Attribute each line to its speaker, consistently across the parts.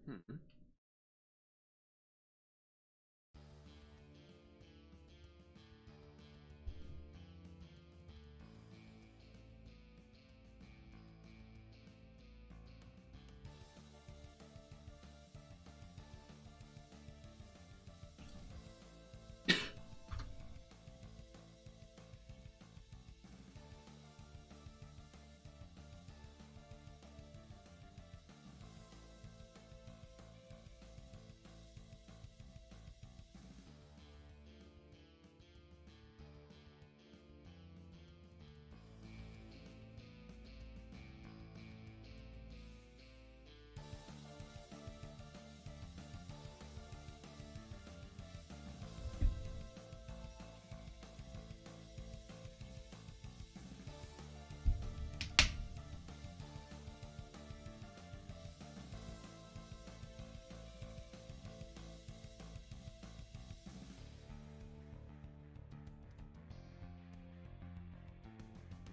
Speaker 1: Hmm.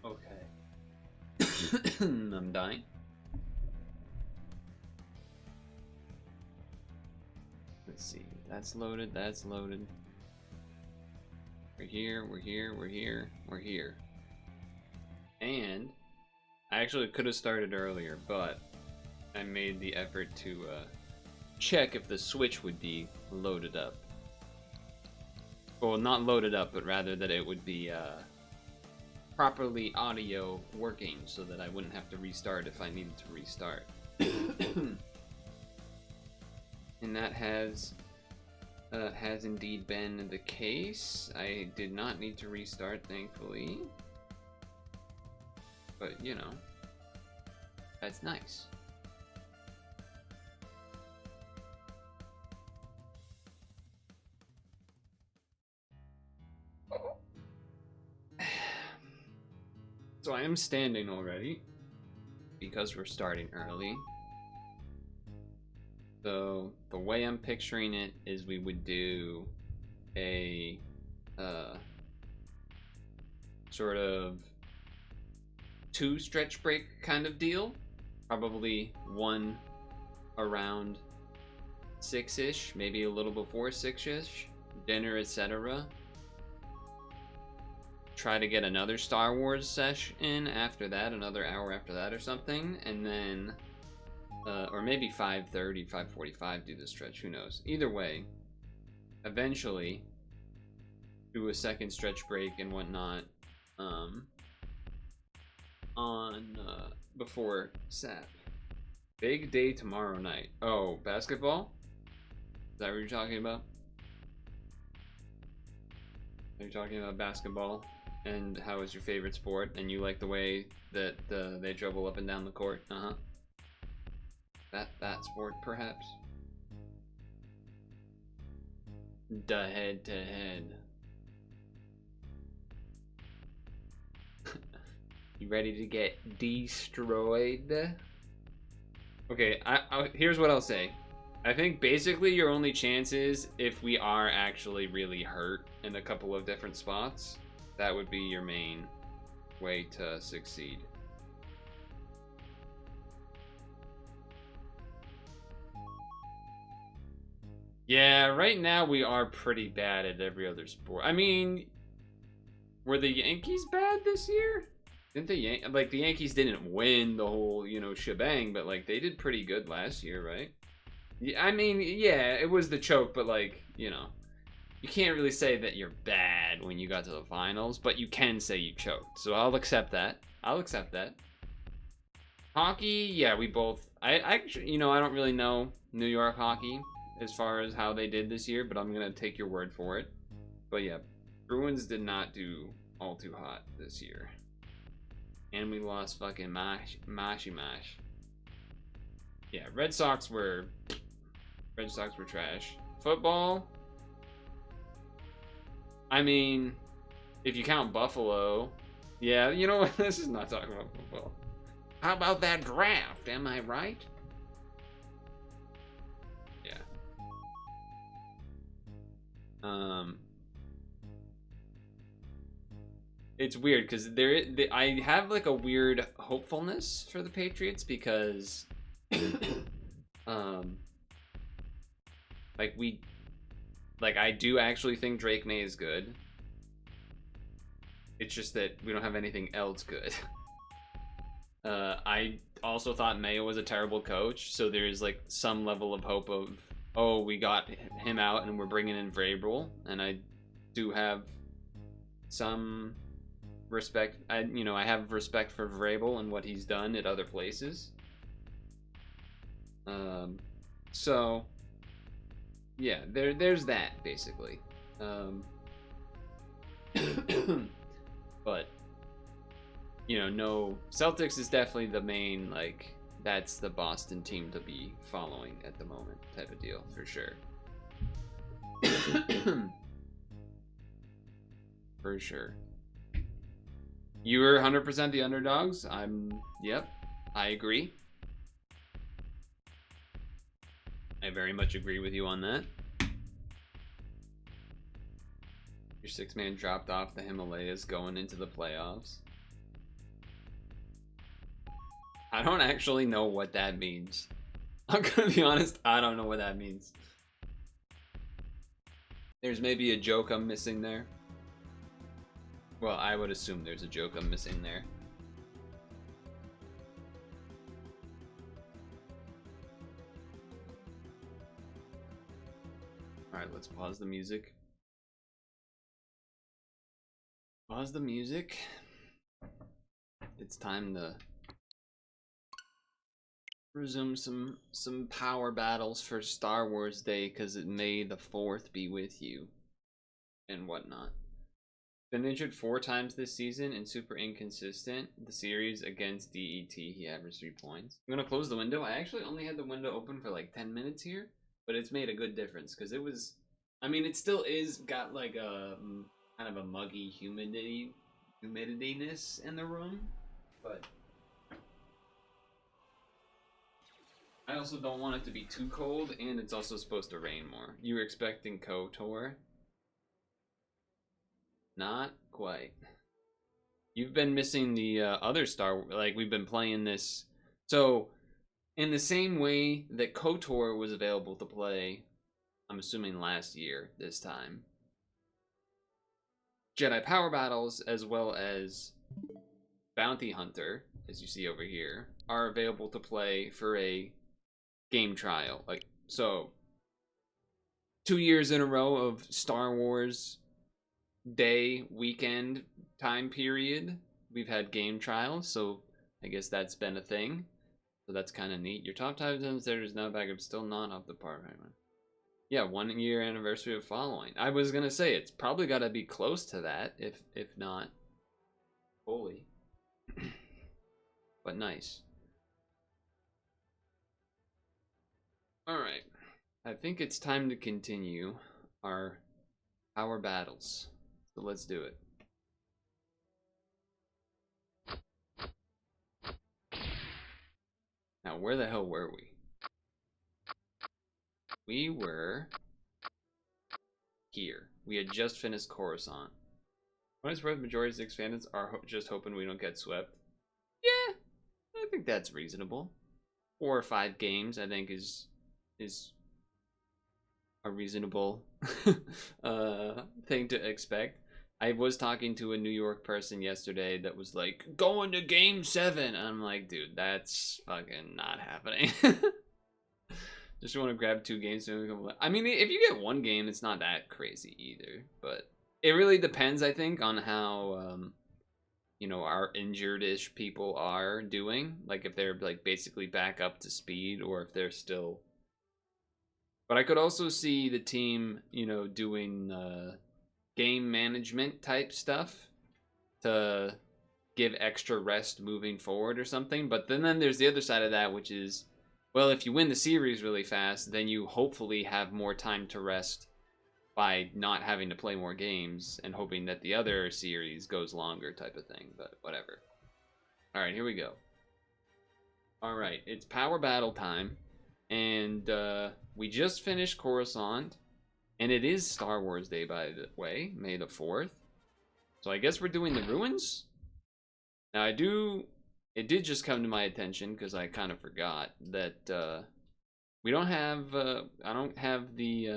Speaker 1: Okay. I'm dying. Let's see. That's loaded. That's loaded. We're here. We're here. We're here. We're here. And I actually could have started earlier, but I made the effort to check if the Switch would be loaded up. Well, not loaded up, but rather that it would be properly audio working so that I wouldn't have to restart if I needed to restart. And that has indeed been the case. I did not need to restart, thankfully. But, you know, that's nice. So I am standing already because we're starting early. So the way I'm picturing it is we would do a sort of 2 stretch break kind of deal. Probably one around 6-ish, maybe a little before 6-ish, dinner, etc. Try to get another Star Wars sesh in after that, another hour after that or something, and then or maybe 5:30, 5:45 do the stretch, who knows. Either way, eventually do a second stretch break and whatnot on before SAP. Big day tomorrow night. Oh, basketball? Is that what you're talking about? Are you talking about basketball and how is your favorite sport and you like the way that they dribble up and down the court? Uh-huh. That sport, perhaps? The head-to-head. You ready to get destroyed? Okay, here's what I'll say. I think basically your only chance is if we are actually really hurt in a couple of different spots. That would be your main way to succeed. Yeah, right now we are pretty bad at every other sport. I mean, were the Yankees bad this year? Didn't the Yankees didn't win the whole, you know, shebang, but like they did pretty good last year, right? Yeah, I mean, yeah, it was the choke, but like, you know, you can't really say that you're bad when you got to the finals, but you can say you choked. So I'll accept that. I'll accept that. Hockey, yeah, we both. I actually, you know, I don't really know New York hockey as far as how they did this year, but I'm gonna take your word for it. But yeah, Bruins did not do all too hot this year, and we lost fucking Mash. Yeah, Red Sox were trash. Football, I mean, if you count Buffalo, yeah, you know what? This is not talking about football. How about that draft? Am I right? Yeah. It's weird because I have like a weird hopefulness for the Patriots because, um, Like, I do actually think Drake May is good. It's just that we don't have anything else good. I also thought Mayo was a terrible coach, so there's like some level of hope of, oh, we got him out and we're bringing in Vrabel, and I do have some respect. I have respect for Vrabel and what he's done at other places. So yeah, there's that basically. But no, Celtics is definitely the main, like, that's the Boston team to be following at the moment type of deal for sure. For sure. You were 100% the underdogs. Yep, I agree. I very much agree with you on that. Your 6-man dropped off the Himalayas going into the playoffs. I don't actually know what that means. I'm gonna be honest, I don't know what that means. There's maybe a joke I'm missing there. Well, I would assume there's a joke I'm missing there. Alright, let's pause the music. Pause the music. It's time to resume some power battles for Star Wars Day, because it may the 4th be with you and whatnot. Been injured 4 times this season and super inconsistent. The series against DET, he averaged 3 points. I'm gonna close the window. I actually only had the window open for like 10 minutes here, but it's made a good difference because it was, I mean, it still is got like a kind of a muggy humidityness in the room, but I also don't want it to be too cold, and it's also supposed to rain more. You were expecting KOTOR? Not quite. You've been missing the other like, we've been playing this. So, in the same way that KOTOR was available to play, I'm assuming last year, this time, Jedi Power Battles, as well as Bounty Hunter, as you see over here, are available to play for a game trial. Like, so 2 years in a row of Star Wars Day weekend time period, we've had game trials, so I guess that's been a thing. So that's kind of neat. Your top 5 demonstrators now back up, still not off the par. Yeah, 1 year anniversary of following. I was gonna say it's probably got to be close to that, if not fully. But nice. All right, I think it's time to continue our battles. So let's do it. Now, where the hell were we? We were here. We had just finished Coruscant. What is worth, majority of 6 fans are just hoping we don't get swept. Yeah, I think that's reasonable. 4 or 5 games, I think, is a reasonable thing to expect. I was talking to a New York person yesterday that was like, going to game 7. I'm like, dude, that's fucking not happening. Just want to grab 2 games. I mean, if you get 1 game, it's not that crazy either. But it really depends, I think, on how, our injured-ish people are doing. Like, if they're, like, basically back up to speed, or if they're still... But I could also see the team, doing game management type stuff to give extra rest moving forward or something. But then there's the other side of that, which is, well, if you win the series really fast, then you hopefully have more time to rest by not having to play more games and hoping that the other series goes longer type of thing. But whatever. All right, here we go. All right, it's power battle time. And we just finished Coruscant. And it is Star Wars Day, by the way, May the 4th. So I guess we're doing the ruins. Now it did just come to my attention, because I kind of forgot that We don't have, I don't have the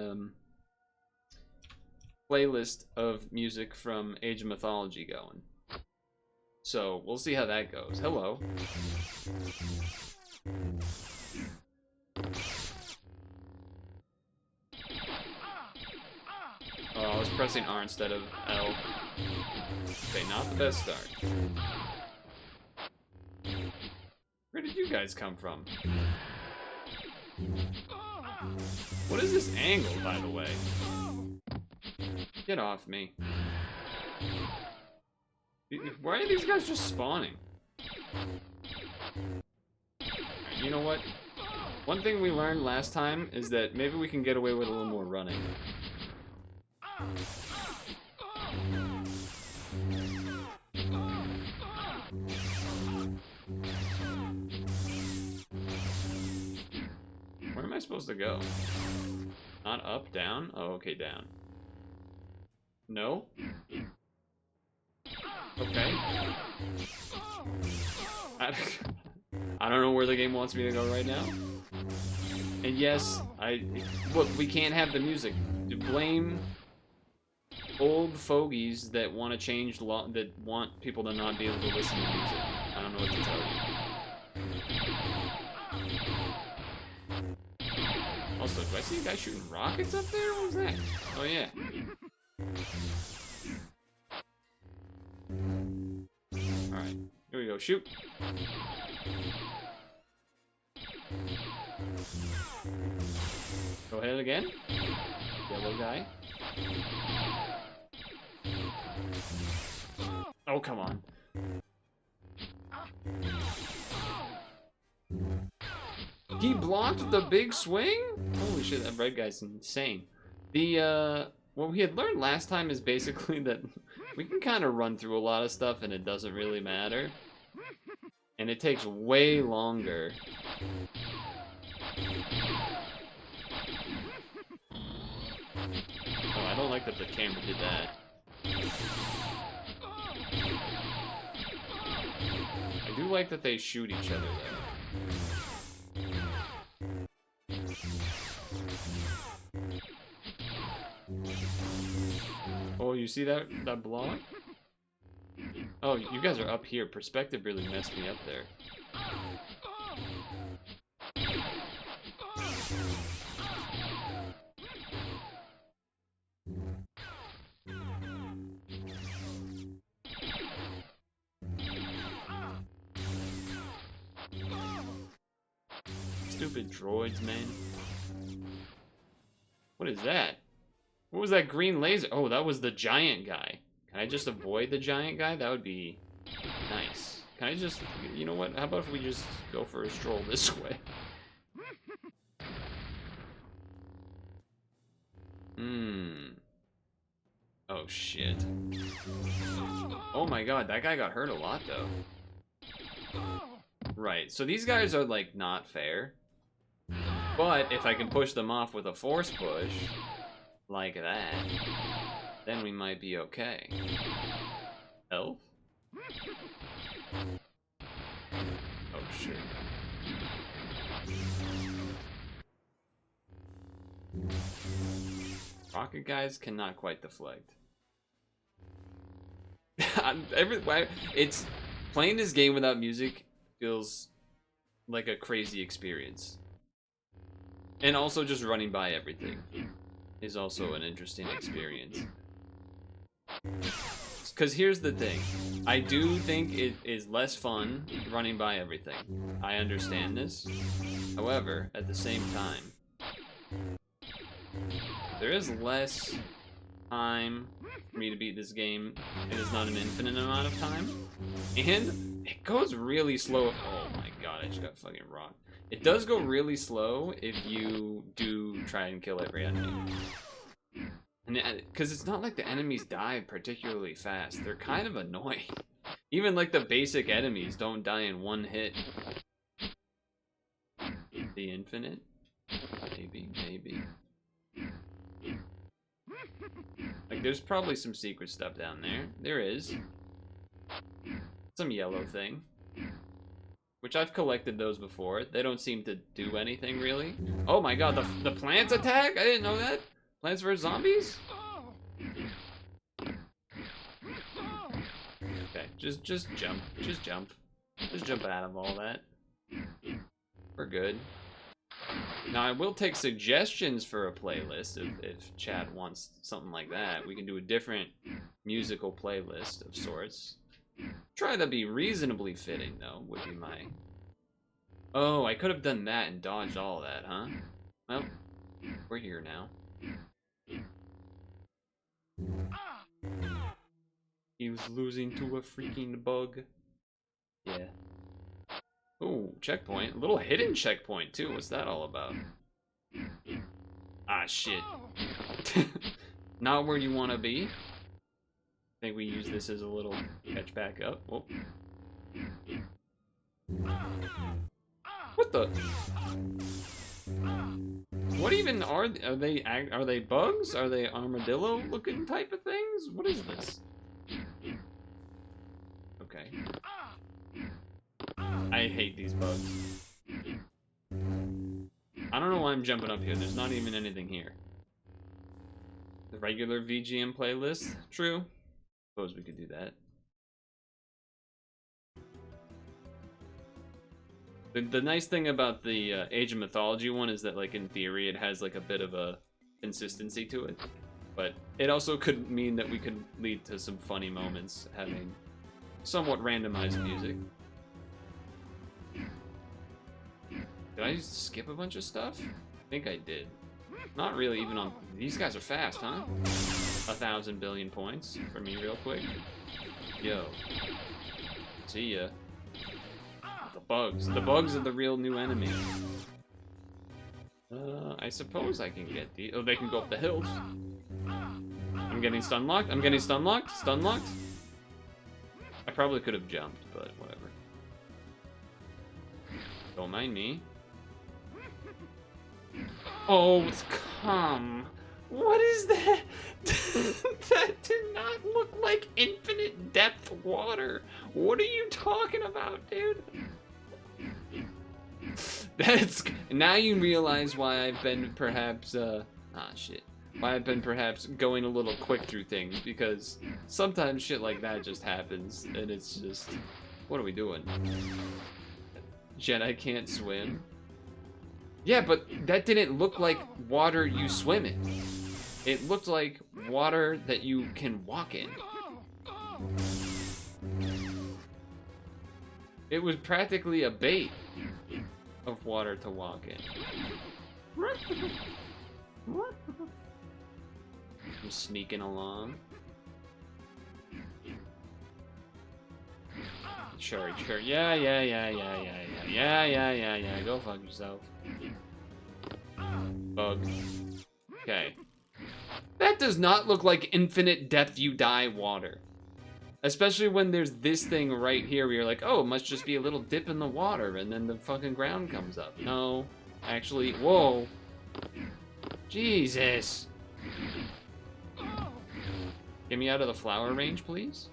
Speaker 1: playlist of music from Age of Mythology going. So, we'll see how that goes. Hello. Oh, I was pressing R instead of L. Okay, not the best start. Where did you guys come from? What is this angle, by the way? Get off me. Why are these guys just spawning? You know what? One thing we learned last time is that maybe we can get away with a little more running. Where am I supposed to go? Not up, down? Oh, okay, down. No? Okay. I don't know where the game wants me to go right now. And yes, look, we can't have the music. Blame old fogies that want to change that want people to not be able to listen to music. I don't know what to tell you. Also, do I see a guy shooting rockets up there? What was that? Oh yeah. Alright, here we go, shoot. Go ahead again. Yellow guy. Oh, come on. He blocked the big swing? Holy shit, that red guy's insane. What we had learned last time is basically that we can kind of run through a lot of stuff and it doesn't really matter. And it takes way longer. Oh, I don't like that the camera did that. I do like that they shoot each other, though. Oh, you see that block? Oh, you guys are up here. Perspective really messed me up there. Stupid droids, man. What is that? What was that green laser? Oh, that was the giant guy. Can I just avoid the giant guy? That would be nice. Can I just, you know what? How about if we just go for a stroll this way? Oh, shit. Oh my god, that guy got hurt a lot, though. Right, so these guys are, like, not fair. But if I can push them off with a force push, like that, then we might be okay. Elf? Oh, shit. Rocket guys cannot quite deflect. It's playing this game without music feels like a crazy experience. And also just running by everything is also an interesting experience. Because here's the thing. I do think it is less fun running by everything. I understand this. However, at the same time, there is less time for me to beat this game. It is not an infinite amount of time. And it goes really slow. Oh my god, I just got fucking rocked. It does go really slow if you do try and kill every enemy. And because it's not like the enemies die particularly fast. They're kind of annoying. Even like the basic enemies don't die in one hit. The infinite? Maybe. Like there's probably some secret stuff down there. There is. Some yellow thing. which I've collected those before. They don't seem to do anything really. Oh my god, the plants attack? I didn't know that. Plants vs Zombies? Okay, just jump. Just jump. Just jump out of all that. We're good. Now, I will take suggestions for a playlist if chat wants something like that. We can do a different musical playlist of sorts. Try to be reasonably fitting, though, would be my... Oh, I could have done that and dodged all that, huh? Well, we're here now. He was losing to a freaking bug. Yeah. Ooh, checkpoint. A little hidden checkpoint, too. What's that all about? Ah, shit. Not where you want to be. I think we use this as a little catch back up. Oh. What the? What even are they? Are they bugs? Are they armadillo-looking type of things? What is this? Okay. I hate these bugs. I don't know why I'm jumping up here. There's not even anything here. The regular VGM playlist? True. Suppose we could do that. The nice thing about the Age of Mythology one is that, like, in theory, it has, like, a bit of a consistency to it. But it also could mean that we could lead to some funny moments having somewhat randomized music. Did I skip a bunch of stuff? I think I did. Not really even on... These guys are fast, huh? 1,000 billion points for me real quick. Yo. See ya. The bugs. The bugs are the real new enemy. I suppose I can get the... Oh, they can go up the hills. I'm getting stun locked. I'm getting stun locked. Stun locked. I probably could have jumped, but whatever. Don't mind me. Oh, come. What is that? That did not look like infinite depth water. What are you talking about, dude? That's... Now you realize why I've been perhaps, why I've been perhaps going a little quick through things, because sometimes shit like that just happens, and it's just... What are we doing? Jedi can't swim? Yeah, but that didn't look like water you swim in. It looked like water that you can walk in. It was practically a bait of water to walk in. I'm sneaking along. Sure. Yeah. Go fuck yourself. Bug. Okay. That does not look like infinite depth you die water. Especially when there's this thing right here where you're like, oh, it must just be a little dip in the water and then the fucking ground comes up. No. Actually, whoa. Jesus. Get me out of the flower range, please.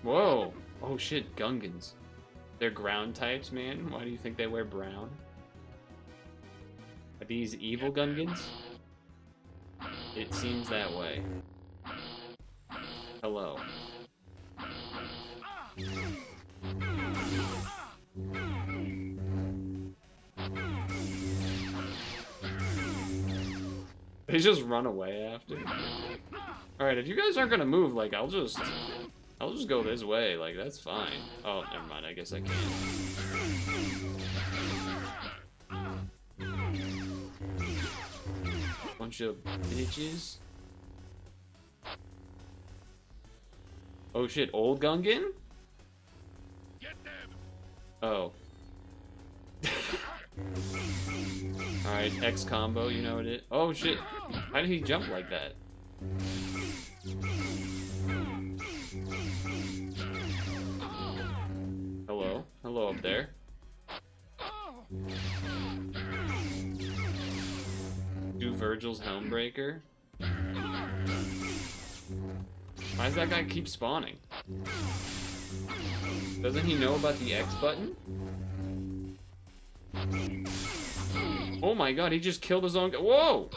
Speaker 1: Whoa. Oh shit, Gungans. They're ground types, man. Why do you think they wear brown? Are these evil Gungans? It seems that way. Hello. They just run away after. Alright, if you guys aren't gonna move, like, I'll just go this way, like, that's fine. Oh, never mind, I guess I can't. Bunch of bitches. Oh shit, old Gungan? Oh. Alright, X combo, you know what it is. Oh shit, how did he jump like that? Hello? Hello up there. Do Virgil's Helmbreaker? Why does that guy keep spawning? Doesn't he know about the X button? Oh my god, he just killed his own guy. Whoa!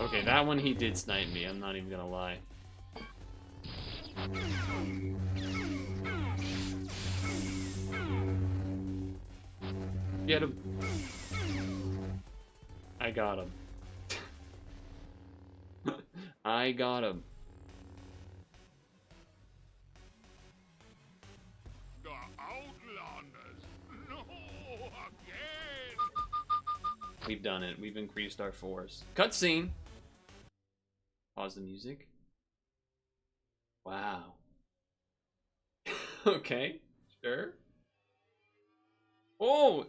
Speaker 1: Okay, that one he did snipe me, I'm not even gonna lie. Get him. I got him. I got him.
Speaker 2: The Outlanders! No, again!
Speaker 1: We've done it. We've increased our force. Cutscene. Pause the music. Wow. Okay, sure. Oh!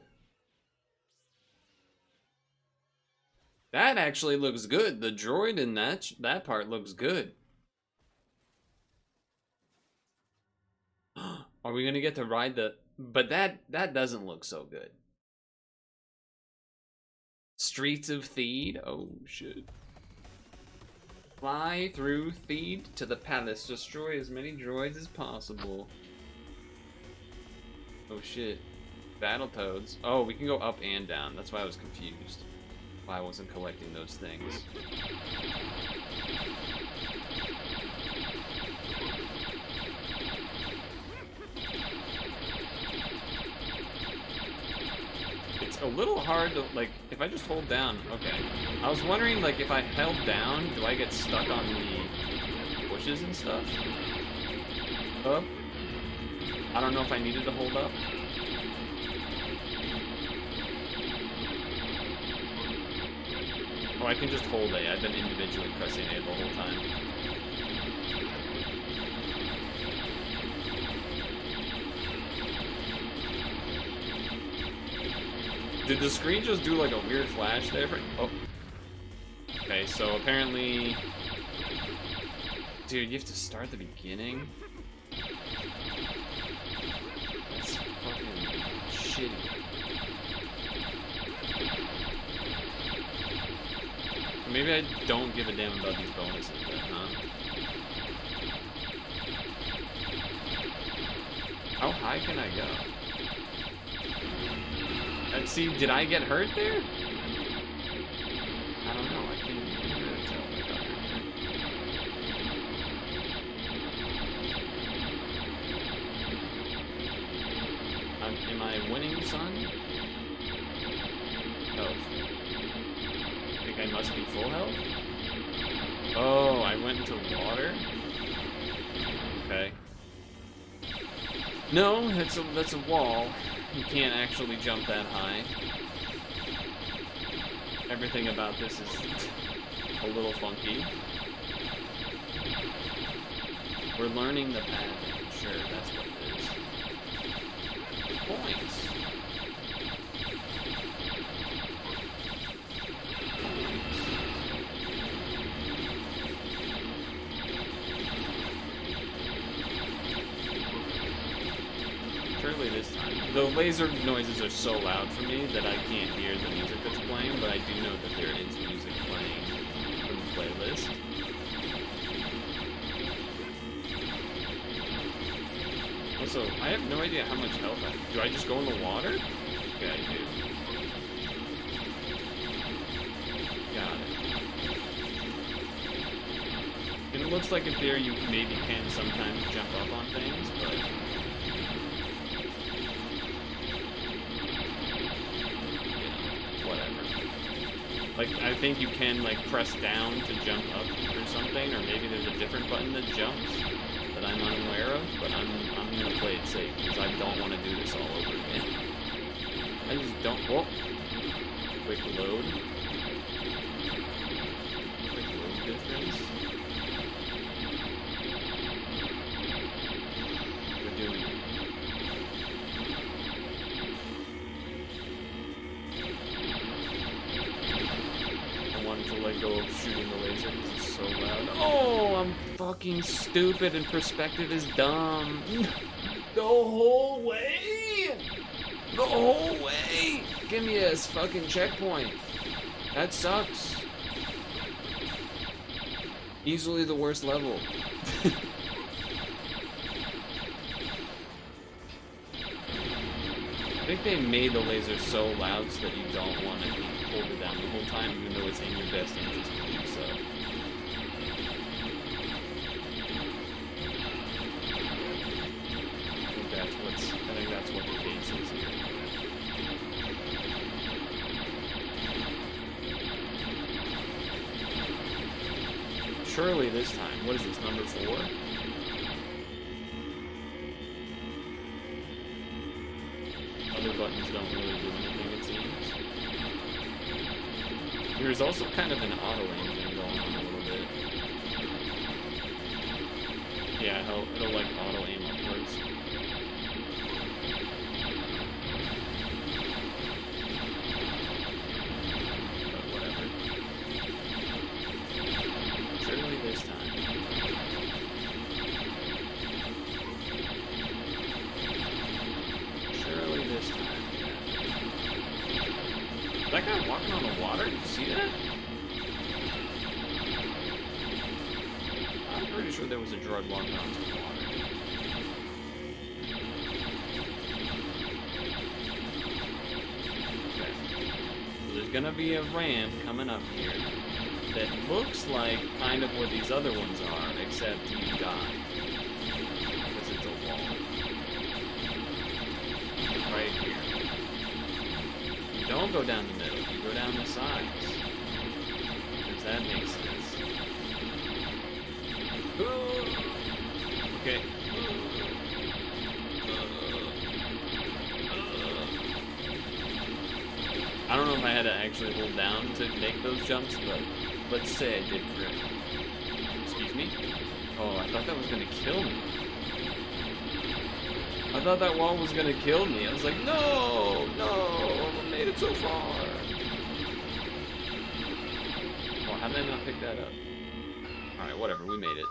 Speaker 1: That actually looks good. The droid in that part looks good. Are we gonna get to ride the... But that doesn't look so good. Streets of Theed? Oh, shit. Fly through Theed to the palace. Destroy as many droids as possible. Oh, shit. Battletoads. Oh, we can go up and down. That's why I was confused. Why I wasn't collecting those things. It's a little hard to, like, if I just hold down, okay. I was wondering, like, if I held down, do I get stuck on the bushes and stuff? Up? I don't know if I needed to hold up. Oh, I can just hold A. I've been individually pressing A the whole time. Did the screen just do like a weird flash there? Oh. Okay, so apparently... Dude, you have to start at the beginning? That's fucking shitty. Maybe I don't give a damn about these bonuses then, huh? How high can I go? Let's see, did I get hurt there? I don't know, I can't really tell if I got hurt there. Am I winning, son? Oh. I think I must be full health? Oh, I went into water? Okay. No, that's a wall. You can't actually jump that high. Everything about this is a little funky. We're learning the path. Sure, that's what it is. Points. Surely this time. The laser noises are so loud for me that I can't hear the music that's playing, but I do know that there is music playing from the playlist. Also, I have no idea how much health I have. Do I just go in the water? Okay, I do. Got it. And it looks like in theory you maybe can sometimes jump up on things, but... Like, I think you can, like, press down to jump up or something, or maybe there's a different button that jumps that I'm unaware of, but I'm gonna play it safe, because I don't want to do this all over again. I just don't... Whoa! Quick load. Quick load difference. We're doing it. To let go of shooting the laser because it's so loud. Oh, I'm fucking stupid and perspective is dumb. The whole way? The whole way? Give me a fucking checkpoint. That sucks. Easily the worst level. I think they made the laser so loud so that you don't want to hold it down the whole time, even though it's in your best interest to do so. I think that's what the case is here. Surely this time. What is this, number 4? Other buttons don't really do anything, it seems. There's also kind of an auto-aim thing going on a little bit. Yeah, it'll like auto-aim upwards. But whatever. Surely this time. Surely this time. That guy walking on the water? Did you see that? I'm pretty sure there was a drug walking onto the water. Okay. So there's gonna be a ramp coming up here that looks like kind of what these other ones are, except you die. Because it's a wall. Right here. You don't go down the middle, you go down the sides. Does that make sense? Okay. I don't know if I had to actually hold down to make those jumps, but let's say I did for it. Excuse me? Oh, I thought that was gonna kill me. I thought that wall was gonna kill me. I was like, no, no, I made it so far. Well, how did I not pick that up? Alright, whatever, we made it.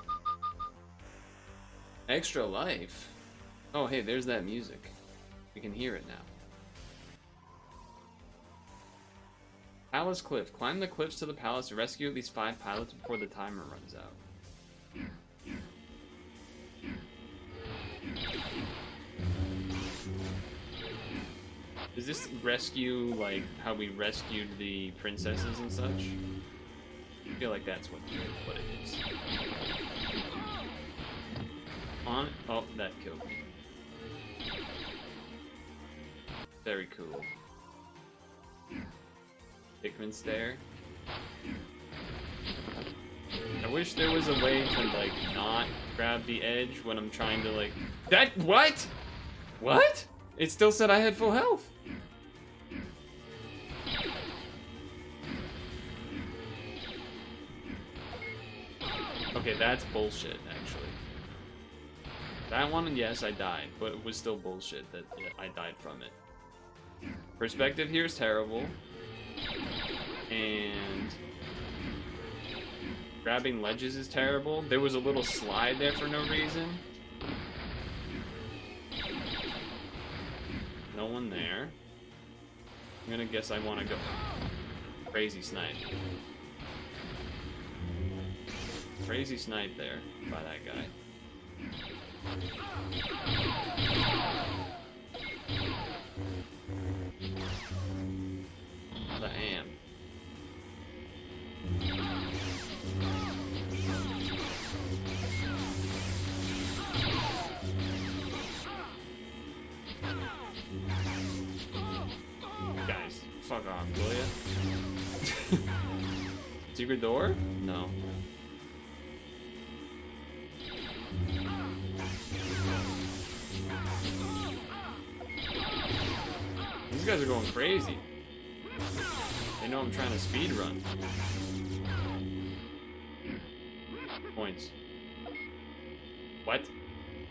Speaker 1: Extra life? Oh, hey, there's that music. We can hear it now. Palace Cliff. Climb the cliffs to the palace to rescue at least 5 pilots before the timer runs out. Is this rescue like how we rescued the princesses and such? I feel like that's what it is. On. Oh, that killed me. Very cool. Pikmin stare. I wish there was a way to like not grab the edge when I'm trying to like. That what? What? It still said I had full health. Okay, that's bullshit, actually. That one, yes, I died, but it was still bullshit that I died from it. Perspective here is terrible. And grabbing ledges is terrible. There was a little slide there for no reason. No one there. I'm gonna guess I want to go. Crazy snipe. Crazy snipe there by that guy. The am. Guys, fuck off, will ya? Secret door? No. These guys are going crazy. They know I'm trying to speed run. Points. What?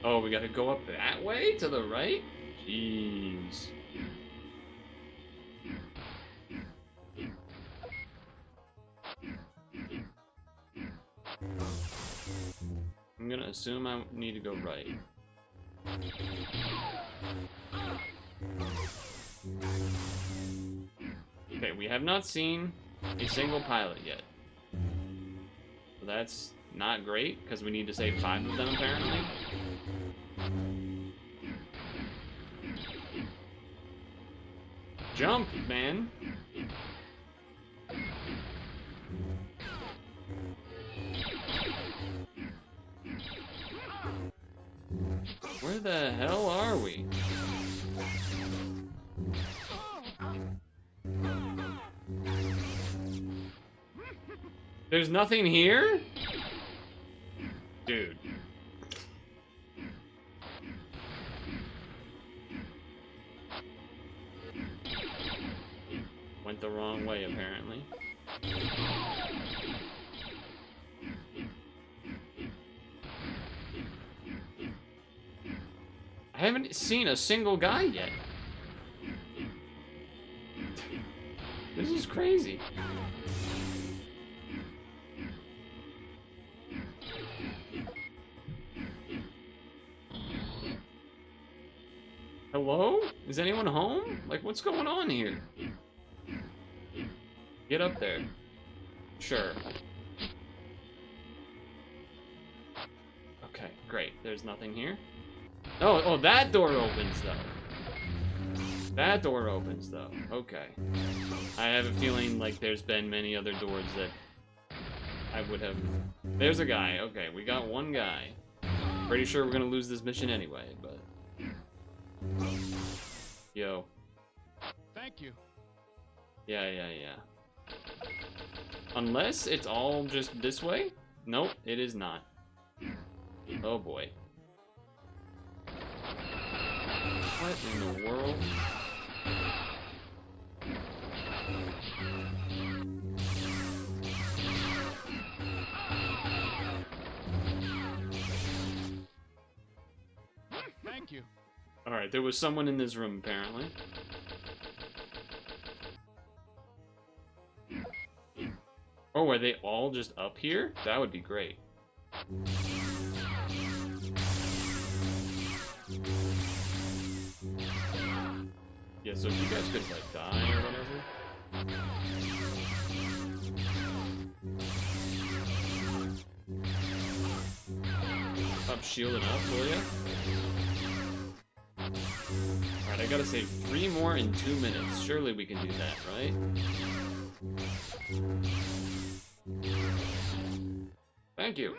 Speaker 1: Oh, we gotta go up that way? To the right? Jeez. I'm gonna assume I need to go right. Okay, we have not seen a single pilot yet. So that's not great, because we need to save 5 of them, apparently. Jump, man! Where the hell are we? There's nothing here? Dude. Went the wrong way, apparently. I haven't seen a single guy yet. This is crazy. Hello? Is anyone home? Like, what's going on here? Get up there. Sure. Okay, great. There's nothing here. Oh, that door opens, though. That door opens, though. Okay. I have a feeling like there's been many other doors that I would have... There's a guy. Okay, we got one guy. Pretty sure we're gonna lose this mission anyway, but... Yo.
Speaker 2: Thank you.
Speaker 1: Yeah. Unless it's all just this way? Nope, it is not. Oh boy. What in the world?
Speaker 2: Thank you.
Speaker 1: Alright, there was someone in this room, apparently. Oh, are they all just up here? That would be great. Yeah, so if you guys could, like, die or whatever. Stop shielding up, will ya? Alright, I gotta save 3 more in 2 minutes. Surely we can do that, right? Thank you.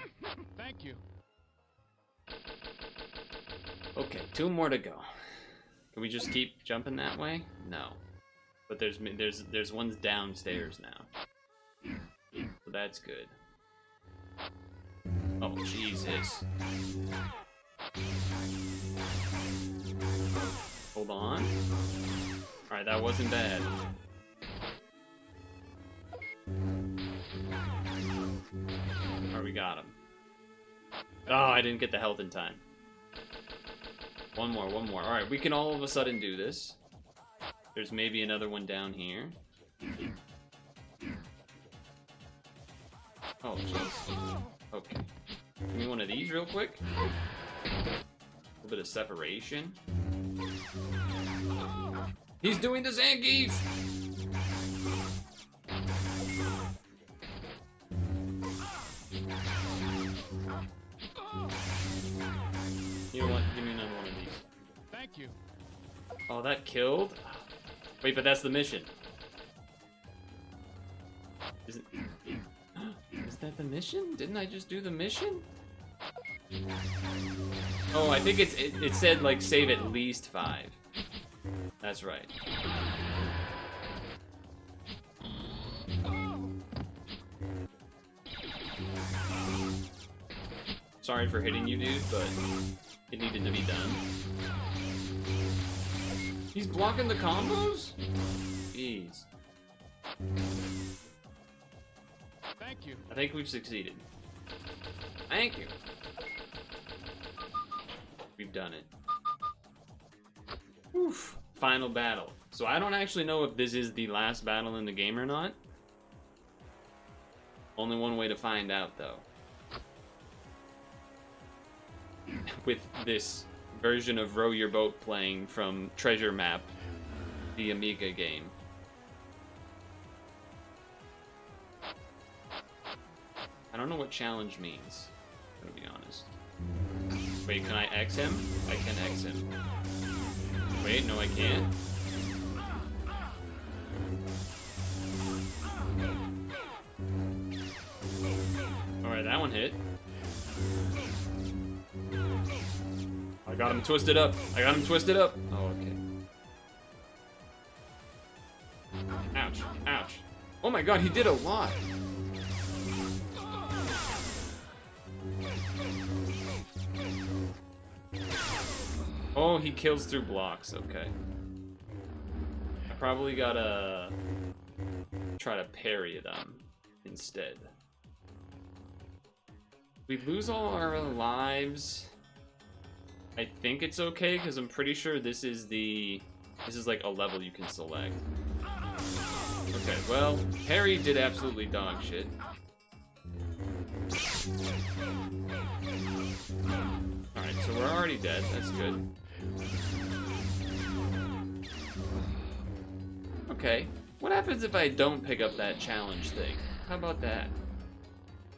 Speaker 2: Thank you.
Speaker 1: Okay, 2 more to go. Can we just keep jumping that way? No. But there's ones downstairs now. So that's good. Oh, Jesus. Hold on. Alright, that wasn't bad. Alright, we got him. Oh, I didn't get the health in time. One more. Alright, we can all of a sudden do this. There's maybe another one down here. Oh, jeez. Okay. Give me one of these real quick. A little bit of separation. He's doing the Zangief! You know what? Give me another one of these.
Speaker 2: Thank you.
Speaker 1: Oh, that killed? Wait, but that's the mission. Is that the mission? Didn't I just do the mission? Oh, I think it said, like, save at least 5. That's right. Sorry for hitting you, dude, but it needed to be done. He's blocking the combos? Jeez.
Speaker 2: Thank you.
Speaker 1: I think we've succeeded. Thank you. We've done it. Oof. Final battle. So I don't actually know if this is the last battle in the game or not. Only one way to find out, though. With this version of Row Your Boat playing from Treasure Map, the Amiga game. I don't know what challenge means, to be honest. Wait, can I X him? I can X him. Wait, no I can't. Alright, that one hit. I got him twisted up. I got him twisted up. Oh, okay. Ouch. Ouch. Oh my god, he did a lot. Oh, he kills through blocks. Okay. I probably gotta try to parry them instead. We lose all our lives. I think it's okay because I'm pretty sure this is like a level you can select. Okay, well, Harry did absolutely dog shit. Alright, so we're already dead. That's good. Okay, what happens if I don't pick up that challenge thing? How about that?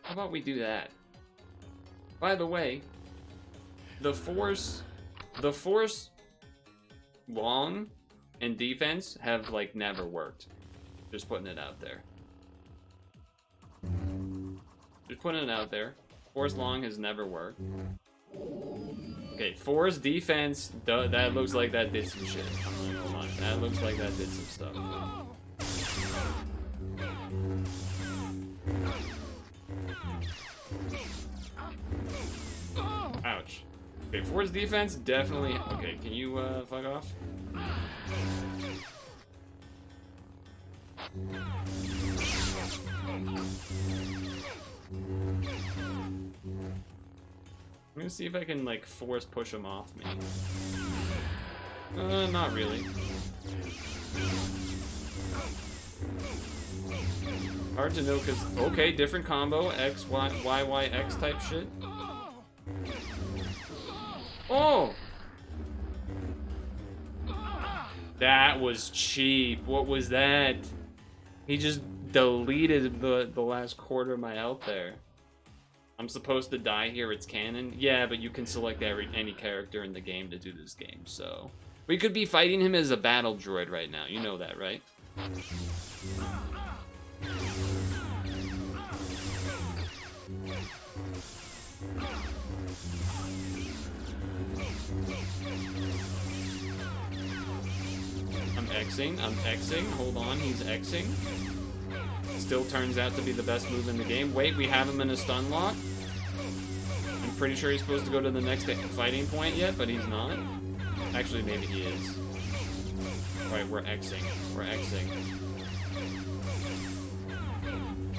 Speaker 1: How about we do that? By the way, the force long and defense have like never worked. Just putting it out there. Just putting it out there. Force long has never worked. Okay, force defense, that looks like that did some shit. Hold on, that looks like that did some stuff. Ouch. Okay, force defense, definitely. Okay, can you fuck off? I'm gonna see if I can like force push him off me. Not really. Hard to know because okay, different combo, X, Y, Y, Y, X type shit. Oh! That was cheap. What was that? He just deleted the last quarter of my health there. I'm supposed to die here, it's canon? Yeah, but you can select any character in the game to do this game, so... We could be fighting him as a battle droid right now, you know that, right? I'm Xing, hold on, he's Xing. Still turns out to be the best move in the game. Wait, we have him in a stun lock? I'm pretty sure he's supposed to go to the next fighting point yet, but he's not. Actually, maybe he is. Alright, we're Xing. We're Xing.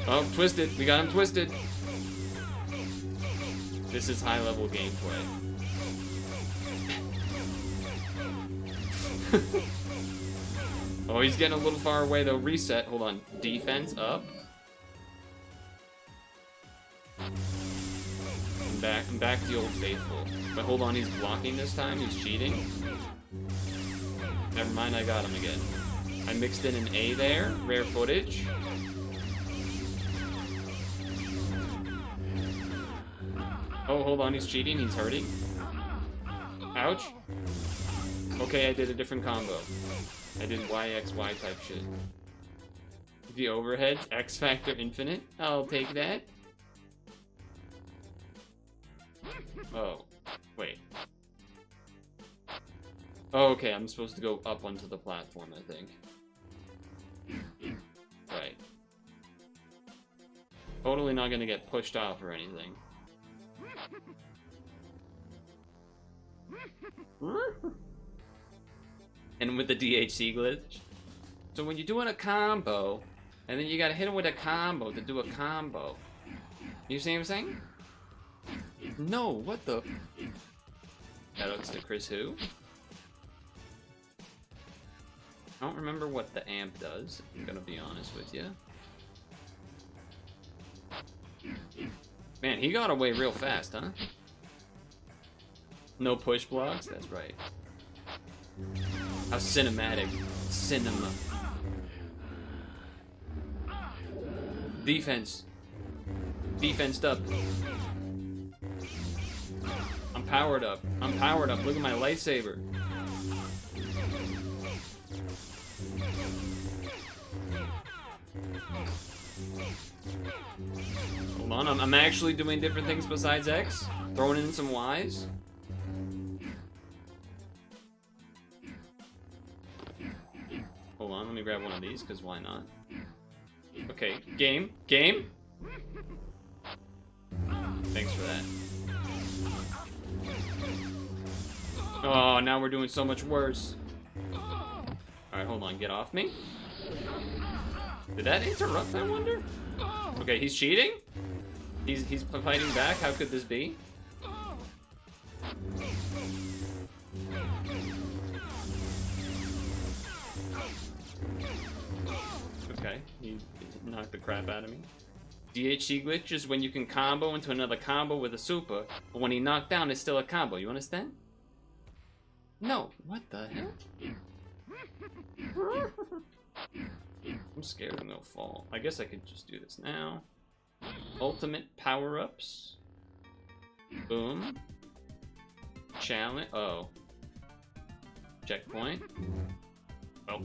Speaker 1: Oh, twisted. We got him twisted. This is high-level gameplay. Oh, he's getting a little far away, though. Reset. Hold on. Defense up. I'm back to the old faithful. But hold on, he's blocking this time. He's cheating. Never mind, I got him again. I mixed in an A there. Rare footage. Oh, hold on, he's cheating. He's hurting. Ouch. Okay, I did a different combo. I did YXY type shit. The overhead, X Factor Infinite. I'll take that. Oh, wait. Oh, okay, I'm supposed to go up onto the platform, I think. Right. Totally not gonna get pushed off or anything. And with the DHC glitch. So when you're doing a combo, and then you gotta hit him with a combo to do a combo. You see what I'm saying? No, what the? Shoutouts to Chris Who? I don't remember what the amp does, I'm gonna be honest with you. Man, he got away real fast, huh? No push blocks? That's right. How cinematic. Cinema. Defense. Defensed up. I'm powered up. I'm powered up. Look at my lightsaber. Hold on, I'm actually doing different things besides X. Throwing in some Ys. Hold on, let me grab one of these, because why not? Okay, game. Game? Thanks for that. Oh, now we're doing so much worse. Alright, hold on, get off me. Did that interrupt, I wonder? Okay, he's cheating? He's fighting back? How could this be? Okay, he knocked the crap out of me. DHC glitch is when you can combo into another combo with a super, but when he knocked down, it's still a combo. You understand? No. What the hell? I'm scared I'm gonna fall. I guess I could just do this now. Ultimate power-ups. Boom. Challenge. Oh. Checkpoint. Oh.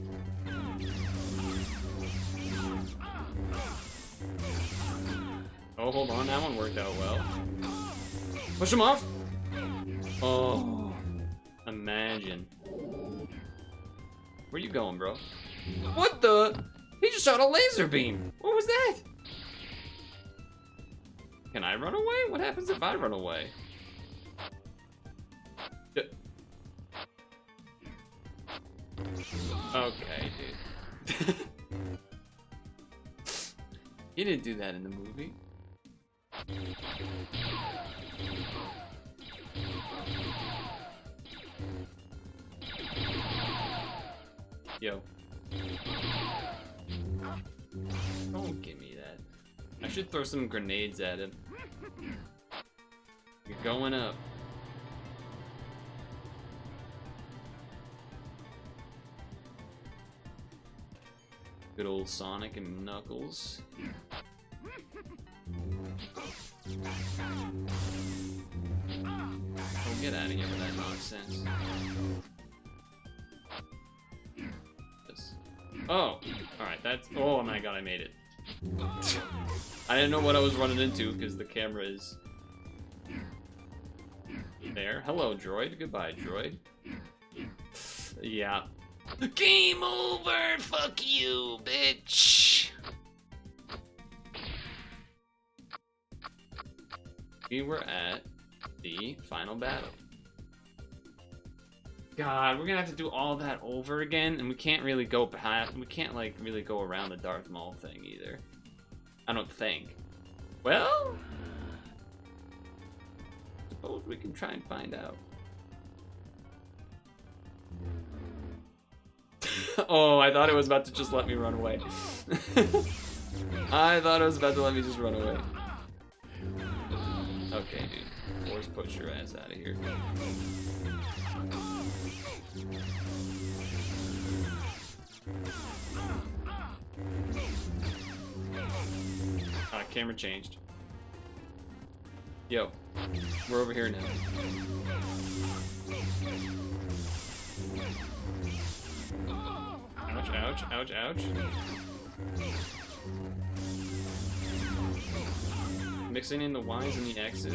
Speaker 1: Oh, hold on. That one worked out well. Push him off. Oh. Imagine. Where you going, bro? What the? He just shot a laser beam. What was that? Can I run away? What happens if I run away? Okay, dude. He didn't do that in the movie. Yo. Don't give me that. I should throw some grenades at him. You're going up. Good old Sonic and Knuckles. Oh, get out of here with that nonsense. Oh, alright, that's... Oh my god, I made it. I didn't know what I was running into because the camera is... there. Hello, droid. Goodbye, droid. Yeah. Game over! Fuck you, bitch! We were at the final battle. God, we're gonna have to do all that over again, and we can't really go past. We can't like really go around the Darth Maul thing either. I don't think. Well, suppose we can try and find out. Oh, I thought it was about to just let me run away. I thought it was about to let me just run away. Okay, dude. Force push your ass out of here. Camera changed. Yo, we're over here now. Ouch, ouch, ouch, ouch. Mixing in the Ys and the X's.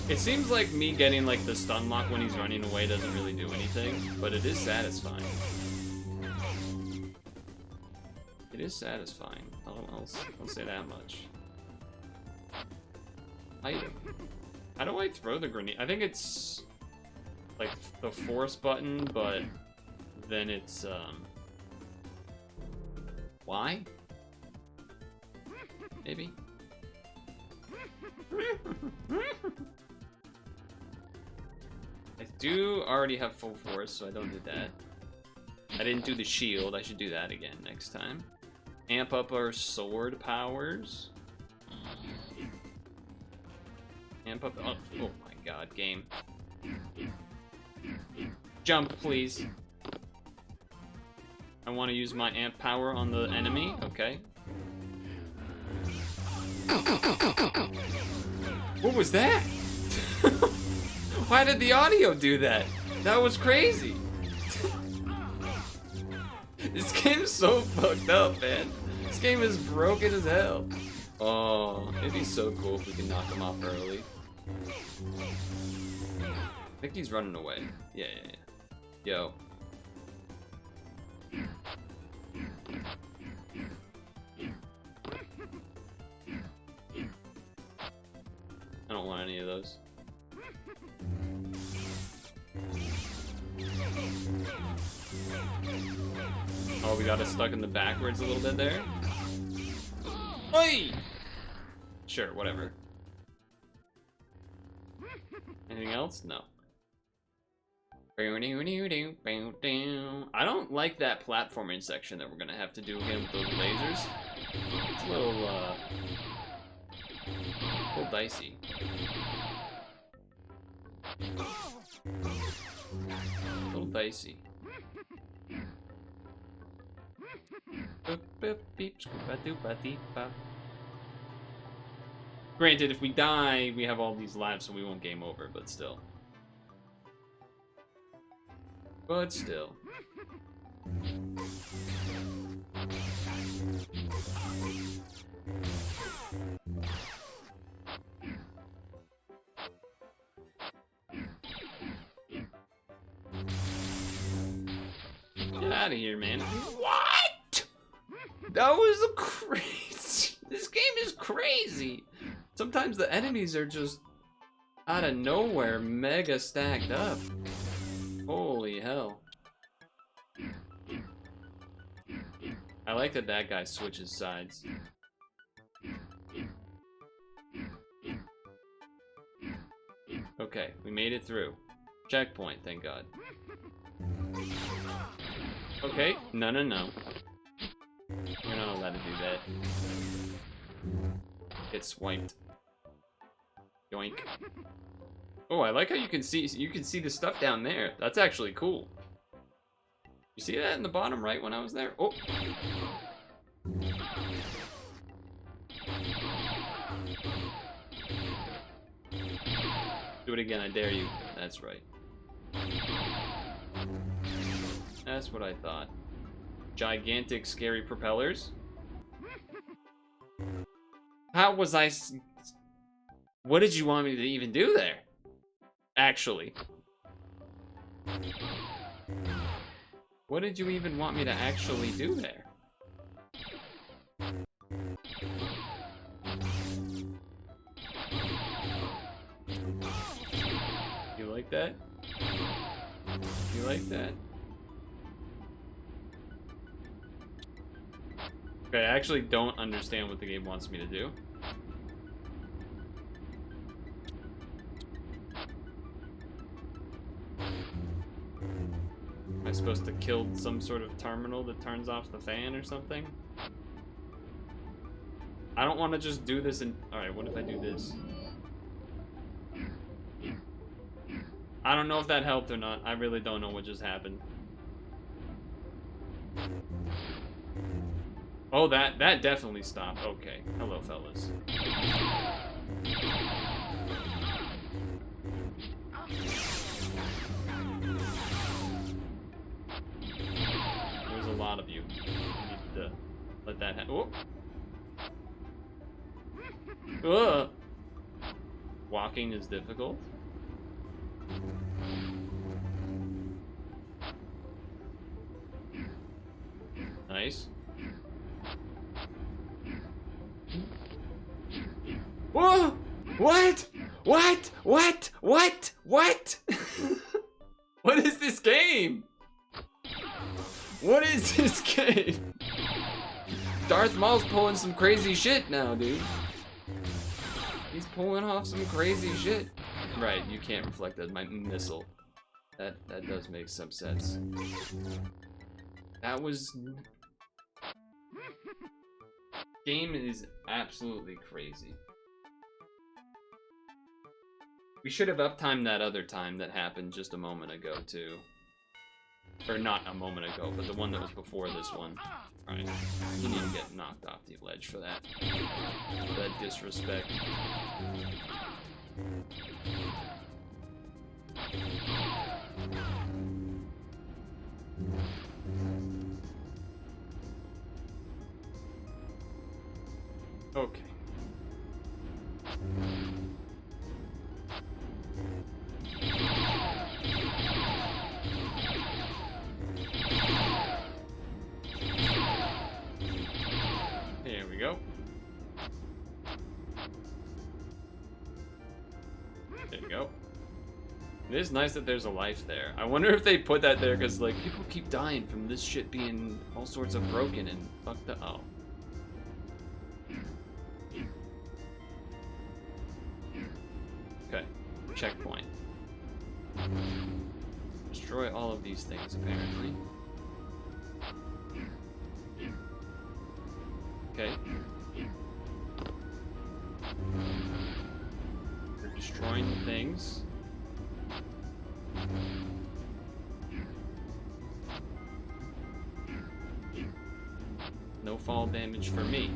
Speaker 1: It seems like me getting like the stun lock when he's running away doesn't really do anything, but it is satisfying. It is satisfying. I'll say that much. Item. How do I throw the grenade? I think it's like the force button, but then it's Y? Maybe? I do already have full force, so I don't do that. I didn't do the shield. I should do that again next time. Amp up our sword powers. Amp up. Oh my god, game. Jump, please. I want to use my amp power on the enemy. Okay. What was that? Why did the audio do that? That was crazy. This game's so fucked up, man. This game is broken as hell. Oh, it'd be so cool if we could knock him off early. I think he's running away. Yeah. Yo. I don't want any of those. Oh, we got us stuck in the backwards a little bit there. Oi! Sure, whatever. Anything else? No. I don't like that platforming section that we're gonna have to do again with those lasers. It's a little dicey. A little dicey. Granted, if we die, we have all these lives, so we won't game over, but still. But still. Get out of here, man. What? That was a crazy. This game is crazy. Sometimes the enemies are just out of nowhere, mega stacked up. Holy hell. I like that that guy switches sides. Okay, we made it through. Checkpoint, thank God. Okay, no. You're not allowed to do that. Get swiped. Yoink. Oh, I like how you can see the stuff down there. That's actually cool. You see that in the bottom right when I was there? Oh. Do it again, I dare you. That's right. That's what I thought. Gigantic, scary propellers. How was I... What did you want me to even do there? Actually. What did you even want me to actually do there? You like that? You like that? Okay, I actually don't understand what the game wants me to do. Am I supposed to kill some sort of terminal that turns off the fan or something? I don't want to just do this and... Alright, what if I do this? I don't know if that helped or not. I really don't know what just happened. Oh, that definitely stopped. Okay. Hello, fellas. There's a lot of you. I need to let that happen. Oh! Ugh! Walking is difficult. Nice. Whoa! What? What? What? What? What? What is this game? What is this game? Darth Maul's pulling some crazy shit now, dude. He's pulling off some crazy shit. Right, you can't reflect that. My missile. That does make some sense. That was... Game is absolutely crazy. We should have uptimed that other time that happened just a moment ago, too. Or not a moment ago, but the one that was before this one. Alright. You need to get knocked off the ledge for that. For that disrespect. Okay. There we go. There you go. It is nice that there's a life there. I wonder if they put that there because, like, people keep dying from this shit being all sorts of broken and fucked up. Oh. Okay. Checkpoint. Destroy all of these things, apparently. Okay. They're destroying the things. No fall damage for me.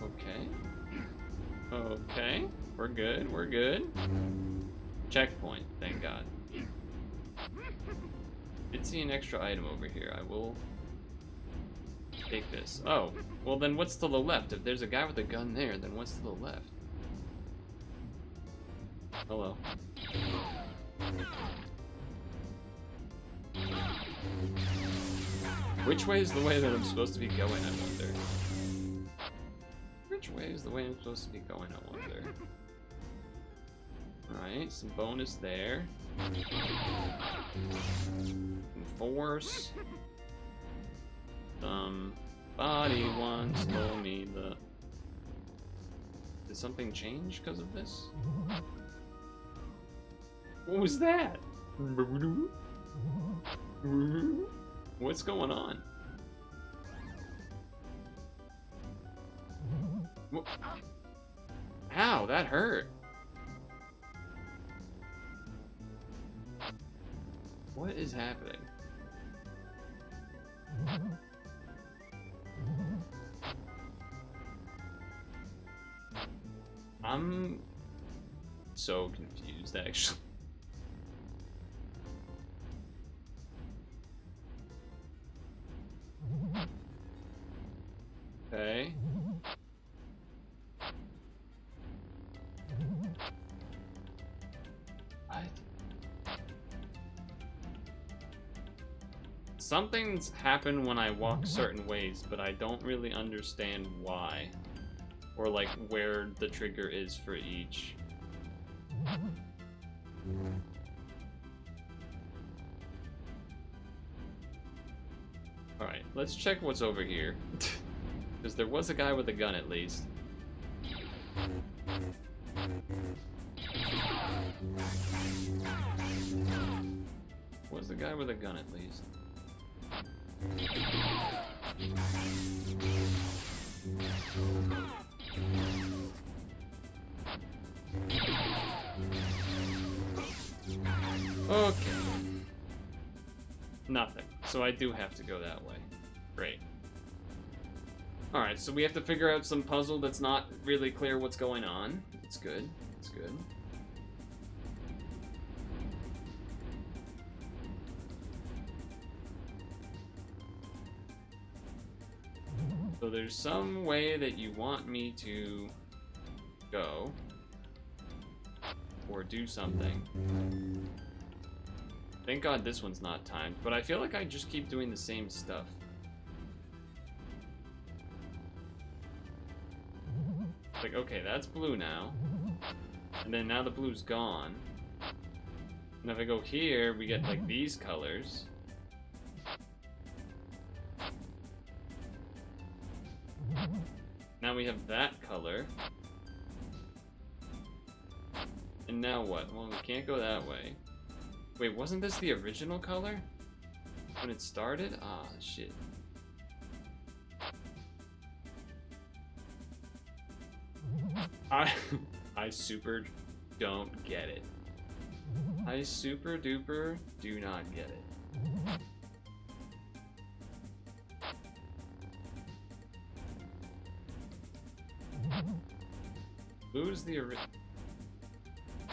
Speaker 1: Okay. Okay. We're good. We're good. Checkpoint. Thank God. Did see an extra item over here. I will take this. Oh, well then what's to the left? If there's a guy with a gun there, then what's to the left? Hello. Which way is the way that I'm supposed to be going, I wonder? Which way is the way I'm supposed to be going, I wonder? Alright, some bonus there. Force. Somebody once told me the... Did something change because of this? What was that? What's going on? Ow, that hurt. What is happening? I'm so confused, actually. Okay. What? Something's happened when I walk certain ways, but I don't really understand why. Or like where the trigger is for each. Alright, let's check what's over here. Because there was a guy with a gun at least. Was the guy with a gun at least? Okay. Nothing. So I do have to go that way. Great. Alright, so we have to figure out some puzzle that's not really clear what's going on. It's good. It's good. So there's some way that you want me to go or do something. Thank God this one's not timed, but I feel like I just keep doing the same stuff. Like, okay, that's blue now. And then now the blue's gone. And if I go here, we get like these colors. Now we have that color. And now what? Well, we can't go that way. Wait, wasn't this the original color? When it started? Ah, shit. I I super don't get it. I super duper do not get it. Lose the original.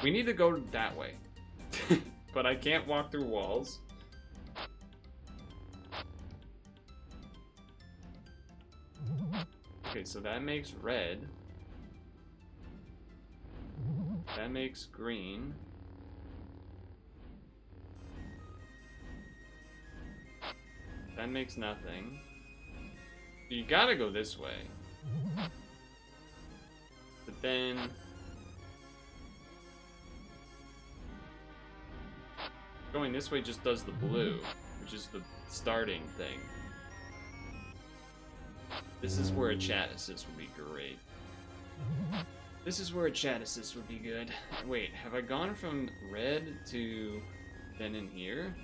Speaker 1: We need to go that way. But I can't walk through walls. Okay, so that makes red. That makes green. That makes nothing. You gotta go this way. But then... going this way just does the blue, which is the starting thing. This is where a chat assist would be great. This is where a chat assist would be good. Wait, have I gone from red to then in here?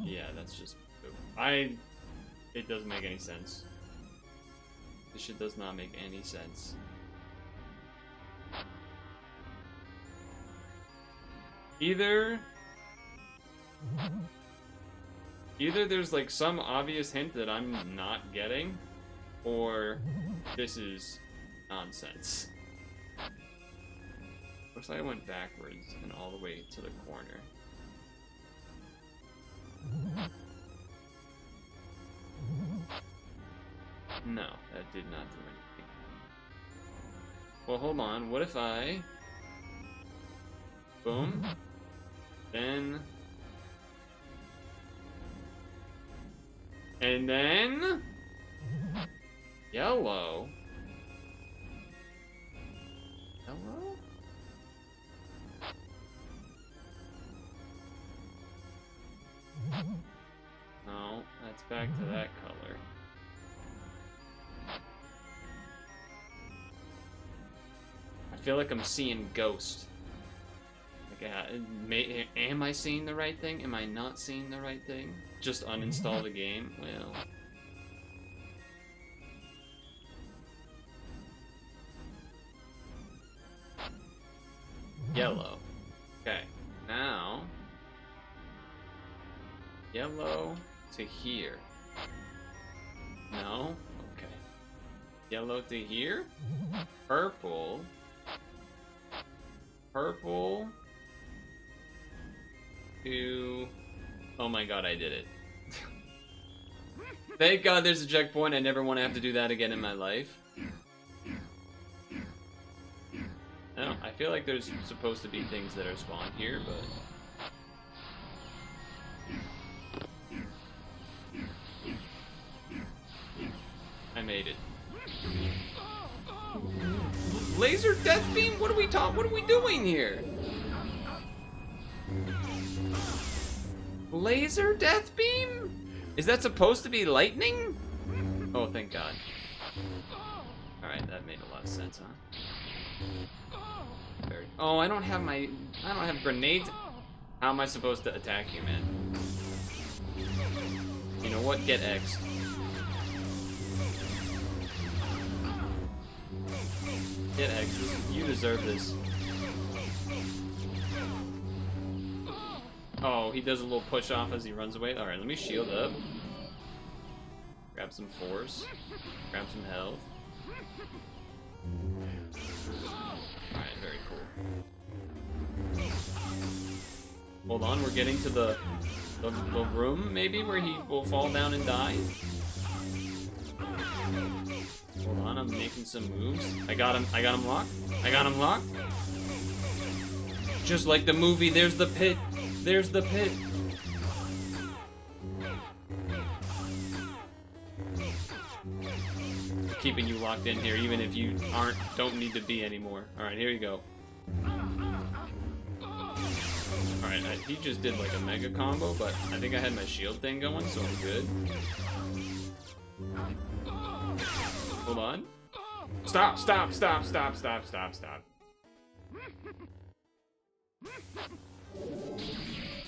Speaker 1: Yeah, that's just... it doesn't make any sense. This shit does not make any sense. Either there's like some obvious hint that I'm not getting, or this is nonsense. Looks like I went backwards and all the way to the corner. No, that did not do anything. Well, hold on. What if I... boom. Then... and then... yellow. Yellow? No, that's back to that color. I feel like I'm seeing ghost. Like, am I seeing the right thing? Am I not seeing the right thing? Just uninstall the game? Well... yellow. Okay, now... yellow to here. No? Okay. Yellow to here? Purple. Purple to... oh my god, I did it. Thank god there's a checkpoint. I never want to have to do that again in my life. I feel like there's supposed to be things that are spawned here, but... I made it. Laser death beam? What are we doing here? Laser death beam? Is that supposed to be lightning? Oh, thank god. Alright, that made a lot of sense, huh? Oh, I don't have grenades. How am I supposed to attack you, man? You know what? Get X'd. Get X'd. You deserve this. Oh, he does a little push off as he runs away. Alright, let me shield up. Grab some force. Grab some health. Alright, very cool. Hold on, we're getting to the room, maybe, where he will fall down and die. Hold on, I'm making some moves. I got him locked. I got him locked. Just like the movie, there's the pit. There's the pit. Keeping you locked in here, even if you don't need to be anymore. Alright, here you go. Alright, he just did like a mega combo, but I think I had my shield thing going, so I'm good. Hold on. Stop, stop, stop, stop, stop, stop, stop.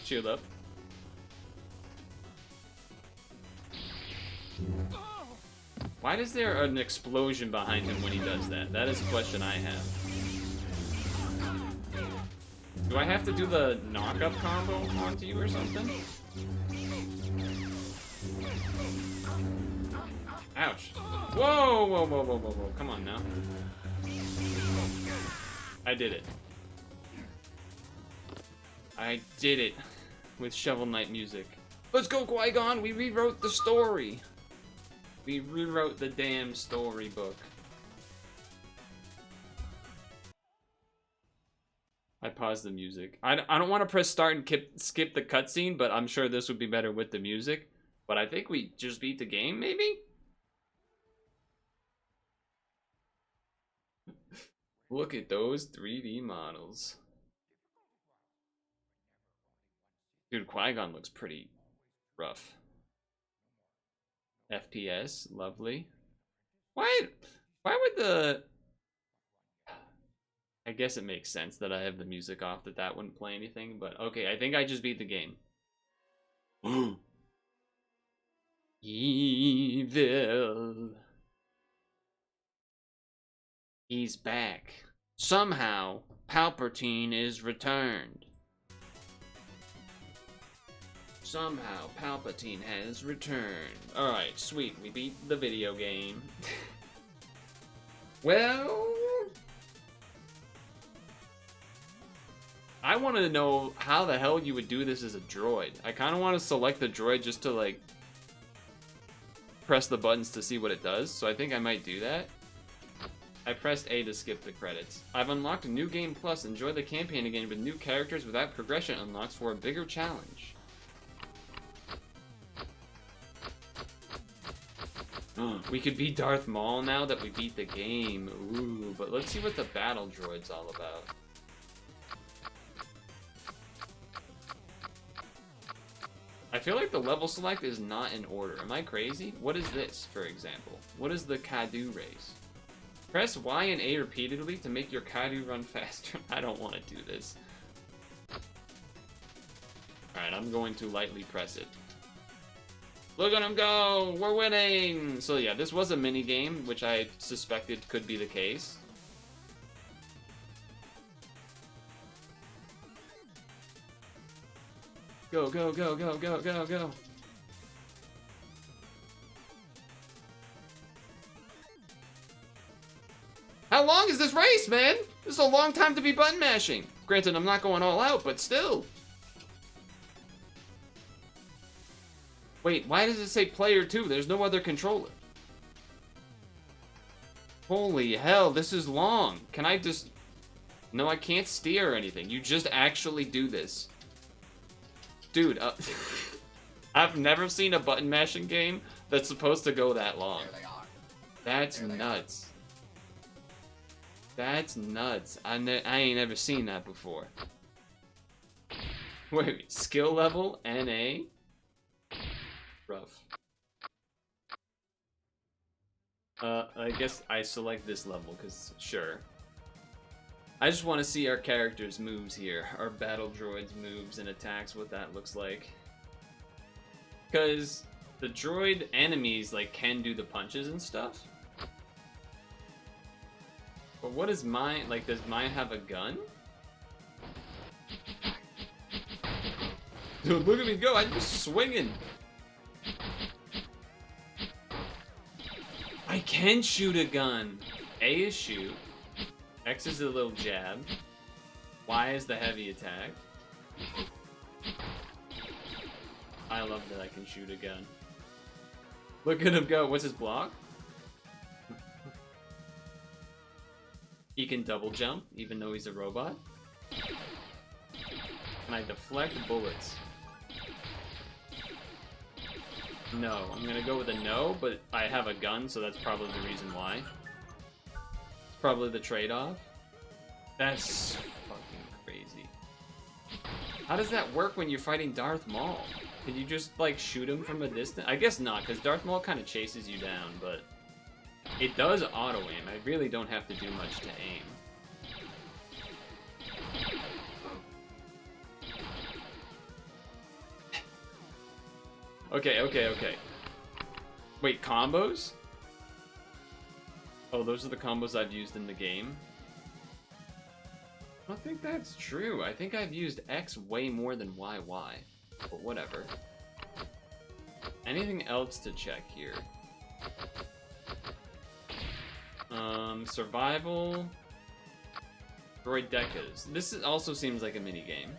Speaker 1: Shield up. Why is there an explosion behind him when he does that? That is a question I have. Do I have to do the knock-up combo onto you or something? Ouch. Whoa, whoa, whoa, whoa, whoa, whoa. Come on now. I did it. I did it with Shovel Knight music. Let's go, Qui-Gon! We rewrote the story! We rewrote the damn storybook. I paused the music. I don't want to press start and skip the cutscene, but I'm sure this would be better with the music. But I think we just beat the game, maybe? Look at those 3D models. Dude, Qui-Gon looks pretty rough. FPS, lovely. Why would the... I guess it makes sense that I have the music off, that wouldn't play anything, but okay, I think I just beat the game. Evil. He's back. Somehow, Palpatine is returned. Somehow, Palpatine has returned. Alright, sweet. We beat the video game. Well... I wanted to know how the hell you would do this as a droid. I kind of want to select the droid just to, like, press the buttons to see what it does, so I think I might do that. I pressed A to skip the credits. I've unlocked a new game plus. Enjoy the campaign again with new characters without progression unlocks for a bigger challenge. We could be Darth Maul now that we beat the game. Ooh, but let's see what the battle droid's all about. I feel like the level select is not in order. Am I crazy? What is this, for example? What is the Kadu race? Press Y and A repeatedly to make your Kadu run faster. I don't want to do this. Alright, I'm going to lightly press it. Look at him go! We're winning! So yeah, this was a mini game, which I suspected could be the case. Go, go, go, go, go, go, go. How long is this race, man? This is a long time to be button mashing. Granted, I'm not going all out, but still. Wait, why does it say player 2? There's no other controller. Holy hell, this is long. Can I just... No, I can't steer or anything. You just actually do this. Dude, I've never seen a button mashing game that's supposed to go that long. That's nuts. That's nuts. I ain't never seen that before. Wait, skill level, NA? Rough. I guess I select this level, because sure. I just want to see our characters' moves here. Our battle droids' moves and attacks, what that looks like. Because the droid enemies, like, can do the punches and stuff. But what is mine? Like, does mine have a gun? Dude, look at me go! I'm just swinging! I can shoot a gun! A is shoot. X is a little jab. Y is the heavy attack. I love that I can shoot a gun. Look at him go! What's his block? He can double jump, even though he's a robot. Can I deflect bullets? No. I'm gonna go with a no, but I have a gun, so that's probably the reason why. It's probably the trade-off. That's fucking crazy. How does that work when you're fighting Darth Maul? Can you just, like, shoot him from a distance? I guess not, because Darth Maul kind of chases you down, but... It does auto-aim. I really don't have to do much to aim. Okay. Wait, combos? Oh, those are the combos I've used in the game? I don't think that's true. I think I've used X way more than YY. But whatever. Anything else to check here? Survival. Droid Decas. This also seems like a mini game.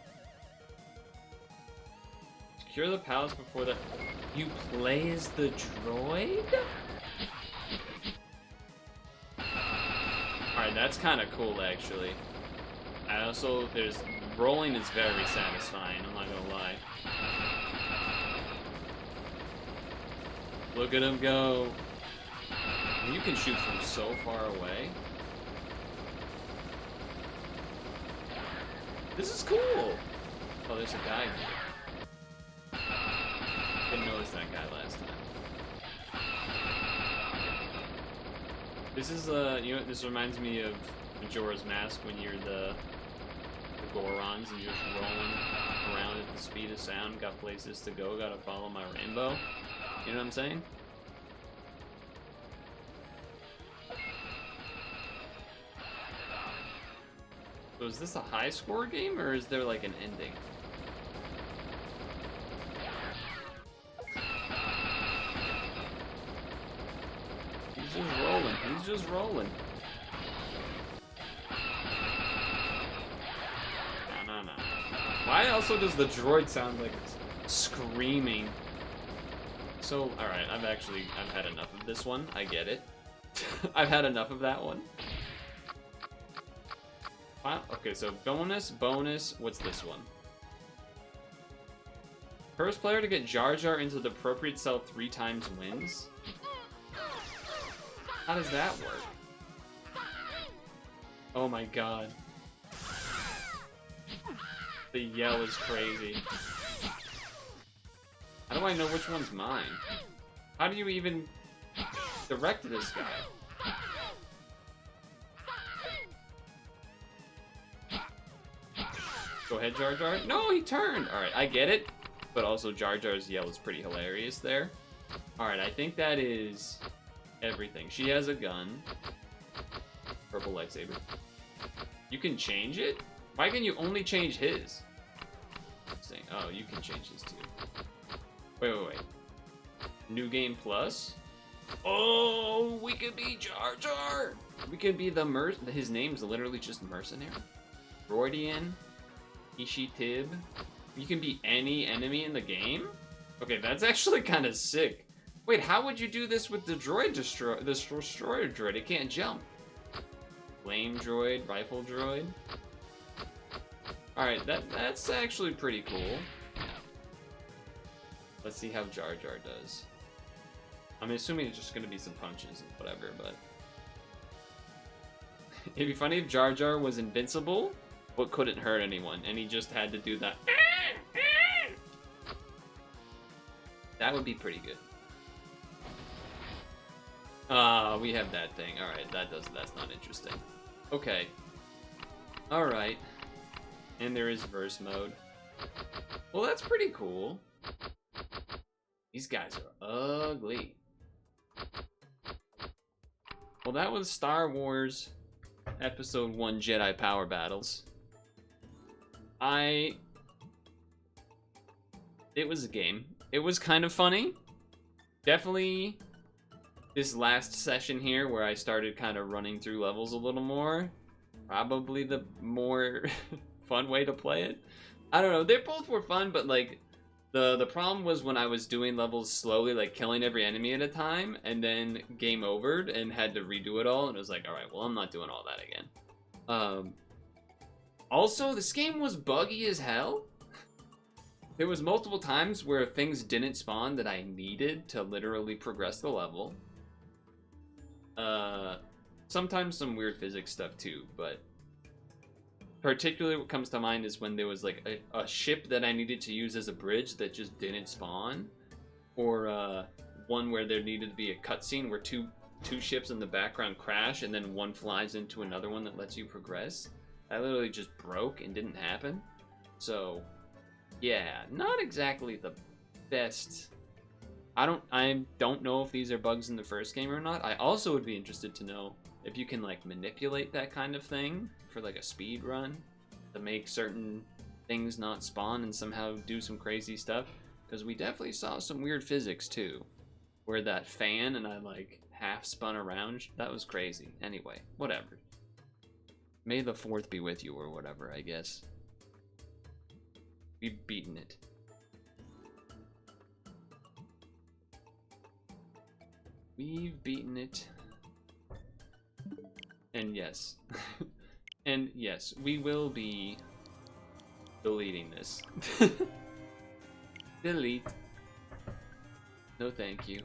Speaker 1: Secure the palace before the... You play as the droid? Alright, that's kind of cool, actually. I also, rolling is very satisfying, I'm not gonna lie. Look at him go. You can shoot from so far away. This is cool! Oh, there's a guy here. Didn't notice that guy last time. This is, you know, this reminds me of Majora's Mask when you're the Gorons and you're just rolling around at the speed of sound, got places to go, gotta follow my rainbow. You know what I'm saying? So is this a high score game, or is there like an ending? He's just rolling, he's just rolling. No. Why also does the droid sound like it's screaming? So, alright, I've had enough of this one, I get it. I've had enough of that one. Wow, okay, so bonus, what's this one? First player to get Jar Jar into the appropriate cell 3 times wins? How does that work? Oh my god. The yell is crazy. How do I know which one's mine? How do you even direct this guy? Go ahead, Jar Jar. No, he turned! Alright, I get it. But also, Jar Jar's yell is pretty hilarious there. Alright, I think that is everything. She has a gun. Purple lightsaber. You can change it? Why can you only change his? Oh, you can change his too. Wait. New Game Plus? Oh, we could be Jar Jar! We could be the his name's literally just Mercenary. Droidian. Ishi-Tib. You can be any enemy in the game? Okay, that's actually kind of sick. Wait, how would you do this with the droid destroyer droid? It can't jump. Flame droid, rifle droid. Alright, that's actually pretty cool. Let's see how Jar Jar does. I'm assuming it's just gonna be some punches and whatever, but... It'd be funny if Jar Jar was invincible, but couldn't hurt anyone, and he just had to do that. That would be pretty good. We have that thing. Alright, that's not interesting. Okay. Alright. And there is verse mode. Well, that's pretty cool. These guys are ugly. Well, that was Star Wars Episode 1 Jedi Power Battles. It was a game. It was kind of funny. Definitely this last session here where I started kind of running through levels a little more. Probably the more fun way to play it. I don't know. They both were fun, but like the problem was when I was doing levels slowly, like killing every enemy at a time, and then game overed and had to redo it all, and it was like, all right, well, I'm not doing all that again. Also, this game was buggy as hell. There was multiple times where things didn't spawn that I needed to literally progress the level. Sometimes some weird physics stuff too, but particularly what comes to mind is when there was like a ship that I needed to use as a bridge that just didn't spawn, or one where there needed to be a cutscene where two ships in the background crash and then one flies into another one that lets you progress. That literally just broke and didn't happen. So, yeah, not exactly the best I don't know if these are bugs in the first game or not. I also would be interested to know if you can like manipulate that kind of thing for like a speed run to make certain things not spawn and somehow do some crazy stuff. Because we definitely saw some weird physics too, where that fan and I like half spun around. That was crazy. Anyway, whatever. May the 4th be with you or whatever, I guess. We've beaten it. We've beaten it. And yes. And yes, we will be deleting this. Delete. No thank you.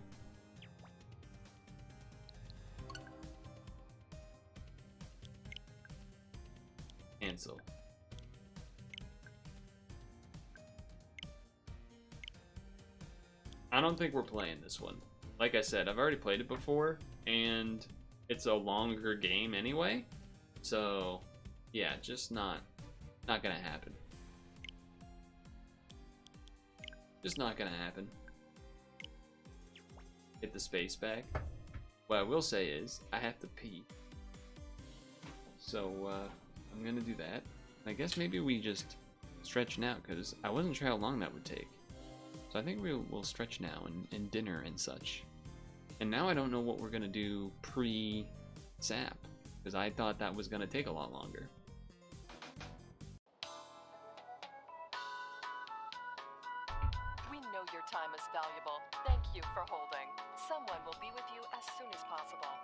Speaker 1: Cancel. I don't think we're playing this one. Like I said, I've already played it before, and it's a longer game anyway. So, yeah, just not gonna happen. Just not gonna happen. Get the space back. What I will say is, I have to pee. So, I'm gonna do that. I guess maybe we just stretch now, because I wasn't sure how long that would take. So I think we'll stretch now and dinner and such. And now I don't know what we're gonna do pre-sap, because I thought that was gonna take a lot longer.
Speaker 3: We know your time is valuable. Thank you for holding. Someone will be with you as soon as possible.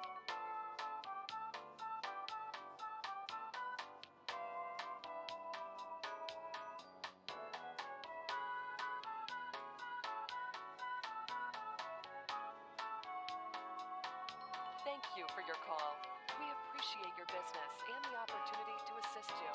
Speaker 3: Thank you for your call. We appreciate your business and the opportunity to assist you.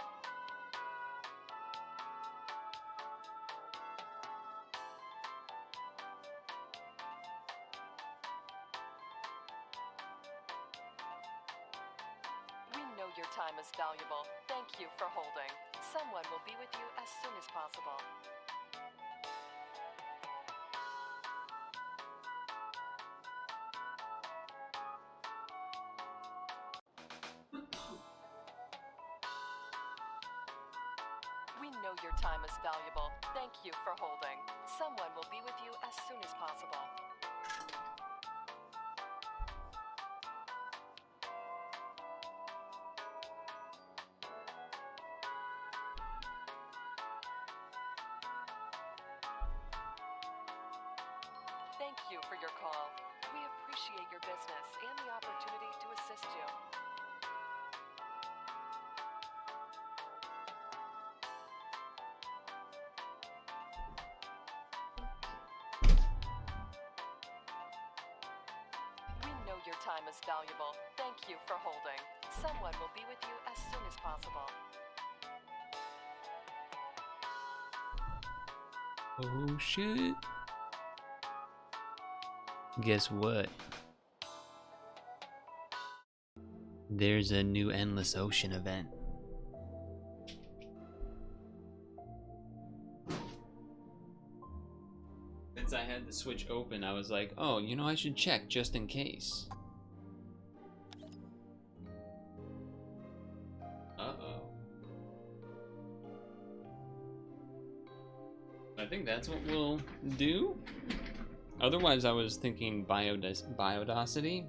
Speaker 3: We know your time is valuable. Thank you for holding. Someone will be with you as soon as possible. We know your time is valuable. Thank you for holding. Someone will be with you as soon as possible. Thank you for your call. We appreciate your business and the opportunity to assist you. We know your time is valuable. Thank you for holding. Someone will be with you as soon as possible.
Speaker 1: Oh shit. Guess what? There's a new Endless Ocean event. Since I had the Switch open, I was like, oh, you know, I should check just in case. Uh-oh. I think that's what we'll do. Otherwise, I was thinking Biodacity,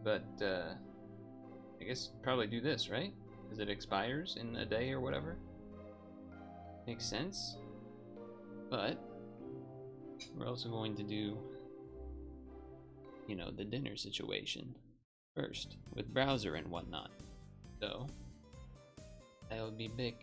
Speaker 1: but I guess probably do this, right? Because it expires in a day or whatever. Makes sense. But we're also going to do, you know, the dinner situation first with browser and whatnot. So that'll be big.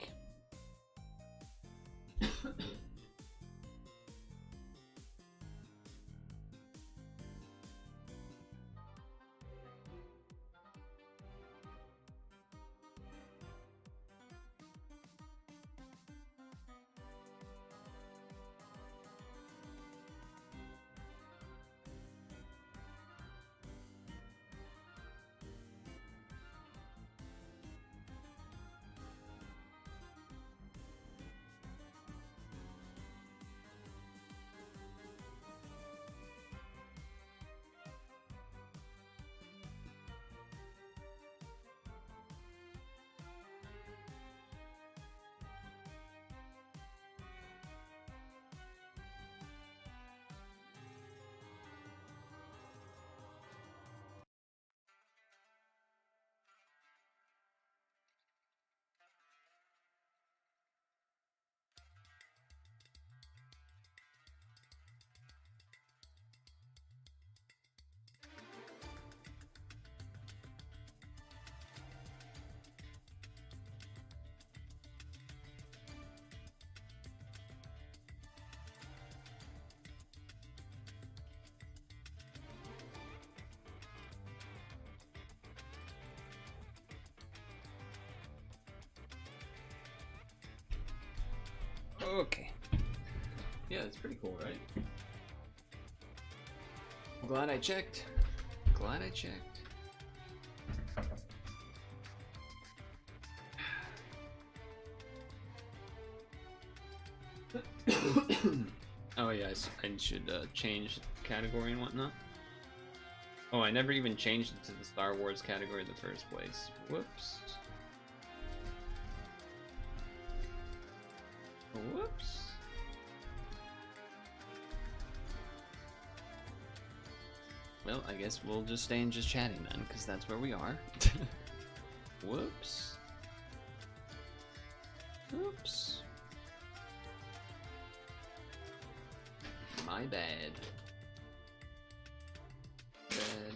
Speaker 1: Okay. Yeah, that's pretty cool, right? Glad I checked. Glad I checked. Oh yeah, I should change category and whatnot. Oh, I never even changed it to the Star Wars category in the first place. Whoops. Whoops. Well, I guess we'll just stay in just chatting then, because that's where we are. Whoops. Oops. My bad. Bad.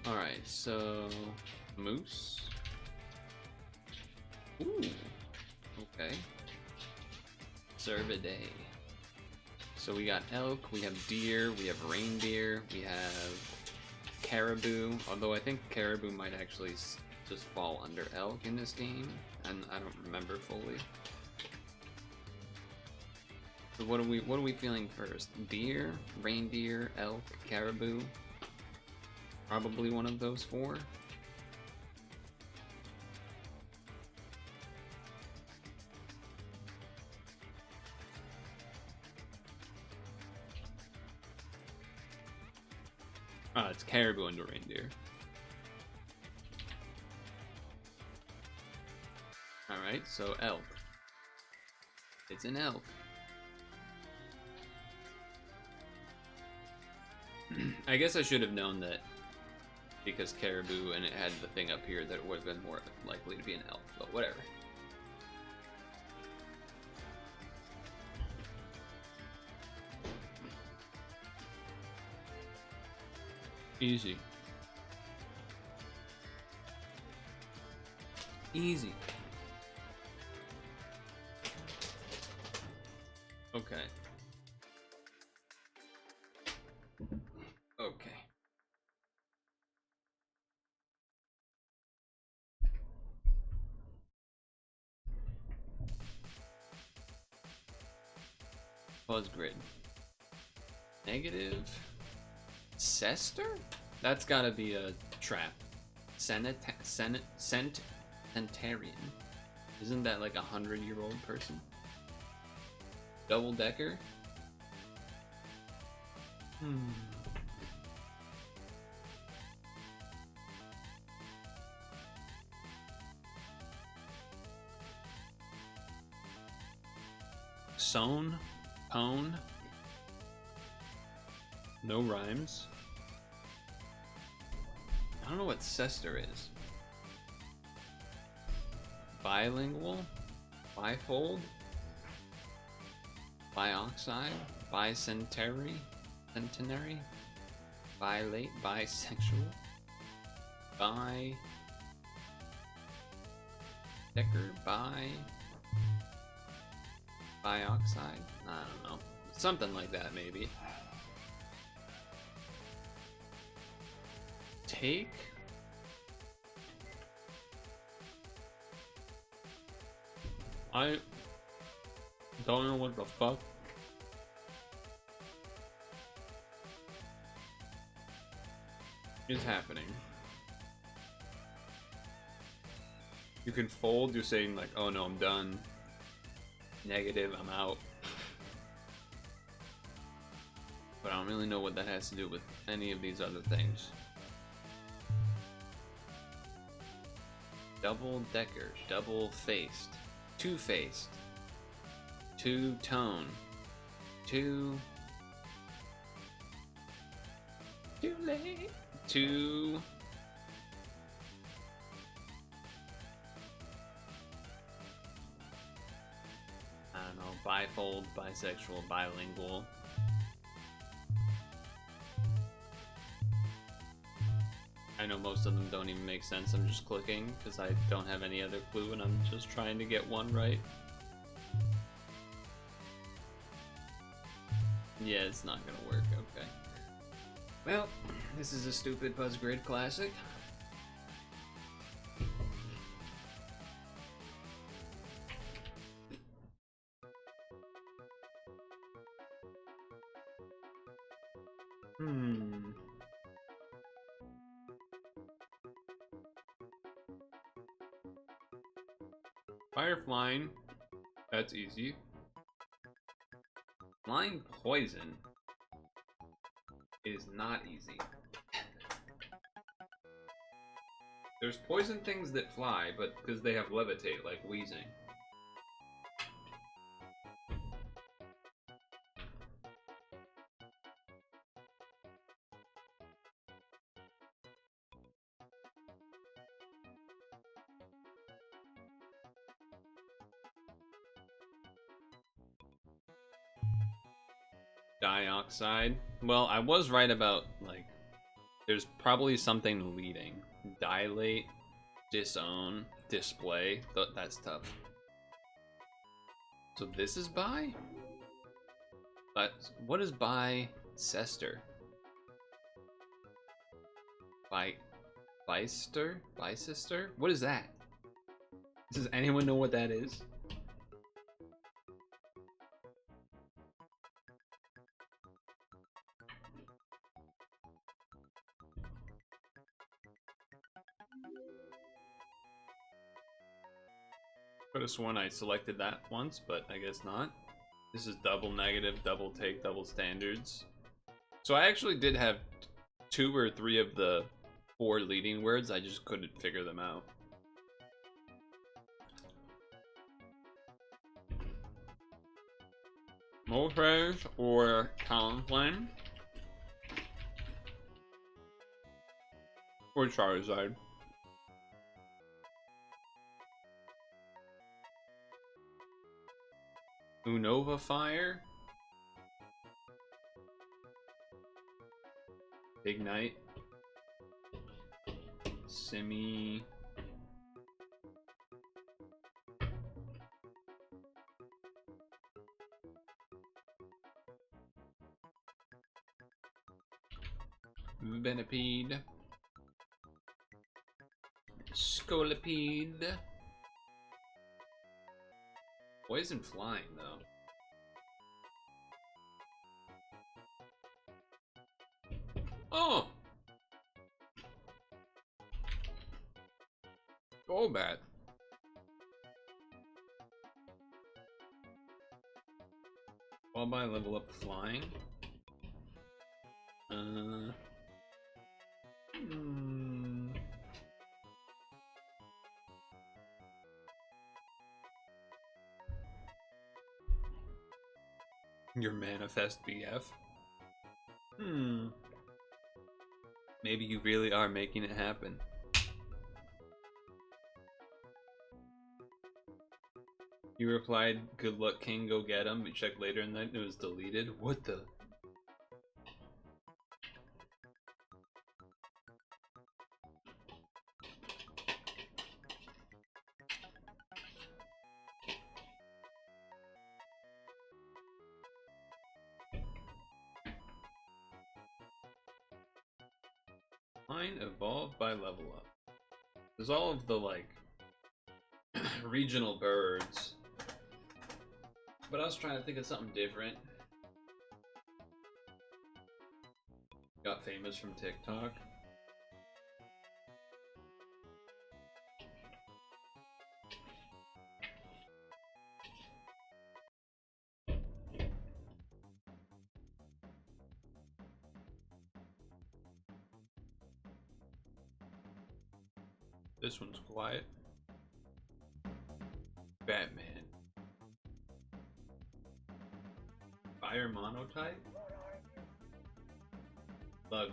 Speaker 1: Alright, so moose. Ooh. Okay. Serve a day. So we got elk, we have deer, we have reindeer, we have caribou, although I think caribou might actually just fall under elk in this game, and I don't remember fully. So what are we feeling first? Deer, reindeer, elk, caribou? Probably one of those four. Ah, it's caribou and reindeer. Alright, so elk. It's an elk. I guess I should have known that because caribou and it had the thing up here that it would have been more likely to be an elk, but whatever. Easy. Easy. Okay. Okay. Pause grid. Negative. Cester? That's gotta be a trap. Centenarian. Isn't that like 100-year-old person? Double decker? Sown? Pone? No rhymes. I don't know what Cester is. Bilingual? Bifold? Bioxide? Bicentenary? Centenary? Bilate? Bisexual? Bi... Decker? Bioxide? I don't know. Something like that, maybe. Take? I don't know what the fuck is happening. You can fold, you're saying like, oh no, I'm done. Negative, I'm out. But I don't really know what that has to do with any of these other things. Double decker, double faced, two-faced, two-tone, too late, two. I don't know, bifold, bisexual, bilingual. I know most of them don't even make sense. I'm just clicking because I don't have any other clue and I'm just trying to get one right. Yeah, it's not gonna work, okay. Well, this is a stupid Buzzgrid classic. Fire flying. That's easy. Flying poison is not easy. There's poison things that fly, but because they have levitate, like wheezing. Dioxide. Well, I was right about, like, there's probably something leading. Dilate, disown, display. That's tough. So this is bi? But what is Bicester? Bicester? Bicester? What is that? Does anyone know what that is? Could have sworn I selected that once, but I guess not. This is double negative, double take, double standards. So I actually did have 2 or 3 of the 4 leading words, I just couldn't figure them out. Moltres or Talonflame? Or Charizard? Unova Fire? Ignite? Simi? Venipede? Scolipede? Poison flying, though. Oh! Golbat. While by level up flying. Your manifest BF. Maybe you really are making it happen. You replied, "Good luck, King. Go get him." We checked later in the night and it was deleted. What the? Line evolved by level up. There's all of the, like, regional birds. But I was trying to think of something different. Got famous from TikTok. This one's quiet. Batman. Fire monotype? Bugma.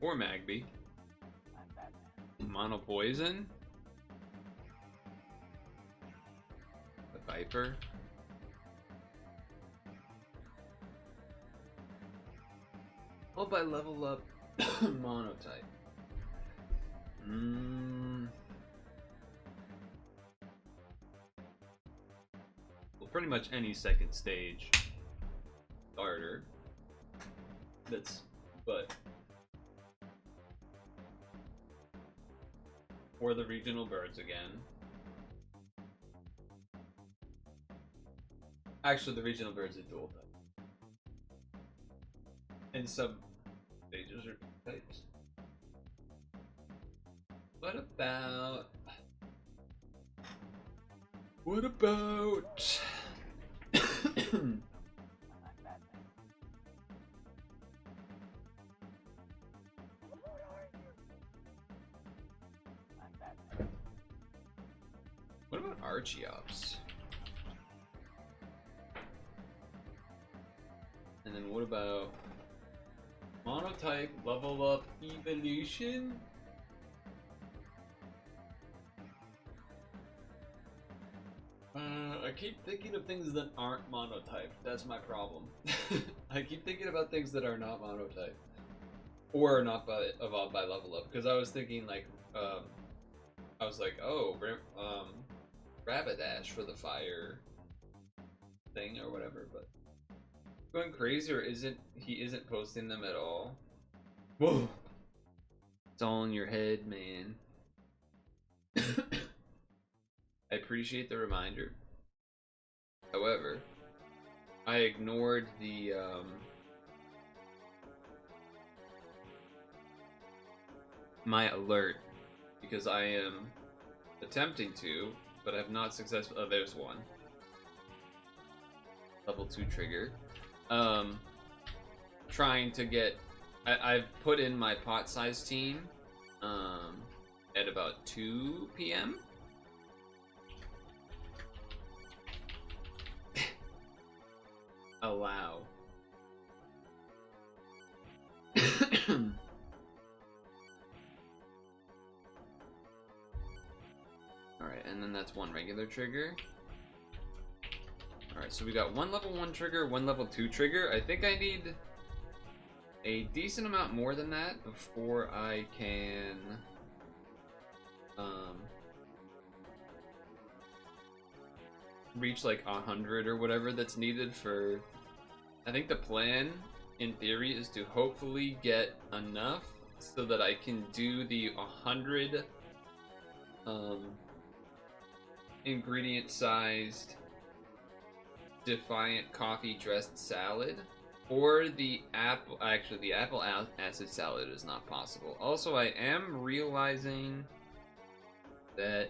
Speaker 1: Or Magby. Mono poison? The Viper? Oh, by level up monotype. pretty much any second stage starter. But for the regional birds again. Actually, the regional birds are dual type. And some stages are types. What about what about Archeops? And then what about Monotype level up evolution? I keep thinking of things that aren't monotype. That's my problem. I keep thinking about things that are not monotype. Or are not evolved by level up. Because I was thinking like, I was like, oh, Rapidash for the fire thing or whatever, but going crazy, or he isn't posting them at all? Whoa. It's all in your head, man. I appreciate the reminder. However, I ignored the my alert because I am attempting to, but have not successfully. Oh, there's one. Level 2 trigger. Trying to get. I've put in my pot size team at about 2 p.m. Allow. Alright, and then that's one regular trigger. Alright, so we got one level 1 trigger, one level 2 trigger. I think I need a decent amount more than that before I can reach like 100 or whatever that's needed for. I think the plan in theory is to hopefully get enough so that I can do the 100 ingredient sized Defiant coffee dressed salad, or the apple. Actually, the apple acid salad is not possible. Also, I am realizing that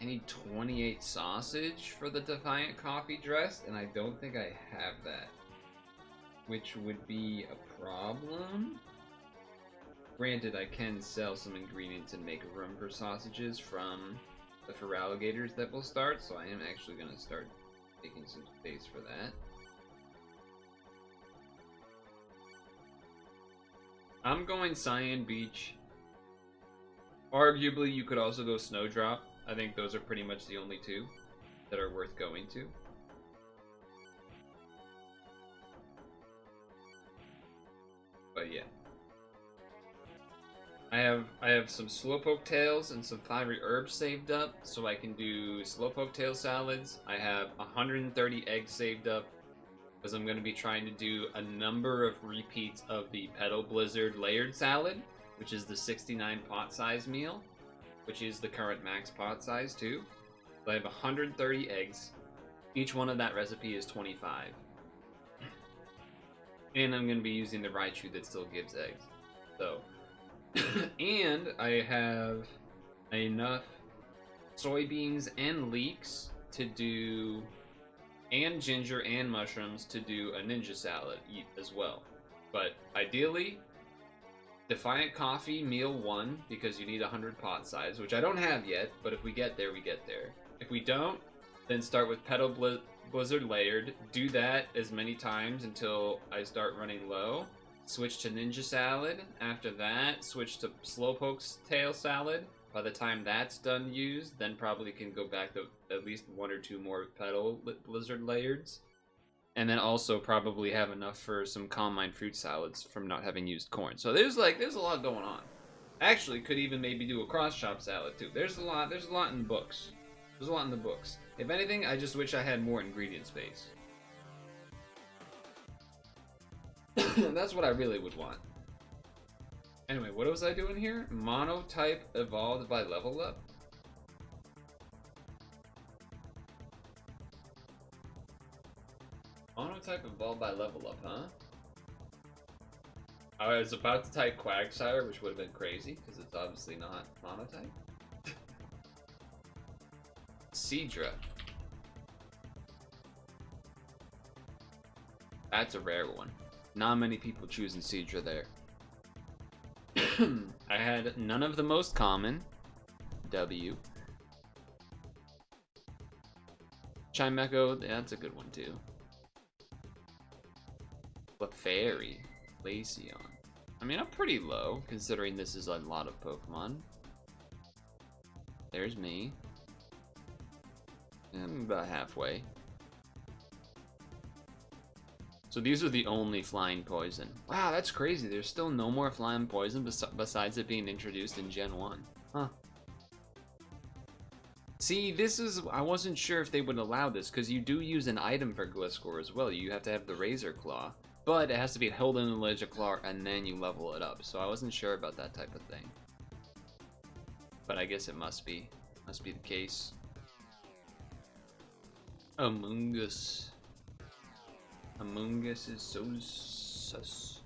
Speaker 1: I need 28 sausage for the Defiant coffee dressed, and I don't think I have that, which would be a problem. Granted, I can sell some ingredients and make room for sausages from the Feraligators that will start, so I am actually going to start taking some space for that. I'm going Cyan Beach. Arguably, you could also go Snowdrop. I think those are pretty much the only two that are worth going to. But yeah. I have some Slowpoke tails and some fiery herbs saved up, so I can do Slowpoke tail salads. I have 130 eggs saved up, because I'm going to be trying to do a number of repeats of the Petal Blizzard layered salad, which is the 69 pot size meal, which is the current max pot size too. So I have 130 eggs. Each one of that recipe is 25. And I'm going to be using the Raichu that still gives eggs. So, and I have enough soybeans and leeks to do, and ginger and mushrooms to do a ninja salad as well. But ideally, Defiant Coffee meal 1, because you need 100 pot size, which I don't have yet, but if we get there, we get there. If we don't, then start with Petal Blizzard layered, do that as many times until I start running low. Switch to Ninja Salad. After that, switch to Slowpoke's Tail Salad. By the time that's done used, then probably can go back to at least 1 or 2 more Petal Blizzard layers. And then also probably have enough for some Calm Mind fruit salads from not having used corn. So there's a lot going on. Actually, could even maybe do a cross chop salad too. There's a lot in the books. There's a lot in the books. If anything, I just wish I had more ingredient space. That's what I really would want. Anyway, what was I doing here? Monotype evolved by level up? Monotype evolved by level up, huh? I was about to type Quagsire, which would have been crazy, because it's obviously not monotype. Seadra. That's a rare one. Not many people choosing Seadra there. I had none of the most common. W. Chimecho, that's a good one too. Clefairy. Glaceon. I mean, I'm pretty low, considering this is a lot of Pokemon. There's me. I'm about halfway. So these are the only flying poison. Wow, that's crazy. There's still no more flying poison besides it being introduced in Gen 1. Huh. See, this is... I wasn't sure if they would allow this, because you do use an item for Gliscor as well. You have to have the Razor Claw. But it has to be held in the Razor Claw, and then you level it up. So I wasn't sure about that type of thing. But I guess it must be. Must be the case. Among Us. Among Us is so sus.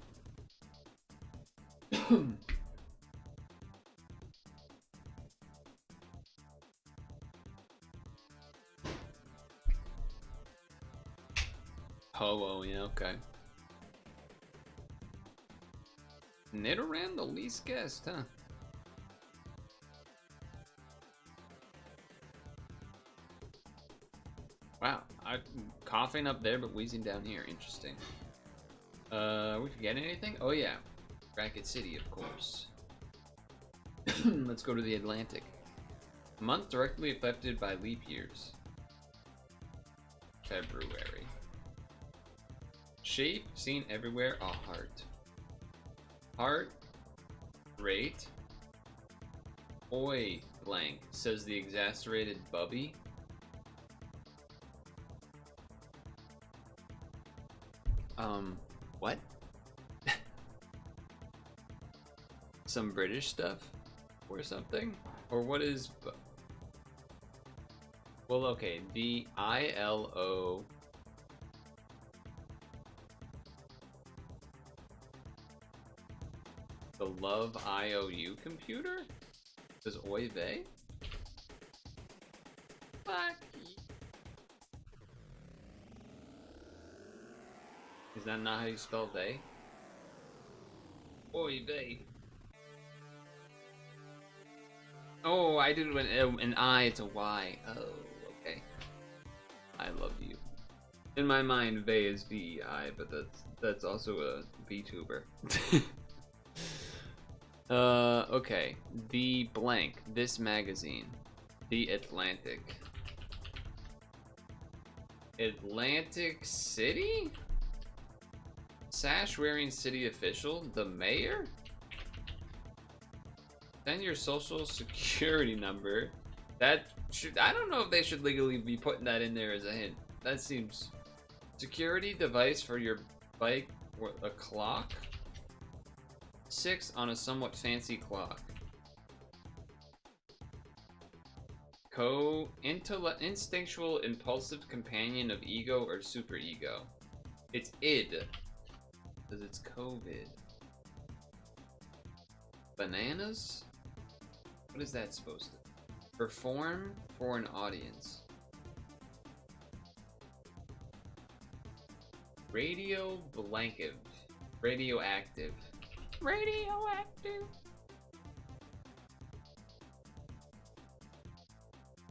Speaker 1: Oh, yeah, okay. Nidoran, the least guessed, huh? Wow, I'm coughing up there, but wheezing down here. Interesting. We forgetting anything? Oh yeah, Racket City, of course. Let's go to the Atlantic. Month directly affected by leap years. February. Shape seen everywhere. A heart. Heart. Rate. Oi blank, says the exasperated Bubby. What? Some British stuff? Or something? Or what is... Well, okay, the ILO... The Love IOU computer? Does Oy vey? Fuck. Is that not how you spell they? Oy vey. Oh, I did an I, it's a Y. Oh, okay. I love you. In my mind, vey is V-E-I, but that's also a VTuber. Okay. The blank. This magazine. The Atlantic. Atlantic City? Sash wearing city official? The mayor? Then your social security number. That should... I don't know if they should legally be putting that in there as a hint. That seems... Security device for your bike or a clock? 6 on a somewhat fancy clock. Instinctual impulsive companion of ego or superego. It's id. Because it's COVID. Bananas? What is that supposed to perform for an audience? Radio blanket. Radioactive. Radioactive.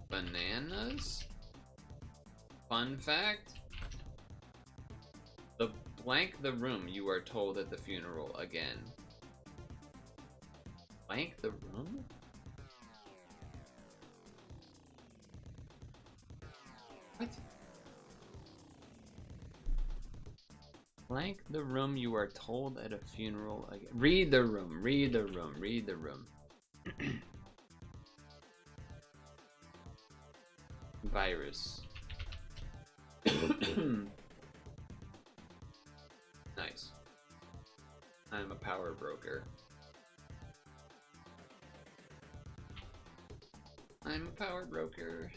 Speaker 1: Bananas? Fun fact? The blank the room you are told at the funeral again. Blank the room? What? Blank the room you are told at a funeral again. Read the room, read the room, read the room. By virus. Nice. I'm a power broker. I'm a power broker.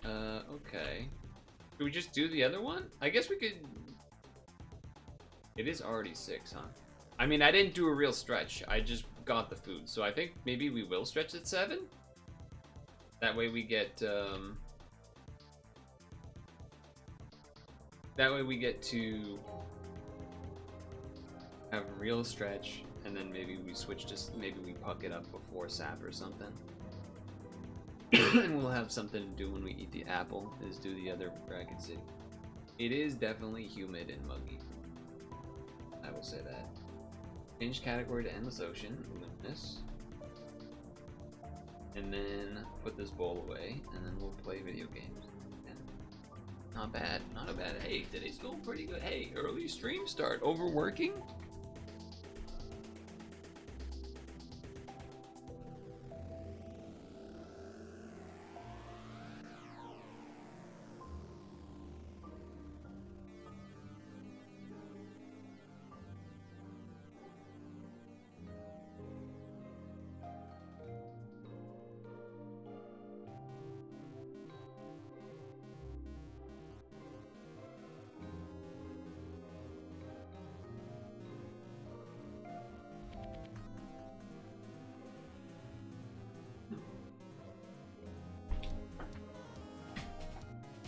Speaker 1: Okay. Should we just do the other one? I guess we could... It is already 6, huh? I mean, I didn't do a real stretch. I just got the food. So I think maybe we will stretch at 7? That way we get, That way we get to have a real stretch, and then maybe we switch to... Maybe we puck it up before sap or something. And we'll have something to do when we eat the apple, is do the other Bracket City. It is definitely humid and muggy. I will say that. Change category to Endless Ocean, Luminous. And then put this bowl away, and then we'll play video games. And not bad, not a bad. Hey, today's going pretty good. Hey, early stream start. Overworking?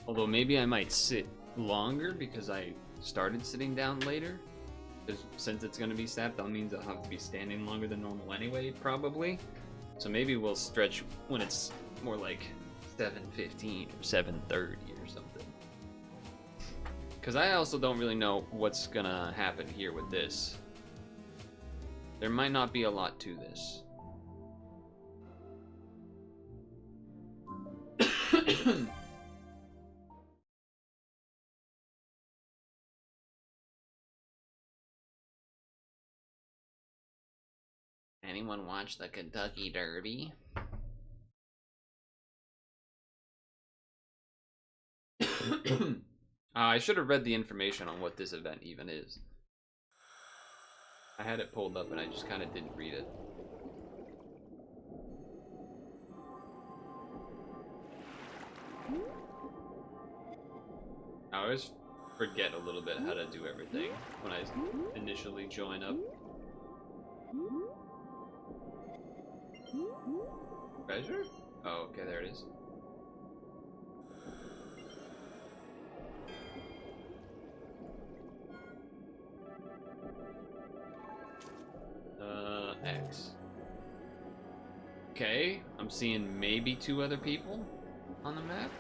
Speaker 1: Although maybe I might sit longer because I started sitting down later. Because since it's going to be sapped, that means I'll have to be standing longer than normal anyway, probably. So maybe we'll stretch when it's more like 7:15 or 7:30 or something. Because I also don't really know what's going to happen here with this. There might not be a lot to this. Anyone watch the Kentucky Derby? I should have read the information on what this event even is. I had it pulled up and I just kind of didn't read it. I always forget a little bit how to do everything when I initially join up. Treasure? Oh, okay, there it is. X. Okay, I'm seeing maybe 2 other people on the map.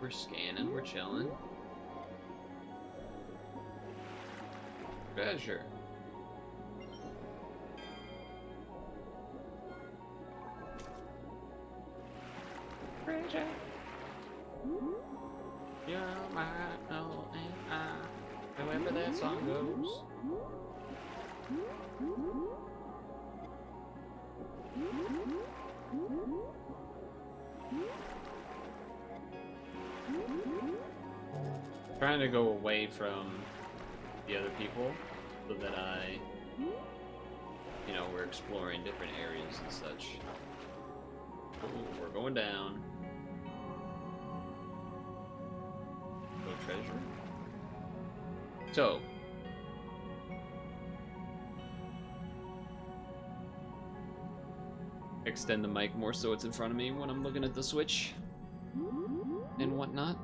Speaker 1: We're scanning, we're chilling. Treasure. Treasure. You're my oh and I. However that song goes. Trying to go away from the other people so that we're exploring different areas and such. Ooh, we're going down. No treasure. So. Extend the mic more so it's in front of me when I'm looking at the Switch and whatnot.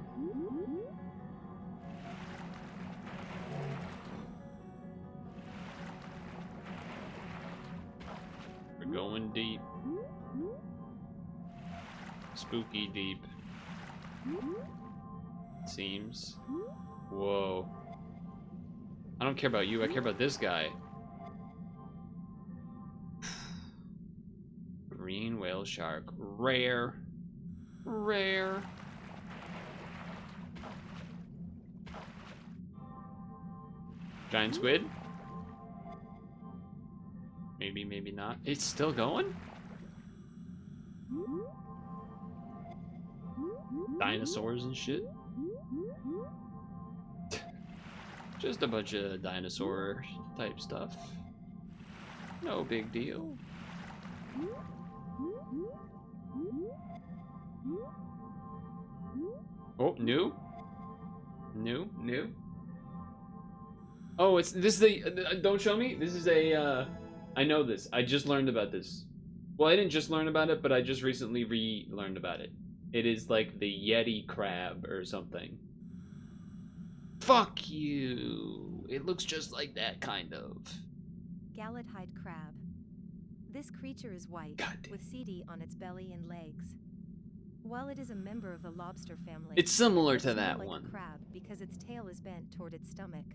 Speaker 1: We're going deep. Spooky deep. Seems. Whoa. I don't care about you, I care about this guy. whale shark. Rare. Rare. Giant squid? Maybe, maybe not. It's still going? Dinosaurs and shit? Just a bunch of dinosaur type stuff. No big deal. Oh, new? New? Oh, this is the, don't show me? This is a, I know this. I just learned about this. Well, I didn't just learn about it, but I just recently relearned about it. It is like the Yeti crab or something. Fuck you. It looks just like that, kind of.
Speaker 4: Gallethide crab. This creature is white, with seedy on its belly and legs. While it is a member of the lobster family,
Speaker 1: It's similar
Speaker 4: it
Speaker 1: to
Speaker 4: looks
Speaker 1: that
Speaker 4: more like
Speaker 1: one.
Speaker 4: a crab because its tail is bent toward its stomach.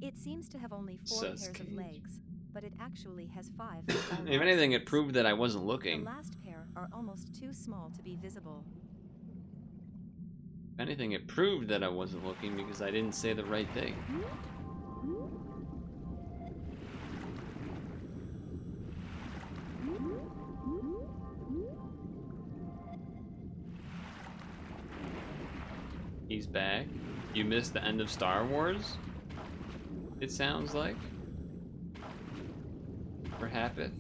Speaker 4: It seems to have only 4 pairs of legs, but it actually has 5 for all
Speaker 1: If anything, it
Speaker 4: lobsters.
Speaker 1: proved that I wasn't
Speaker 4: The
Speaker 1: looking.
Speaker 4: last pair are almost too small to be visible.
Speaker 1: If anything, it proved that I wasn't looking because I didn't say the right thing. He's back. You missed the end of Star Wars? It sounds like. Or happened.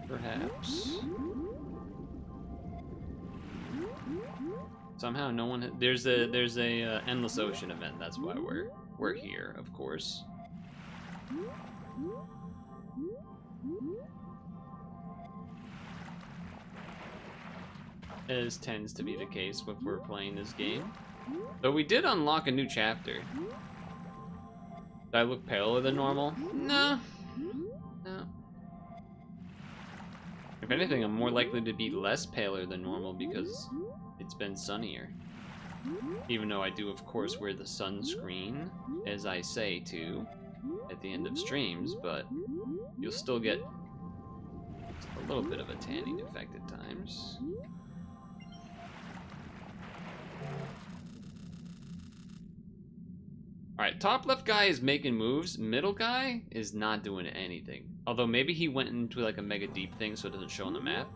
Speaker 1: Perhaps. Somehow no one. There's a Endless Ocean event. That's why we're here, of course. As tends to be the case when we're playing this game. Though we did unlock a new chapter. Did I look paler than normal? No. No. If anything, I'm more likely to be less paler than normal because it's been sunnier. Even though I do, of course, wear the sunscreen, as I say to, at the end of streams, but you'll still get a little bit of a tanning effect at times. Alright, top left guy is making moves. Middle guy is not doing anything. Although maybe he went into like a mega deep thing so it doesn't show on the map.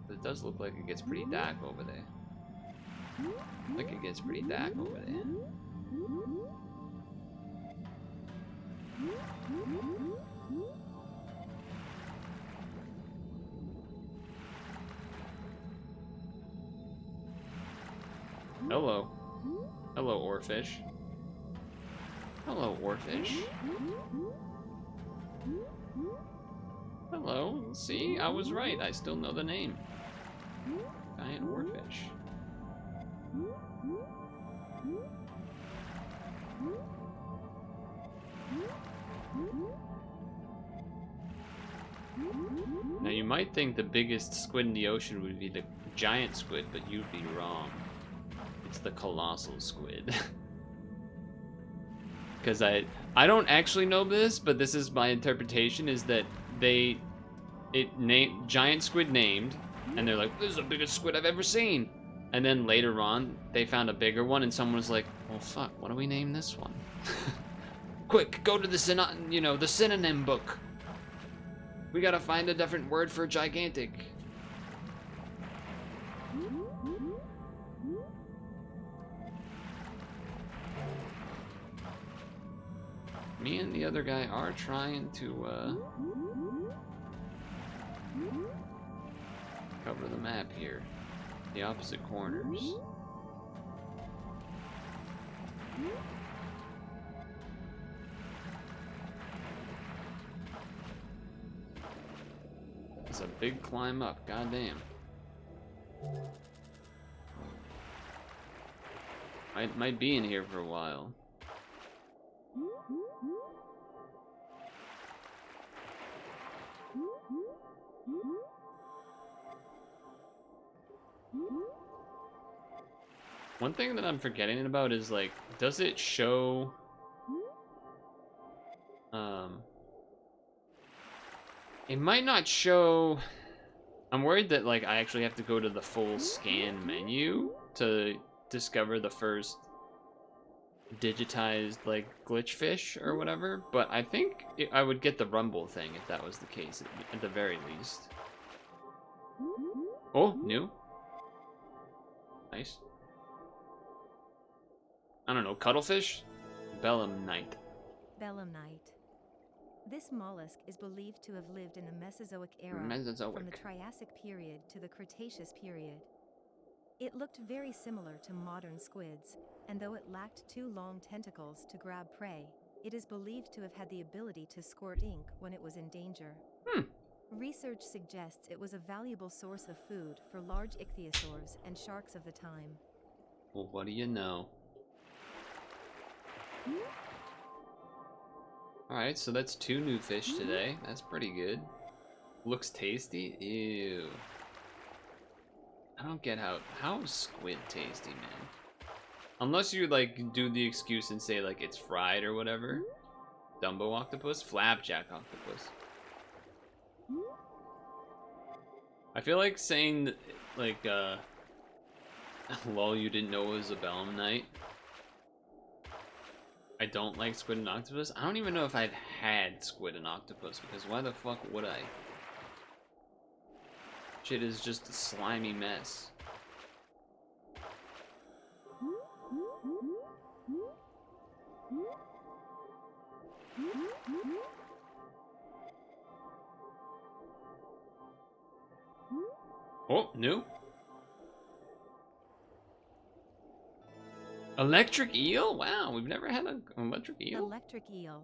Speaker 1: But it does look like it gets pretty dark over there. Like it gets pretty dark over there. Hello. Hello, oarfish. Hello, oarfish. Hello. See, I was right. I still know the name. Giant oarfish. Now you might think the biggest squid in the ocean would be the giant squid, but you'd be wrong. It's the colossal squid. Because I don't actually know this, but this is my interpretation, is that giant squid named, and they're like, this is the biggest squid I've ever seen. And then later on, they found a bigger one, and someone was like, well, fuck, what do we name this one? Quick, go to the synonym book. We gotta find a different word for gigantic. Me and the other guy are trying to cover the map here. The opposite corners. It's a big climb up, goddamn. Might be in here for a while. One thing that I'm forgetting about is like, does it show? It might not show. I'm worried that like I actually have to go to the full scan menu to discover the first digitized like glitch fish or whatever, but I think I would get the rumble thing if that was the case at the very least. Oh, new. Nice. I don't know, cuttlefish? Belemnite.
Speaker 4: Belemnite. This mollusk is believed to have lived in the Mesozoic era,
Speaker 1: Mesozoic.
Speaker 4: from the Triassic period to the Cretaceous period. It looked very similar to modern squids, and though it lacked two long tentacles to grab prey, it is believed to have had the ability to squirt ink when it was in danger. Research suggests it was a valuable source of food for large ichthyosaurs and sharks of the time.
Speaker 1: Well, what do you know? Alright, so that's 2 new fish today. That's pretty good. Looks tasty? Ew. I don't get how is squid tasty, man? Unless you like do the excuse and say like it's fried or whatever. Dumbo octopus? Flapjack octopus. I feel like saying like lol, you didn't know it was a belemnite. I don't like squid and octopus. I don't even know if I've had squid and octopus, because why the fuck would I? Shit is just a slimy mess. Oh, new. Electric eel? Wow, we've never had an electric eel.
Speaker 4: Electric eel.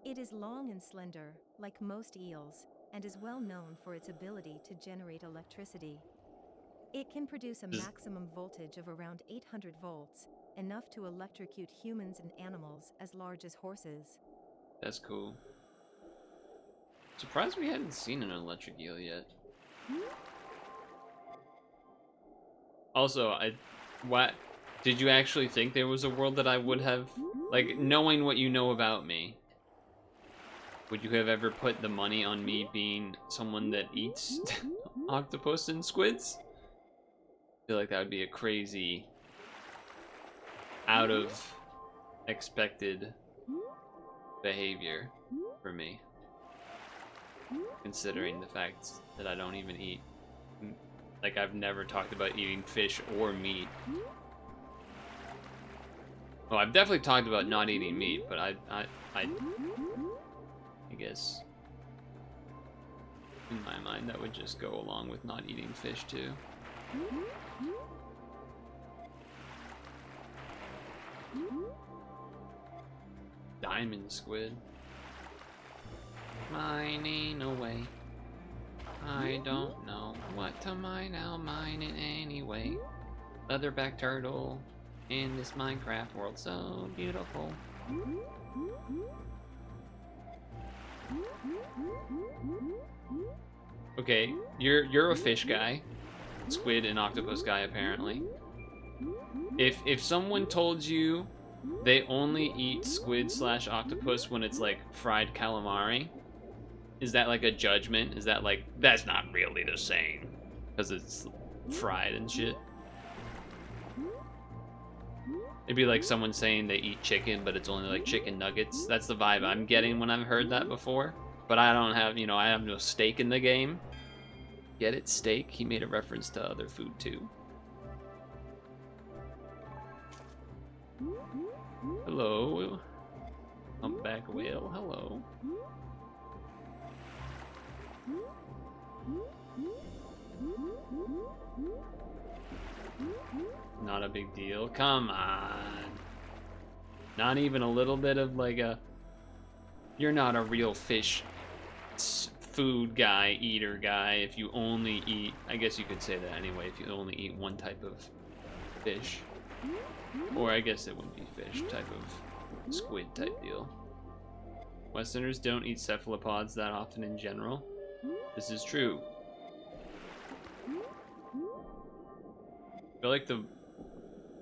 Speaker 4: It is long and slender, like most eels, and is well known for its ability to generate electricity. It can produce a maximum voltage of around 800 volts, enough to electrocute humans and animals as large as horses.
Speaker 1: That's cool. Surprised we hadn't seen an electric eel yet. Also, what did you actually think there was a world that I would have, like, knowing what you know about me, would you have ever put the money on me being someone that eats octopus and squids? I feel like that would be a crazy, out of expected behavior for me, considering the fact that I don't even eat, like, I've never talked about eating fish or meat. Well, I've definitely talked about not eating meat, but I guess in my mind that would just go along with not eating fish too. Diamond squid. Mining away. I don't know what to mine, I'll mine it anyway. Leatherback turtle in this Minecraft world, so beautiful. Okay, you're a fish guy. Squid and octopus guy, apparently. If someone told you they only eat squid / octopus when it's like fried calamari, is that like a judgment? Is that like, that's not really the same because it's fried and shit? It'd be like someone saying they eat chicken, but it's only like chicken nuggets. That's the vibe I'm getting when I've heard that before. But I don't have, you know, I have no stake in the game. Get it? Steak? He made a reference to other food too. Hello. Humpback whale. Hello. Not a big deal. Come on. Not even a little bit of like a... You're not a real fish food guy, eater guy, if you only eat... I guess you could say that anyway, if you only eat one type of fish. Or I guess it wouldn't be fish, type of squid type deal. Westerners don't eat cephalopods that often in general. This is true. I feel like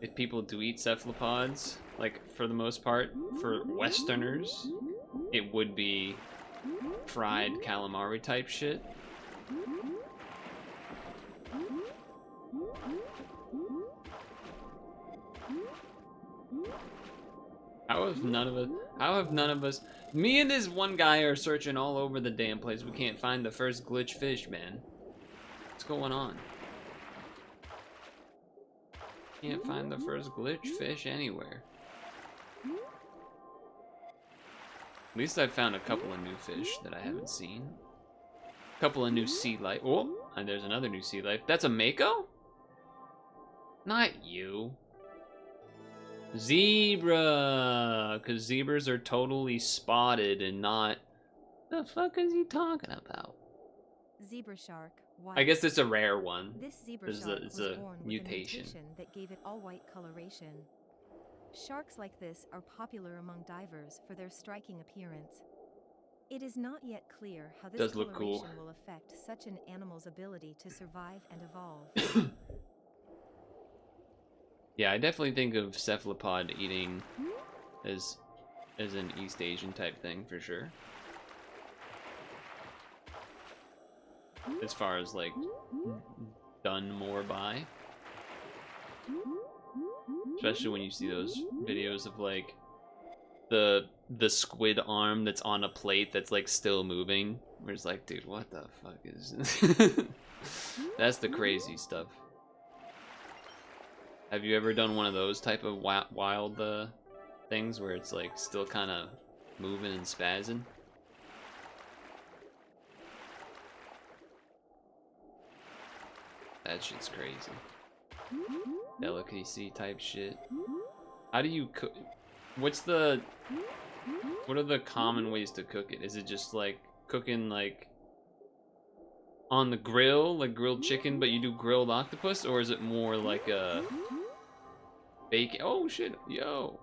Speaker 1: if people do eat cephalopods, like for the most part, for Westerners, it would be fried calamari type shit. How have none of us, me and this one guy are searching all over the damn place. We can't find the first glitch fish, man. What's going on? Can't find the first glitch fish anywhere. At least I've found a couple of new fish that I haven't seen. A couple of new sea life. Oh, and there's another new sea life. That's a Mako? Not you. Zebra! Because zebras are totally spotted and not... The fuck is he talking about?
Speaker 4: Zebra shark. White.
Speaker 1: I guess it's a rare one.
Speaker 4: This zebra shark
Speaker 1: It's
Speaker 4: was
Speaker 1: a
Speaker 4: born
Speaker 1: mutation.
Speaker 4: with a mutation that gave it all white coloration. Sharks like this are popular among divers for their striking appearance. It is not yet clear how this
Speaker 1: Does look cool.
Speaker 4: coloration will affect such an animal's ability to survive and evolve.
Speaker 1: Yeah, I definitely think of cephalopod eating as an East Asian type thing for sure. As far as like done more by. Especially when you see those videos of like the squid arm that's on a plate that's like still moving. Where it's like, dude, what the fuck is this? That's the crazy stuff. Have you ever done one of those type of wild things where it's like still kind of moving and spazzing? That shit's crazy. Delicacy type shit. How do you cook? What are the common ways to cook it? Is it just like cooking like on the grill, like grilled chicken, but you do grilled octopus, or is it more like a bacon? Oh shit, yo.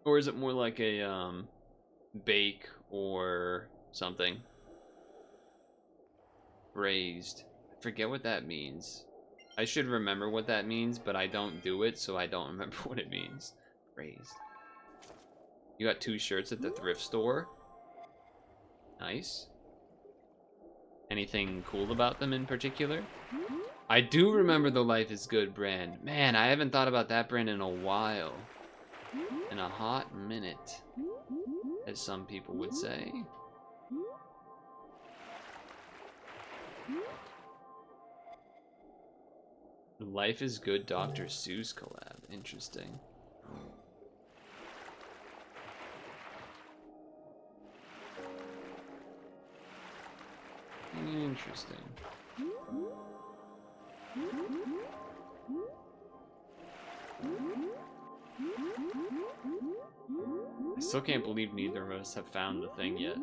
Speaker 1: Or is it more like a bake or something? Braised. I forget what that means. I should remember what that means, but I don't do it, so I don't remember what it means. Braised. You got 2 shirts at the thrift store. Nice. Anything cool about them in particular? I do remember the Life is Good brand. Man, I haven't thought about that brand in a while. In a hot minute, as some people would say. Life is Good Dr. Seuss collab. Interesting. Interesting. I still can't believe neither of us have found the thing yet.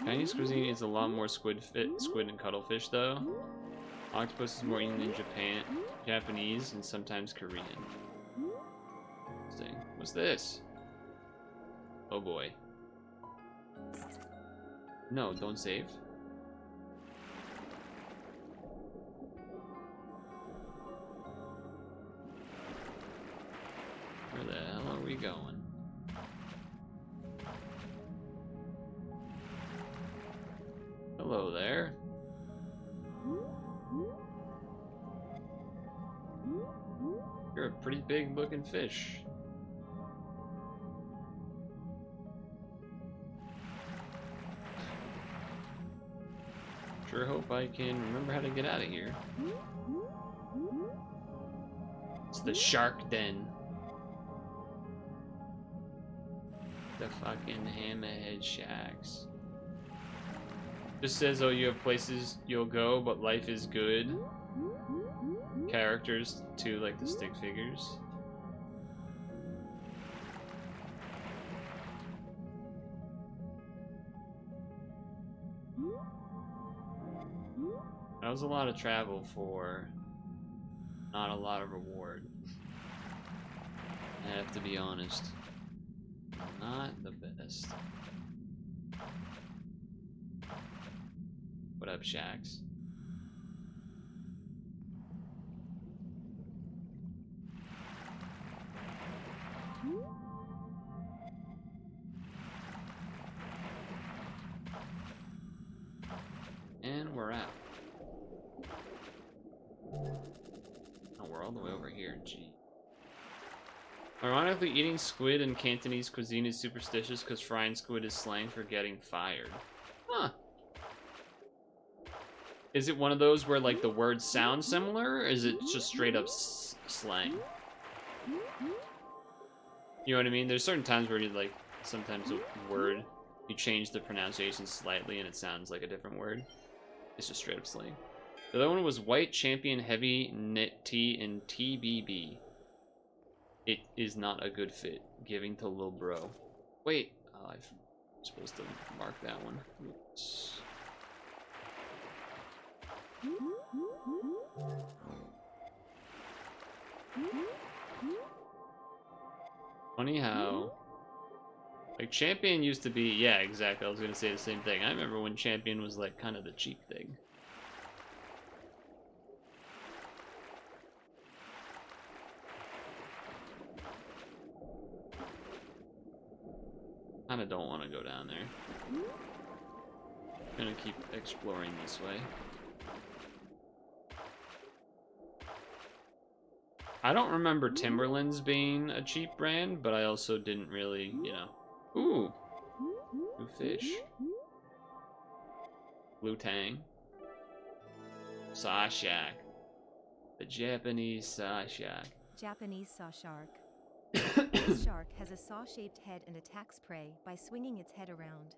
Speaker 1: Chinese cuisine is a lot more squid and cuttlefish though. Octopus is more eaten in Japan, Japanese, and sometimes Korean. Interesting. What's this? Oh boy. No, don't save. Where the hell are we going? Hello there. You're a pretty big looking fish. Sure hope I can remember how to get out of here. It's the shark den. The fucking hammerhead shacks. Just says, oh, you have places you'll go, but life is good. Characters too, like the stick figures. That was a lot of travel for not a lot of reward. I have to be honest. Not the best. What up, Shax? And we're out. Oh, we're all the way over here. Gee. Ironically, eating squid in Cantonese cuisine is superstitious because frying squid is slang for getting fired. Huh. Is it one of those where, like, the words sound similar, or is it just straight up slang? You know what I mean? There's certain times where you, like, sometimes a word, you change the pronunciation slightly and it sounds like a different word. It's just straight up slang. The other one was White Champion Heavy Knit Tee in TBB. It is not a good fit. Giving to Lil Bro. Wait, I'm supposed to mark that one. Oops. Funny how, like, Champion used to be, yeah, exactly, I was gonna say the same thing. I remember when Champion was, like, kind of the cheap thing. Kinda don't want to go down there. Gonna keep exploring this way. I don't remember Timberlands being a cheap brand, but I also didn't really, you know. Ooh! New fish. Blue Tang. Sawshark. The Japanese sawshark.
Speaker 4: Japanese saw shark. This shark has a saw-shaped head and attacks prey by swinging its head around.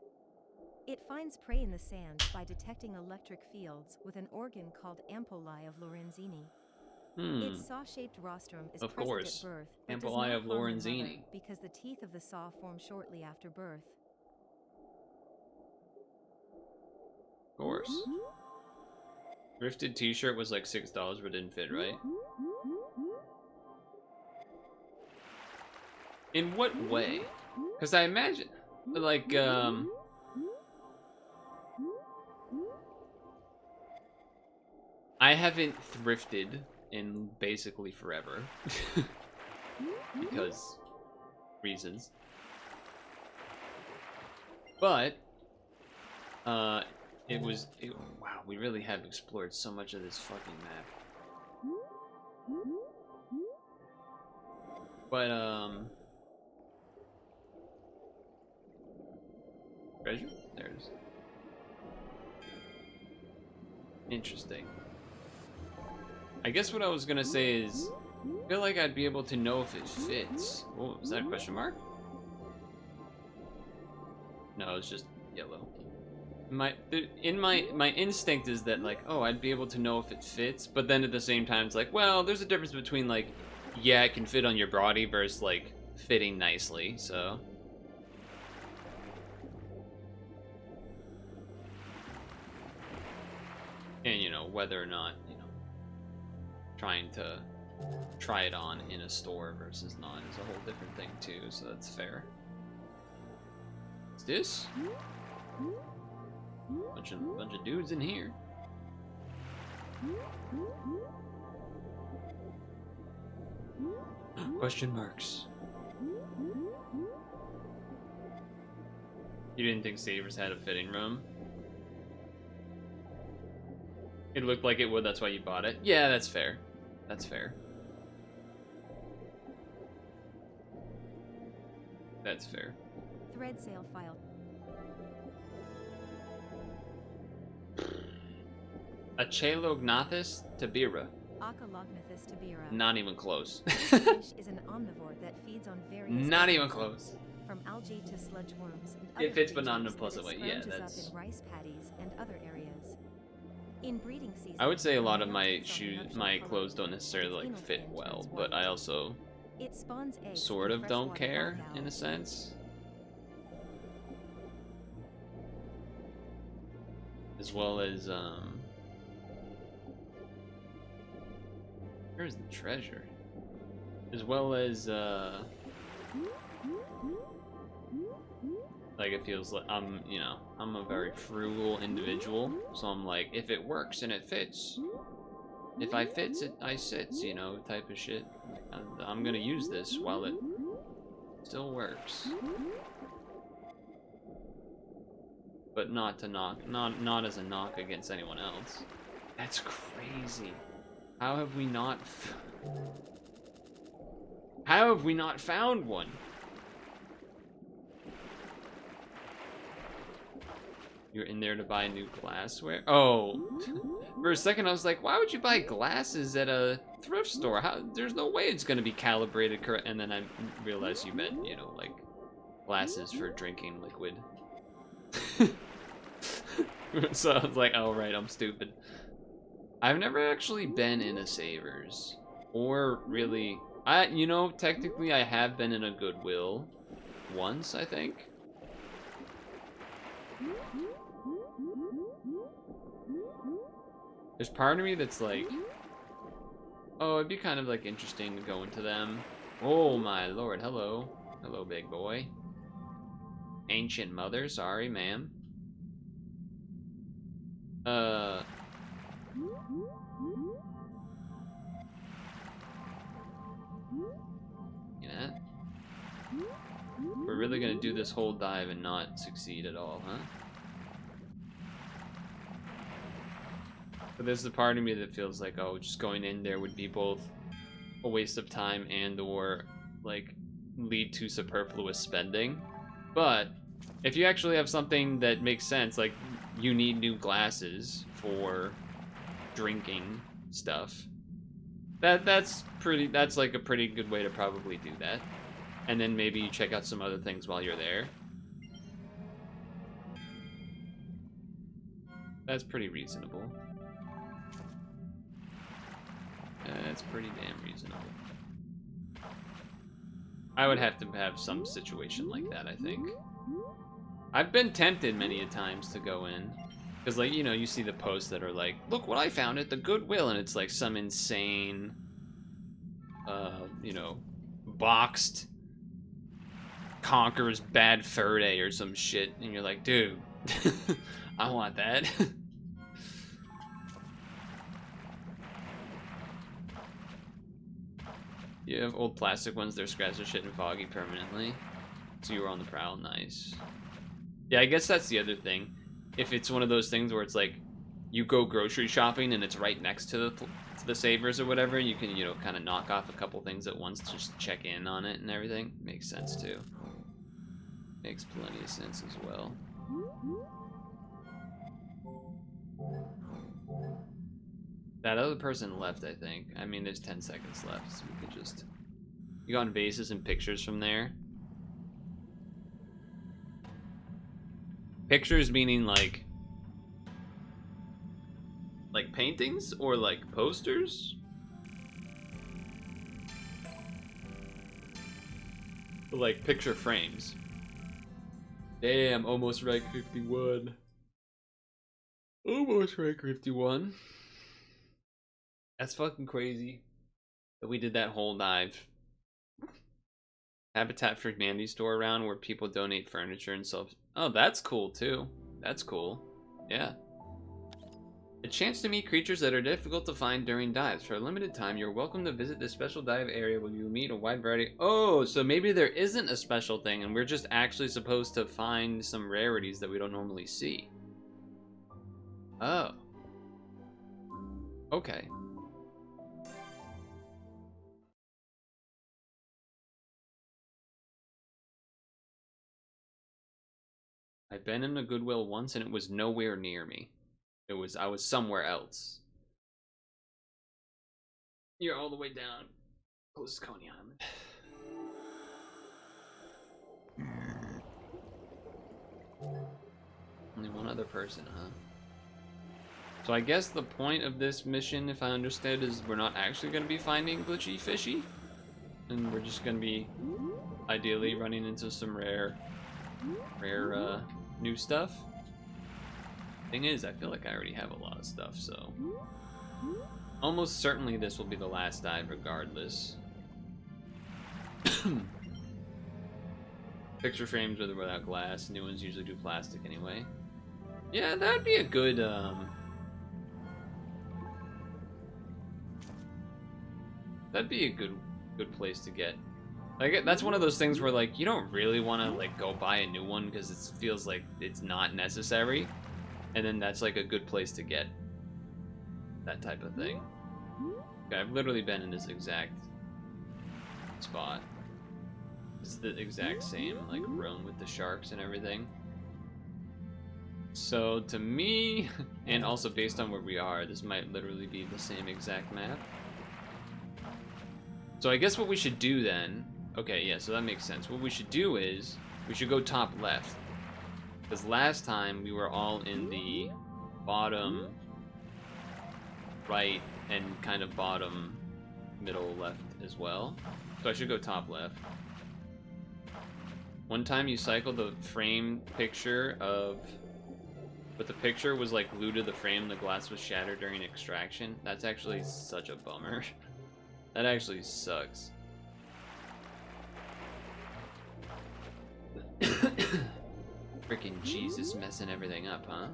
Speaker 4: It finds prey in the sand by detecting electric fields with an organ called ampullae of Lorenzini. Its saw-shaped rostrum is
Speaker 1: Of
Speaker 4: present
Speaker 1: course.
Speaker 4: at birth, but does
Speaker 1: Ampullae
Speaker 4: not
Speaker 1: of
Speaker 4: harm the mother
Speaker 1: Lorenzini.
Speaker 4: because the teeth of the saw form shortly after birth.
Speaker 1: Of course. Thrifted t-shirt was like $6 but didn't fit, right? In what way? Because I imagine, like, I haven't thrifted in basically forever. Because reasons. But, wow, we really have explored so much of this fucking map. But, treasure? There it is. Interesting. I guess what I was gonna say is, I feel like I'd be able to know if it fits. Oh, is that a question mark? No, it's just yellow. My instinct is that, like, oh, I'd be able to know if it fits, but then at the same time, it's like, well, there's a difference between, like, yeah, it can fit on your body versus, like, fitting nicely, so. And, you know, whether or not, you know, trying to try it on in a store versus not is a whole different thing, too, so that's fair. What's this? Bunch of dudes in here. Question marks. You didn't think Savers had a fitting room? It looked like it would, that's why you bought it. Yeah, that's fair. That's fair. That's fair.
Speaker 4: Thread sale file.
Speaker 1: Achelognathus tabira.
Speaker 4: Achelognathus tabira.
Speaker 1: Not even close.
Speaker 4: This fish is an omnivore that feeds on various
Speaker 1: Not even
Speaker 4: organisms,
Speaker 1: close.
Speaker 4: from algae to sludge worms and
Speaker 1: It
Speaker 4: other
Speaker 1: fits, but not in a
Speaker 4: creatures
Speaker 1: pleasant
Speaker 4: that it
Speaker 1: way. Yeah,
Speaker 4: scrounges
Speaker 1: that's.
Speaker 4: up in rice paddies and other areas. In breeding season,
Speaker 1: I would say a lot of
Speaker 4: the
Speaker 1: my
Speaker 4: male takes on
Speaker 1: shoes,
Speaker 4: nuptial
Speaker 1: my
Speaker 4: color,
Speaker 1: clothes don't
Speaker 4: and
Speaker 1: necessarily
Speaker 4: its
Speaker 1: like
Speaker 4: anal
Speaker 1: fit
Speaker 4: fin
Speaker 1: well,
Speaker 4: turns
Speaker 1: but
Speaker 4: white.
Speaker 1: I also
Speaker 4: It spawns eggs
Speaker 1: sort
Speaker 4: in
Speaker 1: of don't
Speaker 4: freshwater
Speaker 1: care
Speaker 4: bivalves.
Speaker 1: in a sense. As well as where's the treasure? As well as Like, it feels like you know, I'm a very frugal individual, so I'm like, if it works and it fits, if I fits it, I sits, you know, type of shit. I'm gonna use this while it still works. But not to knock, not as a knock against anyone else. That's crazy. How have we not found one? You're in there to buy new glassware? Oh, for a second I was like, why would you buy glasses at a thrift store? There's no way it's gonna be calibrated correct. And then I realized you meant, you know, like glasses for drinking liquid. So I was like, oh right, I'm stupid. I've never actually been in a Savers, or really, you know, technically I have been in a Goodwill once, I think. There's part of me that's like, oh, it'd be kind of like interesting to go into them. Oh my lord, hello. Hello, big boy. Ancient mother, sorry, ma'am. Yeah. We're really gonna do this whole dive and not succeed at all, huh? But there's the part of me that feels like, oh, just going in there would be both a waste of time and or like lead to superfluous spending. But if you actually have something that makes sense, like you need new glasses for drinking stuff, that's like a pretty good way to probably do that. And then maybe you check out some other things while you're there. That's pretty reasonable. That's pretty damn reasonable. I would have to have some situation like that, I think. I've been tempted many a times to go in. Because, like, you know, you see the posts that are like, look what I found at the Goodwill, and it's like some insane, you know, boxed Conker's Bad Fur Day or some shit, and you're like, dude, I want that. You have old plastic ones, they're scratched to shit and foggy permanently. So you were on the prowl, nice. Yeah, I guess that's the other thing. If it's one of those things where it's like, you go grocery shopping and it's right next to the Savers or whatever, you can, you know, kind of knock off a couple things at once, just check in on it and everything. Makes sense too. Makes plenty of sense as well. That other person left, I think. I mean, there's 10 seconds left, so we could just... You got vases and pictures from there? Pictures meaning like paintings or like posters? Or like picture frames. Damn, almost rank 51. Almost rank 51. That's fucking crazy that we did that whole dive. Habitat for Humanity store around where people donate furniture and stuff. Oh, that's cool too. That's cool. Yeah. A chance to meet creatures that are difficult to find during dives. For a limited time, you're welcome to visit this special dive area where you meet a wide variety. Oh, so maybe there isn't a special thing and we're just actually supposed to find some rarities that we don't normally see. Oh. Okay. I've been in a Goodwill once and it was nowhere near me. I was somewhere else. You're all the way down. Close to Coney Island. Only one other person, huh? So I guess the point of this mission, if I understood, is we're not actually going to be finding glitchy fishy. And we're just going to be, ideally, running into some rare, new stuff. Thing is, I feel like I already have a lot of stuff, so... Almost certainly this will be the last dive regardless. Because Picture frames with or without glass. New ones usually do plastic anyway. Yeah, that'd be a good, that'd be a good place to get. Like, that's one of those things where, like, you don't really want to, like, go buy a new one because it feels like it's not necessary. And then that's, like, a good place to get that type of thing. Okay, I've literally been in this exact spot. It's the exact same, like, room with the sharks and everything. So, to me, and also based on where we are, this might literally be the same exact map. So I guess what we should do then... Okay, yeah, so that makes sense. What we should do is, we should go top left. Because last time, we were all in the bottom right and kind of bottom middle left as well. So I should go top left. One time you cycled the frame picture of... But the picture was like glued to the frame, the glass was shattered during extraction. That's actually such a bummer. That actually sucks. Freaking Jesus messing everything up, huh?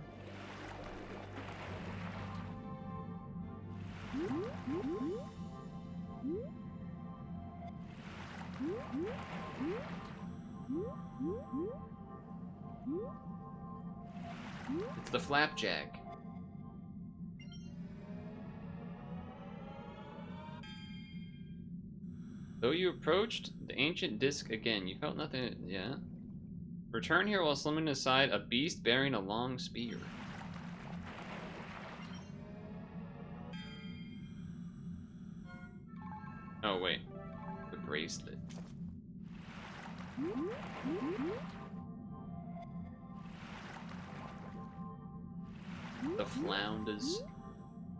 Speaker 1: It's the flapjack. Though you approached the ancient disc again, you felt nothing. Yeah. Return here while slimming aside a beast bearing a long spear. Oh, wait. The bracelet. The flounders.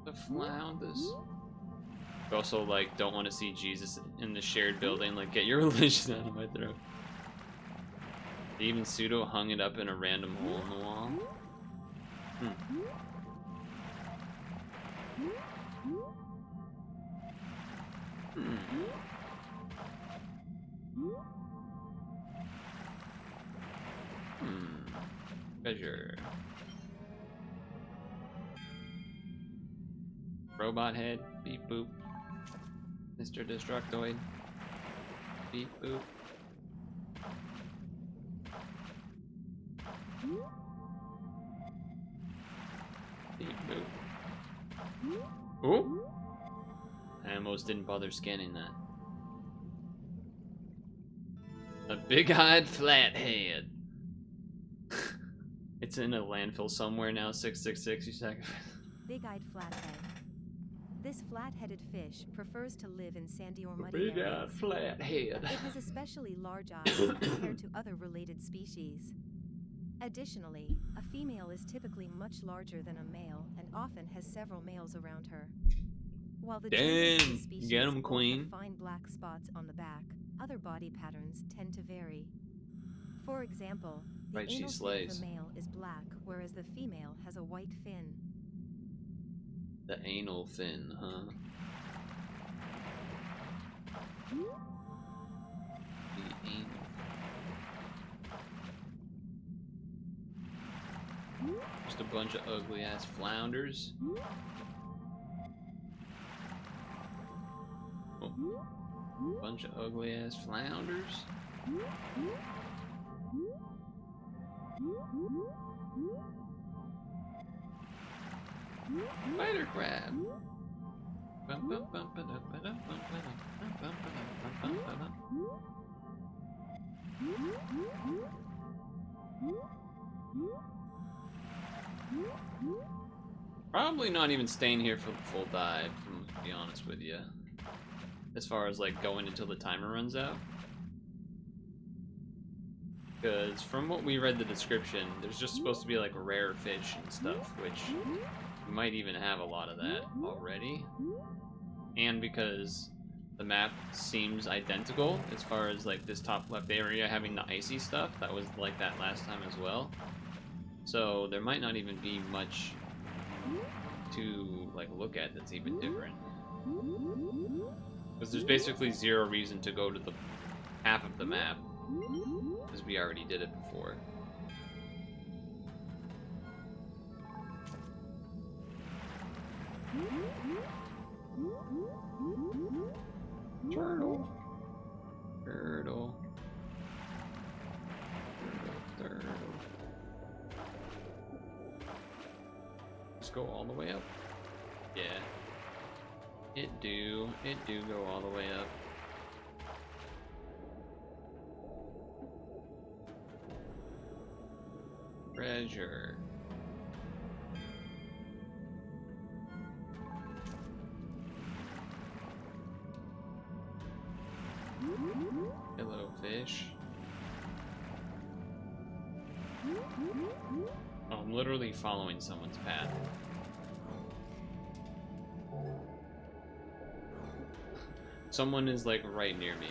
Speaker 1: The flounders. We also, like, don't want to see Jesus in the shared building. Like, get your religion out of my throat. They even pseudo hung it up in a random hole in the wall. Treasure. Robot head. Beep boop. Mr. Destructoid. Beep boop. Beep boop. Oh! I almost didn't bother scanning that. A big-eyed flathead. It's in a landfill somewhere now. 666. You sacrifice.
Speaker 4: Big-eyed flathead. This flat-headed fish prefers to live in sandy or muddy areas.
Speaker 1: Big-eyed flathead.
Speaker 4: It has especially large eyes compared to other related species. Additionally, a female is typically much larger than a male and often has several males around her. While the gender of the species
Speaker 1: get 'em,
Speaker 4: all
Speaker 1: queen.
Speaker 4: have fine black spots on the back, other body patterns tend to vary. For example, the
Speaker 1: Right, she
Speaker 4: anal fin of
Speaker 1: slays.
Speaker 4: the male is black, whereas the female has a white fin.
Speaker 1: The anal fin, huh? The anal. Just a bunch of ugly ass flounders. Oh. Bunch of ugly ass flounders. Spider crab. Probably not even staying here for the full dive, to be honest with you. As far as like going until the timer runs out. Because from what we read the description, there's just supposed to be like rare fish and stuff, which we might even have a lot of that already. And because the map seems identical as far as like this top left area having the icy stuff, that was like that last time as well. So there might not even be much to like look at that's even different. Because there's basically zero reason to go to the half of the map because we already did it before. Turtle. Turtle. Turtle. Just go all the way up. Yeah. It do go all the way up. Treasure. Hello, fish. Oh, I'm literally following someone's path. Someone is like right near me,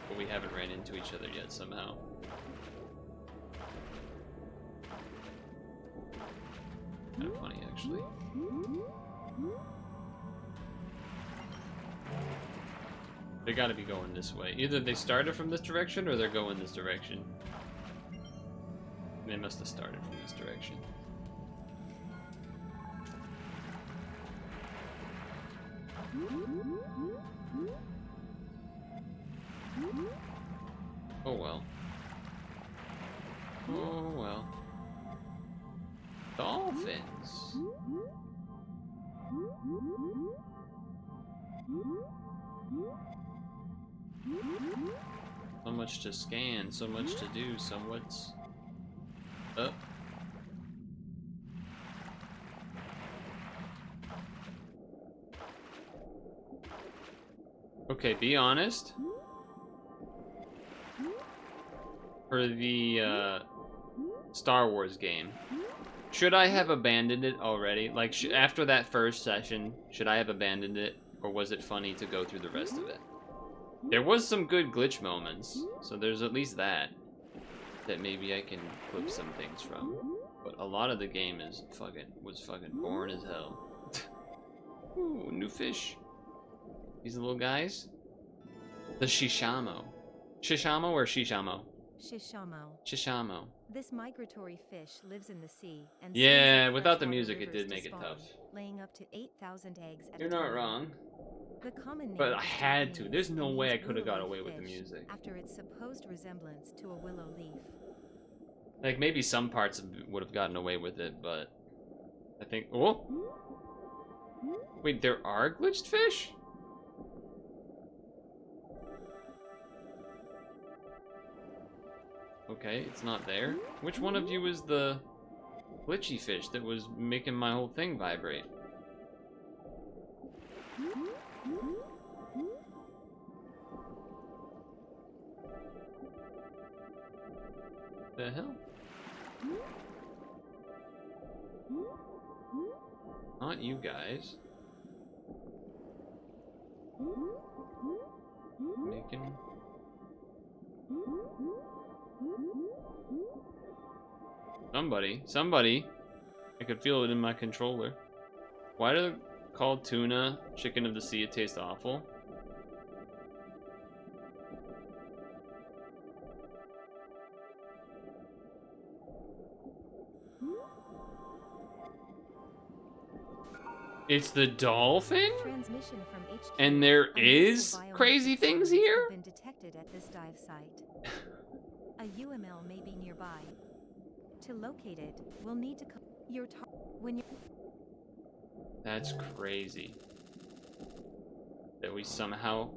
Speaker 1: but we haven't ran into each other yet somehow. Kind of funny, actually. They gotta be going this way. Either they started from this direction or they're going this direction. They must have started from this direction. Oh well. Oh well. Dolphins. So much to scan, so much to do, so what's up? Okay, be honest. For the Star Wars game, should I have abandoned it already? Like, after that first session, should I have abandoned it? Or was it funny to go through the rest of it? There was some good glitch moments, so there's at least that maybe I can clip some things from. But a lot of the game is was fucking boring as hell. Ooh, new fish. These little guys. The Shishamo. Shishamo or Shishamo?
Speaker 4: Shishamo.
Speaker 1: Shishamo.
Speaker 4: This migratory fish lives in the sea and
Speaker 1: Yeah,
Speaker 4: swims up
Speaker 1: without the
Speaker 4: freshwater
Speaker 1: music, it
Speaker 4: rivers
Speaker 1: did
Speaker 4: to
Speaker 1: make it
Speaker 4: spawn,
Speaker 1: tough.
Speaker 4: laying up to 8,000 eggs at
Speaker 1: You're
Speaker 4: a
Speaker 1: not
Speaker 4: time.
Speaker 1: wrong.
Speaker 4: The common name
Speaker 1: But I
Speaker 4: is
Speaker 1: had to.
Speaker 4: Japanese
Speaker 1: There's no
Speaker 4: and
Speaker 1: way I
Speaker 4: means
Speaker 1: could have got
Speaker 4: willow
Speaker 1: away
Speaker 4: leaf
Speaker 1: with the
Speaker 4: fish,
Speaker 1: music.
Speaker 4: after its supposed resemblance to a willow leaf.
Speaker 1: Like, maybe some parts would have gotten away with it, but I think... Oh! Wait, there are glitched fish? Okay, it's not there. Which one of you is the glitchy fish that was making my whole thing vibrate? The hell? Not you guys. Making... Somebody. I could feel it in my controller. Why do they call tuna chicken of the sea? It tastes awful. It's the dolphin?
Speaker 4: Transmission from HQ.
Speaker 1: And there
Speaker 4: Unusual
Speaker 1: is
Speaker 4: biometric
Speaker 1: crazy things
Speaker 4: patterns
Speaker 1: here?
Speaker 4: have been detected at this dive site. A UML may be nearby. To locate it, we'll need to your when you
Speaker 1: That's crazy. That we somehow...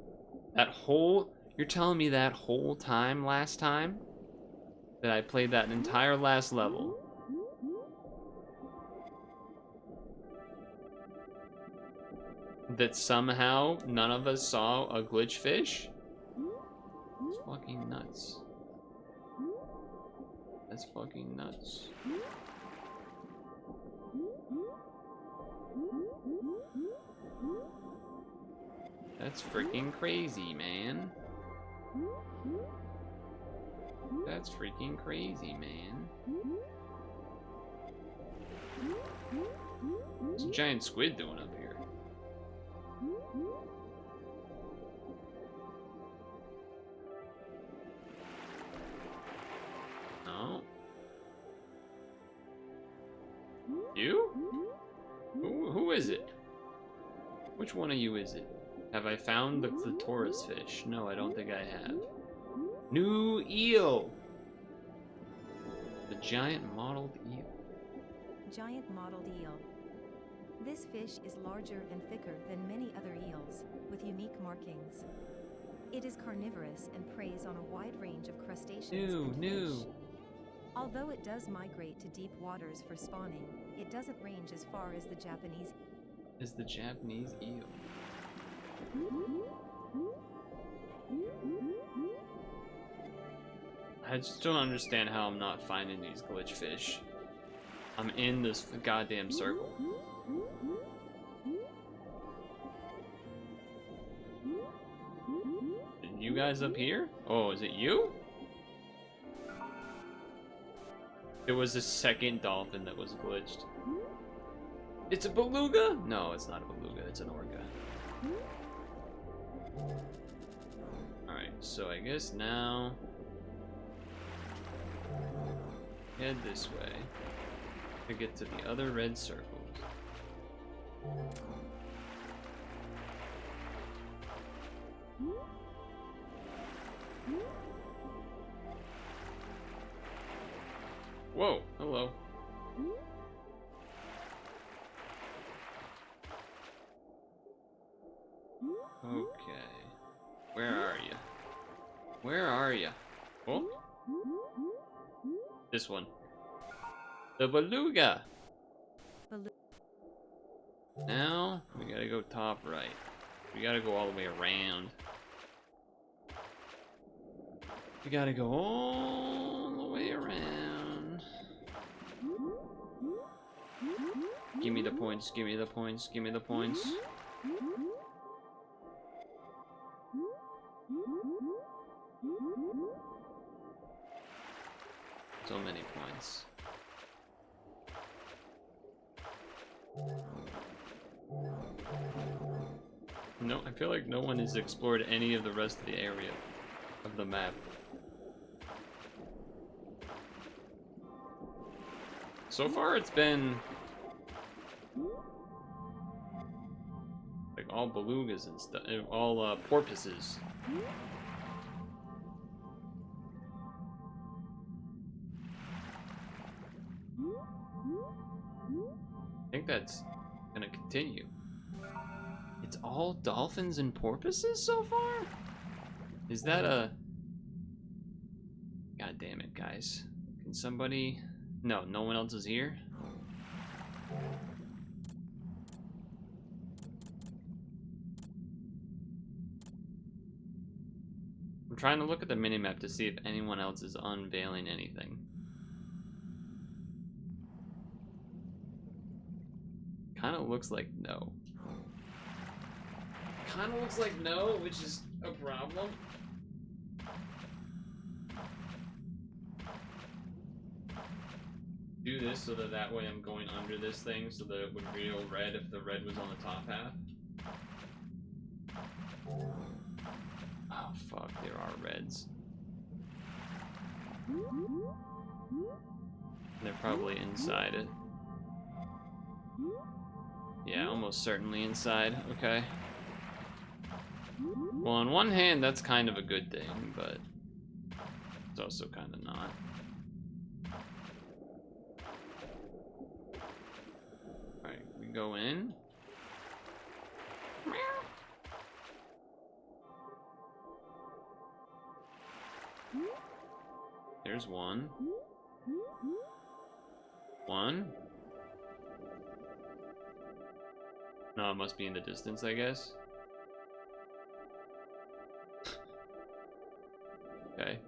Speaker 1: That whole... You're telling me that whole time last time? That I played that entire last level? That somehow none of us saw a glitch fish? It's fucking nuts. That's fucking nuts. That's freaking crazy, man. That's freaking crazy, man. What's a giant squid doing up here? is it? Which one of you is it? Have I found the clitoris fish? No, I don't think I have. New eel! The giant mottled eel.
Speaker 4: Giant mottled eel. This fish is larger and thicker than many other eels, with unique markings. It is carnivorous and preys on a wide range of crustaceans and fish. Although it does migrate to deep waters for spawning, it doesn't range as far as the Japanese
Speaker 1: eel. I just don't understand how I'm not finding these glitch fish. I'm in this goddamn circle. You guys up here? Oh, is it you? There was a second dolphin that was glitched. It's a beluga? No, it's not a beluga, it's an orca. Alright, so I guess now head this way to get to the other red circles. Whoa, hello. Okay. Where are you? Where are you? Oh? This one. The beluga! Now, we gotta go top right. We gotta go all the way around. We gotta go all the way around. Give me the points, give me the points, give me the points. So many points. No, I feel like no one has explored any of the rest of the area of the map. So far it's been like all belugas and stuff, all porpoises. I think that's gonna continue. It's all dolphins and porpoises so far? Is that a... God damn it, guys. Can somebody... No, no one else is here? I'm trying to look at the minimap to see if anyone else is unveiling anything. Kinda looks like no. Kinda looks like no, which is a problem. Do this so that way I'm going under this thing so that it would reveal red if the red was on the top half. Oh fuck, there are reds. They're probably inside it. Yeah, almost certainly inside. Okay. Well, on one hand, that's kind of a good thing, but it's also kind of not. Alright, we go in. There's one. One. No, it must be in the distance, I guess. Okay.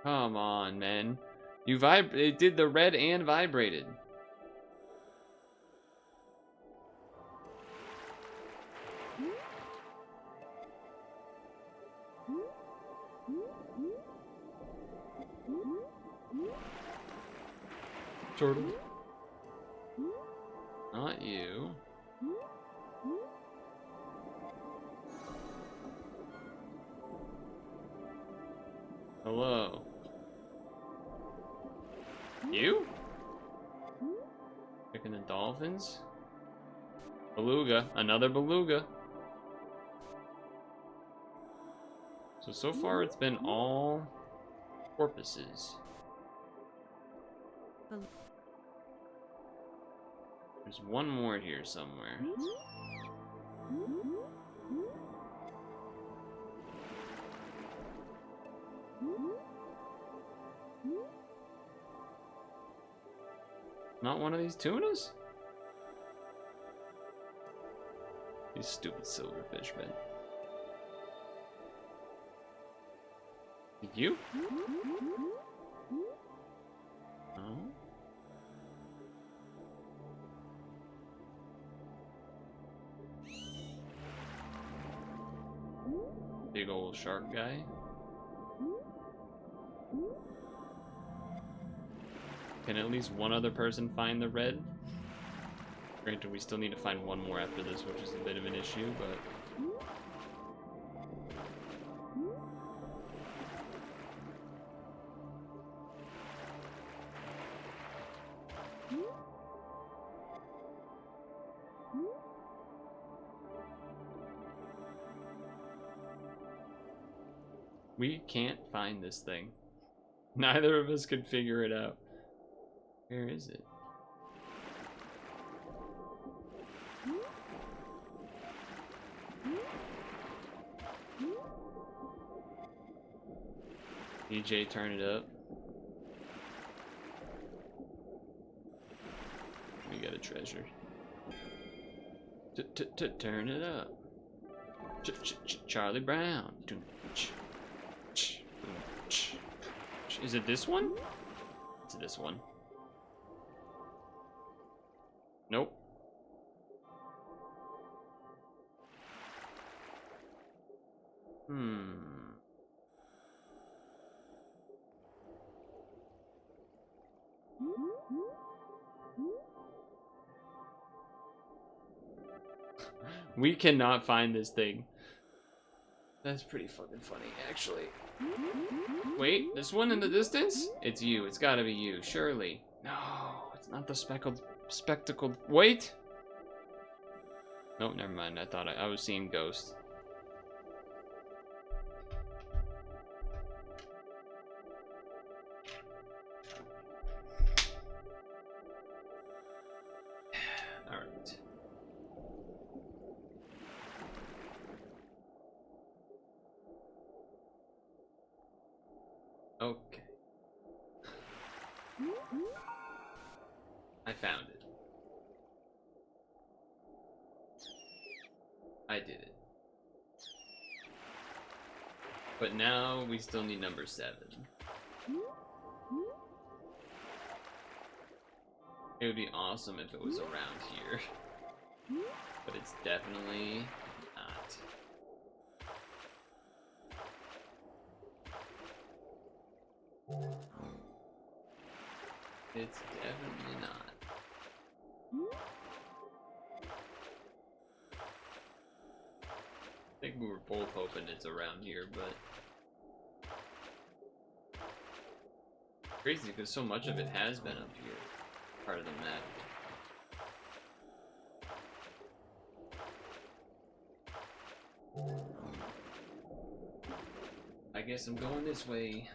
Speaker 1: Come on, man. It did the red and vibrated. Turtle. Not you. Hello. You? Picking the dolphins? Beluga. Another beluga. So far it's been all porpoises. There's one more here somewhere. Not one of these tunas? These stupid silverfish, man. You? No? Big old shark guy. Can at least one other person find the red? Granted, we still need to find one more after this, which is a bit of an issue, but... we can't find this thing. Neither of us could figure it out. Where is it? DJ, turn it up. We got a treasure. Turn it up. Charlie Brown. Is it this one? It's this one. Nope. We cannot find this thing. That's pretty fucking funny, actually. Wait, this one in the distance? It's you. It's gotta be you, surely. No, it's not the spectacled. Wait! Nope, never mind. I thought I was seeing ghosts. Alright. Okay. I found it. I did it. But now we still need number 7. It would be awesome if it was around here. But it's definitely not. It's definitely not. I think we were both hoping it's around here, but... crazy, because so much of it has been up here. Part of the map. I guess I'm going this way.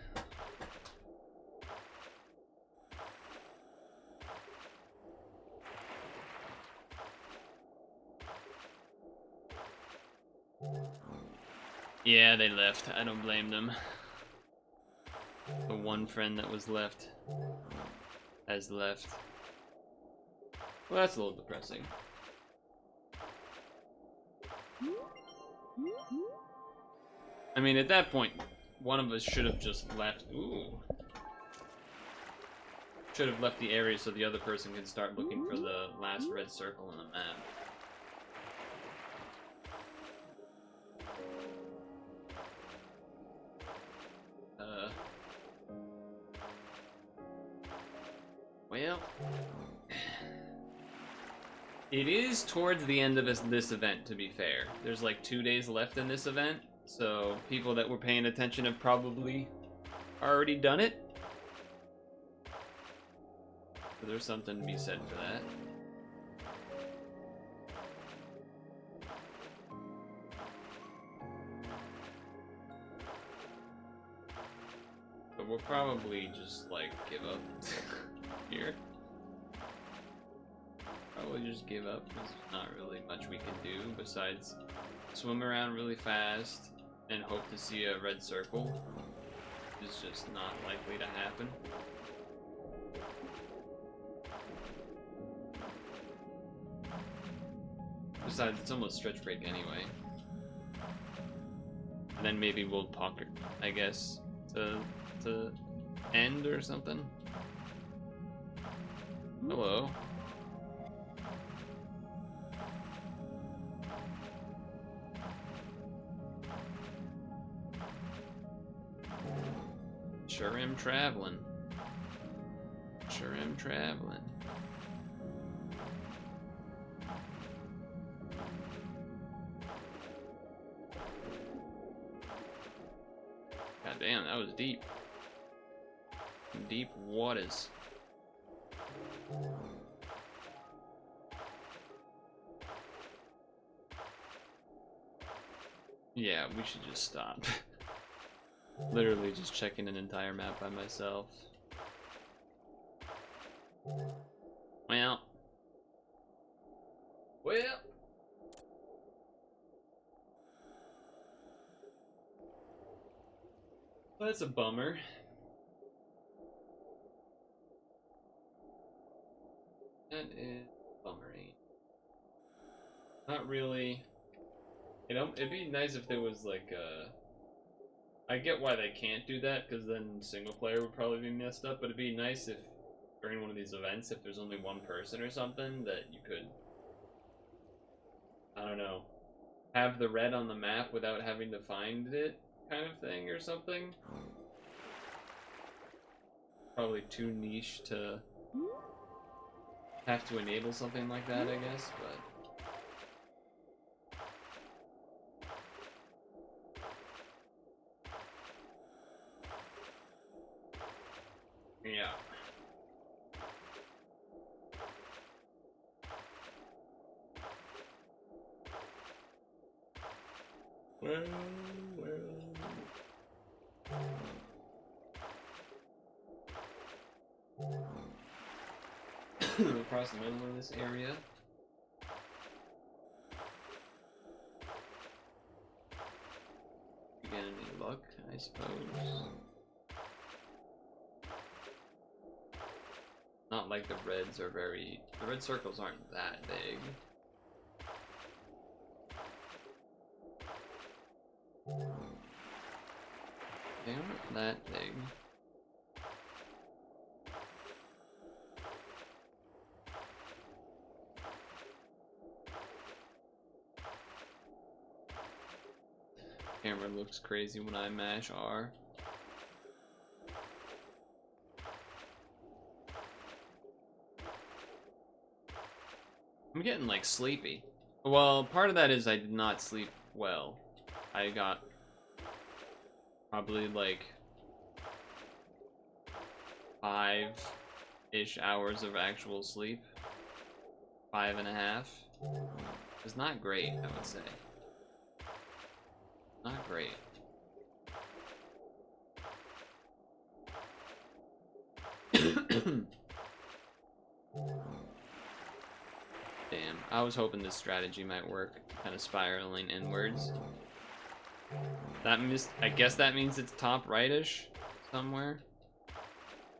Speaker 1: Yeah, they left. I don't blame them. The one friend that was left has left. Well, that's a little depressing. I mean, at that point, one of us should have just left. Ooh. Should have left the area so the other person can start looking for the last red circle on the map. Well, it is towards the end of this event, to be fair. There's like 2 days left in this event, so people that were paying attention have probably already done it. So there's something to be said for that. But we'll probably just like give up here. Probably just give up because there's not really much we can do besides swim around really fast and hope to see a red circle. It's just not likely to happen. Besides, it's almost stretch break anyway. And then maybe we'll pocket, I guess, to end or something. Hello. Sure am traveling. Sure am traveling. God damn, that was deep. Deep waters. Yeah, we should just stop. Literally just checking an entire map by myself. Well. That's a bummer. That is bummering. Not really. You know, it'd be nice if there was like a... I get why they can't do that, because then single player would probably be messed up, but it'd be nice if during one of these events, if there's only one person or something, that you could, I don't know, have the red on the map without having to find it, kind of thing, or something. Probably too niche to have to enable something like that, I guess, but... yeah. Well. Across the middle of this area. You get any luck, I suppose. Not like the reds are very... the red circles aren't that big. They aren't that big. Camera looks crazy when I mash R. I'm getting like sleepy. Well, part of that is I did not sleep well. I got probably like 5-ish hours of actual sleep. 5.5. It's not great, I would say. Not great. Damn, I was hoping this strategy might work, kind of spiraling inwards. That means, I guess that means it's top rightish somewhere.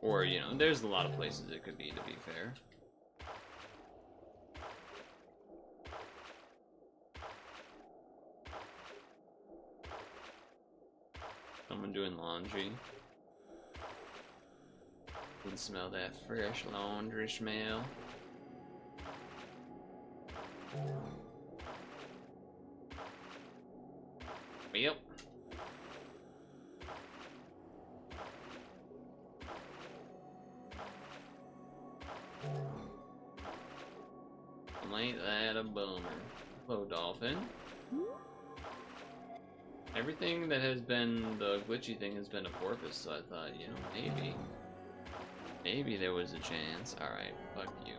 Speaker 1: Or, you know, there's a lot of places it could be, to be fair. Someone doing laundry. Can smell that fresh laundry smell. Yep. Ain't that a bummer? Hello, dolphin. Everything that has been the glitchy thing has been a porpoise, so I thought, you know, Maybe there was a chance. Alright, fuck you.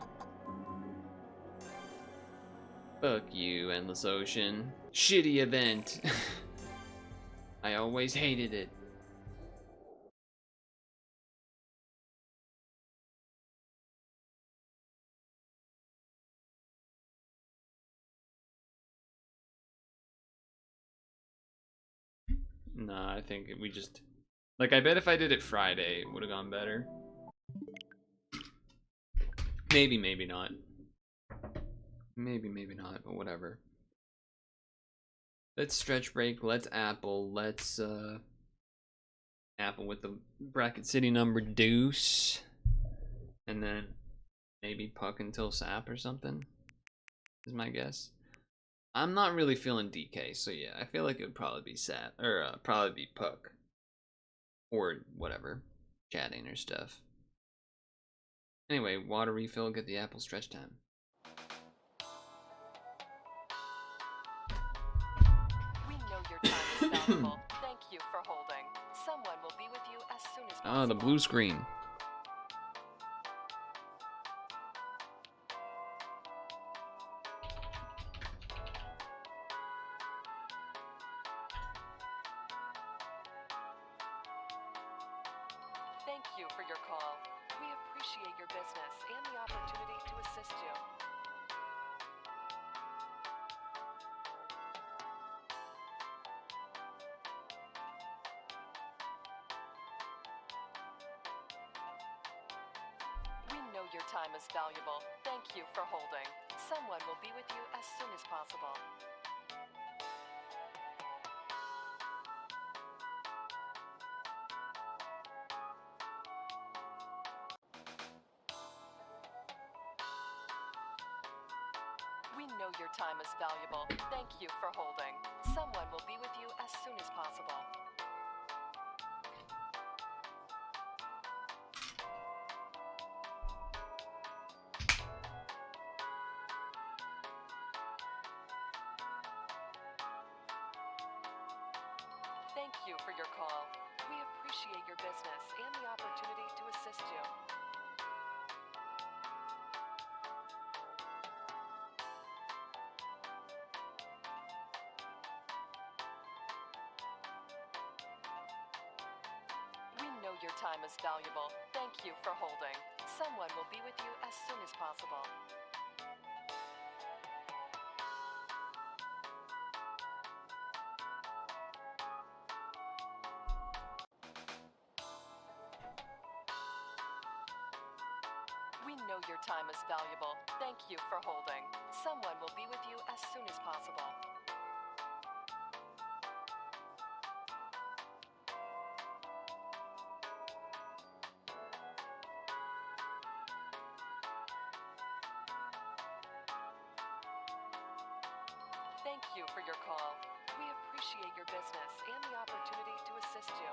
Speaker 1: Fuck you, Endless Ocean. Shitty event. I always hated it. Nah, I think we just... Like, I bet if I did it Friday, it would have gone better. Maybe, maybe not. Maybe, maybe not, but whatever. Let's stretch break, let's Apple, let's, Apple with the bracket city number deuce. And then maybe puck until sap or something, is my guess. I'm not really feeling DK, so yeah, I feel like it would probably be sap, or probably be puck. Or whatever, chatting or stuff. Anyway, water refill, get the Apple stretch time.
Speaker 3: We know your time is valuable. Thank you for holding. Someone will be with you as soon as possible.
Speaker 1: Oh, the blue screen.
Speaker 3: Thank you for your call. We appreciate your business and the opportunity to assist you. We know your time is valuable. Thank you for holding. Someone will be with you as soon as possible. We know your time is valuable. Thank you for holding. Someone will be with you as soon as possible. Thank you for your call. We appreciate your business and the opportunity to assist you. We know your time is valuable. Thank you for holding. Someone will be with you as soon as possible. We know your time is valuable. Thank you for holding. Someone will be with you as soon as possible. Thank you for your call. We appreciate your business and the opportunity to assist you.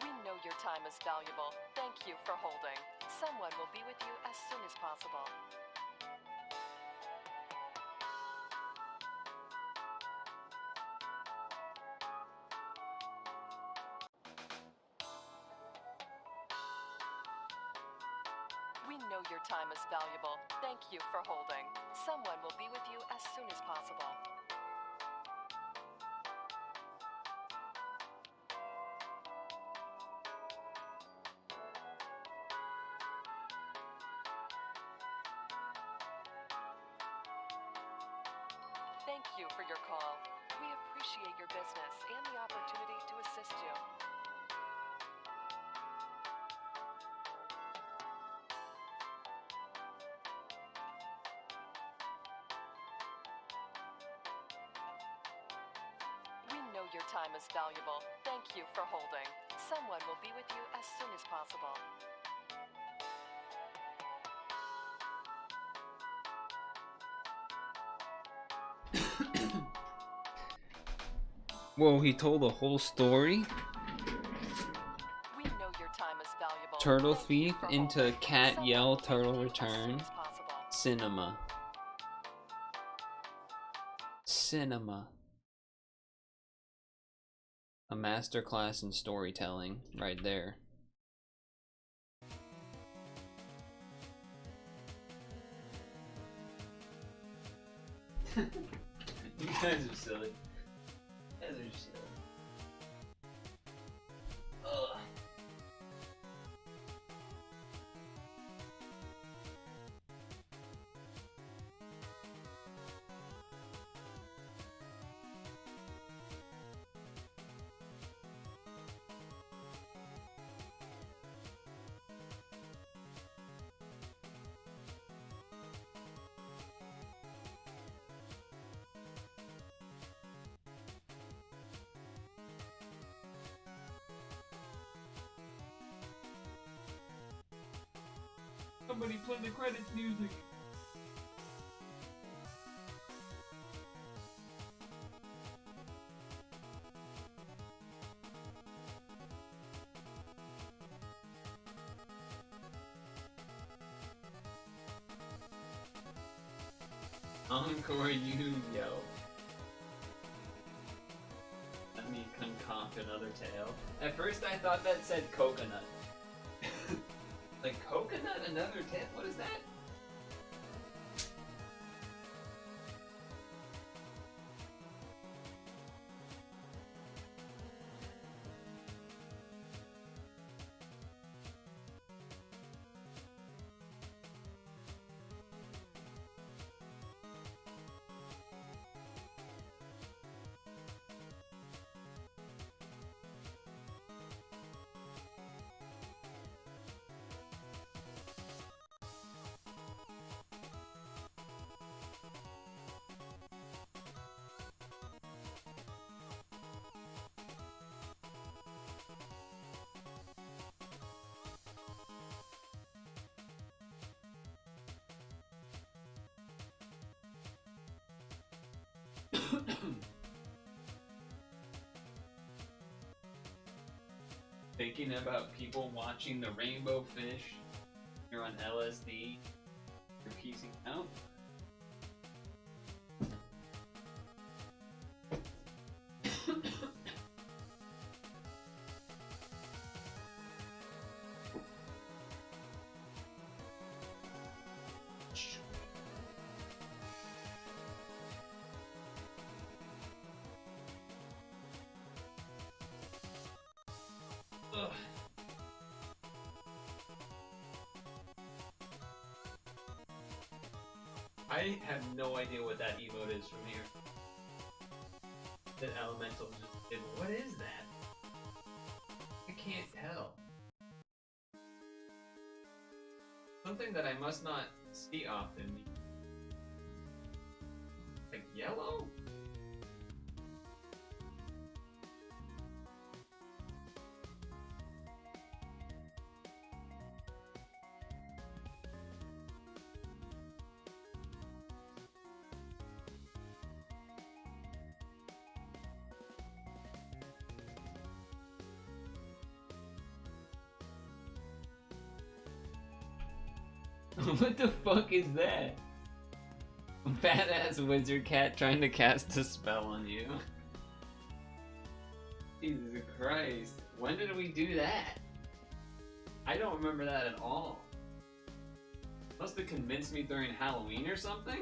Speaker 3: We know your time is valuable. Thank you for holding. Someone will be with you as soon as possible. We know your time is valuable. Thank you for holding. Someone will be with you as soon as possible. Thank you for your call. We appreciate your business and the opportunity to assist you. We know your time is valuable. Thank you for holding. Someone will be with you as soon as possible.
Speaker 1: Whoa, he told the whole story?
Speaker 3: We know your time is valuable.
Speaker 1: Turtle
Speaker 3: Thank you
Speaker 1: thief
Speaker 3: for
Speaker 1: into
Speaker 3: holding.
Speaker 1: cat
Speaker 3: Someone
Speaker 1: yell,
Speaker 3: will be with
Speaker 1: turtle
Speaker 3: you as soon
Speaker 1: return.
Speaker 3: as possible.
Speaker 1: Cinema. Cinema. A masterclass in storytelling right there. You guys are silly. You guys are silly. Ugh. Somebody play the credits music. Encore, you yell. Let me concoct another tale. At first I thought that said coconut. Like coconut, another tale? What is that? Thinking about people watching the rainbow fish. You're on LSD. You're piecing out. Ugh. I have no idea what that emote is from here. That elemental just did. What is that? I can't tell. Something that I must not see often. Like yellow? What the fuck is that? Badass wizard cat trying to cast a spell on you. Jesus Christ. When did we do that? I don't remember that at all. Must have convinced me during Halloween or something?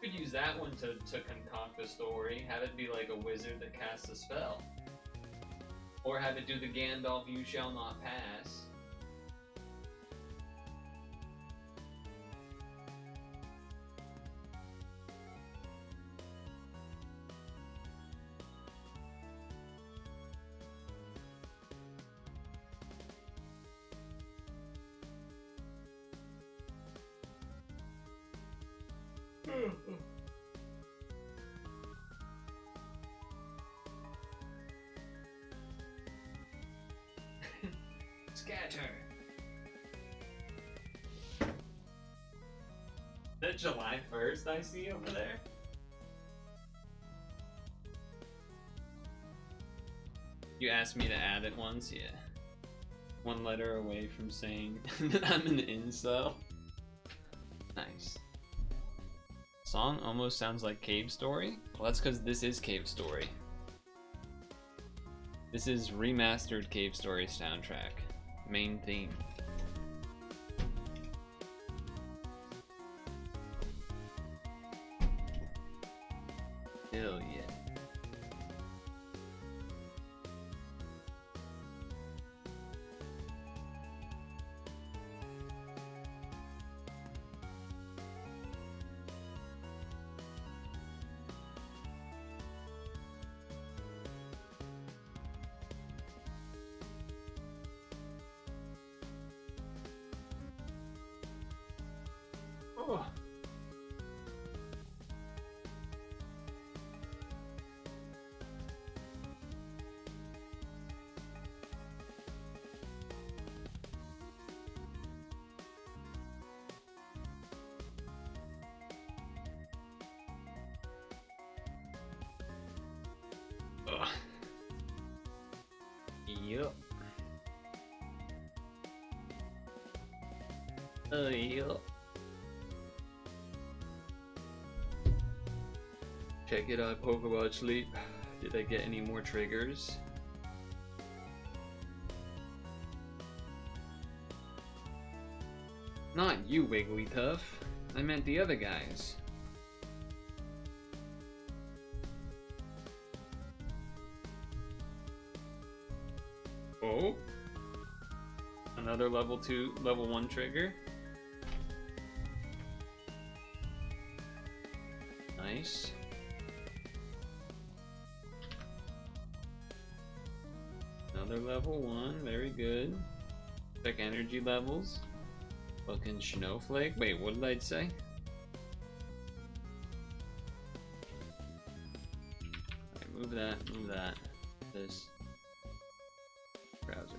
Speaker 1: Could use that one to concoct a story. Have it be like a wizard that casts a spell. Or have it do the Gandalf "You shall not pass." better. Is that July 1st I see over there? You asked me to add it once, yeah. One letter away from saying I'm an incel. Nice. Song almost sounds like Cave Story. Well, that's because this is Cave Story. This is remastered Cave Story soundtrack. Main theme. Hell yeah. Oh. Ugh. Yup. Yup. Check it out, Pokeball Sleep. Did I get any more triggers? Not you, Wigglytuff. I meant the other guys. Oh? Another level 2, level 1 trigger. Nice. Another level 1, very good. Check energy levels. Fucking snowflake. Wait, what did I say? Alright, move that. This browser.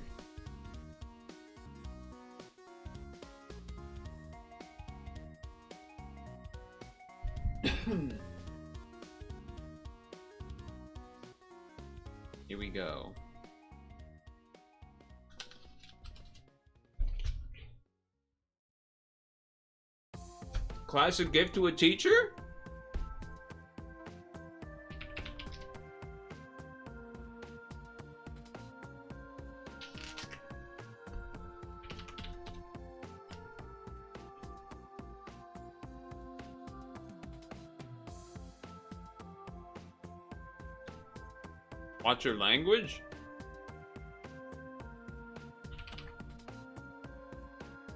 Speaker 1: Here we go. Classic gift to a teacher? Watch your language?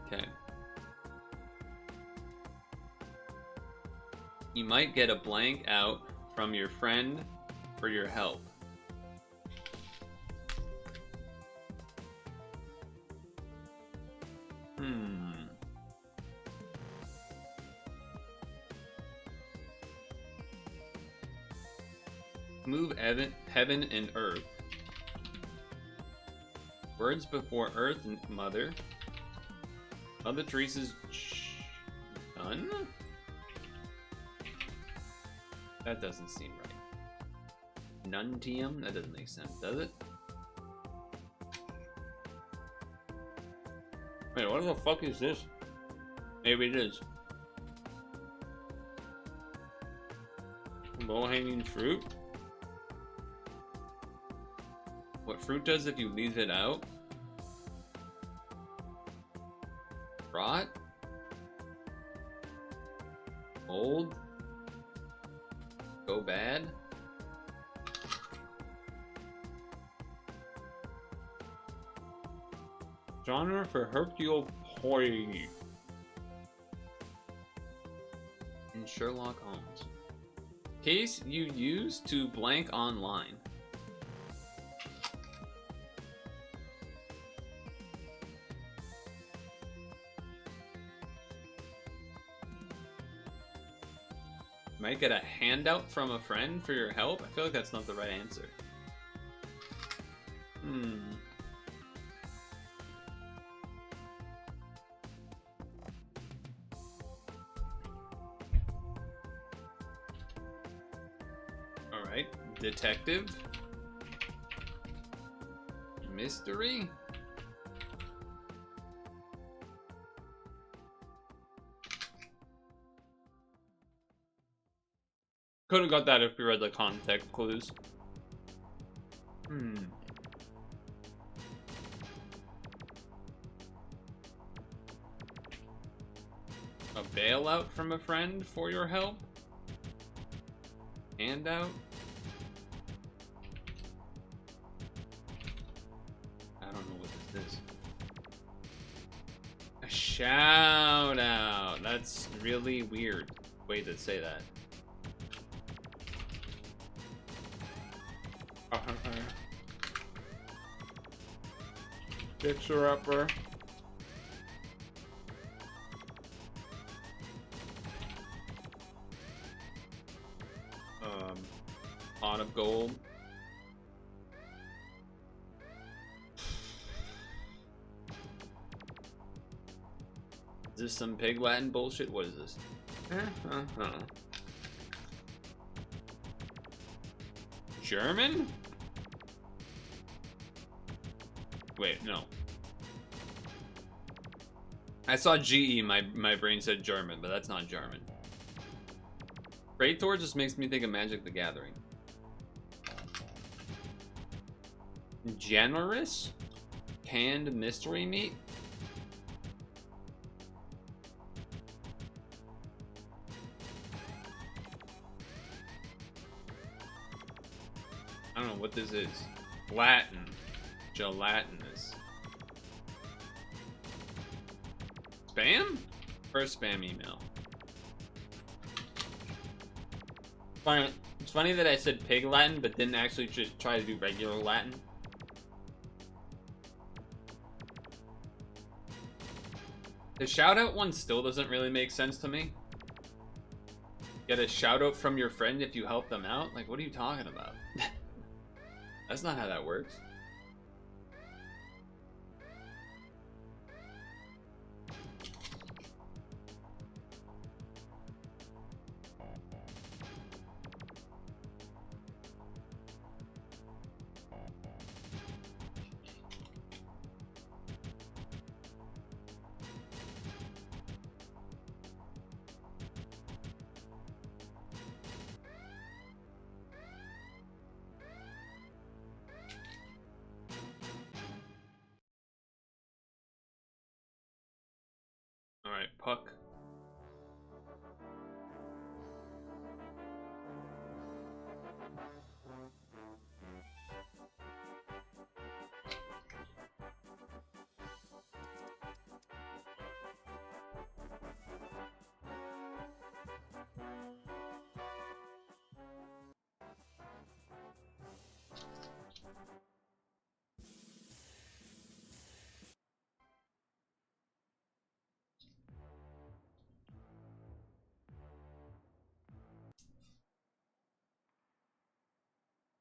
Speaker 1: Okay. You might get a blank out from your friend for your help. Move heaven and earth. Words before earth and mother. Mother Teresa's son? That doesn't seem right. Nuntium? That doesn't make sense, does it? Wait, what the fuck is this? Maybe it is. Low-hanging fruit? What fruit does if you leave it out? Rot? Old? Go bad? Genre for Hercule Poirot in Sherlock Holmes. Case you use to blank online. Might get a handout from a friend for your help? I feel like that's not the right answer. Detective? Mystery? Could have got that if we read the context clues. A bailout from a friend for your help? Handout? I don't know what this is. A shout out. That's really weird way to say that. Fixer upper. Pot of gold. Is this some pig Latin bullshit? What is this? German? Wait, no. I saw GE, my brain said German, but that's not German. Praetor just makes me think of Magic the Gathering. Generous? Canned mystery meat? I don't know what this is. Latin. Gelatinous. Spam? First spam email. Fine. It's funny that I said pig Latin, but didn't actually just try to do regular Latin. The shout-out one still doesn't really make sense to me. Get a shout-out from your friend if you help them out? Like, what are you talking about? That's not how that works. Alright, Puck.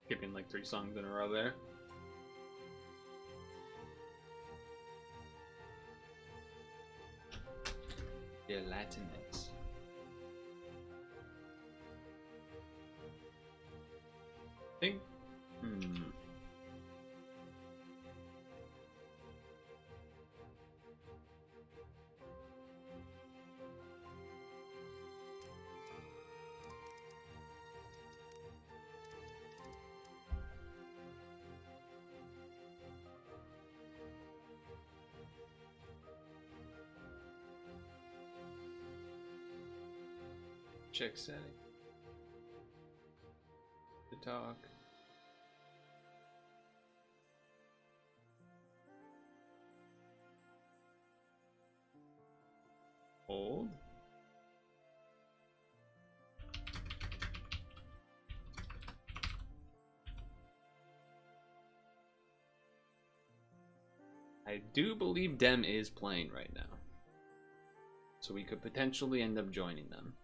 Speaker 1: Skipping like 3 songs in a row there. Gelatinous. Think. Check setting. To talk. Hold. I do believe Dem is playing right now. So we could potentially end up joining them.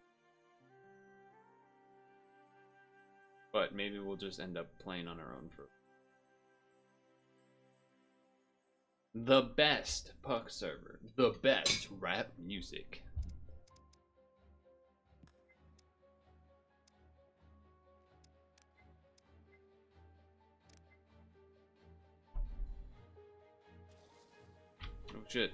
Speaker 1: But maybe we'll just end up playing on our own for the best Puck server, the best rap music. shit.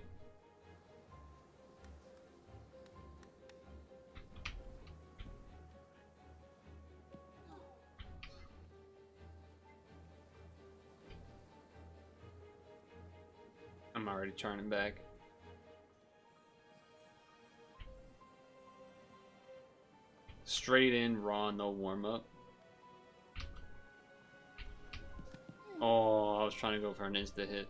Speaker 1: I'm already turning back. Straight in, raw, no warm-up. Oh, I was trying to go for an insta hit.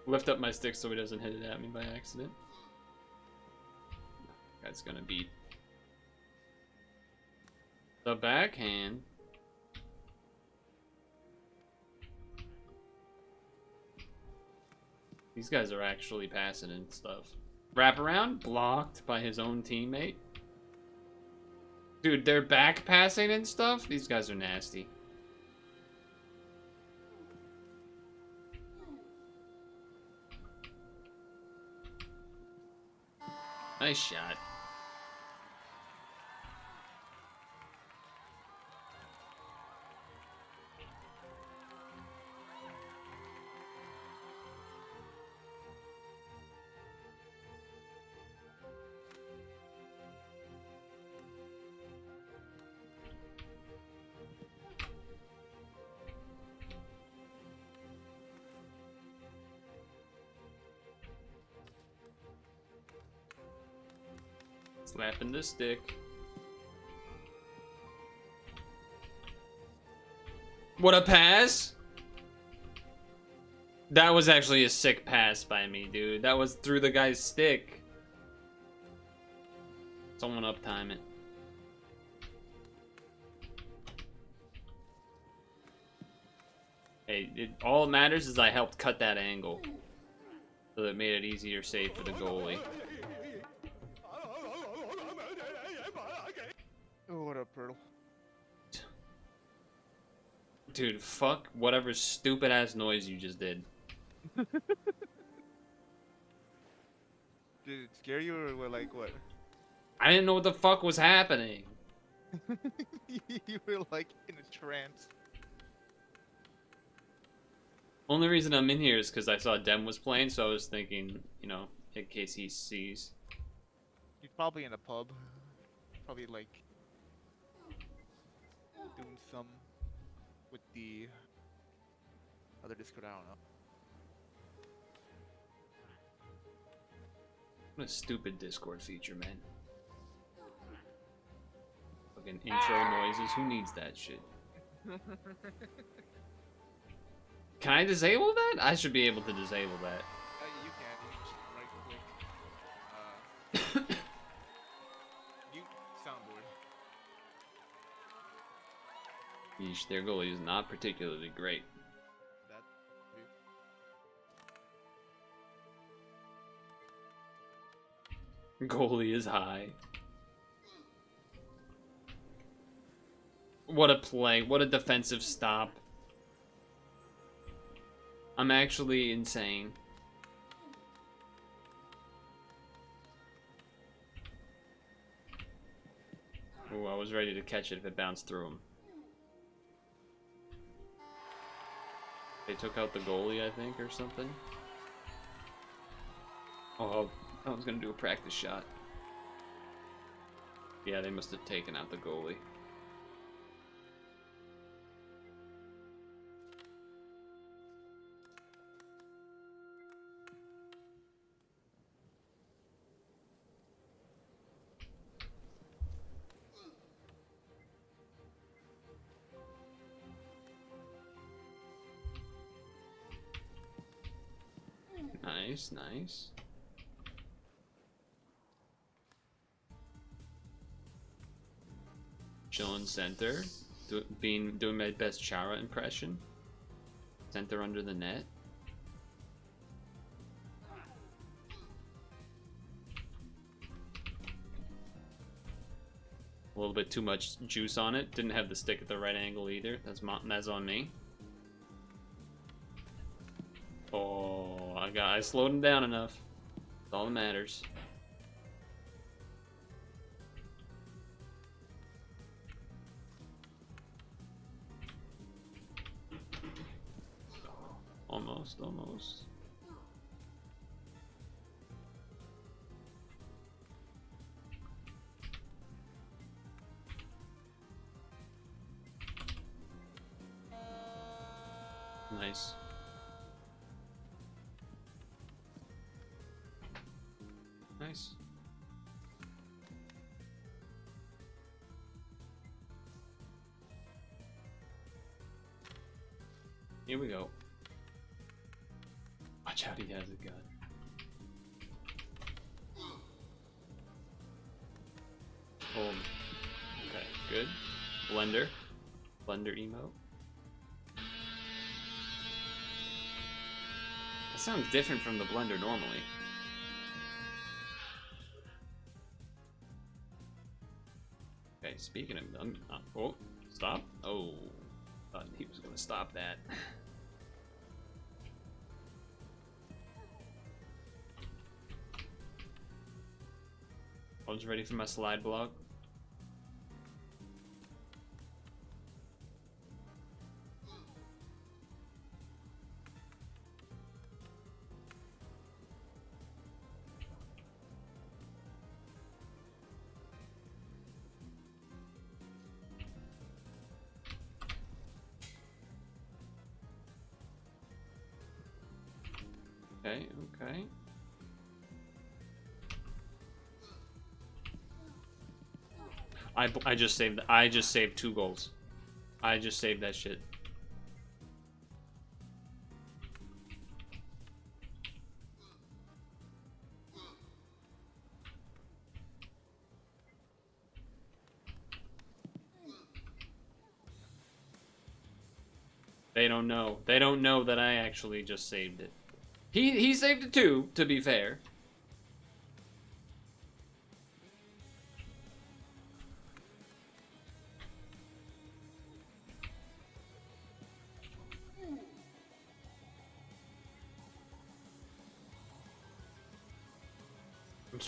Speaker 1: Lift up my stick so he doesn't hit it at me by accident. That's gonna beat the backhand. These guys are actually passing and stuff. Wraparound blocked by his own teammate. Dude, they're back passing and stuff? These guys are nasty. Nice shot. Slapping the stick. What a pass! That was actually a sick pass by me, dude. That was through the guy's stick. Someone uptime it. Hey, all it matters is I helped cut that angle. So that made it easier save for the goalie.
Speaker 5: Oh, what up, Purtle?
Speaker 1: Dude, fuck whatever stupid ass noise you just did.
Speaker 5: Did it scare you or what, like what?
Speaker 1: I didn't know what the fuck was happening.
Speaker 5: You were like in a trance.
Speaker 1: Only reason I'm in here is because I saw Dem was playing, so I was thinking, you know, in case he sees.
Speaker 5: He's probably in a pub. Probably like doing some with the other Discord, I don't know.
Speaker 1: What a stupid Discord feature, man. Fucking intro noises, who needs that shit? Can I disable that? I should be able to disable that.
Speaker 5: You can, just right click. Mute soundboard.
Speaker 1: Yeesh, their goalie is not particularly great.
Speaker 5: That
Speaker 1: Goalie is high. What a play. What a defensive stop. I'm actually insane. Ooh, I was ready to catch it if it bounced through him. They took out the goalie, I think, or something. Oh, I was gonna do a practice shot. Yeah, they must have taken out the goalie. Nice, nice. Chillin' center. Doing my best Chara impression. Center under the net. A little bit too much juice on it. Didn't have the stick at the right angle either. That's on me. Oh, I slowed him down enough. That's all that matters. almost, almost. Nice. Nice. Here we go. Watch out, he has a gun. Hold. Okay, good. Blender. Blender emote. That sounds different from the blender normally. Okay, speaking of oh, stop. Oh, thought he was gonna stop that. I was ready for my slide block. Okay, okay. I just saved 2 goals. I just saved that shit. They don't know. They don't know that I actually just saved it. He saved it too, to be fair.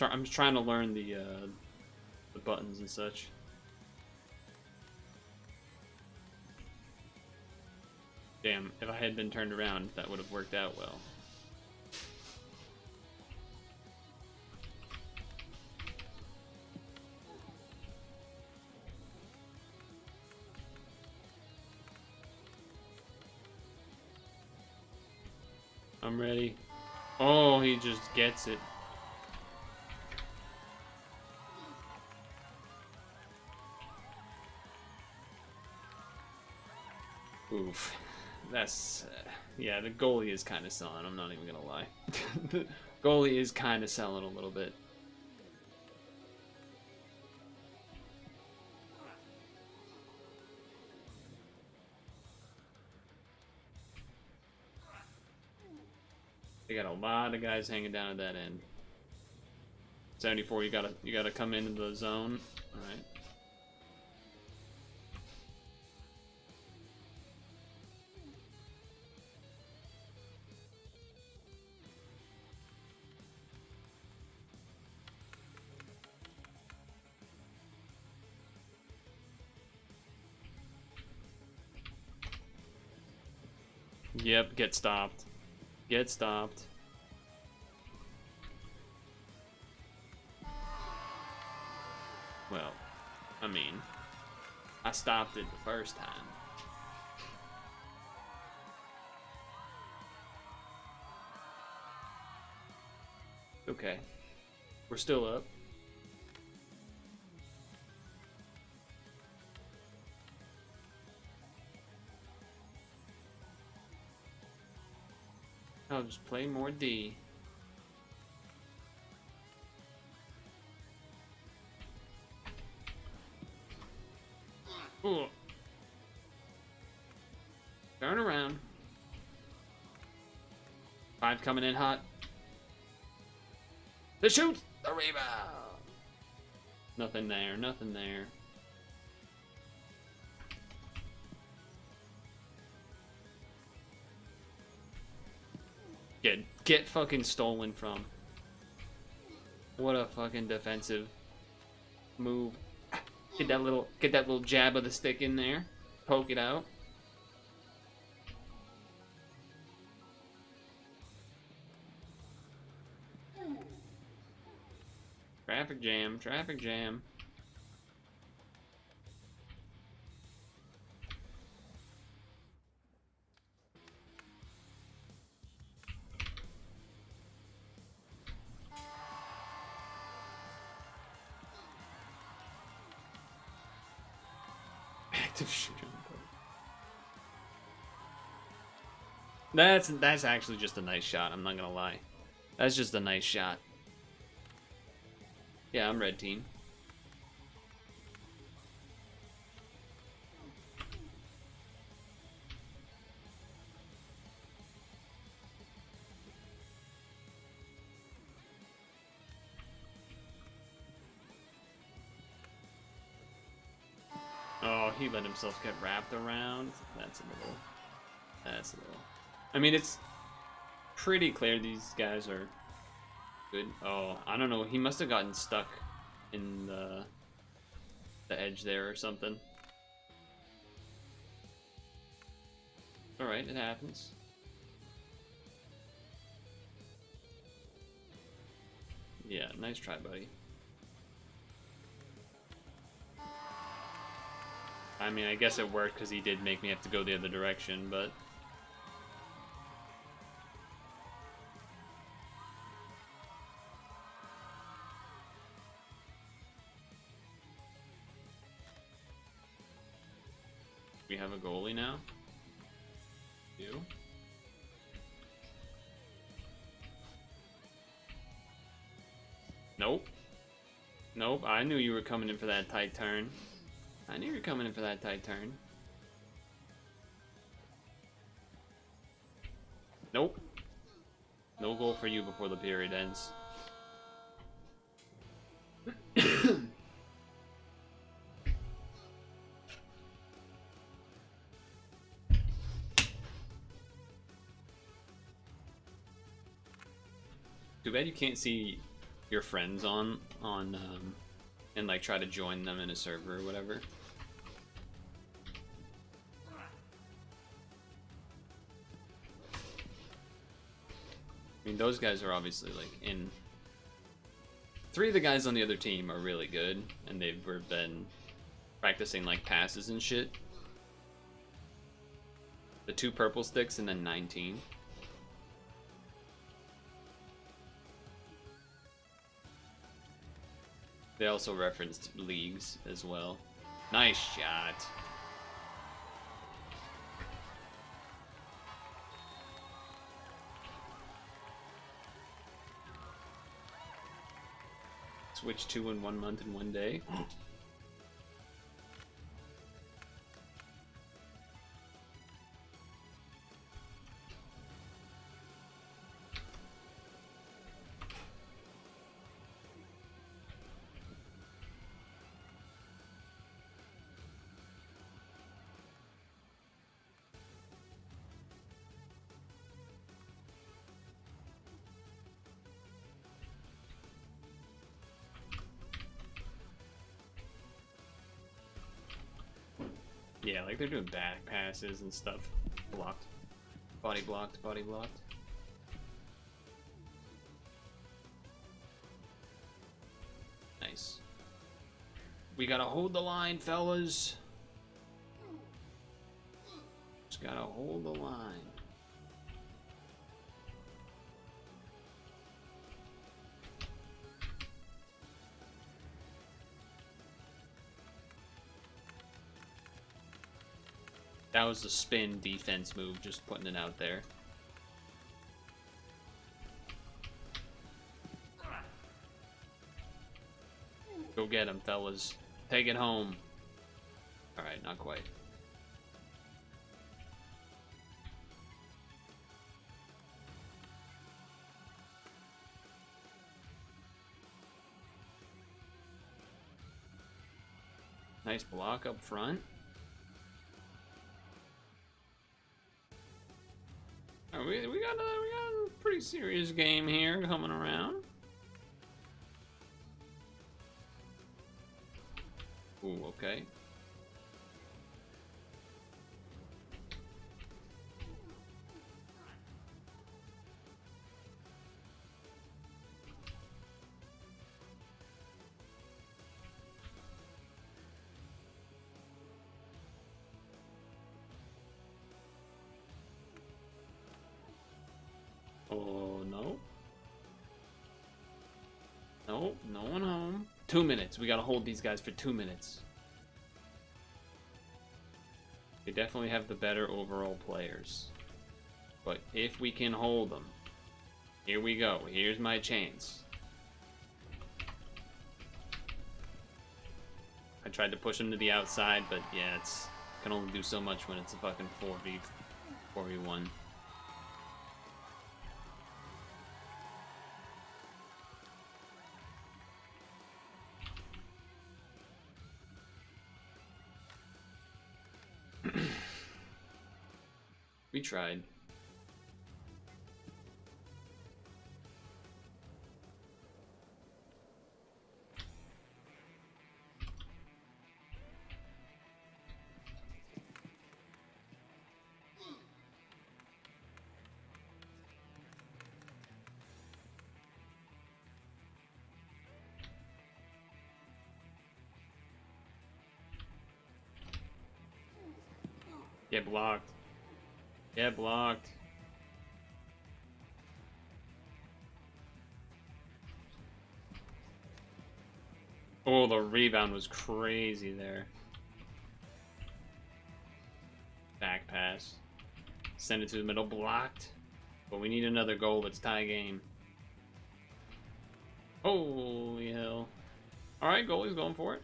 Speaker 1: I'm just trying to learn the buttons and such. Damn, if I had been turned around, that would have worked out well. I'm ready. Oh, he just gets it. Oof. That's, yeah, the goalie is kind of selling, I'm not even gonna lie. The goalie is kind of selling a little bit. They got a lot of guys hanging down at that end. 74, you gotta come into the zone. Alright. Yep, get stopped. Get stopped. Well, I mean, I stopped it the first time. Okay. We're still up. I'll just play more D. Ooh. Turn around. 5 coming in hot. The shoot! The rebound! Nothing there, nothing there. Get fucking stolen from. What a fucking defensive move. Get that little jab of the stick in there. Poke it out. Traffic jam, traffic jam. Active shooter. That's actually just a nice shot, I'm not gonna lie. That's just a nice shot. Yeah, I'm red team. Oh, he let himself get wrapped around. That's a little. I mean, it's pretty clear these guys are good. Oh, I don't know. He must have gotten stuck in the edge there or something. Alright, it happens. Yeah, nice try, buddy. I mean, I guess it worked because he did make me have to go the other direction, but... We have a goalie now? You? Nope. Nope, I knew you were coming in for that tight turn. I knew you were coming in for that tight turn. Nope. No goal for you before the period ends. Too bad you can't see your friends on and like try to join them in a server or whatever. I mean, those guys are obviously like in. 3 of the guys on the other team are really good, and they've been practicing like passes and shit. The 2 purple sticks and then 19. They also referenced leagues as well. Nice shot. Switch 2 in 1 month in 1 day. Yeah, like they're doing back passes and stuff. Blocked. Body blocked, body blocked. Nice. We gotta hold the line, fellas. Just gotta hold the line. That was the spin defense move, just putting it out there. Go get him, fellas. Take it home. Alright, not quite. Nice block up front. We got a pretty serious game here coming around. Ooh, okay. Oh, no. Nope, no one home. 2 minutes. We gotta hold these guys for 2 minutes. They definitely have the better overall players. But if we can hold them, here we go. Here's my chance. I tried to push him to the outside, but yeah, it's can only do so much when it's a fucking 4v1. We tried. Get blocked. Get blocked. Oh, the rebound was crazy there. Back pass. Send it to the middle. Blocked. But we need another goal. Let's tie game. Holy hell. Alright, goalie's going for it.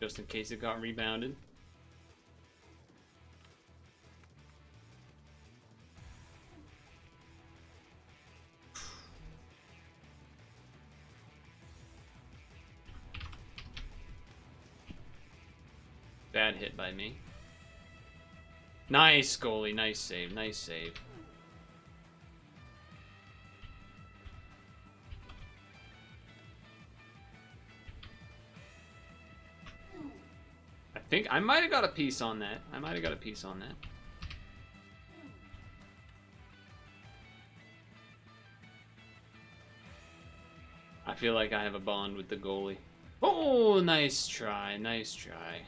Speaker 1: Just in case it got rebounded. Bad hit by me. Nice, goalie. Nice save. Nice save. I think I might have got a piece on that. I feel like I have a bond with the goalie. Oh, nice try. Nice try.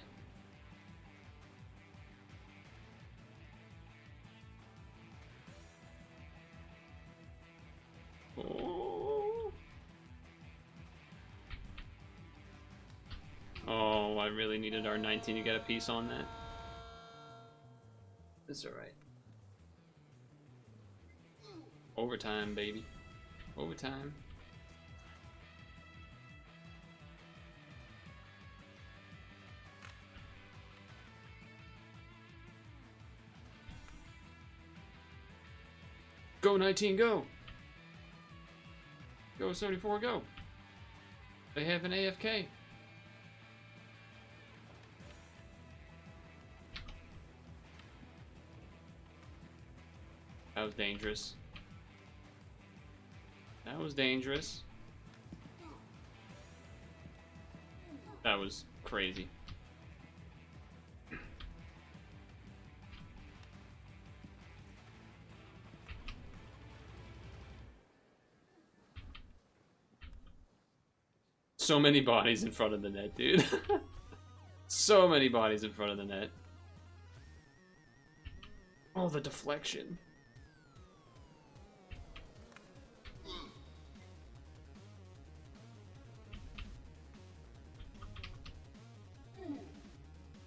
Speaker 1: Oh. Oh, I really needed our 19 to get a piece on that. It's alright. Overtime, baby. Overtime. Go 19, go! Go 74, go! They have an AFK. That was dangerous. That was dangerous. That was crazy. So many bodies in front of the net, dude. So many bodies in front of the net. Oh, the deflection.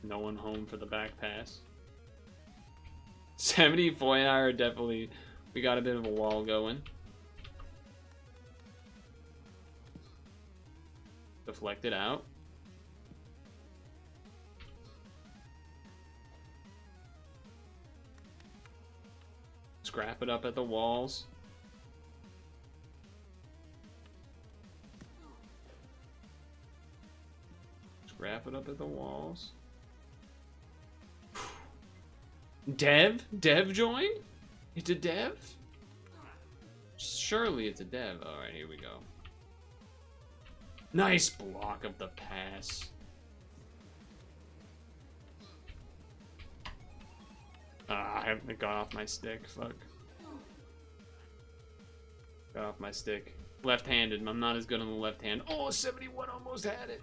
Speaker 1: No one home for the back pass. 74 and I are definitely... We got a bit of a wall going. Deflect it out. Scrap it up at the walls. Scrap it up at the walls. Dev? Dev joined? It's a dev? Surely it's a dev. Alright, here we go. Nice block of the pass. It got off my stick. Fuck. Got off my stick. Left-handed. I'm not as good on the left hand. Oh, 71 almost had it.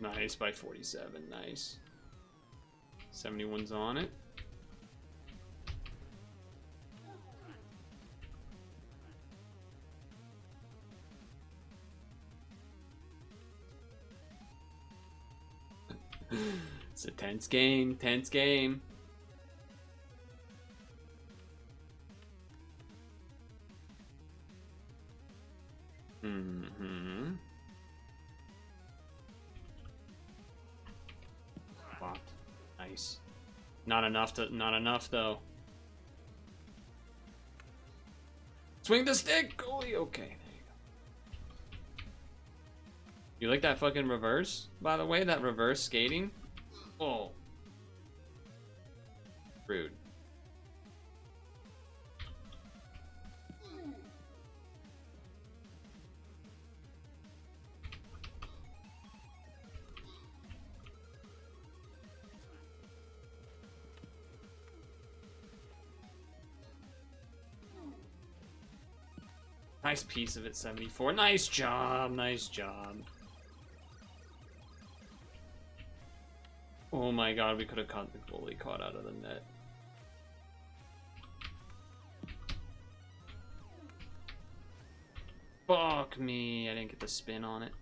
Speaker 1: Nice, by 47. Nice. 71's on it. It's a tense game, tense game. Mm-hmm. Blocked. Nice. Not enough though. Swing the stick, goalie. Okay, there you go. You like that fucking reverse, by the way? That reverse skating? Oh. Rude. Nice piece of it, 74. Nice job, nice job. Oh my god, we could have caught the goalie caught out of the net. Fuck me, I didn't get the spin on it.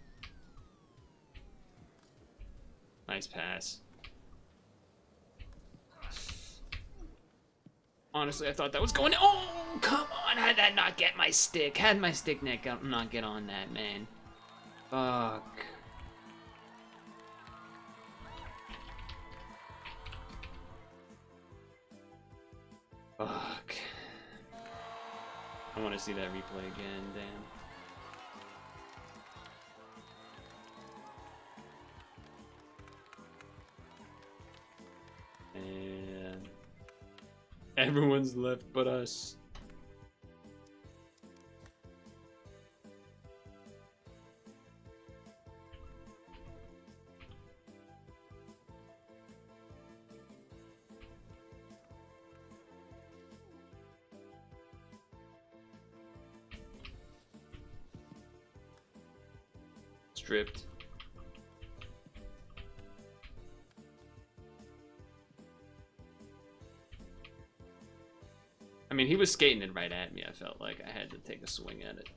Speaker 1: Nice pass. Honestly, I thought that was going. Oh, come on! How'd that not get my stick? Had my stick not get on that, man. Fuck. Fuck. I want to see that replay again, damn. And everyone's left but us. Stripped. I mean, he was skating it right at me. I felt like I had to take a swing at it.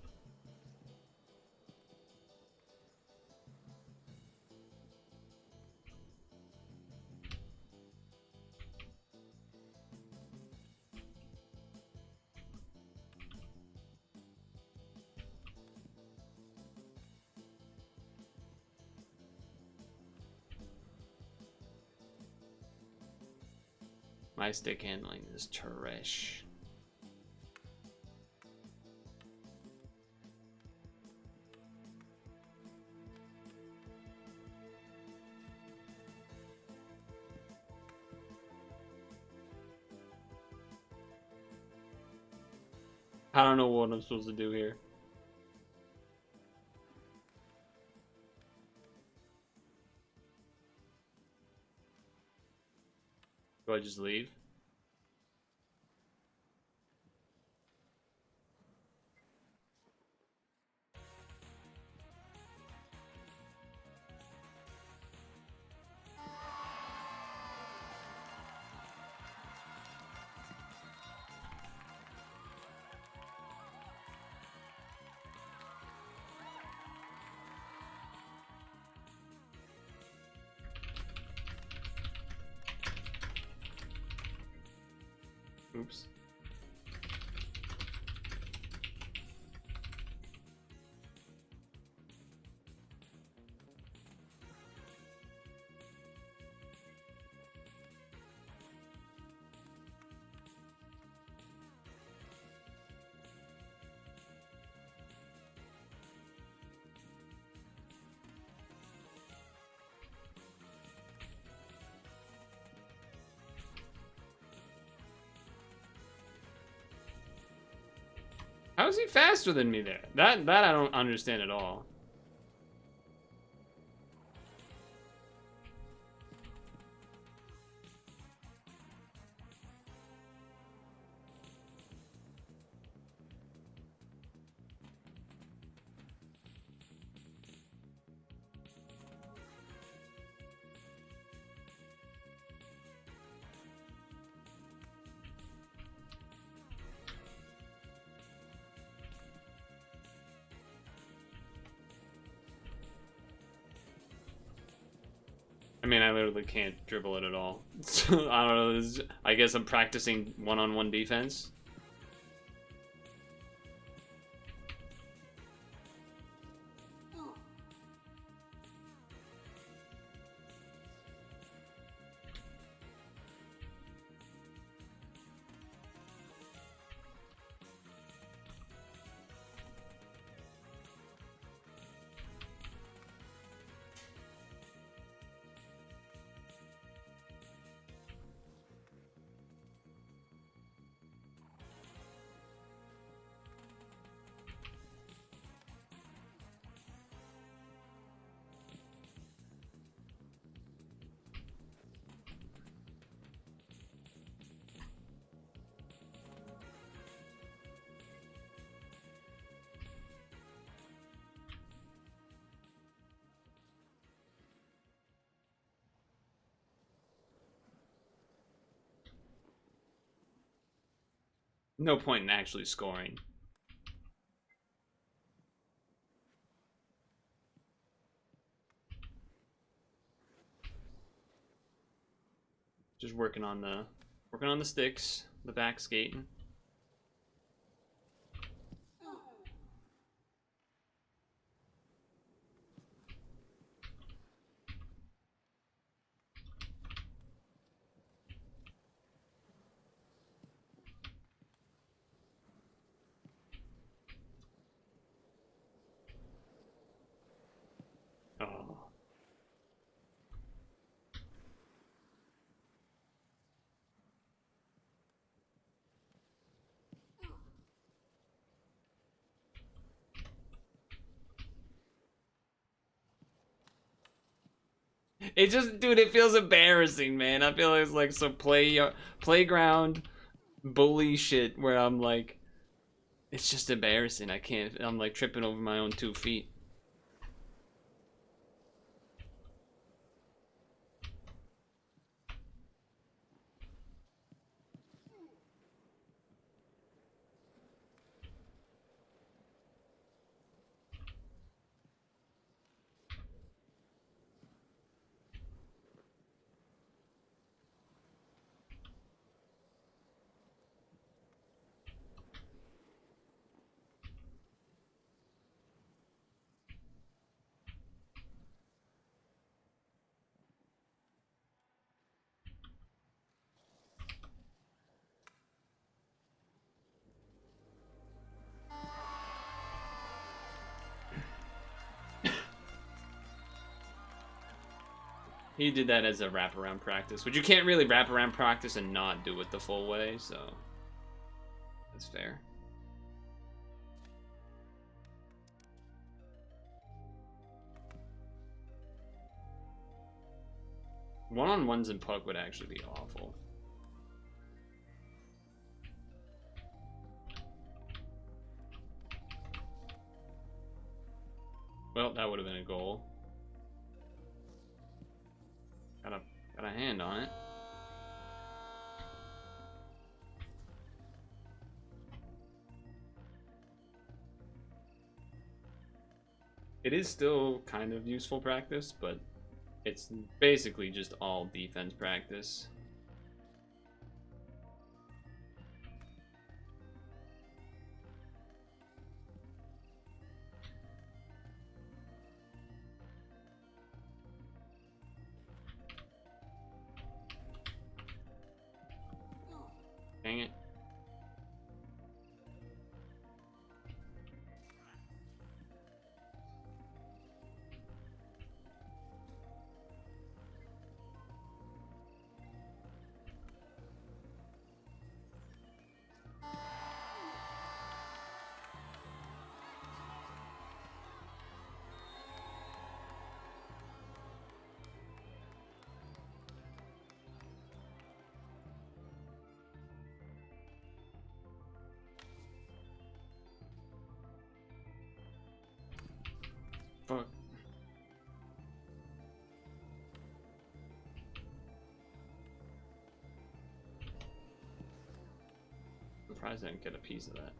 Speaker 1: My stick handling is trash. I don't know what I'm supposed to do here. Do I just leave? Oops. How is he faster than me there? That I don't understand at all. I literally can't dribble it at all. So, I don't know. I guess I'm practicing one-on-one defense. No point in actually scoring. Just working on the sticks, the back skating. Oh. It just, dude, it feels embarrassing, man. I feel like it's like some playground bully shit where I'm like, it's just embarrassing. I can't. I'm like tripping over my own 2 feet. He did that as a wraparound practice, but you can't really wrap around practice and not do it the full way, so that's fair. One-on-ones in puck would actually be awful. Well, that would have been a goal. Got a hand on it. It is still kind of useful practice, but it's basically just all defense practice. Dang it. Fuck. I'm surprised I didn't get a piece of that.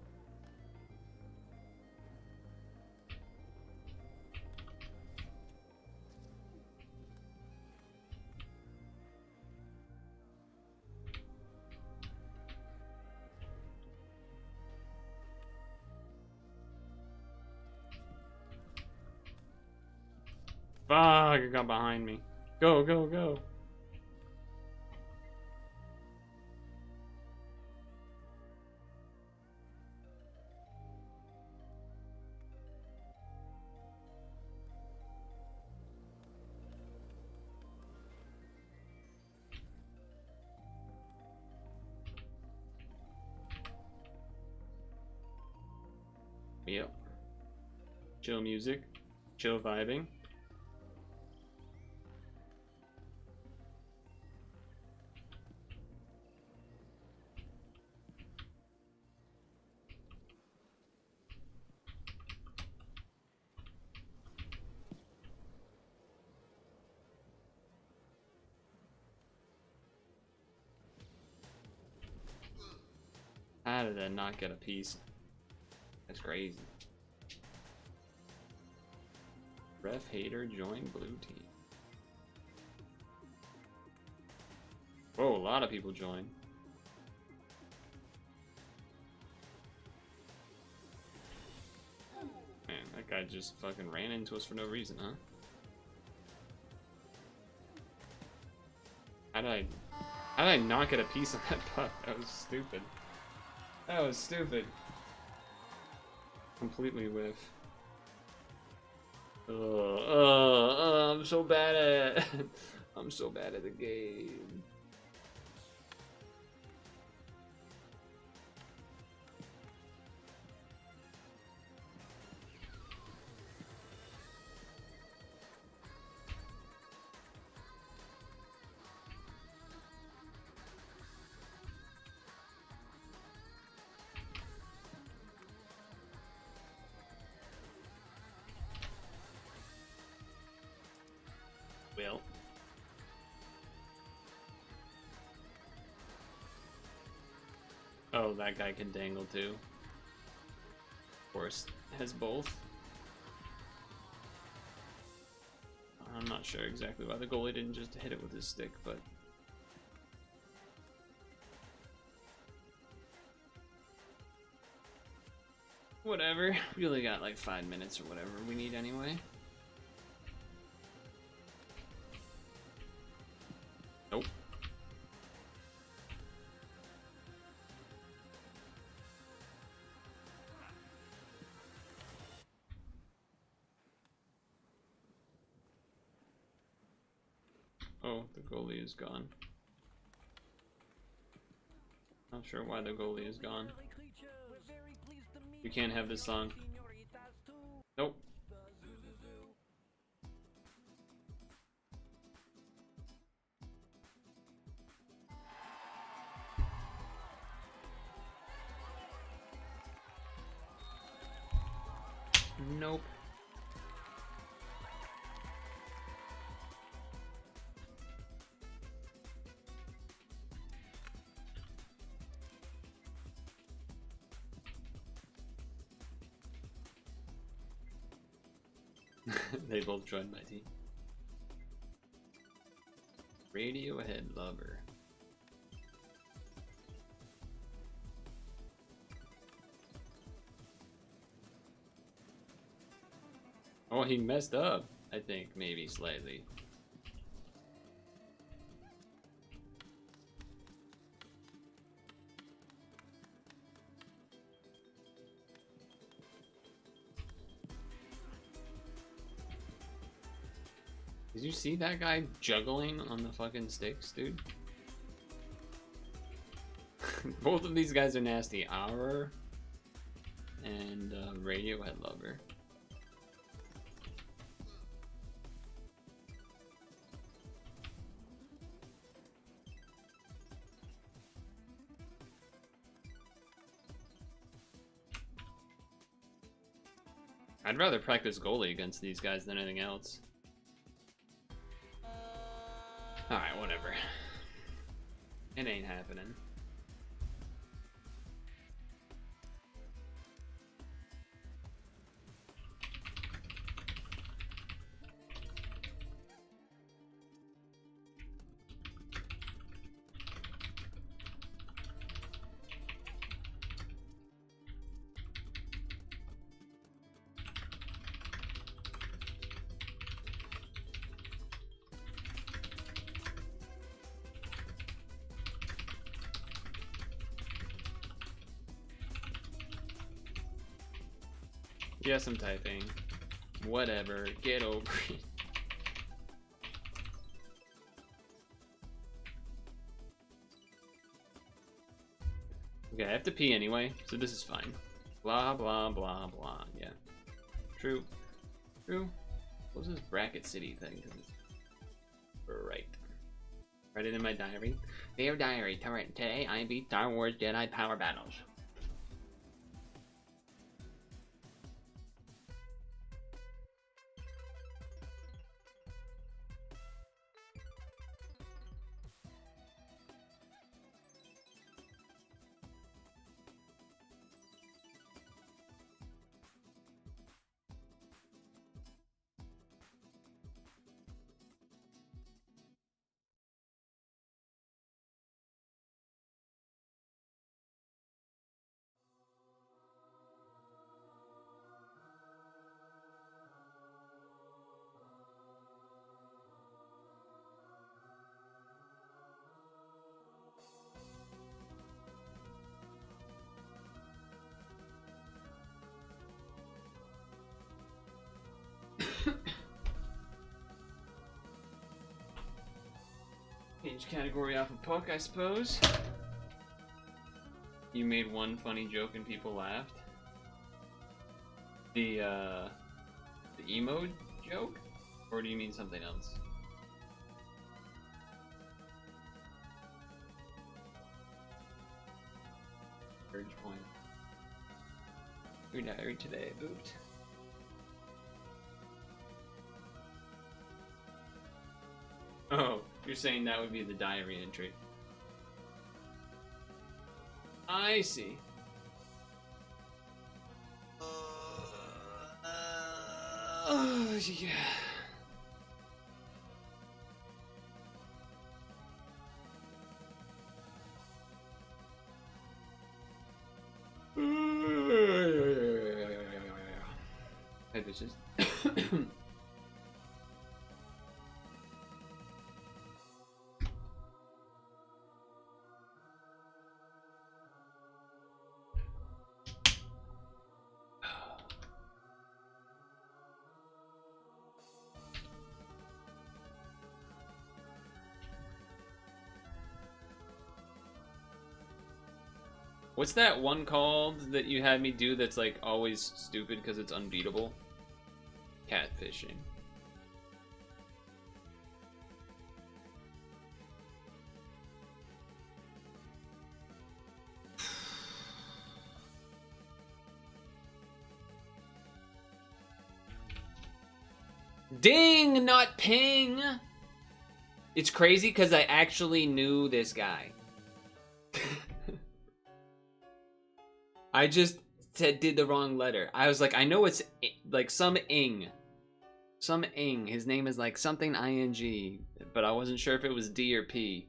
Speaker 1: Fuck, it got behind me. Go, go, go. Yep. Chill music. Chill vibing. How did I not get a piece? That's crazy. Ref hater join blue team. Whoa, a lot of people join. Man, that guy just fucking ran into us for no reason, huh? How did I not get a piece of that puck? That was stupid. That was stupid. Completely whiff. I'm so bad at I'm so bad at the game. Well. Oh, that guy can dangle too. Of course, has both. I'm not sure exactly why the goalie didn't just hit it with his stick, but... whatever. We only got like 5 minutes or whatever we need anyway. Nope. Oh, the goalie is gone. Not sure why the goalie is gone. You can't have this song. Nope. Nope. They both joined my team. Radiohead lover. Oh, he messed up, I think, maybe slightly. Did you see that guy juggling on the fucking sticks, dude? Both of these guys are nasty. Our and Radiohead lover. I'd rather practice goalie against these guys than anything else. Alright, whatever. It ain't happening. Yes, I'm typing. Whatever. Get over it. Okay, I have to pee anyway, so this is fine. Blah, blah, blah, blah. Yeah. True. True. What's this bracket city thing? Right. Write it in my diary. Dear diary, today I beat Star Wars Jedi power battles. Change category off of Puck, I suppose. You made one funny joke and people laughed. The emo joke? Or do you mean something else? Urge point. Your diary today, boot. Oh, you're saying that would be the diary entry. I see. Yeah. Hey, bitches. What's that one called that you had me do that's like always stupid because it's unbeatable? Catfishing. Ding, not ping! It's crazy because I actually knew this guy. I just did the wrong letter. I was like, I know it's like some ing. Some ing. His name is like something ing, but I wasn't sure if it was D or P.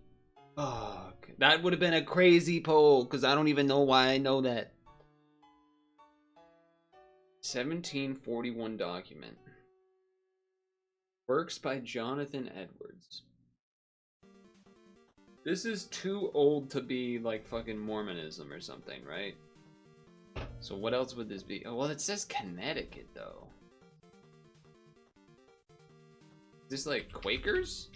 Speaker 1: Fuck. That would have been a crazy poll, because I don't even know why I know that. 1741 document. Works by Jonathan Edwards. This is too old to be like fucking Mormonism or something, right? So what else would this be? Oh, well, it says Connecticut, though. Is this like Quakers?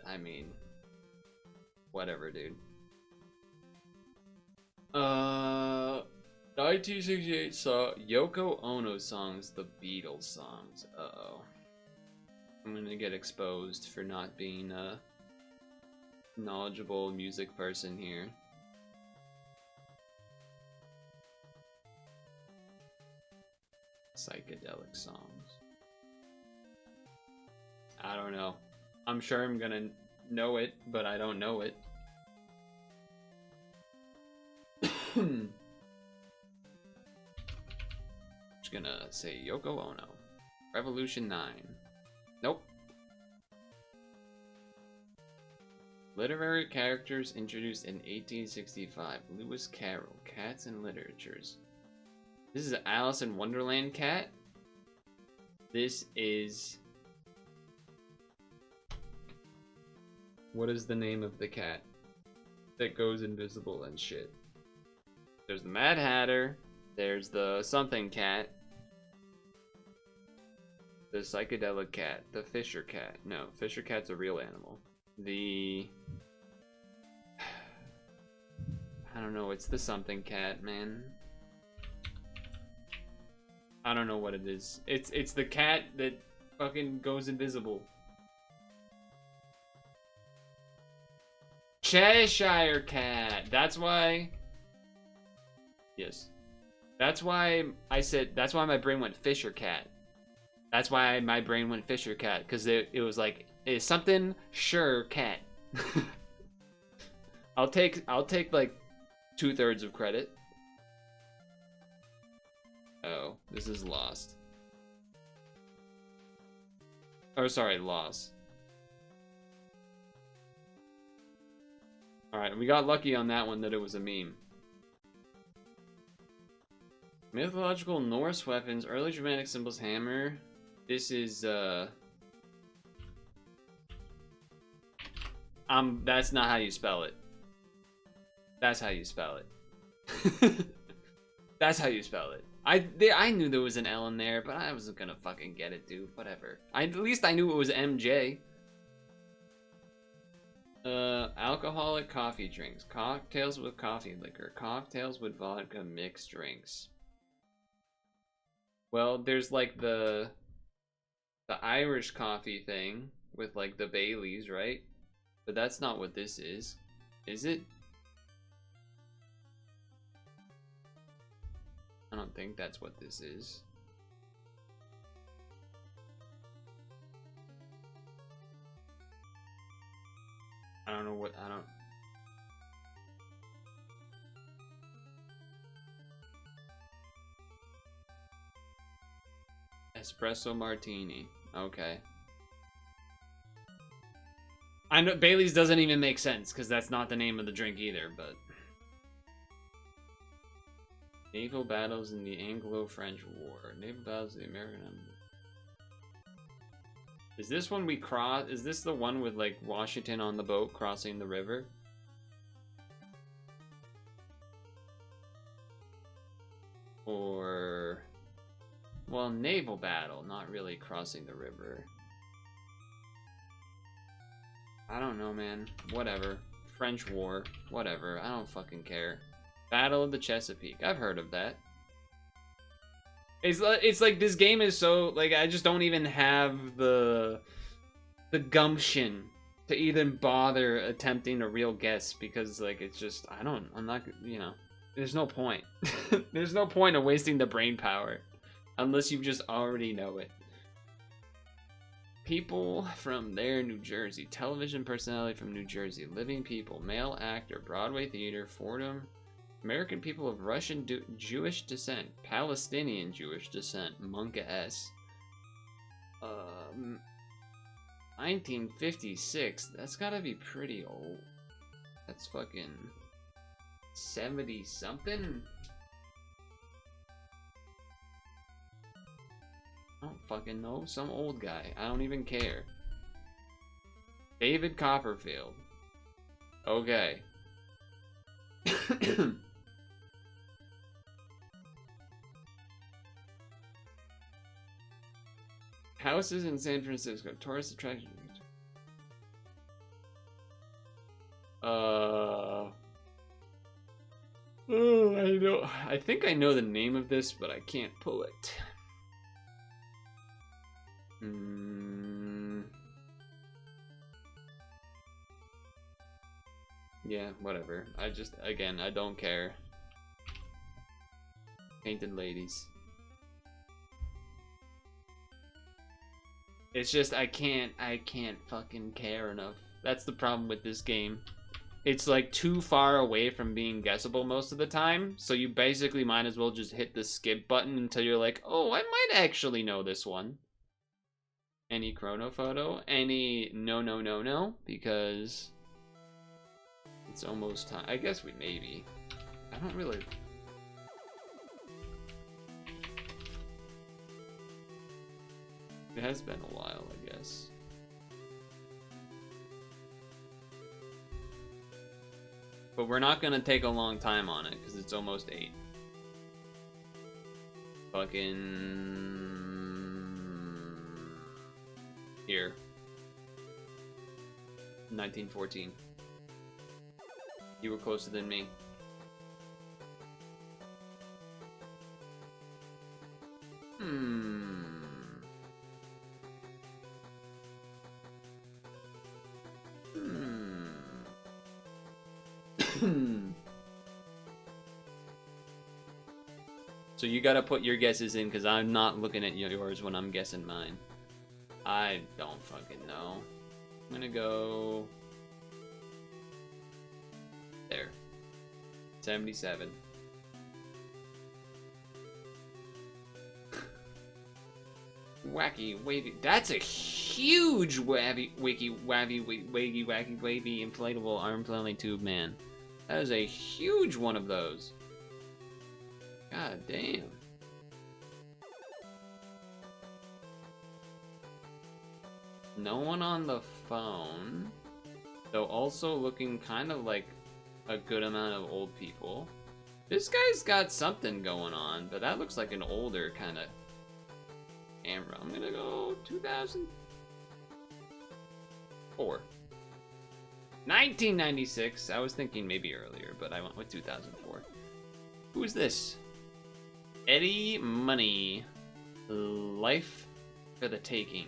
Speaker 1: I mean, whatever, dude. 1968 saw Yoko Ono songs, the Beatles songs. Uh-oh. I'm gonna get exposed for not being a knowledgeable music person here. Psychedelic songs. I don't know. I'm sure I'm gonna know it, but I don't know it. Just gonna say Yoko Ono. Revolution 9. Nope. Literary characters introduced in 1865. Lewis Carroll. Cats and Literatures. This is an Alice in Wonderland cat. This is... What is the name of the cat that goes invisible and shit? There's the Mad Hatter. There's the something cat. The psychedelic cat. The Fisher cat. No, Fisher cat's a real animal. The... I don't know, it's the something cat, man. I don't know what it is. It's the cat that fucking goes invisible. Cheshire cat. That's why... Yes. That's why I said... That's why my brain went Fisher cat. That's why my brain went Fisher cat. Because it was like... It's something... Sure cat. I'll take like 2/3 of credit. Oh, this is lost. Or sorry, loss. Alright, we got lucky on that one that it was a meme. Mythological Norse weapons, early Germanic symbols, hammer. This is, that's not how you spell it. That's how you spell it. That's how you spell it. I knew there was an L in there, but I wasn't gonna fucking get it, dude. Whatever. At least I knew it was MJ. Alcoholic coffee drinks. Cocktails with coffee liquor. Cocktails with vodka mixed drinks. Well, there's like the Irish coffee thing with like the Baileys, right? But that's not what this is it? I don't think that's what this is. I don't know what, I don't... Espresso martini. Okay. I know Bailey's doesn't even make sense because that's not the name of the drink either, but... Naval battles in the Anglo-French War. Naval battles in the American Empire. Is this one we cross? Is this the one with like Washington on the boat crossing the river? Or... Well, naval battle, not really crossing the river. I don't know, man. Whatever. French War. Whatever. I don't fucking care. Battle of the Chesapeake. I've heard of that. It's like this game is so like I just don't even have the gumption to even bother attempting a real guess because like it's just I'm not, you know, there's no point. There's no point of wasting the brain power unless you just already know it. People from there, New Jersey. Television personality from New Jersey. Living people. Male actor. Broadway theater. Fordham. American people of Russian Jewish descent. Palestinian Jewish descent. Monka S. 1956. That's gotta be pretty old. That's fucking 70 something. I don't fucking know. Some old guy. I don't even care. David Copperfield. Okay. Houses in San Francisco. Tourist attraction. Oh, I know. I think I know the name of this, but I can't pull it. Yeah, whatever. Again, I don't care. Painted ladies. It's just, I can't fucking care enough. That's the problem with this game. It's like too far away from being guessable most of the time, so you basically might as well just hit the skip button until you're like, oh, I might actually know this one. Any chrono photo? Any no, because it's almost time. I guess we maybe. I don't really. It has been a while, I guess. But we're not gonna take a long time on it because it's almost 8. Fucking here. 1914. You were closer than me. Hmm. So you gotta put your guesses in, because I'm not looking at yours when I'm guessing mine. I don't fucking know. I'm gonna go... there. 77. Wacky, wavy. That's a huge wavy, wavy, inflatable arm flailing tube, man. That is a huge one of those. God damn. No one on the phone. Though also looking kind of like a good amount of old people. This guy's got something going on, but that looks like an older kind of camera. I'm gonna go 2004. 1996. I was thinking maybe earlier, but I went with 2004. Who is this? Eddie Money. Life for the taking.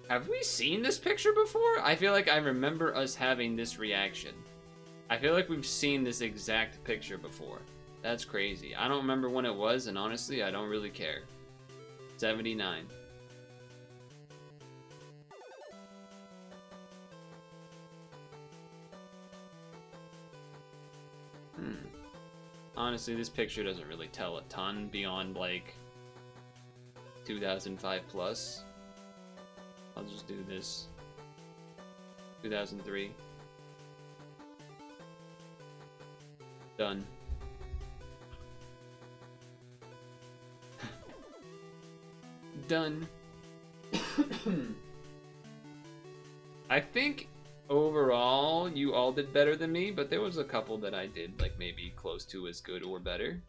Speaker 1: Have we seen this picture before? I feel like I remember us having this reaction. I feel like we've seen this exact picture before. That's crazy. I don't remember when it was, and honestly, I don't really care. 79. Honestly, this picture doesn't really tell a ton beyond, like, 2005 plus. I'll just do this. 2003. Done. Done. I think overall you all did better than me, but there was a couple that I did like maybe close to as good or better.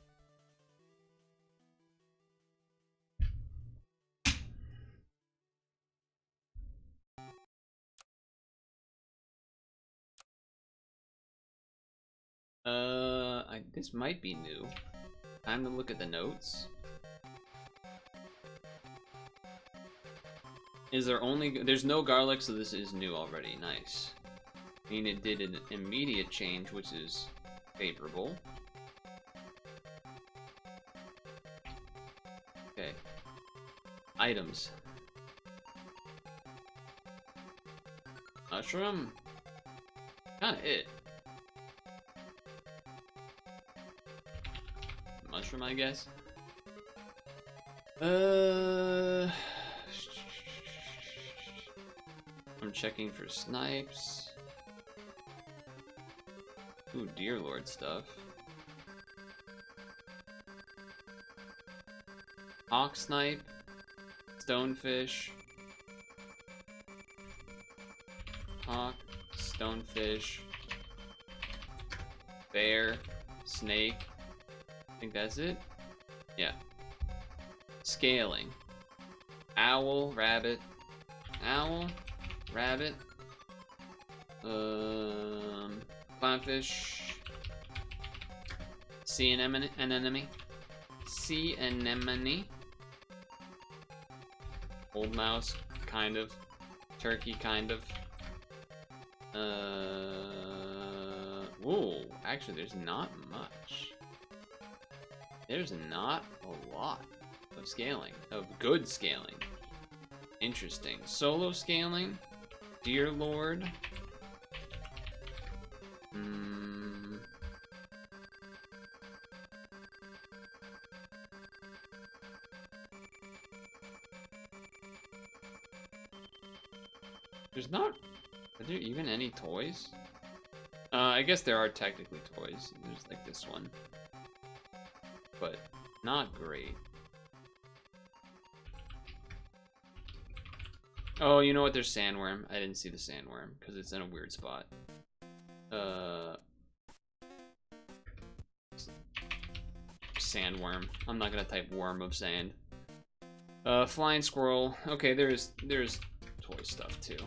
Speaker 1: This might be new. Time to look at the notes. Is there only... There's no garlic, so this is new already. Nice. I mean, it did an immediate change, which is favorable. Okay. Items. Mushroom? Kinda it. Mushroom, I guess. I'm checking for snipes. Ooh, dear lord stuff. Hawk snipe. Stonefish. Hawk. Stonefish. Bear. Snake. I think that's it. Yeah. Scaling. Owl, rabbit. Owl, rabbit. Clownfish. Sea anemone. Sea anemone. Old mouse, kind of. Turkey, kind of. Whoa, actually there's not much. There's not a lot of scaling, of good scaling. Interesting. Solo scaling, dear lord. There's not... Are there even any toys? I guess there are technically toys. There's like this one. But not great. Oh, you know what? There's sandworm. I didn't see the sandworm because it's in a weird spot. sandworm. I'm not gonna type worm of sand. Flying squirrel. Okay, there's toy stuff too.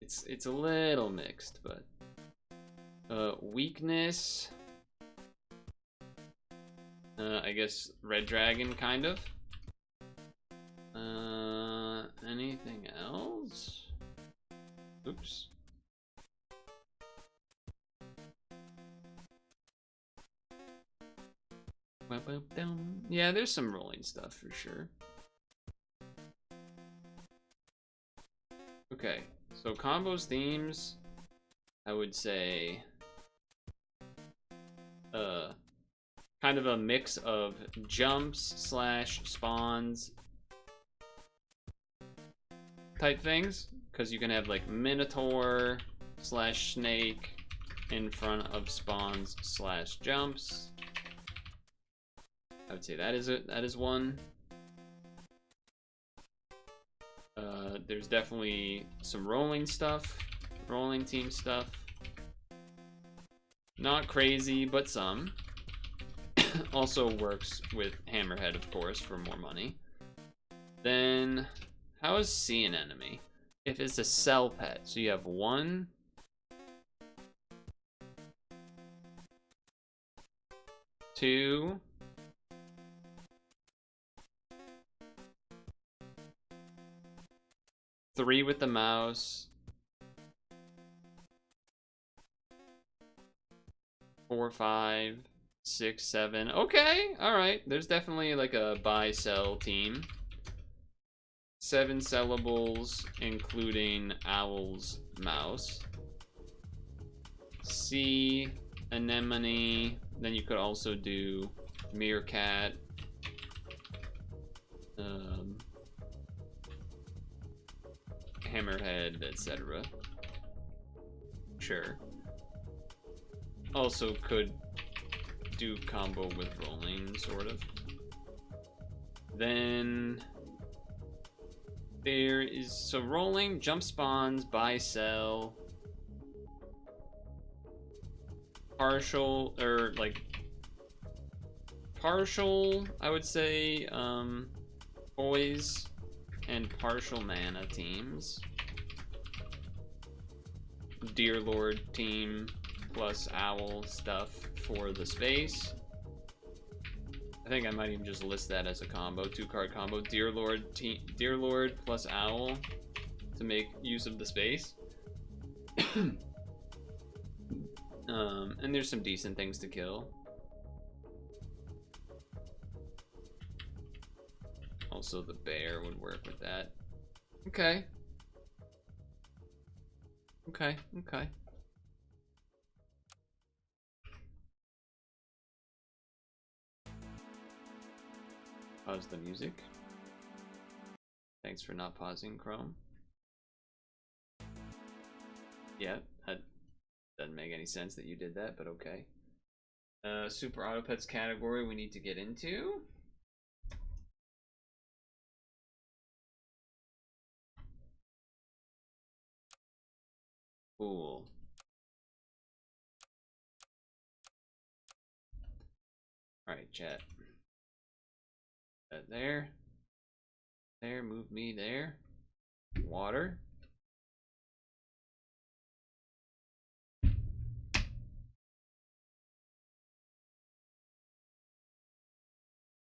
Speaker 1: It's a little mixed, but weakness. I guess red dragon, kind of. Anything else? Oops. Yeah, there's some rolling stuff for sure. Okay, so combos, themes, I would say kind of a mix of jumps slash spawns type things, because you can have like minotaur slash snake in front of spawns slash jumps. I would say that is one. There's definitely some rolling stuff, rolling team stuff. Not crazy, but some. Also works with Hammerhead, of course, for more money. Then, how is see an enemy? If it's a cell pet, so you have 1, 2, 3 with the mouse, 4, 5, 6, 7. Okay, all right. There's definitely like a buy-sell team. 7 sellables, including Owl's mouse. C, anemone. Then you could also do meerkat. Hammerhead, etc. Sure. Also could do combo with rolling, sort of. Then there is so rolling, jump spawns, buy, sell, partial, or like partial, I would say, boys and partial mana teams. Deer Lord team plus owl stuff for the space. I think I might even just list that as a combo, 2-card combo. Deer Lord plus owl to make use of the space. And there's some decent things to kill. Also, the bear would work with that. Okay. Okay. Pause the music. Thanks for not pausing, Chrome. Yeah, that doesn't make any sense that you did that, but okay. Super Auto Pets category we need to get into. Cool. Alright, chat. There. There, move me there. Water.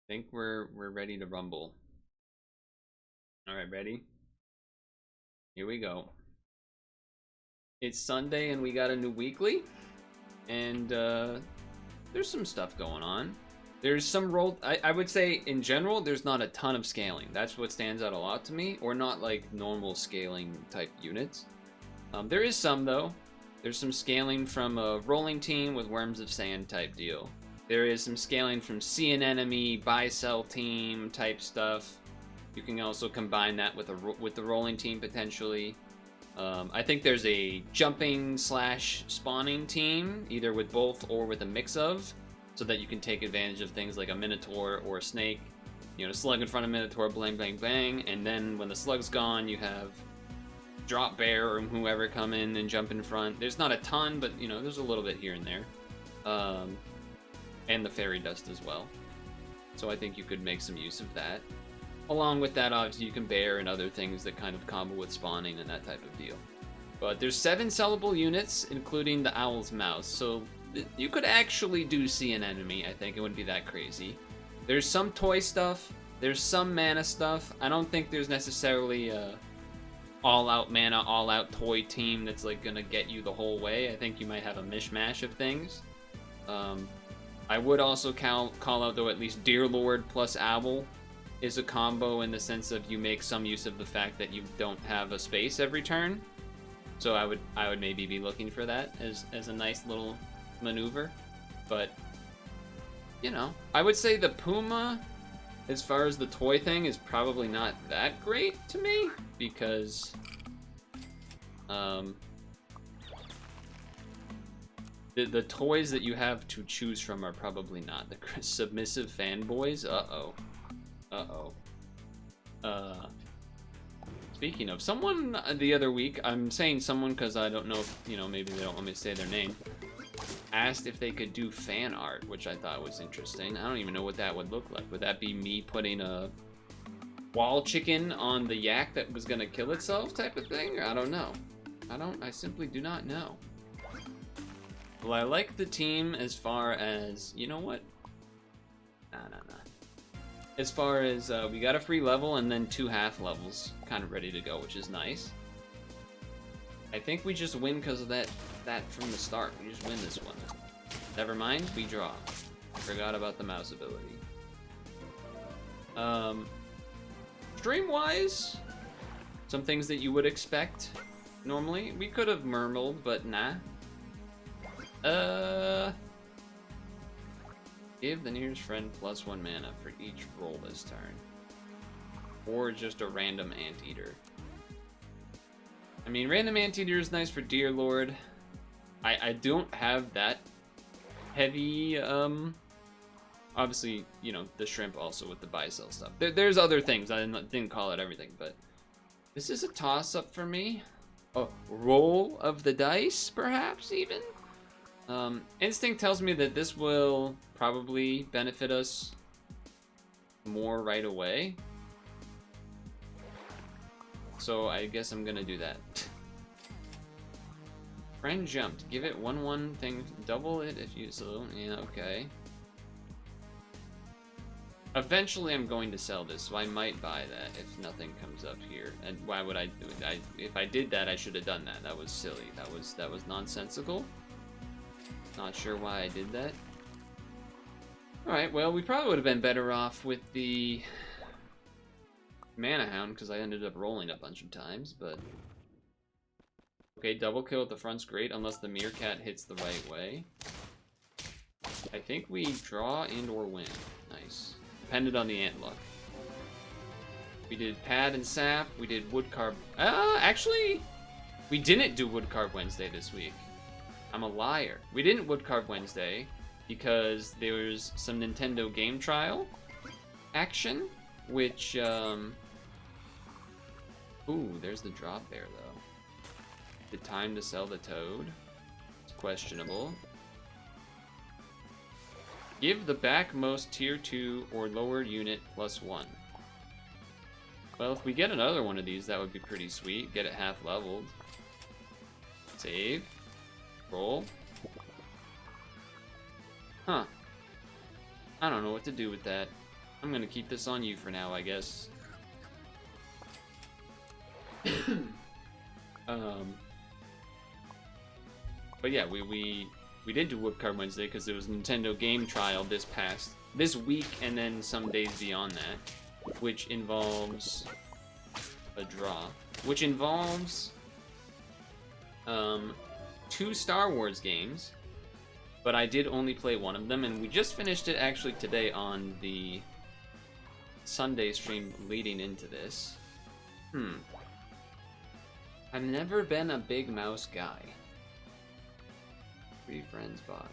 Speaker 1: Think we're ready to rumble. Alright, ready? Here we go. It's Sunday and we got a new weekly, and there's some stuff going on. There's some roll. I would say in general there's not a ton of scaling. That's what stands out a lot to me, or not like normal scaling type units. There is some though. There's some scaling from a rolling team with Worms of Sand type deal. There is some scaling from see an enemy, buy sell team type stuff. You can also combine that with the rolling team potentially. I think there's a jumping slash spawning team, either with both or with a mix of, so that you can take advantage of things like a minotaur or a snake. You know, slug in front of minotaur, bang, bang, bang, and then when the slug's gone, you have drop bear or whoever come in and jump in front. There's not a ton, but you know, there's a little bit here and there. and the fairy dust as well. So I think you could make some use of that. Along with that, obviously, you can bear and other things that kind of combo with spawning and that type of deal. But there's 7 sellable units, including the Owl's Mouse, so you could actually do see an enemy. I think it wouldn't be that crazy. There's some toy stuff. There's some mana stuff. I don't think there's necessarily a all-out mana, all-out toy team that's like gonna get you the whole way. I think you might have a mishmash of things. I would also call out, though, at least Dearlord plus Owl is a combo in the sense of you make some use of the fact that you don't have a space every turn. So I would maybe be looking for that as a nice little maneuver. But, you know, I would say the Puma, as far as the toy thing, is probably not that great to me, because the toys that you have to choose from are probably not the submissive fanboys. Speaking of, someone the other week, I'm saying someone because I don't know if, you know, maybe they don't want me to say their name, asked if they could do fan art, which I thought was interesting. I don't even know what that would look like. Would that be me putting a wall chicken on the yak that was gonna kill itself type of thing? I don't know. I simply do not know. Well, I like the team as far as, you know what? Nah. As far as, we got a free level and then 2 half levels kind of ready to go, which is nice. I think we just win because of that from the start. We just win this one. Never mind, we draw. I forgot about the mouse ability. Stream-wise, some things that you would expect normally. We could have murmled, but nah. Give the nearest friend +1 mana for each roll this turn. Or just a random anteater. I mean, random anteater is nice for Dearlord. I don't have that heavy, obviously, you know, the shrimp also with the buy-sell stuff. There's other things, I didn't call out everything, but this is a toss-up for me. A roll of the dice, perhaps, even? Instinct tells me that this will probably benefit us more right away. So I guess I'm gonna do that. Friend jumped. Give it 1/1 thing. Double it if you so. Yeah, okay. Eventually I'm going to sell this, so I might buy that if nothing comes up here. And why would I do it? If I did that, I should have done that. That was silly. That was nonsensical. Not sure why I did that. Alright, well, we probably would have been better off with the Mana Hound, because I ended up rolling a bunch of times, but... Okay, double kill at the front's great, unless the Meerkat hits the right way. I think we draw and or win. Nice. Depended on the ant luck. We did Pad and Sap, we did Woodcarve... actually, we didn't do Woodcarve Wednesday this week. I'm a liar. We didn't Woodcarve Wednesday because there was some Nintendo game trial action, which, ooh, there's the drop there, though. The time to sell the toad. It's questionable. Give the backmost tier 2 or lower unit +1. Well, if we get another one of these, that would be pretty sweet. Get it half leveled. Save. Roll. Huh. I don't know what to do with that. I'm gonna keep this on you for now, I guess. But yeah, we did do Woodcarve Wednesday because there was a Nintendo game trial this week, and then some days beyond that, which involves a draw, which involves 2 Star Wars games, but I did only play one of them, and we just finished it actually today on the Sunday stream leading into this. I've never been a big mouse guy. Free friends bot.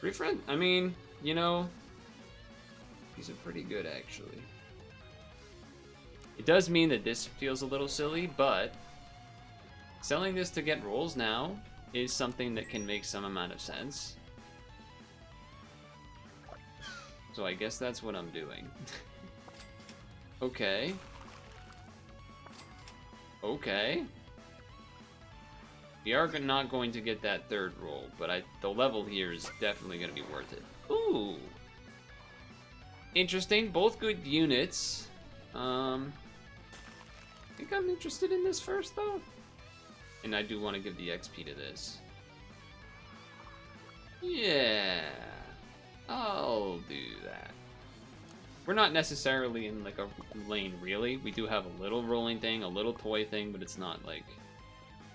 Speaker 1: Free friend? I mean, you know, these are pretty good actually. It does mean that this feels a little silly, but selling this to get rolls now is something that can make some amount of sense. So I guess that's what I'm doing. Okay. Okay. We are not going to get that third roll, but the level here is definitely going to be worth it. Ooh. Interesting. Both good units. I think I'm interested in this first, though. And I do want to give the XP to this. Yeah. I'll do that. We're not necessarily in, like, a lane, really. We do have a little rolling thing, a little toy thing, but it's not, like,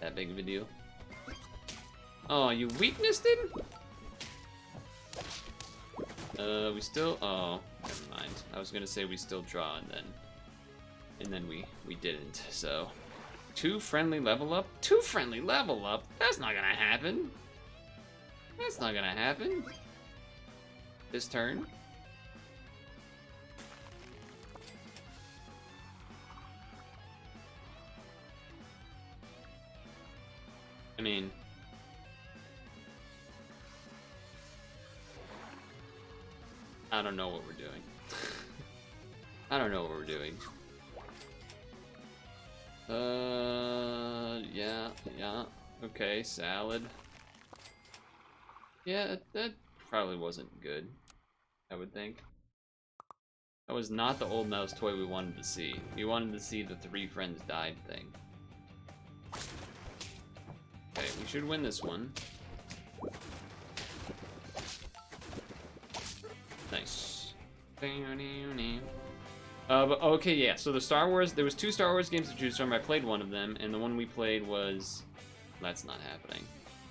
Speaker 1: that big of a deal. Oh, you weaknessed him? We still... Oh, never mind. I was gonna say we still draw, and then we didn't, so... 2 friendly level up? 2 friendly level up? That's not gonna happen. That's not gonna happen. This turn. I mean... I don't know what we're doing. I don't know what we're doing. Yeah. Okay, salad. Yeah, that probably wasn't good, I would think. That was not the old mouse toy we wanted to see. We wanted to see the 3 friends died thing. Okay, we should win this one. Nice. But okay, yeah, so the Star Wars, there was 2 Star Wars games to choose from. I played one of them, and the one we played was... That's not happening.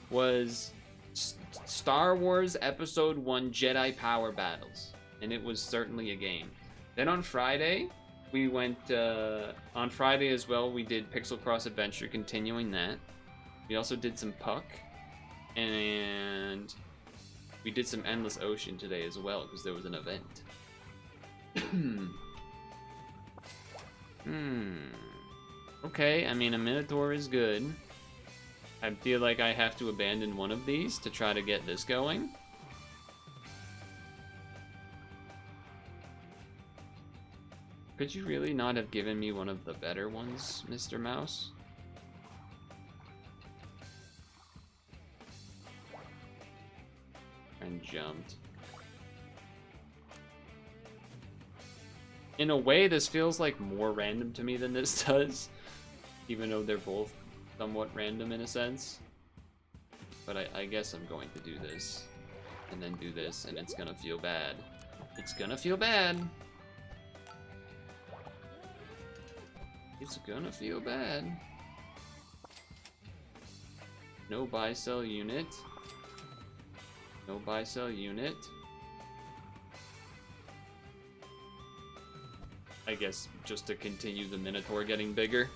Speaker 1: Was Star Wars Episode 1 Jedi Power Battles. And it was certainly a game. Then on Friday, we went... on Friday as well, we did Pixel Cross Adventure, continuing that. We also did some Puck. And... we did some Endless Ocean today as well, because there was an event. Okay, I mean, a Minotaur is good. I feel like I have to abandon one of these to try to get this going. Could you really not have given me one of the better ones, Mr. Mouse? And jumped. In a way, this feels like more random to me than this does. Even though they're both somewhat random in a sense. But I guess I'm going to do this. And then do this, and it's gonna feel bad. It's gonna feel bad. It's gonna feel bad. No buy-sell unit. No buy-sell unit. I guess just to continue the Minotaur getting bigger.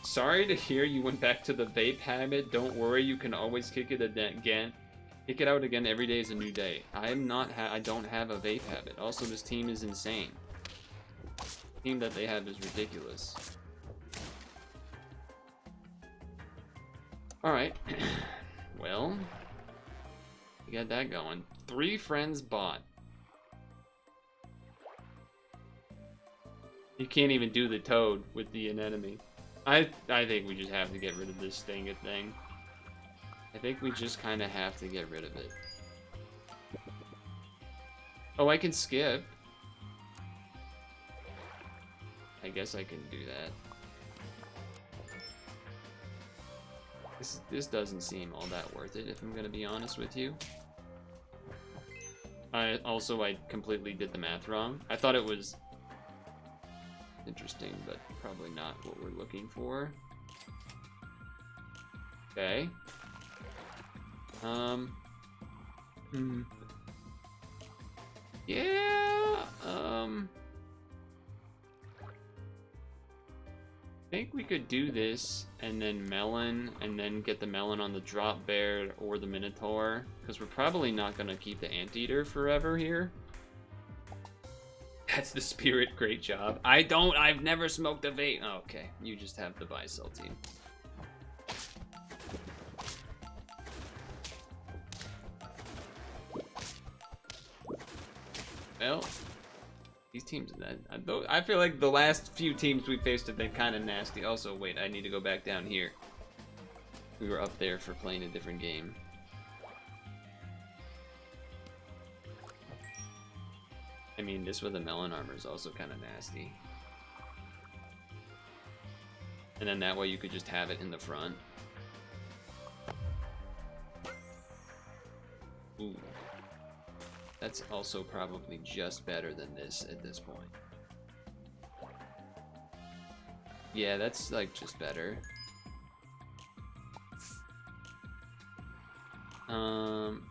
Speaker 1: Sorry to hear you went back to the vape habit. Don't worry, you can always kick it again. Kick it out again. Every day is a new day. I don't have a vape habit. Also, this team is insane. The team that they have is ridiculous. Alright. Well, we got that going. 3 friends bought. You can't even do the toad with the anemone. I think we just have to get rid of this thing. I think we just kind of have to get rid of it. Oh, I can skip. I guess I can do that. This doesn't seem all that worth it, if I'm gonna be honest with you. I completely did the math wrong. I thought it was interesting, but probably not what we're looking for. Okay. Yeah, I think we could do this, and then melon, and then get the melon on the drop bear or the Minotaur, because we're probably not gonna keep the anteater forever here. That's the spirit, great job. I've never smoked a vape. Oh, okay, you just have the buy-sell team. Well, these teams, I feel like the last few teams we faced have been kind of nasty. Also, wait, I need to go back down here. We were up there for playing a different game. I mean, this with a melon armor is also kind of nasty. And then that way you could just have it in the front. Ooh. That's also probably just better than this at this point. Yeah, that's like just better.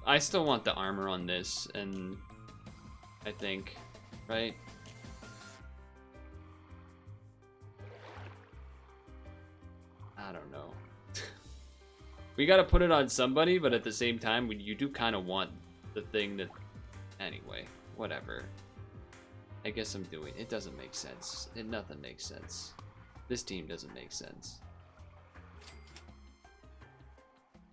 Speaker 1: I still want the armor on this, and I think, right? I don't know. We gotta put it on somebody, but at the same time, you do kind of want the thing that... Anyway, whatever. I guess I'm doing... It doesn't make sense. Nothing makes sense. This team doesn't make sense.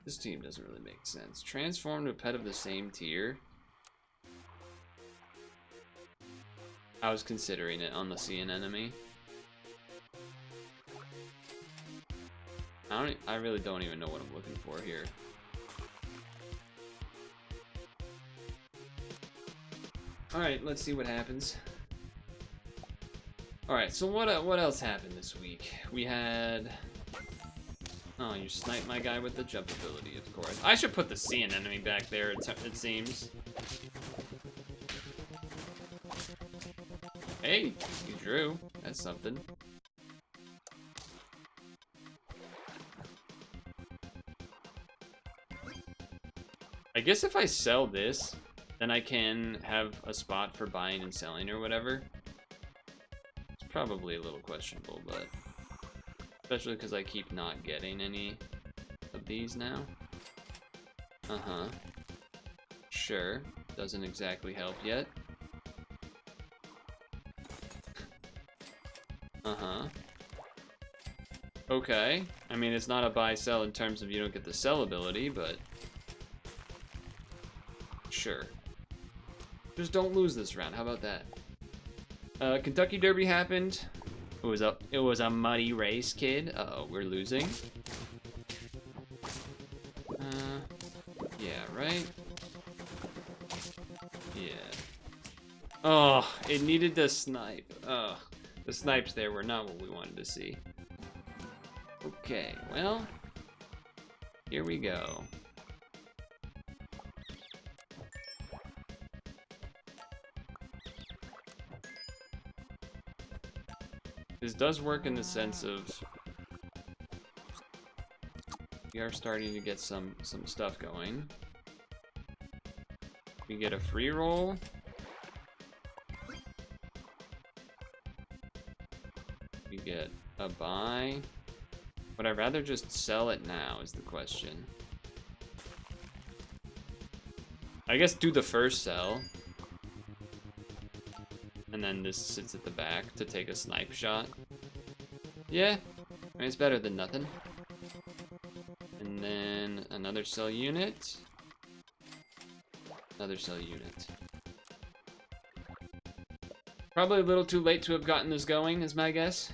Speaker 1: This team doesn't really make sense. Transform to a pet of the same tier. I was considering it on the sea and enemy. I really don't even know what I'm looking for here. Alright, let's see what happens. Alright, so what else happened this week? We had... Oh, you sniped my guy with the jump ability, of course. I should put the sea and enemy back there, it seems. Hey, you drew. That's something. I guess if I sell this, then I can have a spot for buying and selling or whatever. It's probably a little questionable, but... Especially because I keep not getting any of these now. Uh-huh. Sure. Doesn't exactly help yet. Uh-huh. Okay. I mean, it's not a buy-sell in terms of you don't get the sell ability, but... Sure. Just don't lose this round. How about that? Kentucky Derby happened. It was a muddy race, kid. Uh-oh, we're losing. Yeah, right? Yeah. Oh, it needed to snipe. Ugh. The snipes there were not what we wanted to see. Okay, well, here we go. This does work in the sense of we are starting to get some stuff going. We get a free roll. We get a buy. Would I rather just sell it now is the question. I guess do the first sell. And then this sits at the back to take a snipe shot. Yeah, I mean, it's better than nothing. And then another cell unit. Another cell unit. Probably a little too late to have gotten this going, is my guess.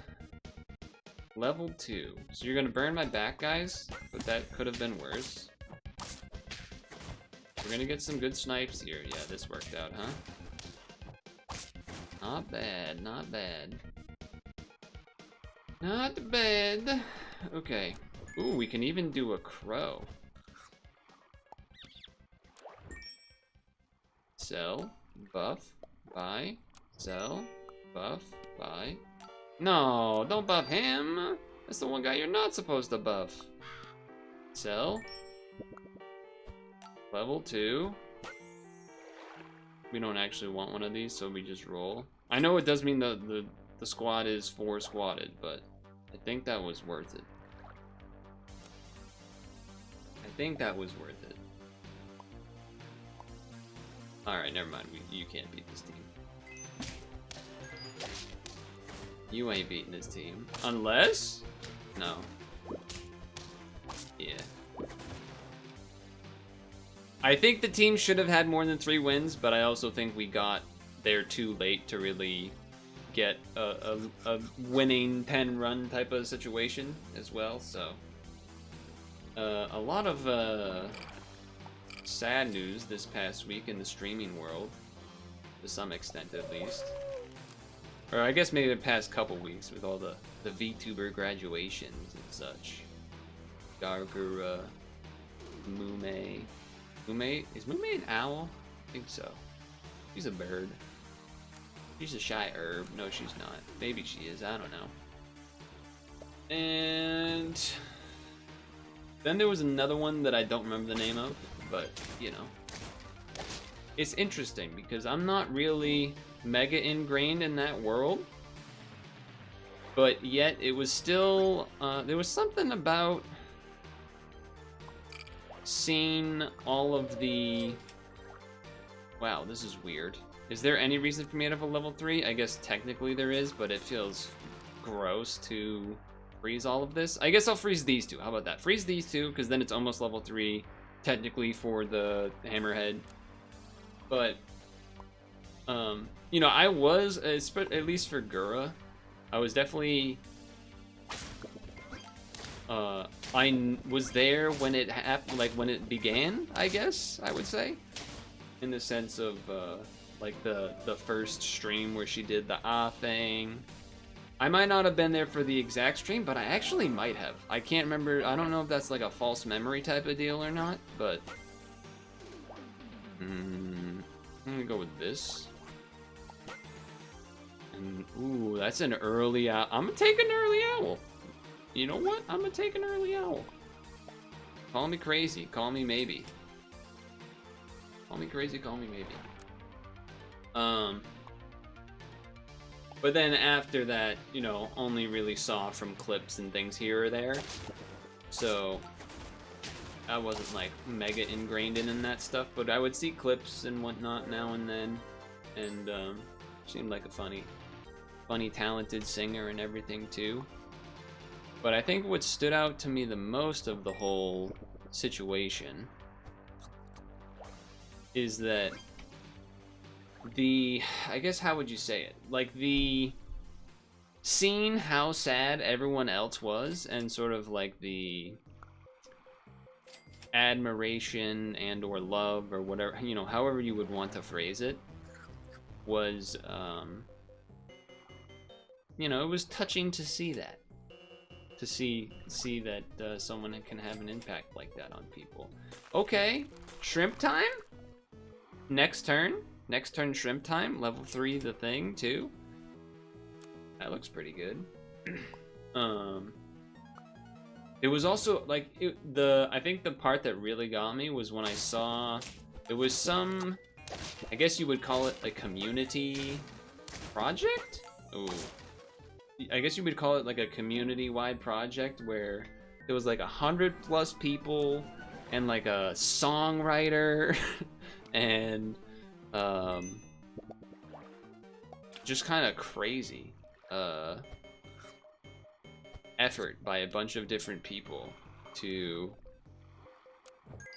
Speaker 1: Level 2. So you're gonna burn my back, guys, but that could have been worse. We're gonna get some good snipes here. Yeah, this worked out, huh? Not bad, not bad. Not bad. Okay. Ooh, we can even do a crow. Sell, buff, buy, sell, buff, buy. No, don't buff him. That's the one guy you're not supposed to buff. Sell. Level 2. We don't actually want one of these, so we just roll. I know it does mean the squad is 4 squatted, but I think that was worth it. I think that was worth it. Alright, never mind. You can't beat this team. You ain't beating this team. Unless? No. Yeah. I think the team should have had more than 3 wins, but I also think we got there too late to really get a winning pen run type of situation as well. So a lot of sad news this past week in the streaming world, to some extent at least. Or I guess maybe the past couple weeks with all the VTuber graduations and such. Gargura, Mume. Is Mume an owl? I think so. She's a bird. She's a shy herb. No, she's not. Maybe she is. I don't know. And then there was another one that I don't remember the name of, but you know. It's interesting because I'm not really mega ingrained in that world, but yet it was still there was something about seeing all of the... Wow, this is weird. Is there any reason for me to have a level 3? I guess technically there is, but it feels gross to freeze all of this. I guess I'll freeze these two. How about that? Freeze these two, because then it's almost level 3 technically for the hammerhead. But you know, I was, at least for Gura, I was definitely, I was there when it happened, like when it began, I guess, I would say. In the sense of, like the first stream where she did the thing. I might not have been there for the exact stream, but I actually might have. I can't remember, I don't know if that's like a false memory type of deal or not, but... I'm gonna go with this. And, ooh, that's an early owl. I'm gonna take an early owl. You know what? I'm gonna take an early owl. Call me crazy. Call me maybe. Call me crazy. Call me maybe. But then after that, you know, only really saw from clips and things here or there. So I wasn't like mega ingrained in that stuff, but I would see clips and whatnot now and then, and seemed like a funny, talented singer and everything too. But I think what stood out to me the most of the whole situation is that I guess how would you say it? Like seeing how sad everyone else was and sort of like the admiration and or love or whatever, you know, however you would want to phrase it, was you know, it was touching to see that, to see that someone can have an impact like that on people. Okay, shrimp time. Next turn shrimp time, level 3 the thing too. That looks pretty good. It was also like I think the part that really got me was when I saw it was some, I guess you would call it a community project. Ooh, I guess you would call it like a community-wide project where there was like 100+ people and like a songwriter and just kind of crazy effort by a bunch of different people to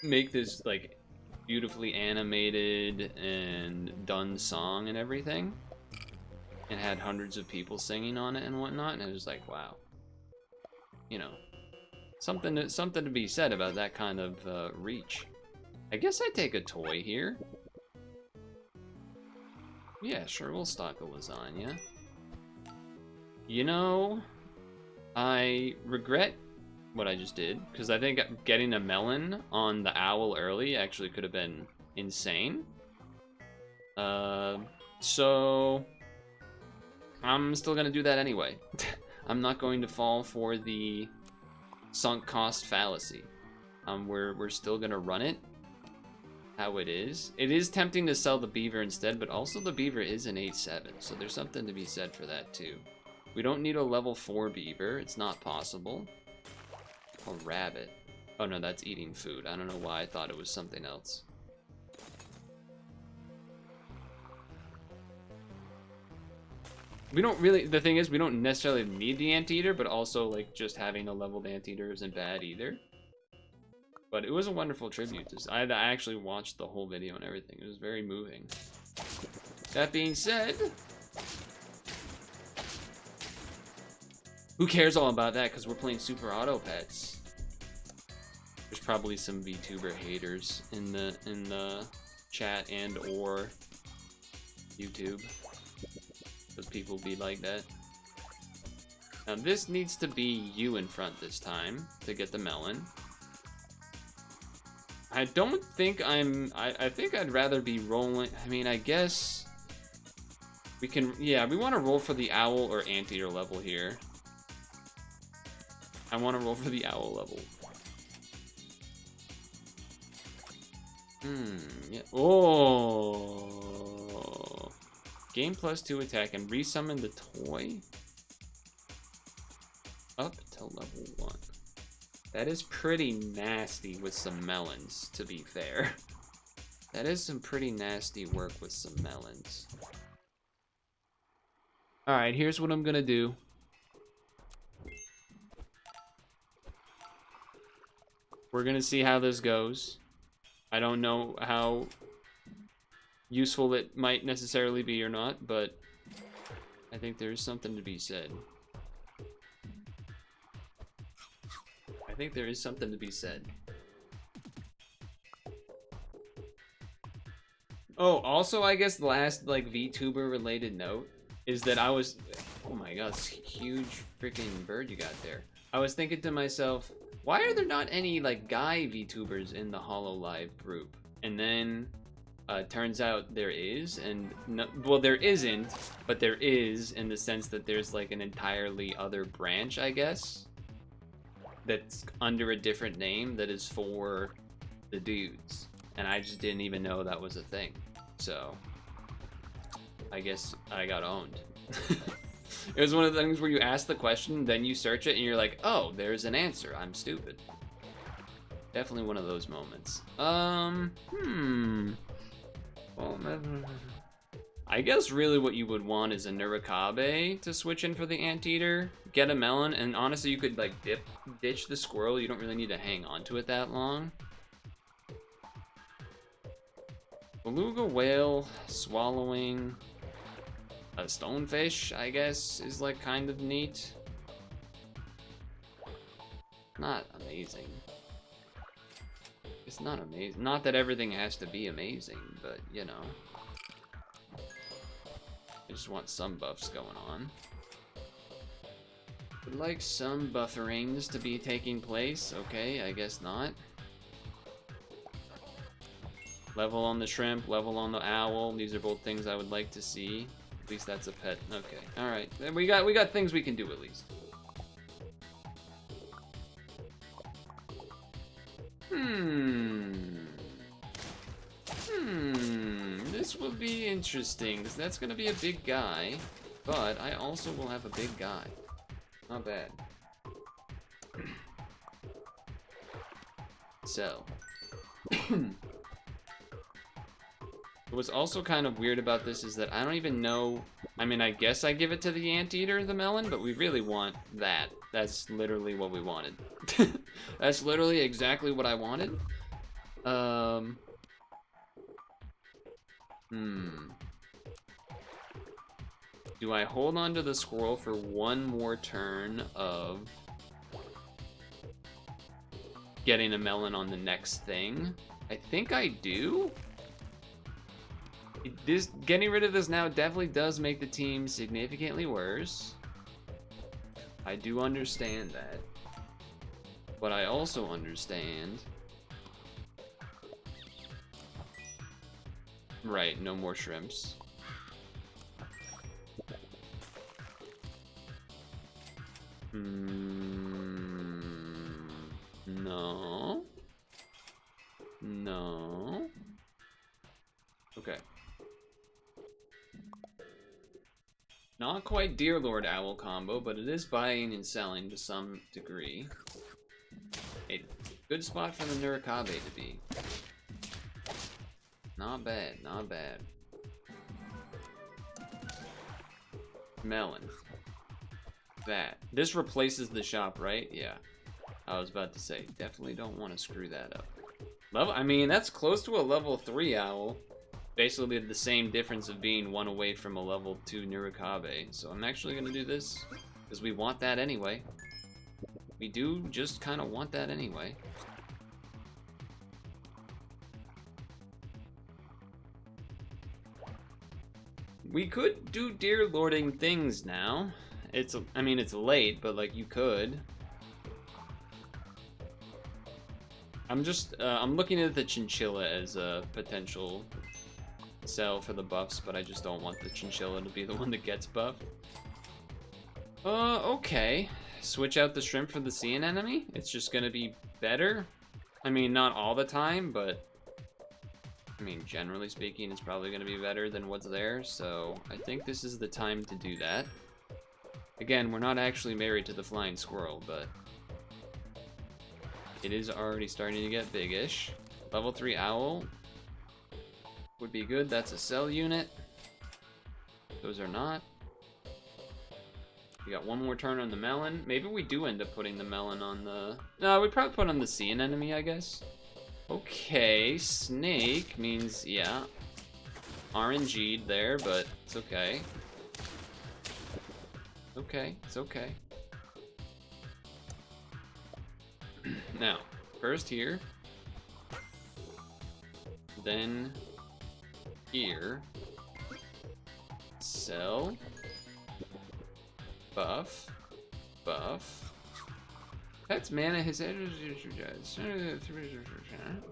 Speaker 1: make this like beautifully animated and done song and everything, and had hundreds of people singing on it and whatnot, and it was like, wow, you know, something to be said about that kind of reach. I guess I take a toy here. Yeah, sure, we'll stock a lasagna. You know, I regret what I just did, because I think getting a melon on the owl early actually could have been insane. So I'm still gonna do that anyway. I'm not going to fall for the sunk cost fallacy. We're still gonna run it how it is. It is tempting to sell the beaver instead, but also the beaver is an 8/7, so there's something to be said for that too. We don't need a level 4 beaver. It's not possible. A rabbit. Oh no, that's eating food. I don't know why I thought it was something else. We don't really, the thing is, we don't necessarily need the anteater, but also like just having a leveled anteater isn't bad either. But it was a wonderful tribute. I actually watched the whole video and everything. It was very moving. That being said, who cares all about that? Because we're playing Super Auto Pets. There's probably some VTuber haters in the chat and or YouTube. Those people be like that. Now this needs to be you in front this time to get the melon. I don't think I think I'd rather be rolling. I mean, I guess we can, yeah, we want to roll for the owl or anteater level here. I want to roll for the owl level. Yeah. Oh. Gain +2 attack and resummon the toy up to level 1. That is pretty nasty with some melons, to be fair. That is some pretty nasty work with some melons. Alright, here's what I'm gonna do. We're gonna see how this goes. I don't know how useful it might necessarily be or not, but I think there's something to be said. I think there is something to be said. Oh, also, I guess the last, like, VTuber related note is that I was, oh my god, this huge freaking bird you got there. I was thinking to myself, why are there not any, like, guy VTubers in the HoloLive group? And then, turns out there is, and, no, well, there isn't, but there is in the sense that there's, like, an entirely other branch, I guess, that's under a different name that is for the dudes. And I just didn't even know that was a thing. So, I guess I got owned. It was one of the things where you ask the question, then you search it, and you're like, oh, there's an answer. I'm stupid. Definitely one of those moments. Well, I guess really what you would want is a Nurikabe to switch in for the anteater, get a melon, and honestly you could like ditch the squirrel. You don't really need to hang on to it that long. Beluga whale swallowing a stonefish, I guess, is like kind of neat. Not amazing. It's not amazing. Not that everything has to be amazing, but you know. I just want some buffs going on. Would like some bufferings to be taking place. Okay, I guess not. Level on the shrimp, level on the owl. These are both things I would like to see. At least that's a pet. Okay, all right. We got things we can do at least. This will be interesting, because that's going to be a big guy, but I also will have a big guy. Not bad. So. What's also kind of weird about this is that I don't even know, I mean, I guess I give it to the anteater, the melon, but we really want that. That's literally what we wanted. That's literally exactly what I wanted. Do I hold on to the squirrel for one more turn of getting a melon on the next thing? I think I do. Getting rid of this now definitely does make the team significantly worse. I do understand that. But I also understand... Right, no more shrimps. No. No. Okay. Not quite Dear Lord Owl combo, but it is buying and selling to some degree. A good spot for the Nurikabe to be. Not bad, not bad. Melon. That. This replaces the shop, right? Yeah. I was about to say, definitely don't want to screw that up. Level, I mean, that's close to a level 3 owl. basically the same difference of being one away from a level 2 Nurikabe. So I'm actually going to do this, because we want that anyway. We do just kind of want that anyway. We could do deer lording things now. I mean, it's late, but like you could. I'm looking at the chinchilla as a potential sell for the buffs, but I just don't want the chinchilla to be the one that gets buffed. Okay. Switch out the shrimp for the sea anemone? It's just gonna be better? I mean, not all the time, but I mean, generally speaking, it's probably gonna be better than what's there, so I think this is the time to do that. Again, we're not actually married to the flying squirrel, but it is already starting to get big-ish. Level 3 owl would be good. That's a cell unit. Those are not. We got one more turn on the melon. Maybe we do end up putting the melon on the... No, we'd probably put on the sea anemone, I guess. Okay, snake means, yeah, RNG'd there, but it's okay. Okay, it's okay. Now, first here, then here, sell, buff, buff. Pets mana his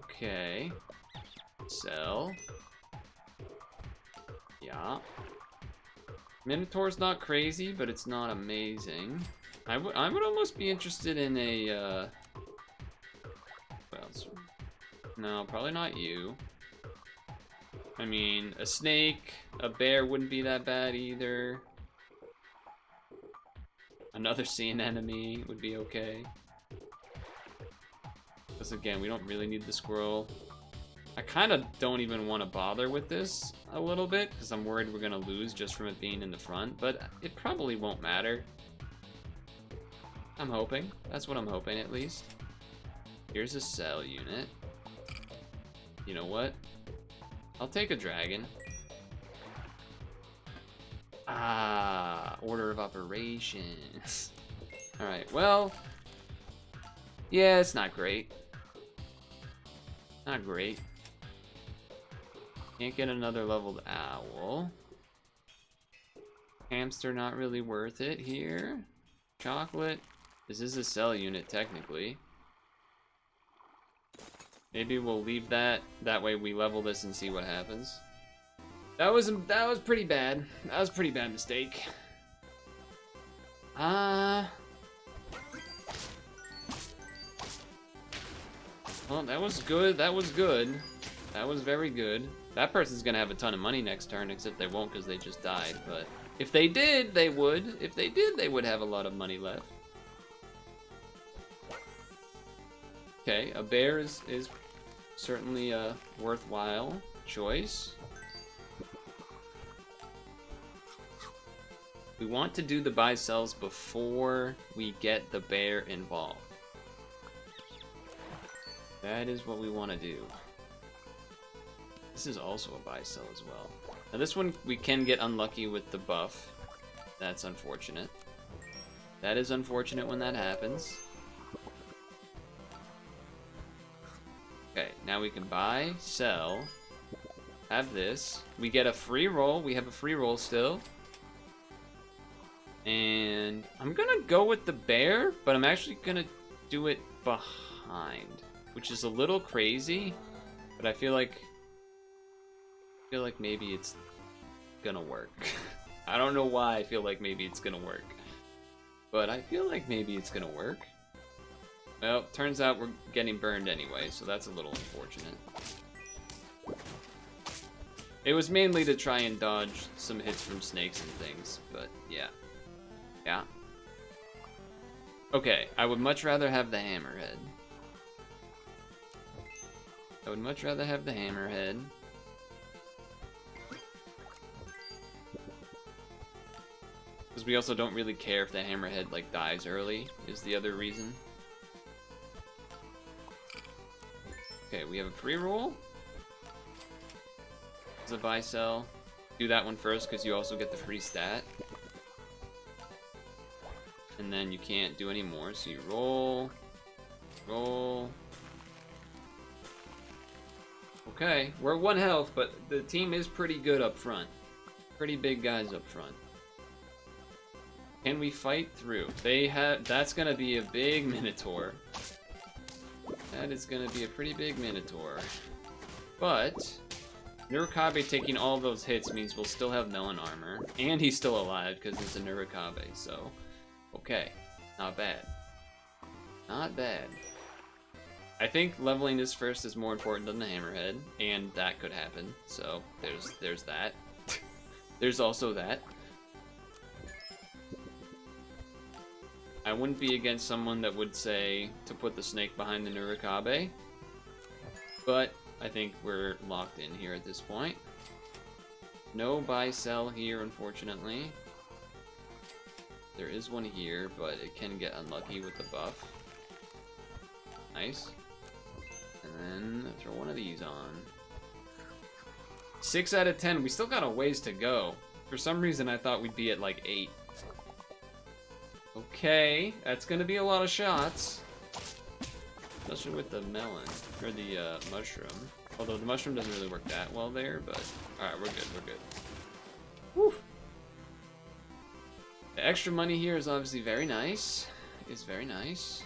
Speaker 1: okay. Sell. Yeah. Minotaur's not crazy, but it's not amazing. I would almost be interested in a what else? No, probably not you. I mean, a snake, a bear wouldn't be that bad either. Another sea anemone would be okay. Because again, we don't really need the squirrel. I kind of don't even want to bother with this a little bit, because I'm worried we're going to lose just from it being in the front, but it probably won't matter. I'm hoping. That's what I'm hoping, at least. Here's a cell unit. You know what? I'll take a dragon. Ah, order of operations. Alright, well, yeah, it's not great. Not great. Can't get another leveled owl. Hamster not really worth it here. Chocolate. This is a cell unit, technically. Maybe we'll leave that. That way we level this and see what happens. That was pretty bad. That was a pretty bad mistake. Well, that was good. That was good. That was very good. That person's gonna have a ton of money next turn, except they won't because they just died. But if they did, they would. If they did, they would have a lot of money left. Okay, a bear is certainly a worthwhile choice. We want to do the buy sells before we get the bear involved. That is what we want to do. This is also a buy sell as well. Now this one we can get unlucky with the buff. That's unfortunate. That is unfortunate when that happens. Okay, now we can buy, sell, have this. We get a free roll. We have a free roll still. And I'm gonna go with the bear, but I'm actually gonna do it behind, which is a little crazy, but I feel like maybe it's gonna work. I don't know why I feel like maybe it's gonna work, but I feel like maybe it's gonna work. Well, turns out we're getting burned anyway, so that's a little unfortunate. It was mainly to try and dodge some hits from snakes and things, but yeah. Yeah. Okay, I would much rather have the hammerhead. I would much rather have the hammerhead. Because we also don't really care if the hammerhead, like, dies early, is the other reason. Okay, we have a free roll. It's the buy sell. Do that one first because you also get the free stat. And then you can't do any more, so you roll. Roll. Okay, we're 1 health, but the team is pretty good up front. Pretty big guys up front. Can we fight through? That's gonna be a big Minotaur. That is gonna be a pretty big Minotaur. But Nurikabe taking all those hits means we'll still have melon armor. And he's still alive because it's a Nurikabe, so okay. Not bad. Not bad. I think leveling this first is more important than the hammerhead, and that could happen. So there's that. There's also that. I wouldn't be against someone that would say to put the snake behind the Nurikabe, but I think we're locked in here at this point. No buy-sell here, unfortunately. There is one here, but it can get unlucky with the buff. Nice. And then throw one of these on. 6 out of 10. We still got a ways to go. For some reason, I thought we'd be at like 8. Okay, that's gonna be a lot of shots. Especially with the melon, or the mushroom. Although the mushroom doesn't really work that well there, but... Alright, we're good, we're good. Whew. The extra money here is obviously very nice. It's very nice.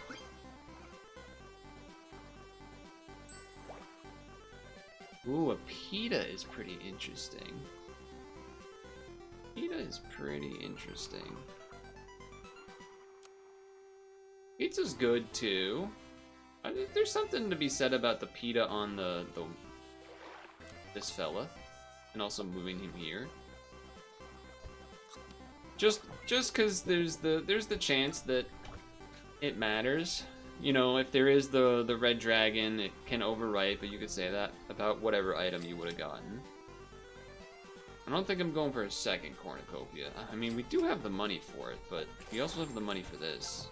Speaker 1: Ooh, a pita is pretty interesting. Pita is pretty interesting. Pizza's good too. There's something to be said about the pita on this fella, and also moving him here. Just because there's the chance that it matters. You know, if there is the red dragon, it can overwrite, but you could say that about whatever item you would have gotten. I don't think I'm going for a second cornucopia. I mean, we do have the money for it, but we also have the money for this.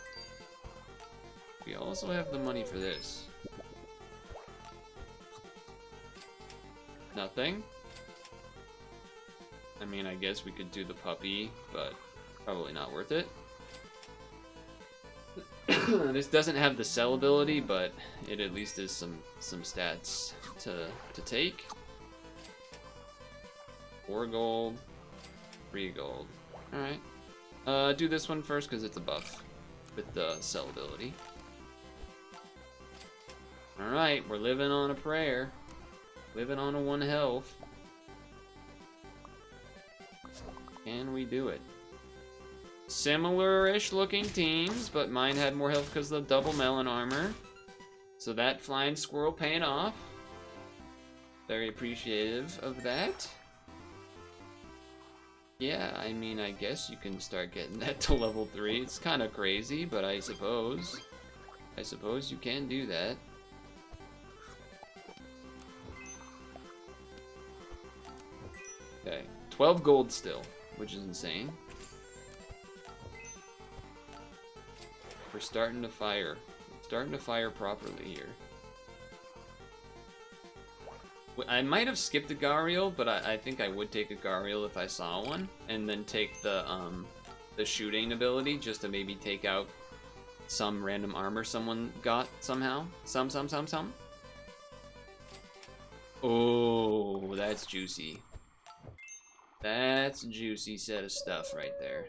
Speaker 1: We also have the money for this. Nothing? I mean, I guess we could do the puppy, but probably not worth it. This doesn't have the sell ability, but it at least is some stats to take. 4 gold, 3 gold. Alright. Do this one first because it's a buff with the sell ability. Alright, we're living on a prayer. Living on a 1 health. Can we do it? Similar-ish looking teams, but mine had more health because of the double melon armor. So that flying squirrel paying off. Very appreciative of that. Yeah, I mean, I guess you can start getting that to level 3. It's kind of crazy, but I suppose you can do that. Okay, 12 gold still, which is insane. We're starting to fire. Starting to fire properly here. I might have skipped a Gariel, but I think I would take a Gariel if I saw one, and then take the shooting ability just to maybe take out some random armor someone got somehow. Some. Oh, that's juicy. That's a juicy set of stuff right there.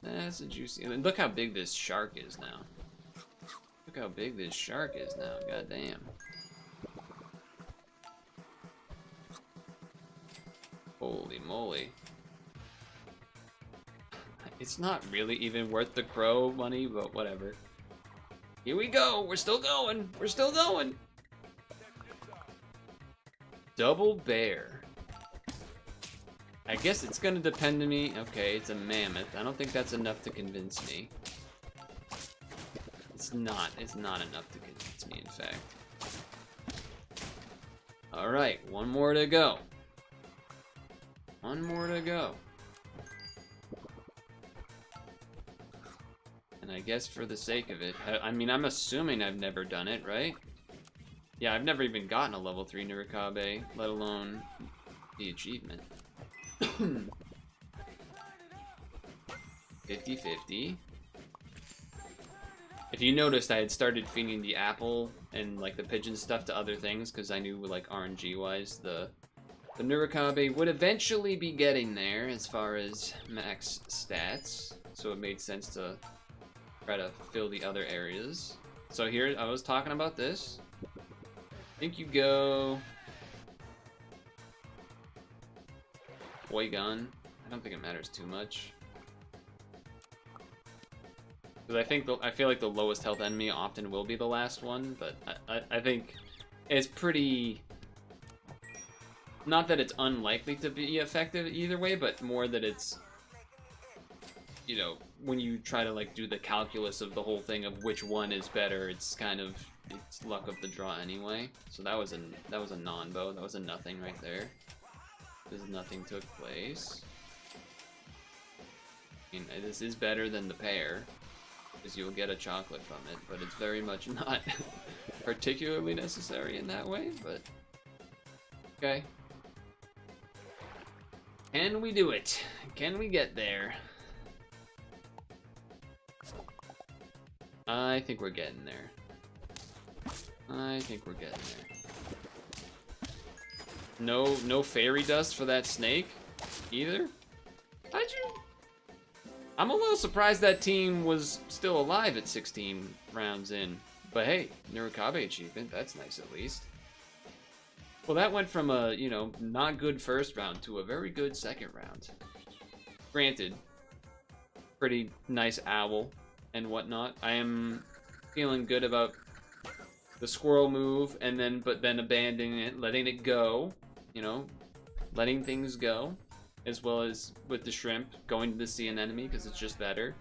Speaker 1: That's a juicy. And look how big this shark is now. Look how big this shark is now. God damn. Holy moly. It's not really even worth the crow money, but whatever. Here we go. We're still going. We're still going. Double bear. I guess it's gonna depend on me. Okay, it's a mammoth. I don't think that's enough to convince me. It's not enough to convince me, in fact. Alright, one more to go. One more to go. And I guess for the sake of it, I mean, I'm assuming I've never done it, right? Yeah, I've never even gotten a level 3 Nurikabe, let alone the achievement. 50-50. If you noticed, I had started feeding the apple and like the pigeon stuff to other things because I knew like RNG wise the Nurikabe would eventually be getting there as far as max stats, so it made sense to try to fill the other areas. So here I was talking about this. I think you go Poigon. I don't think it matters too much. Because I feel like the lowest health enemy often will be the last one, but I think it's pretty. Not that it's unlikely to be effective either way, but more that it's, you know, when you try to like do the calculus of the whole thing of which one is better, it's kind of it's luck of the draw anyway. So that was a non-bow. That was a nothing right there. Because nothing took place. I mean, this is better than the pear, because you'll get a chocolate from it, but it's very much not particularly necessary in that way, but okay. Can we do it? Can we get there? I think we're getting there. I think we're getting there. No fairy dust for that snake either? How'd you? I'm a little surprised that team was still alive at 16 rounds in. But hey, Nurikabe achievement, that's nice at least. Well, that went from a, you know, not good first round to a very good second round. Granted, pretty nice owl and whatnot. I am feeling good about the squirrel move, and then but then abandoning it, letting it go, you know, letting things go, as well as with the shrimp, going to see an enemy because it's just better,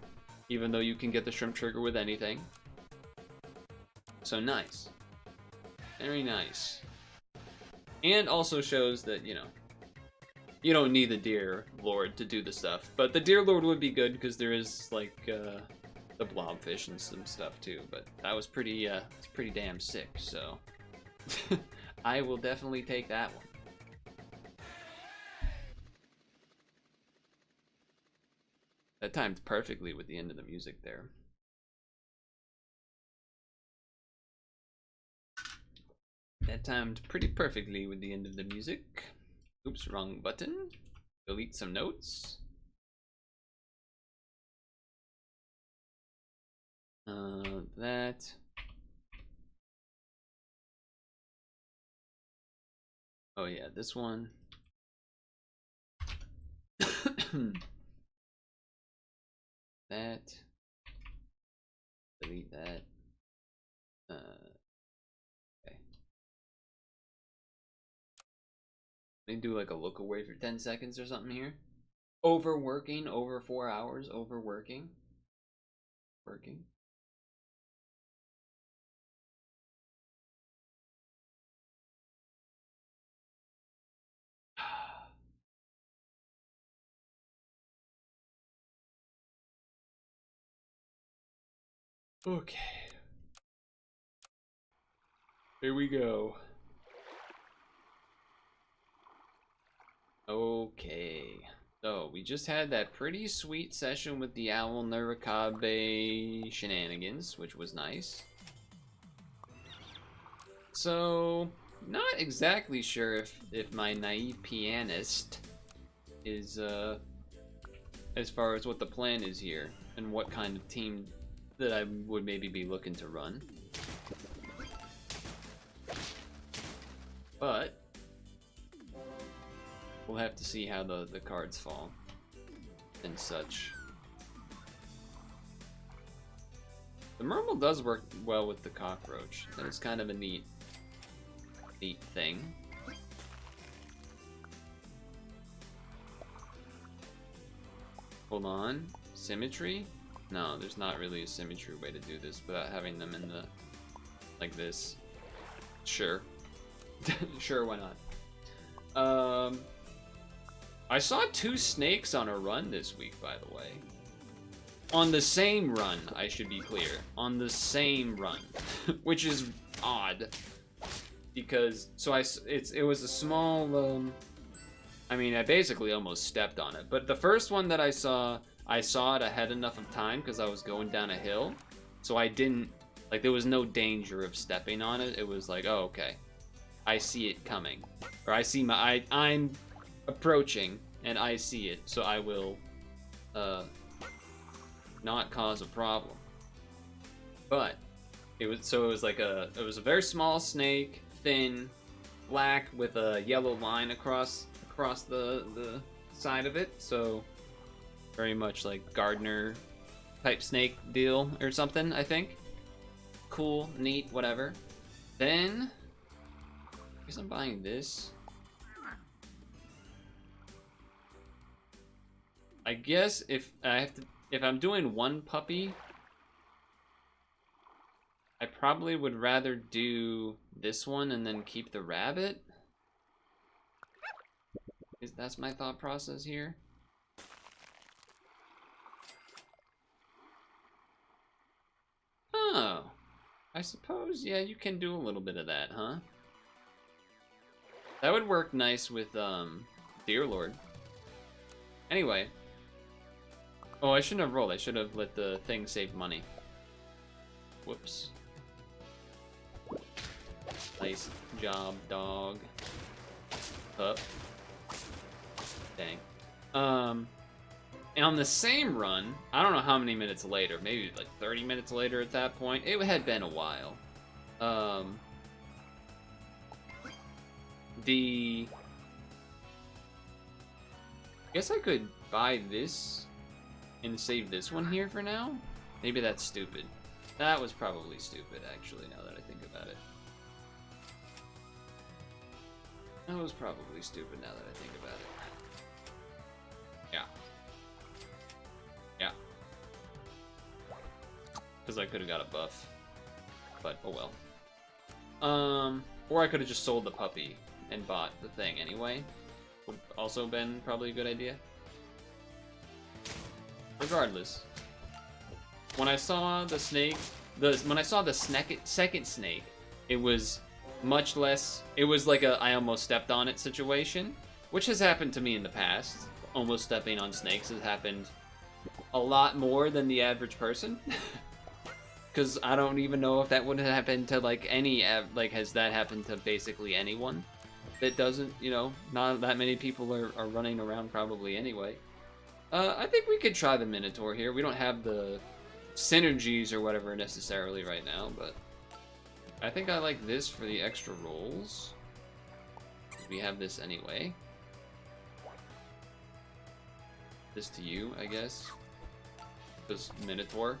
Speaker 1: even though you can get the shrimp trigger with anything. So nice. Very nice. And also shows that, you know, you don't need the Deer Lord to do the stuff. But the Deer Lord would be good because there is, like, the blobfish and some stuff, too. But that was pretty, it's pretty damn sick, so... I will definitely take that one. That timed perfectly with the end of the music there. That timed pretty perfectly with the end of the music. Oops, wrong button. Delete some notes. That. Oh yeah, this one. That. Delete that. Okay. Let me do like a look away for 10 seconds or something here. Overworking, over 4 hours, overworking. Working. Okay. Here we go. Okay. So, we just had that pretty sweet session with the Owl Nurikabe shenanigans, which was nice. So, not exactly sure if my naive pianist is, as far as what the plan is here, and what kind of team that I would maybe be looking to run. But we'll have to see how the cards fall and such. The Mermal does work well with the cockroach. That is kind of a neat thing. Hold on. Symmetry? No, there's not really a symmetry way to do this without having them in the... like this. Sure. Sure, why not? I saw 2 snakes on a run this week, by the way. On the same run, I should be clear. On the same run. Which is odd. Because, so it was a small, I mean, I basically almost stepped on it. But the first one that I saw it ahead enough of time because I was going down a hill. So I didn't, like, there was no danger of stepping on it. It was like, oh, okay. I see it coming. Or I see I'm approaching and I see it. So I will, not cause a problem. But it was a very small snake, thin, black with a yellow line across the side of it. So very much like gardener type snake deal or something, I think. Cool, neat, whatever. Then I guess I'm buying this. I guess if I'm doing one puppy, I probably would rather do this one and then keep the rabbit. That's my thought process here. Oh, I suppose, yeah, you can do a little bit of that, huh? That would work nice with, Dear Lord. Anyway. Oh, I shouldn't have rolled. I should have let the thing save money. Whoops. Nice job, dog. Up. Dang. And on the same run, I don't know how many minutes later, maybe like 30 minutes later at that point, it had been a while. I guess I could buy this and save this one here for now. Maybe that's stupid. That was probably stupid, actually, now that I think about it. That was probably stupid now that I think about it. Yeah. Yeah. Because I could have got a buff. But, oh well. Or I could have just sold the puppy and bought the thing anyway. Would also been probably a good idea. Regardless. When I saw the snake, when I saw the second snake, it was much less, it was like a I almost stepped on it situation, which has happened to me in the past. Almost stepping on snakes has happened a lot more than the average person. Because I don't even know if that would have happened to like has that happened to basically anyone that doesn't, you know, not that many people are running around probably anyway. I think we could try the Minotaur here. We don't have the synergies or whatever necessarily right now, but I think I like this for the extra rolls. We have this anyway. This to you, I guess. This Minotaur.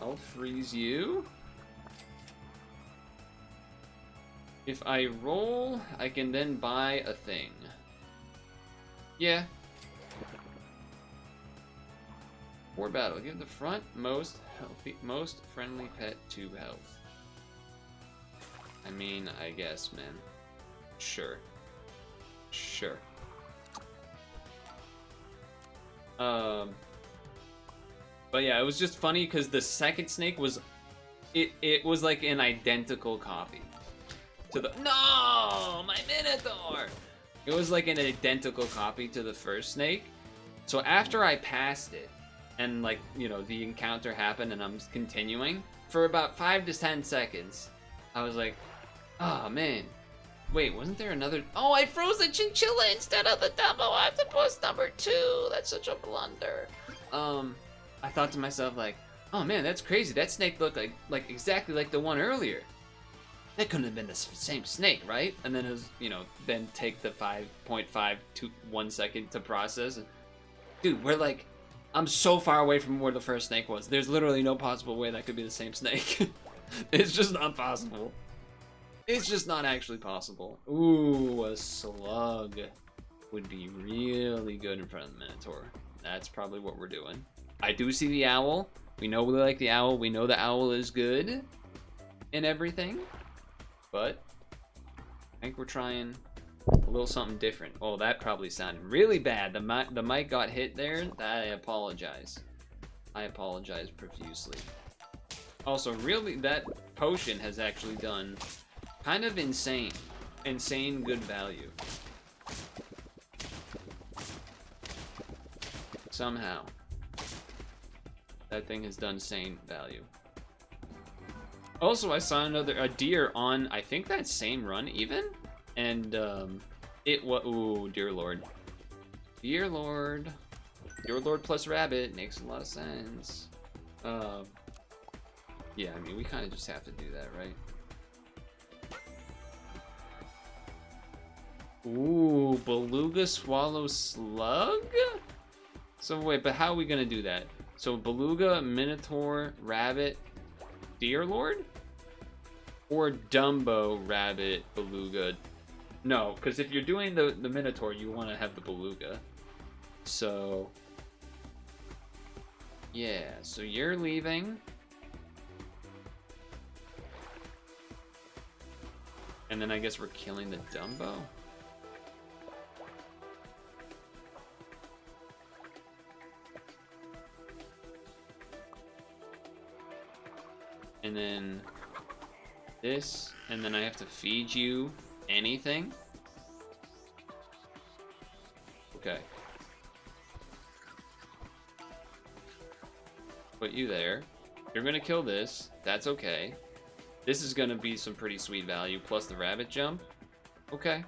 Speaker 1: I'll freeze you. If I roll, I can then buy a thing. Yeah. For battle, give the front most friendly pet 2 health. I mean, I guess, man. Sure. Sure. But yeah, it was just funny because the second snake was, it was like an identical copy to the, no, my Minotaur! It was like an identical copy to the first snake. So after I passed it, and like, you know, the encounter happened and I'm continuing, for about 5 to 10 seconds, I was like, oh man, wait, wasn't there another, oh, I froze the chinchilla instead of the Dumbo, I have to post number 2, that's such a blunder. I thought to myself like, oh man, that's crazy, that snake looked like exactly like the one earlier. That couldn't have been the same snake, right? And then it was, you know, then take the 5.5 to 1 second to process. Dude, we're like, I'm so far away from where the first snake was. There's literally no possible way that could be the same snake. It's just not possible. It's just not actually possible. Ooh, a slug would be really good in front of the Minotaur. That's probably what we're doing. I do see the owl. We know we like the owl. We know the owl is good and everything. But I think we're trying a little something different. Oh, that probably sounded really bad. The mic got hit there. I apologize. I apologize profusely. Also, really, that potion has actually done kind of insane good value. Somehow. That thing has done sane value. Also, I saw a deer on, I think that same run even, and it was, ooh, dear lord. Dear lord. Dear lord plus rabbit makes a lot of sense. Yeah, I mean, we kind of just have to do that, right? Ooh, beluga swallow slug? So wait, but how are we gonna do that? So beluga, minotaur, rabbit, deer lord? Or Dumbo, rabbit, beluga? No, because if you're doing the minotaur, you want to have the beluga. So yeah, so you're leaving. And then I guess we're killing the Dumbo? And then this, and then I have to feed you anything? Okay. Put you there. You're gonna kill this. That's okay. This is gonna be some pretty sweet value, plus the rabbit jump. Okay.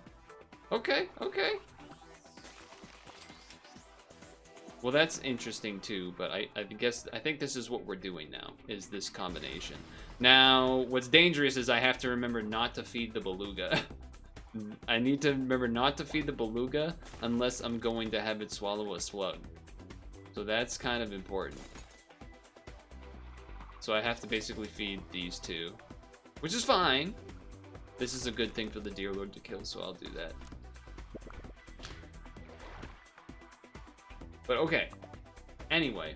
Speaker 1: Okay, okay. Well, that's interesting too, but I think this is what we're doing now, is this combination. Now, what's dangerous is I have to remember not to feed the beluga. I need to remember not to feed the beluga unless I'm going to have it swallow a slug. So that's kind of important. So I have to basically feed these two, which is fine. This is a good thing for the deer lord to kill, so I'll do that. But okay. Anyway,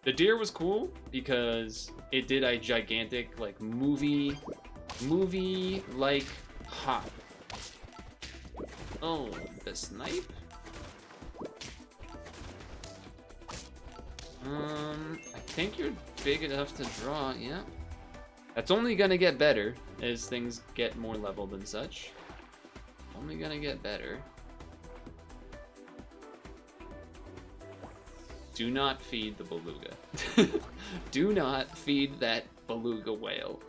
Speaker 1: the deer was cool because it did a gigantic, like, movie-like hop. Oh, the snipe? I think you're big enough to draw, yeah. That's only gonna get better as things get more leveled and such. Only gonna get better. Do not feed the beluga. Do not feed that beluga whale.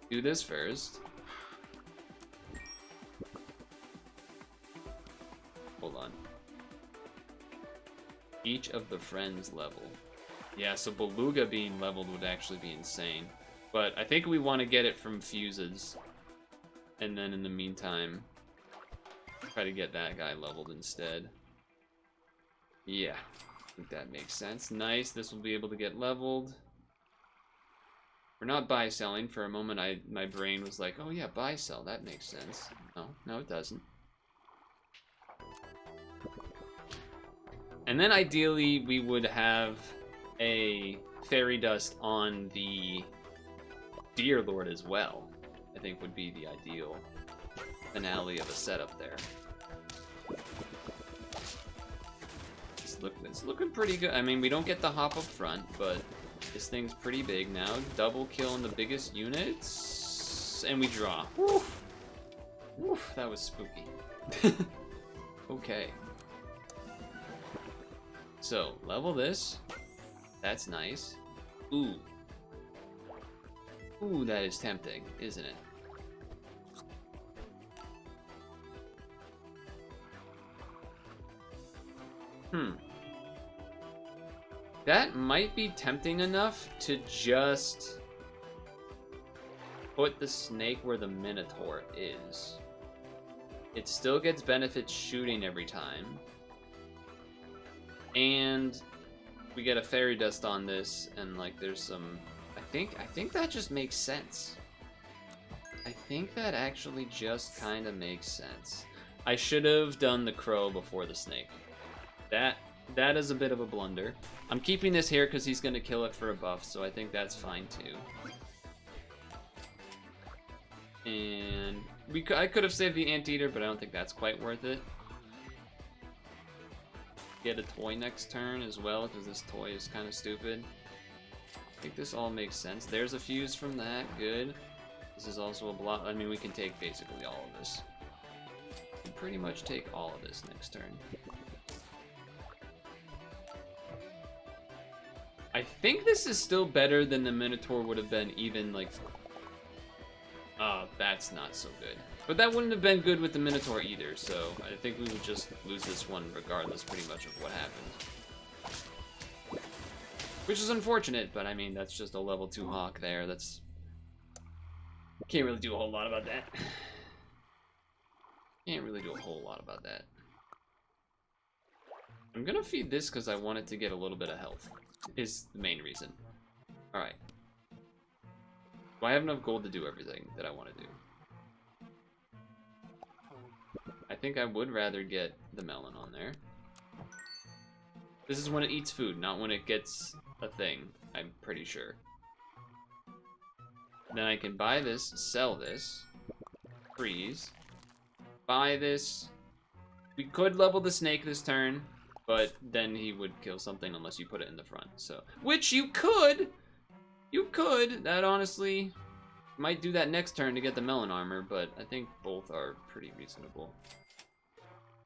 Speaker 1: Do this first. Hold on. Each of the friends level. Yeah, so beluga being leveled would actually be insane. But I think we want to get it from fuses. And then in the meantime, try to get that guy leveled instead. Yeah. I think that makes sense. Nice, this will be able to get leveled. We're not buy selling. For a moment my brain was like, oh yeah, buy sell, that makes sense. No it doesn't. And then ideally we would have a fairy dust on the deer lord as well. I think would be the ideal finale of a setup there. It's looking pretty good. I mean, we don't get the hop up front, but this thing's pretty big now. Double kill in the biggest units, and we draw. Woof. Woof, that was spooky. Okay. So, level this. That's nice. Ooh. Ooh, that is tempting, isn't it? That might be tempting enough to just put the snake where the minotaur is. It still gets benefits shooting every time. And we get a fairy dust on this, and like there's some... I think that just makes sense. I think that actually just kind of makes sense. I should have done the crow before the snake. That is a bit of a blunder. I'm keeping this here because he's going to kill it for a buff, so I think that's fine too. And I could have saved the anteater, but I don't think that's quite worth it. Get a toy next turn as well, because this toy is kind of stupid. I think this all makes sense. There's a fuse from that, good. This is also a block. I mean, we can take basically all of this. We can pretty much take all of this next turn. I think this is still better than the Minotaur would have been even, like... Oh, that's not so good. But that wouldn't have been good with the Minotaur either, so I think we would just lose this one regardless pretty much of what happened. Which is unfortunate, but I mean, that's just a level 2 Hawk there. That's... Can't really do a whole lot about that. Can't really do a whole lot about that. I'm gonna feed this because I want it to get a little bit of health. Is the main reason. Alright. Do I have enough gold to do everything that I want to do? I think I would rather get the melon on there. This is when it eats food, not when it gets a thing, I'm pretty sure. Then I can buy this, sell this, freeze, buy this. We could level the snake this turn, but then he would kill something unless you put it in the front. So, which you could! You could! That honestly might do that next turn to get the melon armor, but I think both are pretty reasonable.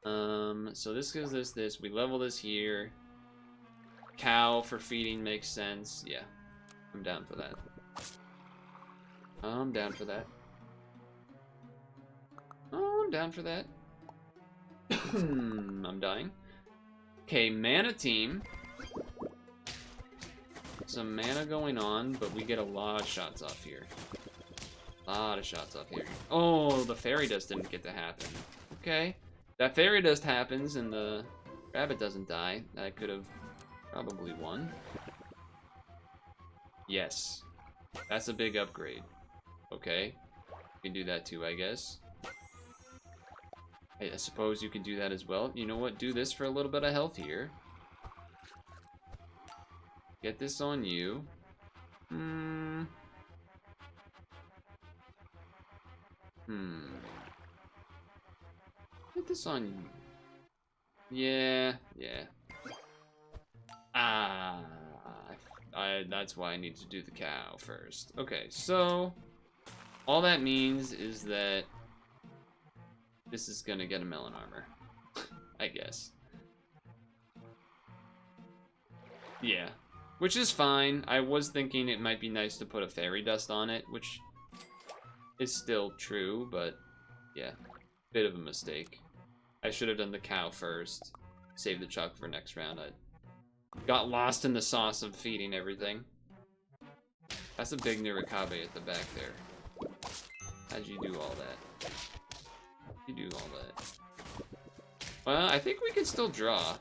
Speaker 1: So this gives us this. We level this here. Cow for feeding makes sense. Yeah, I'm down for that. I'm down for that. Oh, I'm down for that. I'm dying. Okay, mana team. Some mana going on, but we get a lot of shots off here. A lot of shots off here. Oh, the fairy dust didn't get to happen. Okay. That fairy dust happens and the rabbit doesn't die. I could have probably won. Yes. That's a big upgrade. Okay. You can do that too, I guess. I suppose you can do that as well. You know what? Do this for a little bit of health here. Get this on you. Get this on you. Yeah. That's why I need to do the cow first. Okay, so all that means is that this is gonna get a melon armor, I guess. Yeah, which is fine. I was thinking it might be nice to put a fairy dust on it, which is still true, but yeah, bit of a mistake. I should have done the cow first, save the chuck for next round. I got lost in the sauce of feeding everything. That's a big Nirikabe at the back there. How'd you do all that? You do all that. Well, I think we can still draw.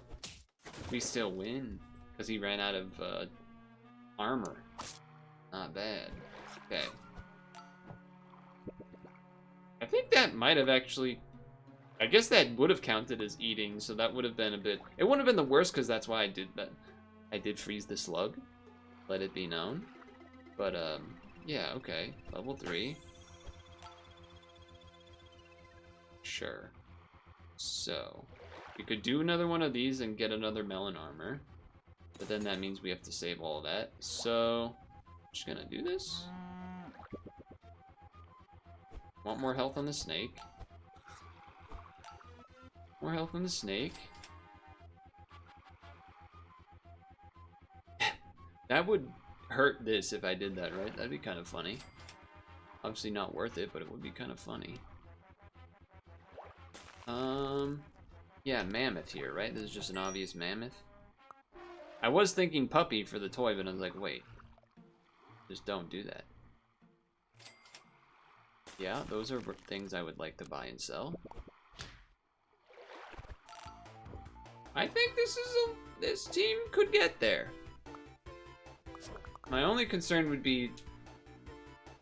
Speaker 1: We still win. Because he ran out of armor. Not bad. Okay. I think that might have actually... I guess that would have counted as eating, so that would have been a bit... It wouldn't have been the worst, because that's why I did that. I did freeze the slug. Let it be known. But, yeah, okay. Level 3. Sure. So, we could do another one of these and get another melon armor. But then that means we have to save all that. So, just gonna do this. Want more health on the snake. More health on the snake. That would hurt this if I did that, right? That'd be kind of funny. Obviously not worth it, but it would be kind of funny. Yeah, mammoth here, right? This is just an obvious mammoth. I was thinking puppy for the toy, but I was like, wait. Just don't do that. Yeah, those are things I would like to buy and sell. I think this team could get there. My only concern would be,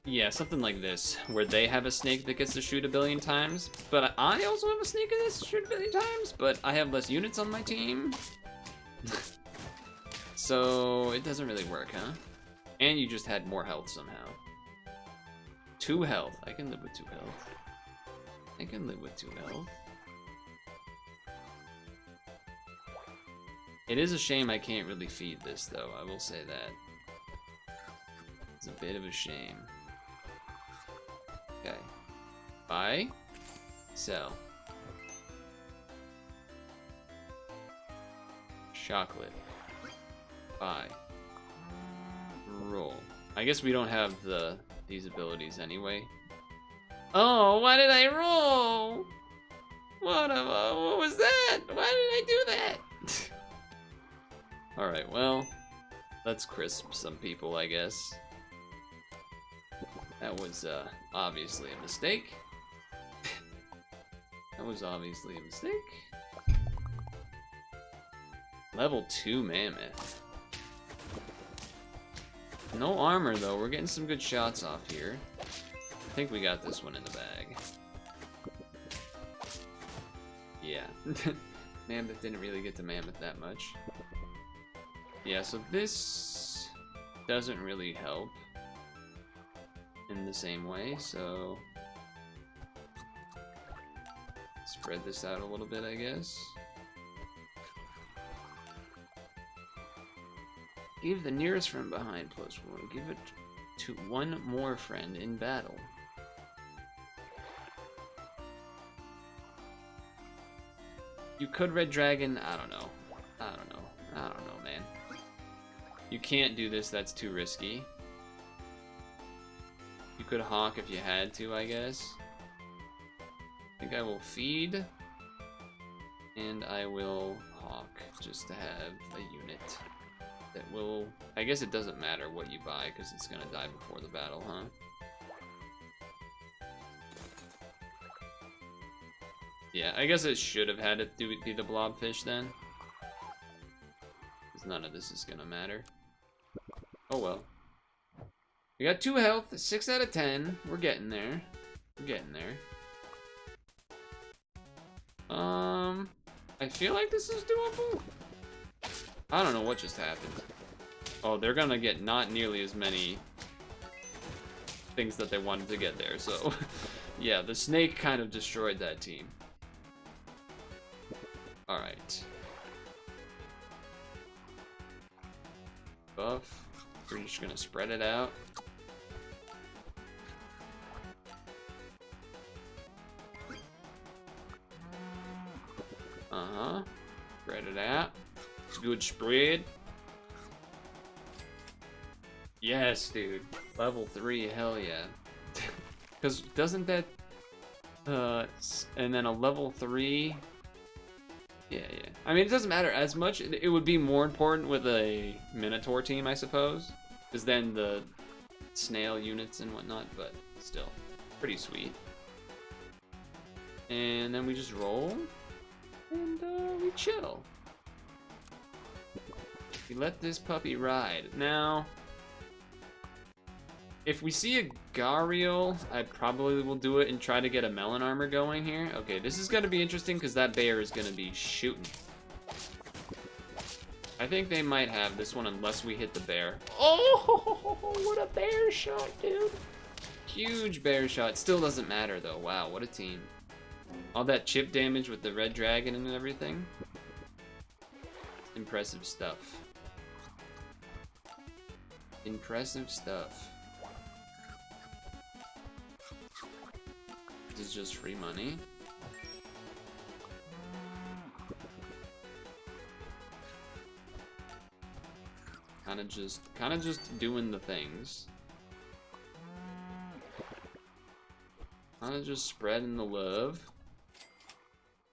Speaker 1: yeah, something like this, where they have a snake that gets to shoot 1 billion times, but I also have a snake that gets to shoot 1 billion times, but I have less units on my team. So it doesn't really work, huh? And you just had more health somehow. 2 health. I can live with 2 health. I can live with 2 health. It is a shame I can't really feed this, though. I will say that. It's a bit of a shame. Okay. Buy. Sell. Chocolate. Buy. roll? I guess we don't have these abilities anyway. Oh, why did I roll? What was that? Why did I do that? Alright, well, let's crisp some people, I guess. That was obviously a mistake. That was obviously a mistake. Level 2 Mammoth. No armor though, we're getting some good shots off here. I think we got this one in the bag. Yeah. Mammoth didn't really get to Mammoth that much. Yeah, so this doesn't really help in the same way, so spread this out a little bit, I guess. Give the nearest friend behind +1. Give it to one more friend in battle. You could Red Dragon. I don't know. I don't know, man. You can't do this. That's too risky. You could Hawk if you had to, I guess. I think I will feed. And I will Hawk just to have a unit. That will... I guess it doesn't matter what you buy because it's gonna die before the battle, huh? Yeah, I guess it should have had it be the blobfish then. Because none of this is gonna matter. Oh well. We got 2 health, 6 out of 10. We're getting there. We're getting there. I feel like this is doable. I don't know what just happened. Oh, they're gonna get not nearly as many things that they wanted to get there, so... yeah, the snake kind of destroyed that team. Alright. Buff. We're just gonna spread it out. Uh-huh. Spread it out. Good spread. Yes, dude. Level 3, hell yeah. Because doesn't that... and then a level 3... Yeah. I mean, it doesn't matter as much. It would be more important with a Minotaur team, I suppose. Because then the snail units and whatnot, but still. Pretty sweet. And then we just roll. And we chill. We let this puppy ride. Now, if we see a Gariel, I probably will do it and try to get a melon armor going here. Okay, this is gonna be interesting because that bear is gonna be shooting. I think they might have this one unless we hit the bear. Oh, what a bear shot, dude. Huge bear shot. Still doesn't matter though. Wow, what a team. All that chip damage with the red dragon and everything. Impressive stuff. Impressive stuff. This is just free money. Kind of just doing the things. Kind of just spreading the love.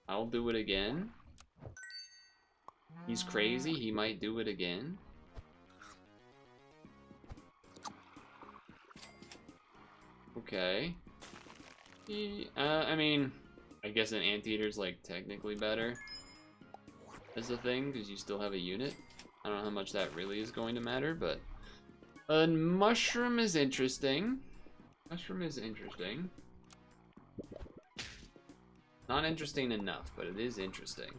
Speaker 1: I'll do it again. He's crazy. He might do it again. Okay. I mean, I guess an anteater's like technically better as a thing because you still have a unit. I don't know how much that really is going to matter, but a mushroom is interesting. Mushroom is interesting. Not interesting enough, but it is interesting.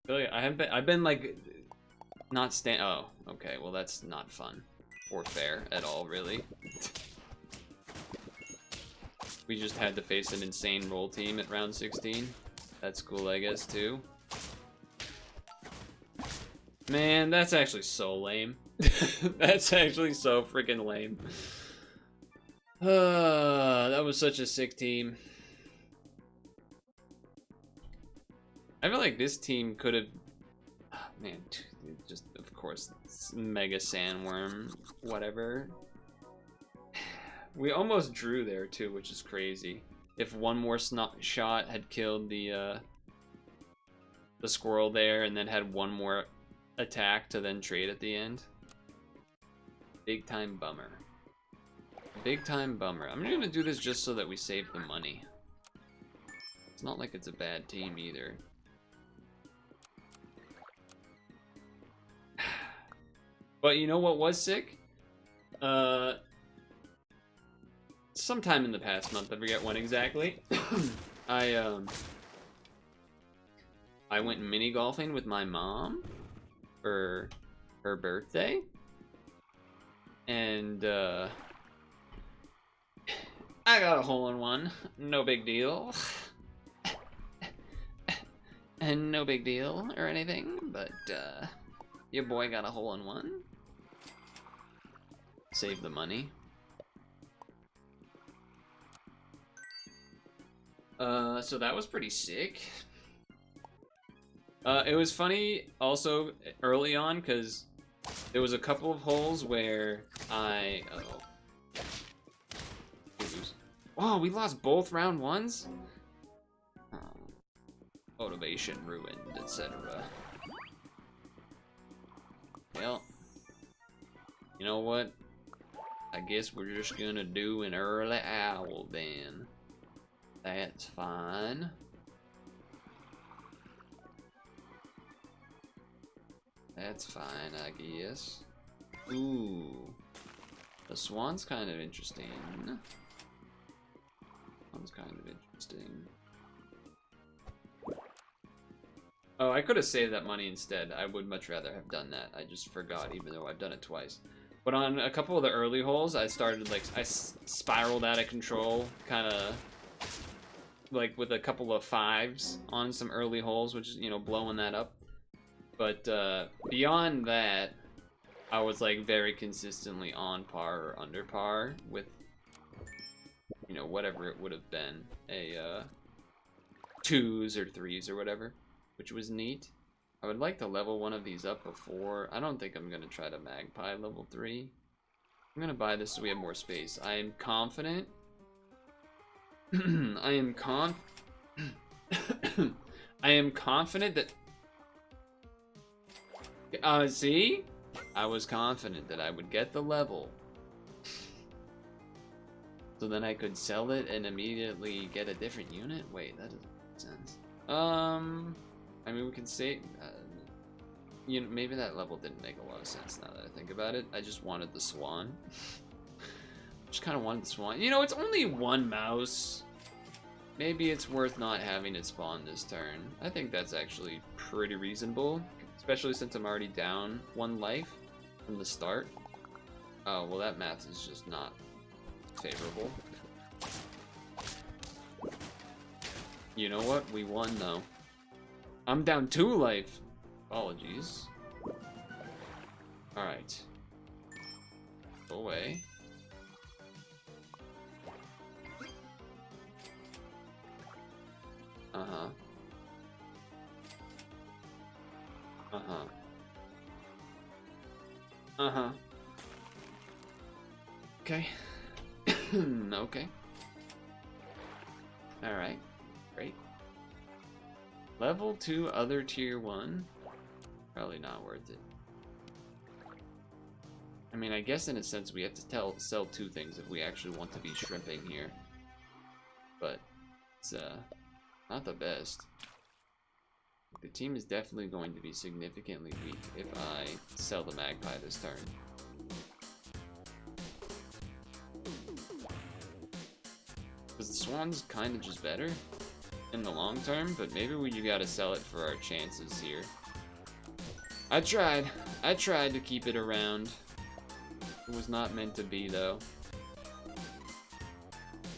Speaker 1: Really, I've been like not oh, okay, well that's not fun or fair at all, really. We just had to face an insane roll team at round 16. That's cool, I guess, too. Man, that's actually so lame. That's actually so freaking lame. That was such a sick team. I feel like this team could have... man, just, of course, Mega Sandworm, whatever. We almost drew there, too, which is crazy. If one more shot had killed the squirrel there, and then had one more attack to then trade at the end. Big time bummer. Big time bummer. I'm gonna do this just so that we save the money. It's not like it's a bad team either. But you know what was sick? Sometime in the past month, I forget when exactly. I went mini golfing with my mom for her birthday, and I got a hole-in-one. No big deal. And no big deal or anything, but your boy got a hole-in-one. Save the money. So that was pretty sick. It was funny also early on because there was a couple of holes where oh, we lost both round ones? Motivation ruined, etc. Well, you know what? I guess we're just gonna do an early owl then. That's fine. That's fine, I guess. Ooh. The swan's kind of interesting. Swan's kind of interesting. Oh, I could have saved that money instead. I would much rather have done that. I just forgot, even though I've done it twice. But on a couple of the early holes, I started, like, I spiraled out of control, kind of, like, with a couple of fives on some early holes, which is, you know, blowing that up. But beyond that, I was, like, very consistently on par or under par with, you know, whatever it would have been. A 2s or 3s or whatever, which was neat. I would like to level one of these up before. I don't think I'm going to try to Magpie level 3. I'm going to buy this so we have more space. I am confident. I am confident that... see? I was confident that I would get the level. So then I could sell it and immediately get a different unit? Wait, that doesn't make sense. I mean, we can say, you know, maybe that level didn't make a lot of sense now that I think about it. I just wanted the swan. Just kind of wanted the swan. You know, it's only one mouse. Maybe it's worth not having it spawn this turn. I think that's actually pretty reasonable, especially since I'm already down 1 life from the start. Oh, well, that math is just not favorable. You know what? We won, though. I'm down 2 life. Apologies. Alright. Go away. Uh-huh. Uh-huh. Uh-huh. Okay. Okay. Alright. Great. Level 2 other tier 1. Probably not worth it. I mean, I guess in a sense we have to sell 2 things if we actually want to be shrimping here. But it's not the best. The team is definitely going to be significantly weak if I sell the Magpie this turn. Because the Swan's kind of just better in the long term, but maybe we gotta sell it for our chances here. I tried to keep it around. It was not meant to be, though.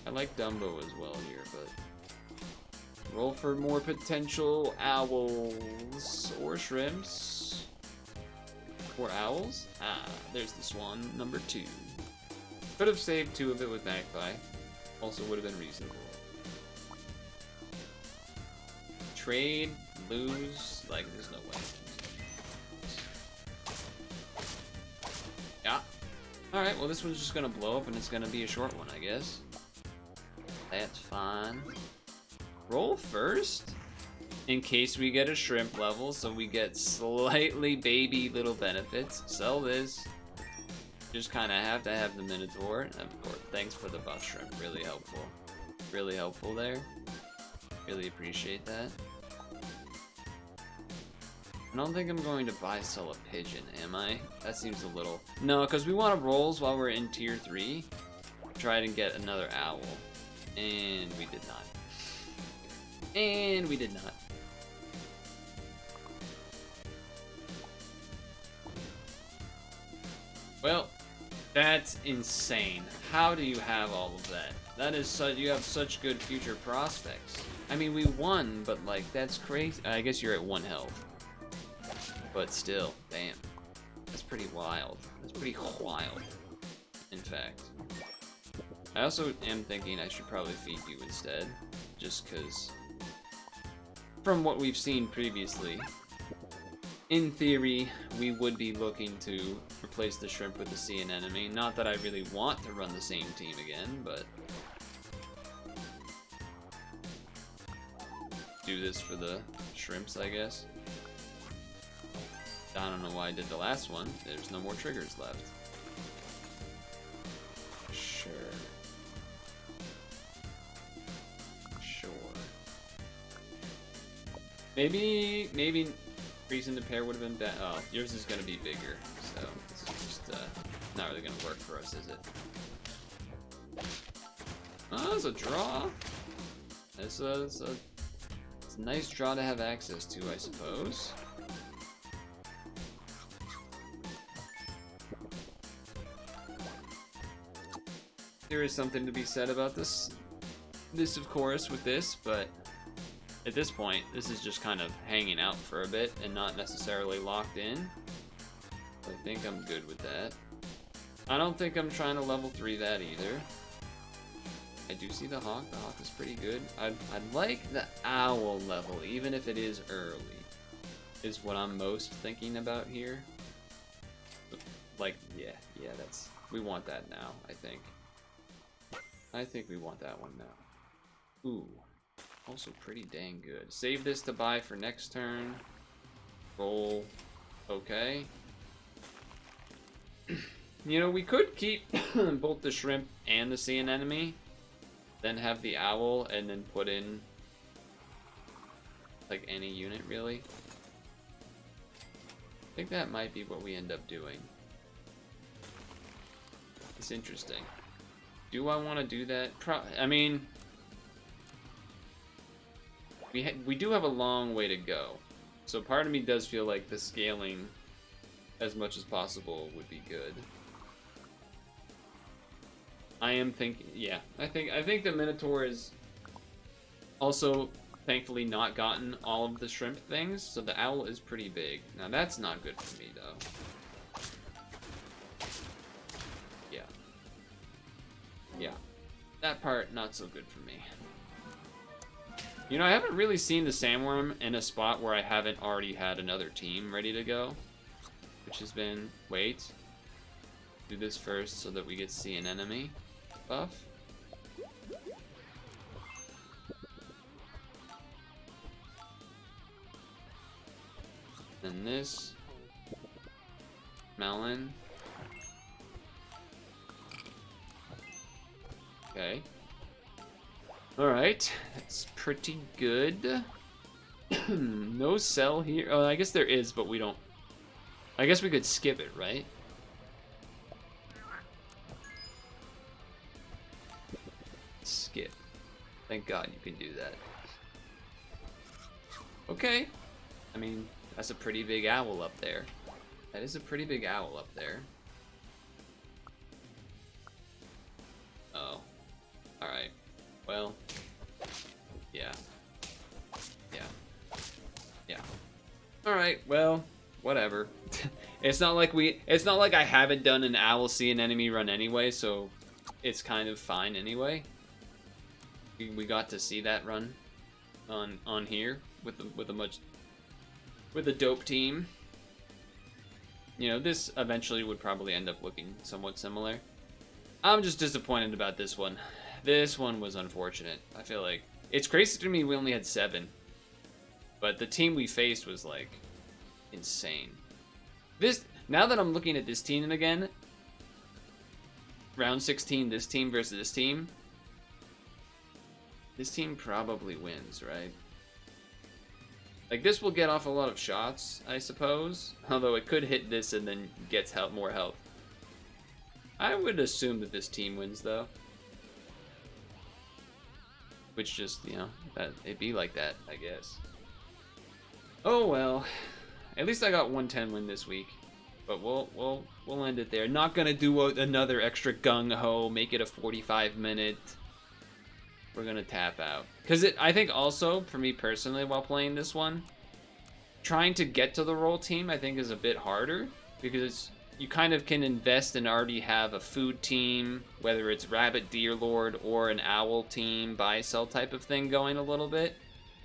Speaker 1: I like Dumbo as well here, but roll for more potential owls or shrimps. Or owls? Ah, there's the swan number 2. Could have saved 2 of it with Magpie. Also would have been reasonable. Trade, lose, like there's no way. Alright, well this one's just gonna blow up and it's gonna be a short one, I guess. That's fine. Roll first, in case we get a shrimp level, so we get slightly baby little benefits. Sell this. Just kind of have to have the Minotaur. Of course, thanks for the buff shrimp. Really helpful. Really helpful there. Really appreciate that. I don't think I'm going to buy sell a pigeon, am I? That seems a little... No, because we want to rolls while we're in tier 3. Try to get another owl. And we did not. And we did not. Well, that's insane. How do you have all of that? That is such... You have such good future prospects. I mean, we won, but like, that's crazy. I guess you're at 1 health. But still, damn. That's pretty wild. That's pretty wild, in fact. I also am thinking I should probably feed you instead. Just because, from what we've seen previously, in theory, we would be looking to replace the shrimp with the sea anemone. Not that I really want to run the same team again, but... do this for the shrimps, I guess. I don't know why I did the last one. There's no more triggers left. Sure. Sure. Maybe freezing the pair would have been better. Oh, yours is gonna be bigger, so this is just not really gonna work for us, is it? Oh, it's a draw. It's a nice draw to have access to, I suppose. There is something to be said about this, of course, with this, but at this point, this is just kind of hanging out for a bit and not necessarily locked in. I think I'm good with that. I don't think I'm trying to level 3 that either. I do see the hawk. The hawk is pretty good. I'd like the owl level, even if it is early, is what I'm most thinking about here. Like, yeah, that's... we want that now, I think. I think we want that one now. Ooh. Also pretty dang good. Save this to buy for next turn. Roll. Okay. You know, we could keep both the shrimp and the sea anemone. Then have the owl and then put in like any unit, really. I think that might be what we end up doing. It's interesting. Do I want to do that? I mean, we do have a long way to go. So part of me does feel like the scaling as much as possible would be good. I am thinking, yeah, I think the Minotaur is also thankfully not gotten all of the shrimp things, so the owl is pretty big. Now that's not good for me though. Yeah, that part not so good for me. You know, I haven't really seen the sandworm in a spot where I haven't already had another team ready to go, which has been, wait, do this first so that we get see an enemy buff. Then this melon. Okay. Alright, that's pretty good. No sell here. Oh, I guess there is, but we don't. I guess we could skip it, right? Skip. Thank God you can do that. Okay. I mean, that's a pretty big owl up there. That is a pretty big owl up there. Oh. Alright. Well. Yeah. Yeah. Alright, well, whatever. It's not like I haven't done an owl see an enemy run anyway, so it's kind of fine anyway. We got to see that run on here with a dope team. you know, this eventually would probably end up looking somewhat similar. I'm just disappointed about this one. This one was unfortunate. I feel like it's crazy to me we only had 7, but the team we faced was like insane. This, now that I'm looking at this team again, round 16, this team versus this team probably wins, right? Like, this will get off a lot of shots, I suppose, although it could hit this and then gets more health. I would assume that this team wins, though. Which just, you know, that it'd be like that, I guess. Oh well. At least I got 110 win this week. But we'll end it there. Not gonna do another extra gung-ho, make it a 45-minute. We're gonna tap out. Because I think also, for me personally, while playing this one, trying to get to the roll team, I think, is a bit harder. Because you kind of can invest and already have a food team, whether it's Rabbit Deer Lord or an Owl team, buy-sell type of thing going a little bit.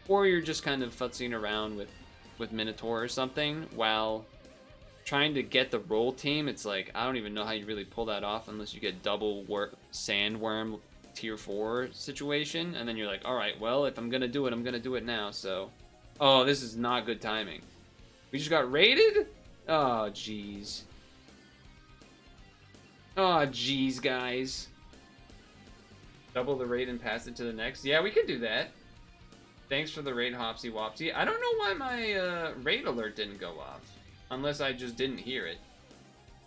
Speaker 1: Or you're just kind of futzing around with Minotaur or something, while trying to get the roll team, it's like, I don't even know how you really pull that off unless you get double Sandworm tier 4 situation, and then you're like, alright, well, if I'm gonna do it, I'm gonna do it now, so... Oh, this is not good timing. We just got raided? Oh, jeez. Oh, jeez, guys. Double the raid and pass it to the next? Yeah, we could do that. Thanks for the raid, Hopsy Wopsy. I don't know why my raid alert didn't go off. Unless I just didn't hear it.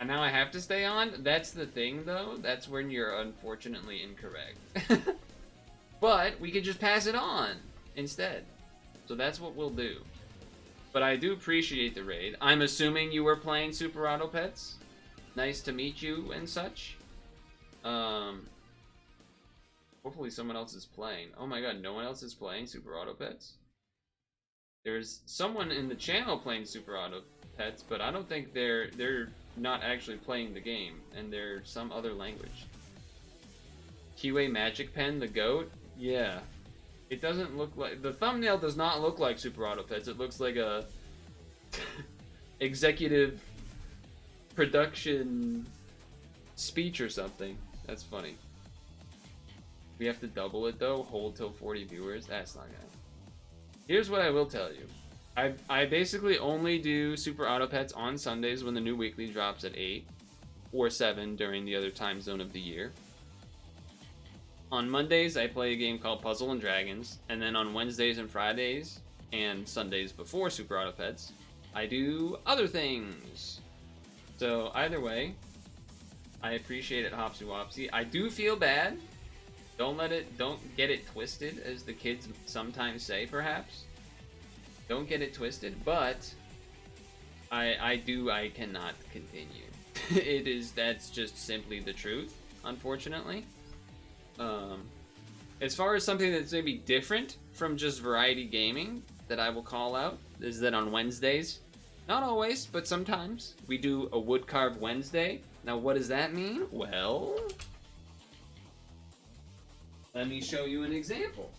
Speaker 1: And now I have to stay on? That's the thing, though. That's when you're unfortunately incorrect. But we could just pass it on instead. So that's what we'll do. But I do appreciate the raid. I'm assuming you were playing Super Auto Pets. Nice to meet you and such. Hopefully someone else is playing. Oh my god, no one else is playing Super Auto Pets? There's someone in the channel playing Super Auto Pets, but I don't think they're not actually playing the game, and they're some other language. Kiwi Magic Pen, the goat? Yeah. It doesn't look like... The thumbnail does not look like Super Auto Pets. It looks like a... executive production speech or something. That's funny. We have to double it, though? Hold till 40 viewers? That's not gonna... Here's what I will tell you. I basically only do Super Auto Pets on Sundays when the new weekly drops at 8 or 7 during the other time zone of the year. On Mondays, I play a game called Puzzle and Dragons, and then on Wednesdays and Fridays, and Sundays before Super Auto Pets, I do other things. So either way, I appreciate it, Hopsy Wopsy. I do feel bad. Don't get it twisted, as the kids sometimes say, perhaps. Don't get it twisted, but I cannot continue. That's just simply the truth, unfortunately. As far as something that's maybe different from just variety gaming that I will call out, is that on Wednesdays, not always, but sometimes, we do a Wood Carve Wednesday. Now, what does that mean? Well, let me show you an example.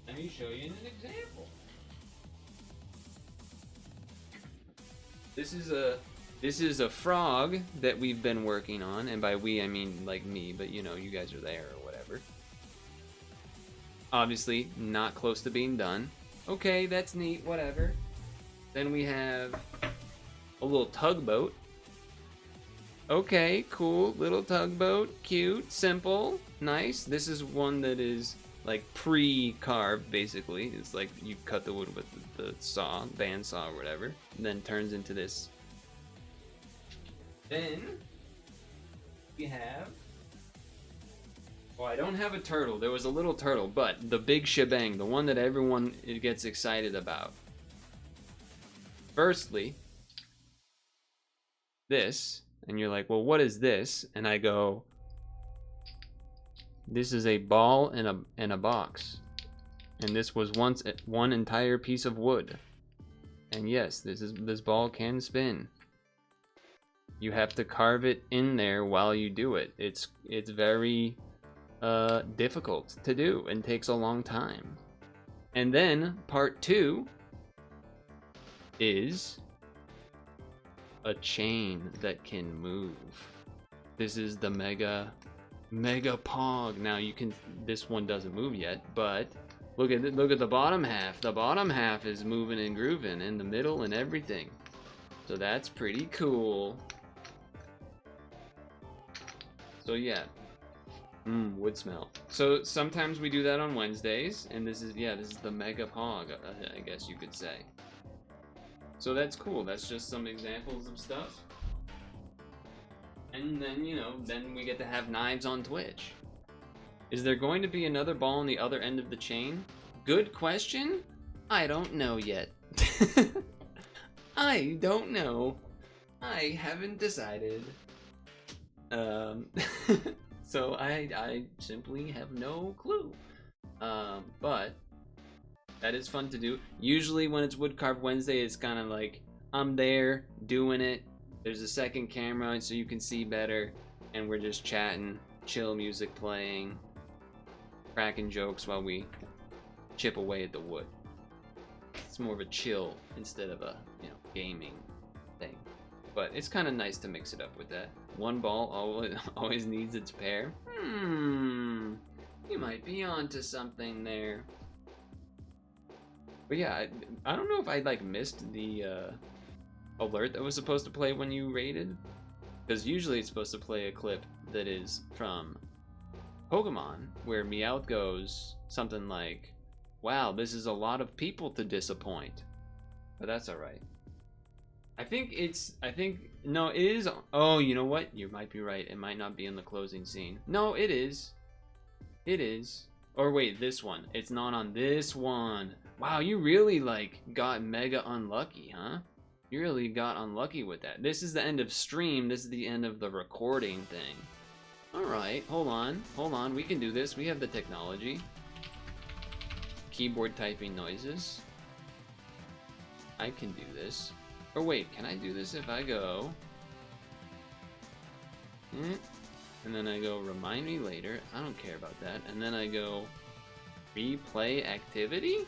Speaker 1: Let me show you an example. This is a frog that we've been working on, and by we I mean like me, but you know, you guys are there or whatever. Obviously, not close to being done. Okay, that's neat, whatever. Then we have a little tugboat. Okay, cool, little tugboat, cute, simple, nice. This is one that is like pre-carved, basically. It's like you cut the wood with the saw, bandsaw or whatever, and then turns into this. Then we have... Oh, I don't have a turtle. There was a little turtle, but the big shebang, the one that everyone gets excited about. Firstly, this, and you're like, well, what is this? And I go, this is a ball in a box. And this was once one entire piece of wood. And yes, this ball can spin. You have to carve it in there while you do it. It's very difficult to do and takes a long time. And then part 2 is a chain that can move. This is the Mega Pog. Now you can, this one doesn't move yet, but look at the bottom half. The bottom half is moving and grooving in the middle and everything. So that's pretty cool. So yeah. Wood smell. So sometimes we do that on Wednesdays, and this is the Mega Pog, I guess you could say. So that's cool. That's just some examples of stuff. And then, you know, then we get to have knives on Twitch. Is there going to be another ball on the other end of the chain? Good question. I don't know yet. I don't know. I haven't decided. So I simply have no clue. But that is fun to do. Usually when it's Wood Carve Wednesday, it's kind of like I'm there doing it. There's a second camera so you can see better, and we're just chatting, chill music playing, cracking jokes while we chip away at the wood. It's more of a chill instead of a, you know, gaming thing. But it's kind of nice to mix it up with that. One ball always needs its pair. You might be onto something there. But yeah, I don't know if I like missed the alert that was supposed to play when you raided, because usually it's supposed to play a clip that is from Pokemon where Meowth goes something like, "Wow, this is a lot of people to disappoint," but that's all right. No, it is. Oh, you know what? You might be right. It might not be in the closing scene. No, it is. It is. Or wait, this one. It's not on this one. Wow, you really like got mega unlucky, huh? You really got unlucky with that. This is the end of stream. This is the end of the recording thing. All right, hold on. We can do this. We have the technology. Keyboard typing noises. I can do this. Or wait, can I do this if I go? And then I go remind me later. I don't care about that. And then I go replay activity.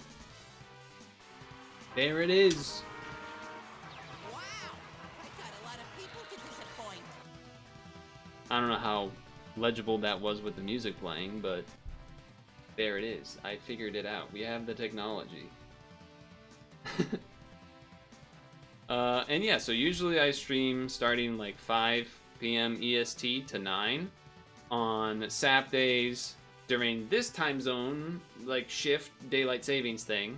Speaker 1: There it is.
Speaker 6: Wow, I got a lot of people to disappoint.
Speaker 1: I don't know how legible that was with the music playing, but there it is. I figured it out. We have the technology. And yeah, so usually I stream starting like 5 p.m. EST to 9 on SAP days during this time zone, like shift daylight savings thing.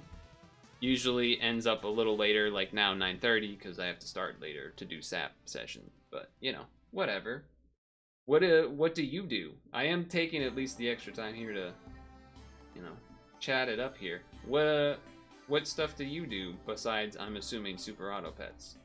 Speaker 1: Usually ends up a little later, like now 9:30, because I have to start later to do SAP session. But you know, whatever. What do you do? I am taking at least the extra time here to, you know, chat it up here. What stuff do you do besides, I'm assuming, Super Auto Pets?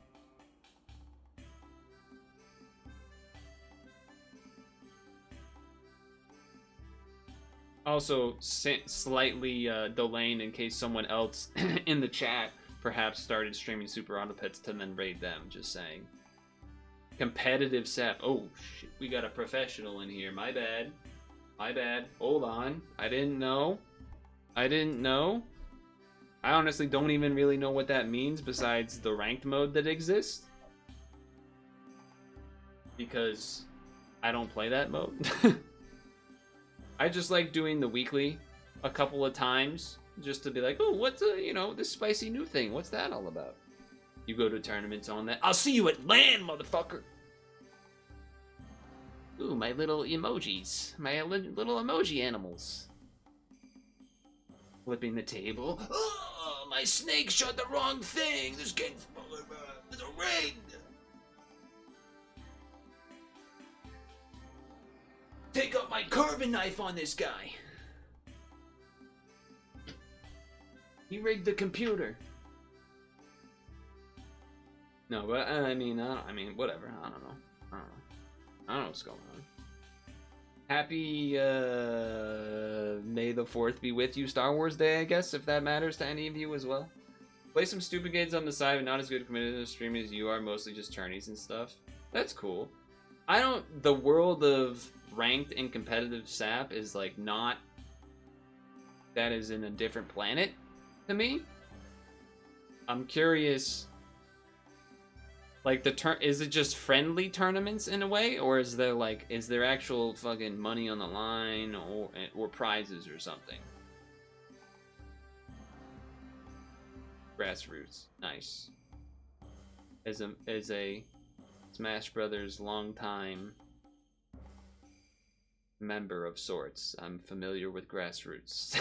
Speaker 1: Also, slightly delaying in case someone else in the chat perhaps started streaming Super Auto Pets to then raid them. Just saying. Competitive SAP. Oh shit, we got a professional in here. My bad. My bad. Hold on. I didn't know. I honestly don't even really know what that means besides the ranked mode that exists. Because I don't play that mode. I just like doing the weekly a couple of times just to be like, oh, what's this spicy new thing? What's that all about? You go to tournaments on that. I'll see you at LAN, motherfucker. Ooh, my little emojis. My little emoji animals. Flipping the table. Oh, my snake shot the wrong thing. This game's there's a raid. Take up my carving knife on this guy. He rigged the computer. No, but I mean, whatever. I don't know what's going on. Happy May the 4th be with you, Star Wars Day, I guess, if that matters to any of you as well. Play some stupid games on the side, but not as good committed to the stream as you are, mostly just tourneys and stuff. That's cool. The world of ranked and competitive SAP is like not, that is in a different planet to me. I'm curious Like is it just friendly tournaments in a way, or is there actual fucking money on the line or prizes or something? Grassroots, nice. As a Smash Brothers longtime member of sorts, I'm familiar with Grassroots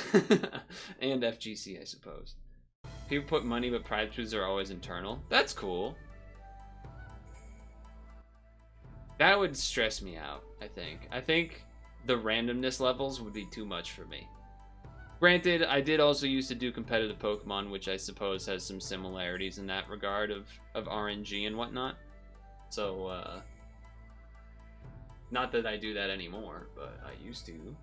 Speaker 1: and FGC, I suppose. People put money, but prizes are always internal. That's cool. That would stress me out, I think. I think the randomness levels would be too much for me. Granted, I did also used to do competitive Pokemon, which I suppose has some similarities in that regard of RNG and whatnot. So, not that I do that anymore, but I used to.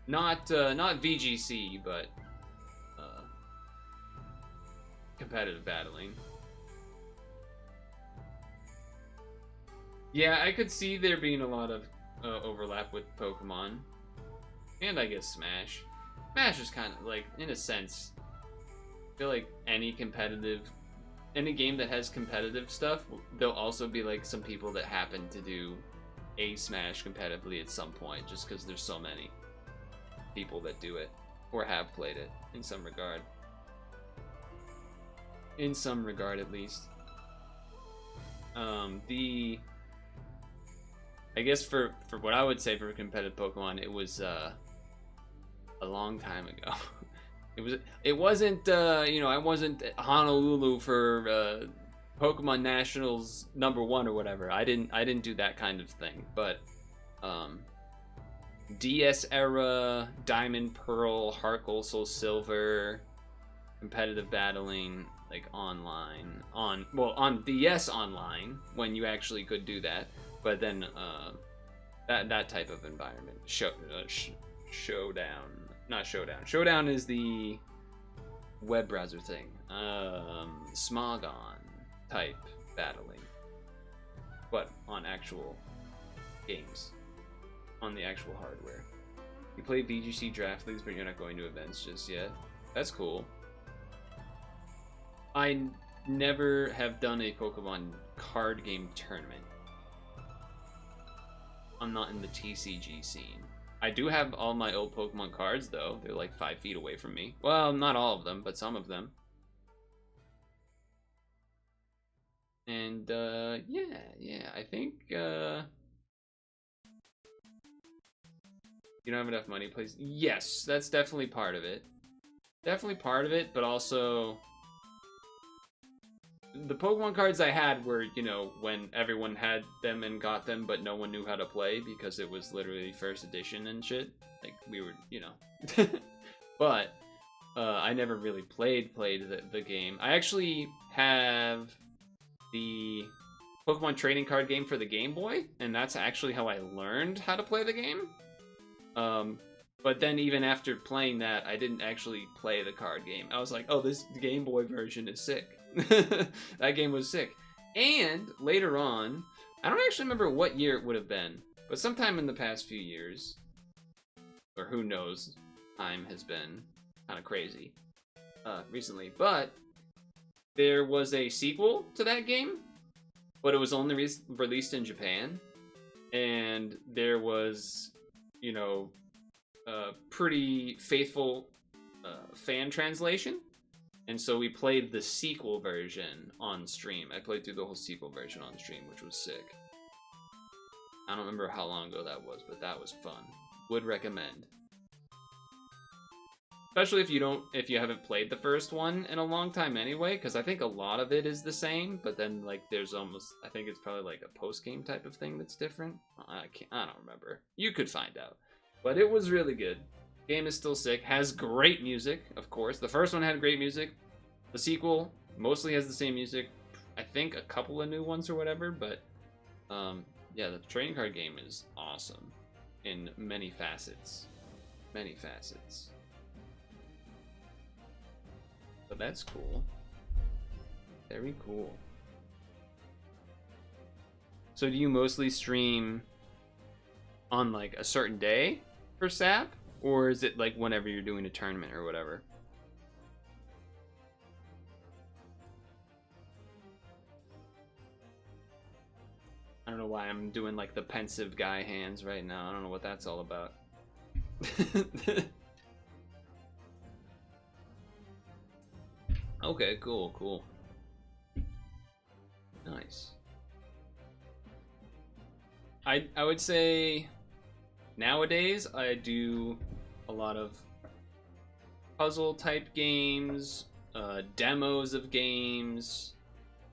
Speaker 1: Not VGC, but competitive battling. Yeah, I could see there being a lot of overlap with Pokemon. And I guess Smash. Smash is kind of like, in a sense, I feel like any game that has competitive stuff, there'll also be like some people that happen to do a Smash competitively at some point, just because there's so many people that do it, or have played it, in some regard. In some regard, at least. I guess for what I would say for competitive Pokemon, it was a long time ago. It wasn't I wasn't at Honolulu for Pokemon Nationals #1 or whatever. I didn't do that kind of thing. But DS era, Diamond, Pearl, Heart Gold, Soul Silver, competitive battling, like online on DS online when you actually could do that. But then that type of environment, Showdown, not Showdown. Showdown is the web browser thing. Smogon type battling, but on actual games, on the actual hardware. You play VGC draft leagues, but you're not going to events just yet. That's cool. I never have done a Pokemon card game tournament. I'm not in the TCG scene. I do have all my old Pokemon cards, though. They're like 5 feet away from me. Well, not all of them, but some of them. And, yeah, I think, you don't have enough money, please. Yes, that's definitely part of it. Definitely part of it, but also the Pokemon cards I had were, when everyone had them and got them, but no one knew how to play because it was literally first edition and shit. Like, we were, But, I never really played the game. I actually have the Pokemon trading card game for the Game Boy, and that's actually how I learned how to play the game. But then even after playing that, I didn't actually play the card game. I was like, oh, this Game Boy version is sick. That game was sick. And later on, I don't actually remember what year it would have been, but sometime in the past few years, or who knows, time has been kind of crazy recently, but there was a sequel to that game, but it was only released in Japan, and there was, a pretty faithful fan translation. And so we played the sequel version on stream. I played through the whole sequel version on stream, which was sick. I don't remember how long ago that was, but that was fun. Would recommend. Especially if you haven't played the first one in a long time anyway, because I think a lot of it is the same, but then like there's I think it's probably like a post-game type of thing that's different. I don't remember. You could find out. But it was really good. Game is still sick. Has great music, of course. The first one had great music. The sequel mostly has the same music. I think a couple of new ones or whatever, but yeah, the trading card game is awesome in many facets. Many facets. So that's cool. Very cool. So do you mostly stream on like a certain day for SAP? Or is it like whenever you're doing a tournament or whatever? I don't know why I'm doing like the pensive guy hands right now. I don't know what that's all about. Okay, cool, cool. Nice. I would say nowadays I do a lot of puzzle type games, demos of games,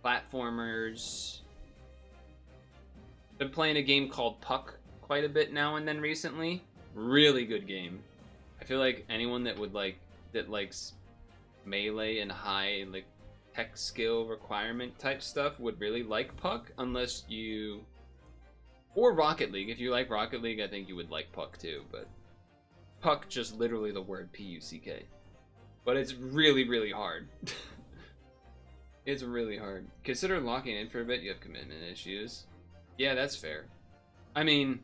Speaker 1: platformers. Been playing a game called Puck quite a bit now and then recently. Really good game. I feel like anyone that likes melee and high like tech skill requirement type stuff would really like Puck, unless you or Rocket League. If you like Rocket League, I think you would like Puck too, but Puck just literally the word P-U-C-K. But it's really, really hard. It's really hard. Consider locking in for a bit. You have commitment issues. Yeah, that's fair. I mean,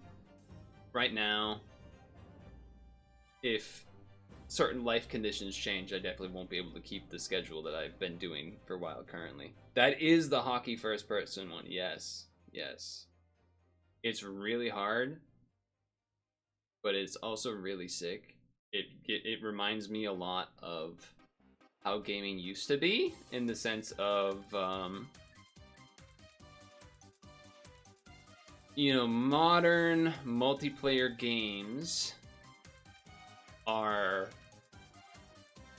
Speaker 1: right now, if certain life conditions change, I definitely won't be able to keep the schedule that I've been doing for a while currently. That is the hockey first person one. Yes. Yes. It's really hard, but it's also really sick. It reminds me a lot of how gaming used to be, in the sense of you know, modern multiplayer games are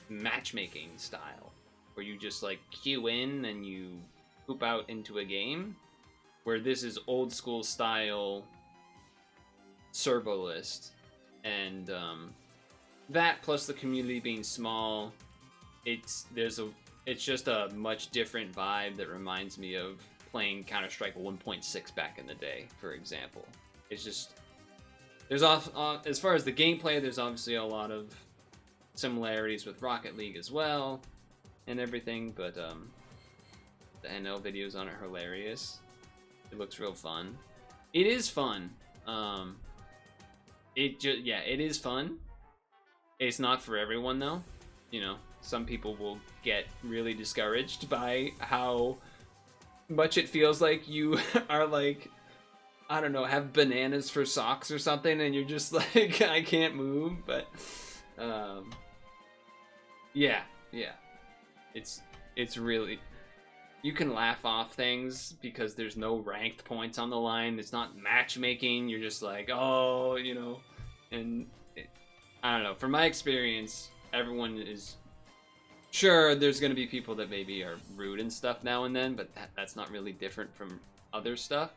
Speaker 1: matchmaking style, where you just like queue in and you poop out into a game, where this is old school style servo list. And that plus the community being small, it's just a much different vibe that reminds me of playing Counter-Strike 1.6 back in the day, for example. It's just, there's as far as the gameplay, there's obviously a lot of similarities with Rocket League as well and everything, but the NL videos on it are hilarious. It looks real fun. It is fun. It is fun. It's not for everyone though. You know, some people will get really discouraged by how much it feels like you are like, I don't know, have bananas for socks or something, and you're just like, I can't move. But yeah, it's really, you can laugh off things because there's no ranked points on the line. It's not matchmaking. You're just like, oh, you know, and I don't know. From my experience, everyone is, sure, there's going to be people that maybe are rude and stuff now and then, but that's not really different from other stuff.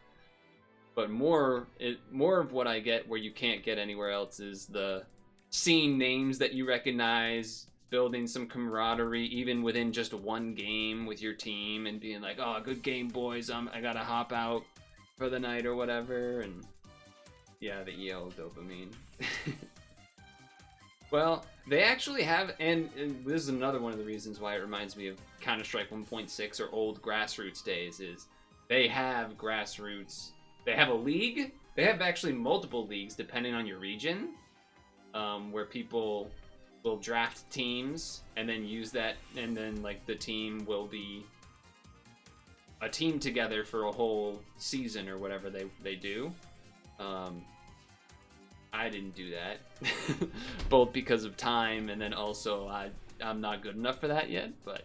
Speaker 1: But more of what I get where you can't get anywhere else is the seeing names that you recognize, building some camaraderie even within just one game with your team, and being like, oh, good game, boys, I gotta hop out for the night or whatever. And yeah, the EL dopamine. Well, they actually have, and this is another one of the reasons why it reminds me of Counter-Strike 1.6 or old grassroots days, is they have grassroots. They have a league. They have actually multiple leagues depending on your region, where people will draft teams and then use that, and then like the team will be a team together for a whole season or whatever they do. I didn't do that, both because of time and then also I'm not good enough for that yet. But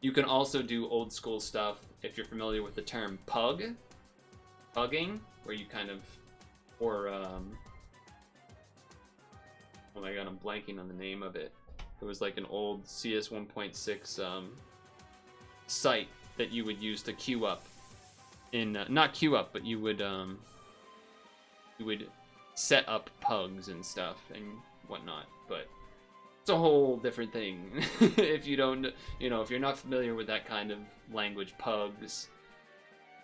Speaker 1: you can also do old school stuff if you're familiar with the term pugging, where you kind of, or oh my god, I'm blanking on the name of it. It was like an old CS 1.6 site that you would use to queue up in, not queue up, but you would set up pugs and stuff and whatnot. But it's a whole different thing. If you don't, you know, if you're not familiar with that kind of language, pugs.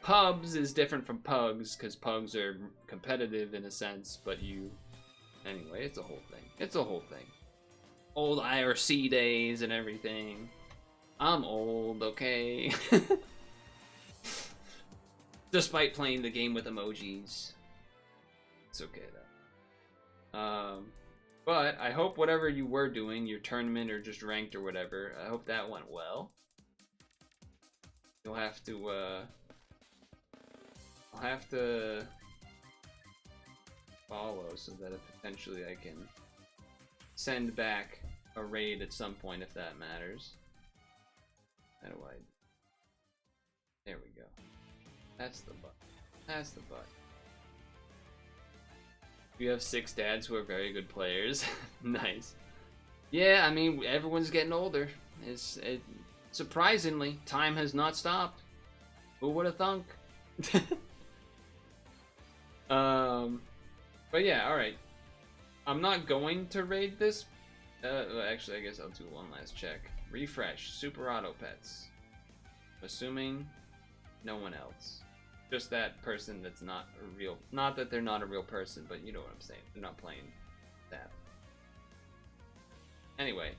Speaker 1: Pubs is different from pugs, because pugs are competitive in a sense, but anyway, it's a whole thing. It's a whole thing. Old IRC days and everything. I'm old, okay? Despite playing the game with emojis. It's okay though. But I hope whatever you were doing, your tournament or just ranked or whatever, I hope that went well. You'll have to I'll have to follow so that potentially I can send back a raid at some point if that matters. How do I? There we go. That's the button. That's the button. We have 6 dads who are very good players. Nice. Yeah, I mean, everyone's getting older. Surprisingly, time has not stopped. Who would have thunk? But yeah, alright. I'm not going to raid this. Actually, I guess I'll do one last check. Refresh. Super Auto Pets. Assuming no one else. Just that person that's not a real... Not that they're not a real person, but you know what I'm saying. They're not playing that. Anyway,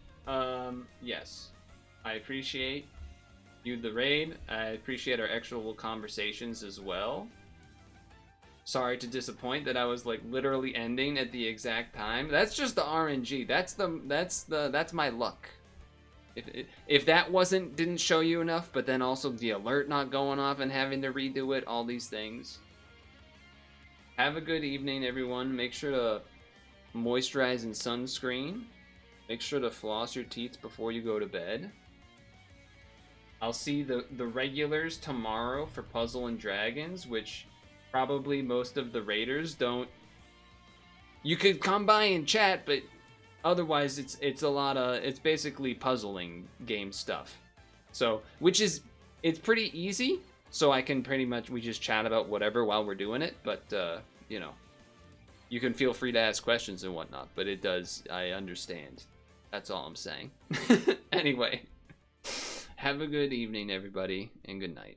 Speaker 1: yes. I appreciate you, the raid. I appreciate our actual conversations as well. Sorry to disappoint that I was like literally ending at the exact time. That's just the RNG. That's my luck. If that didn't show you enough, but then also the alert not going off and having to redo it, all these things. Have a good evening, everyone. Make sure to moisturize and sunscreen. Make sure to floss your teeth before you go to bed. I'll see the regulars tomorrow for Puzzle and Dragons, which probably most of the raiders don't. You could come by and chat, but otherwise it's basically puzzling game stuff. So, it's pretty easy, so I can we just chat about whatever while we're doing it, but you know, you can feel free to ask questions and whatnot, but I understand. That's all I'm saying. Anyway, have a good evening, everybody, and good night.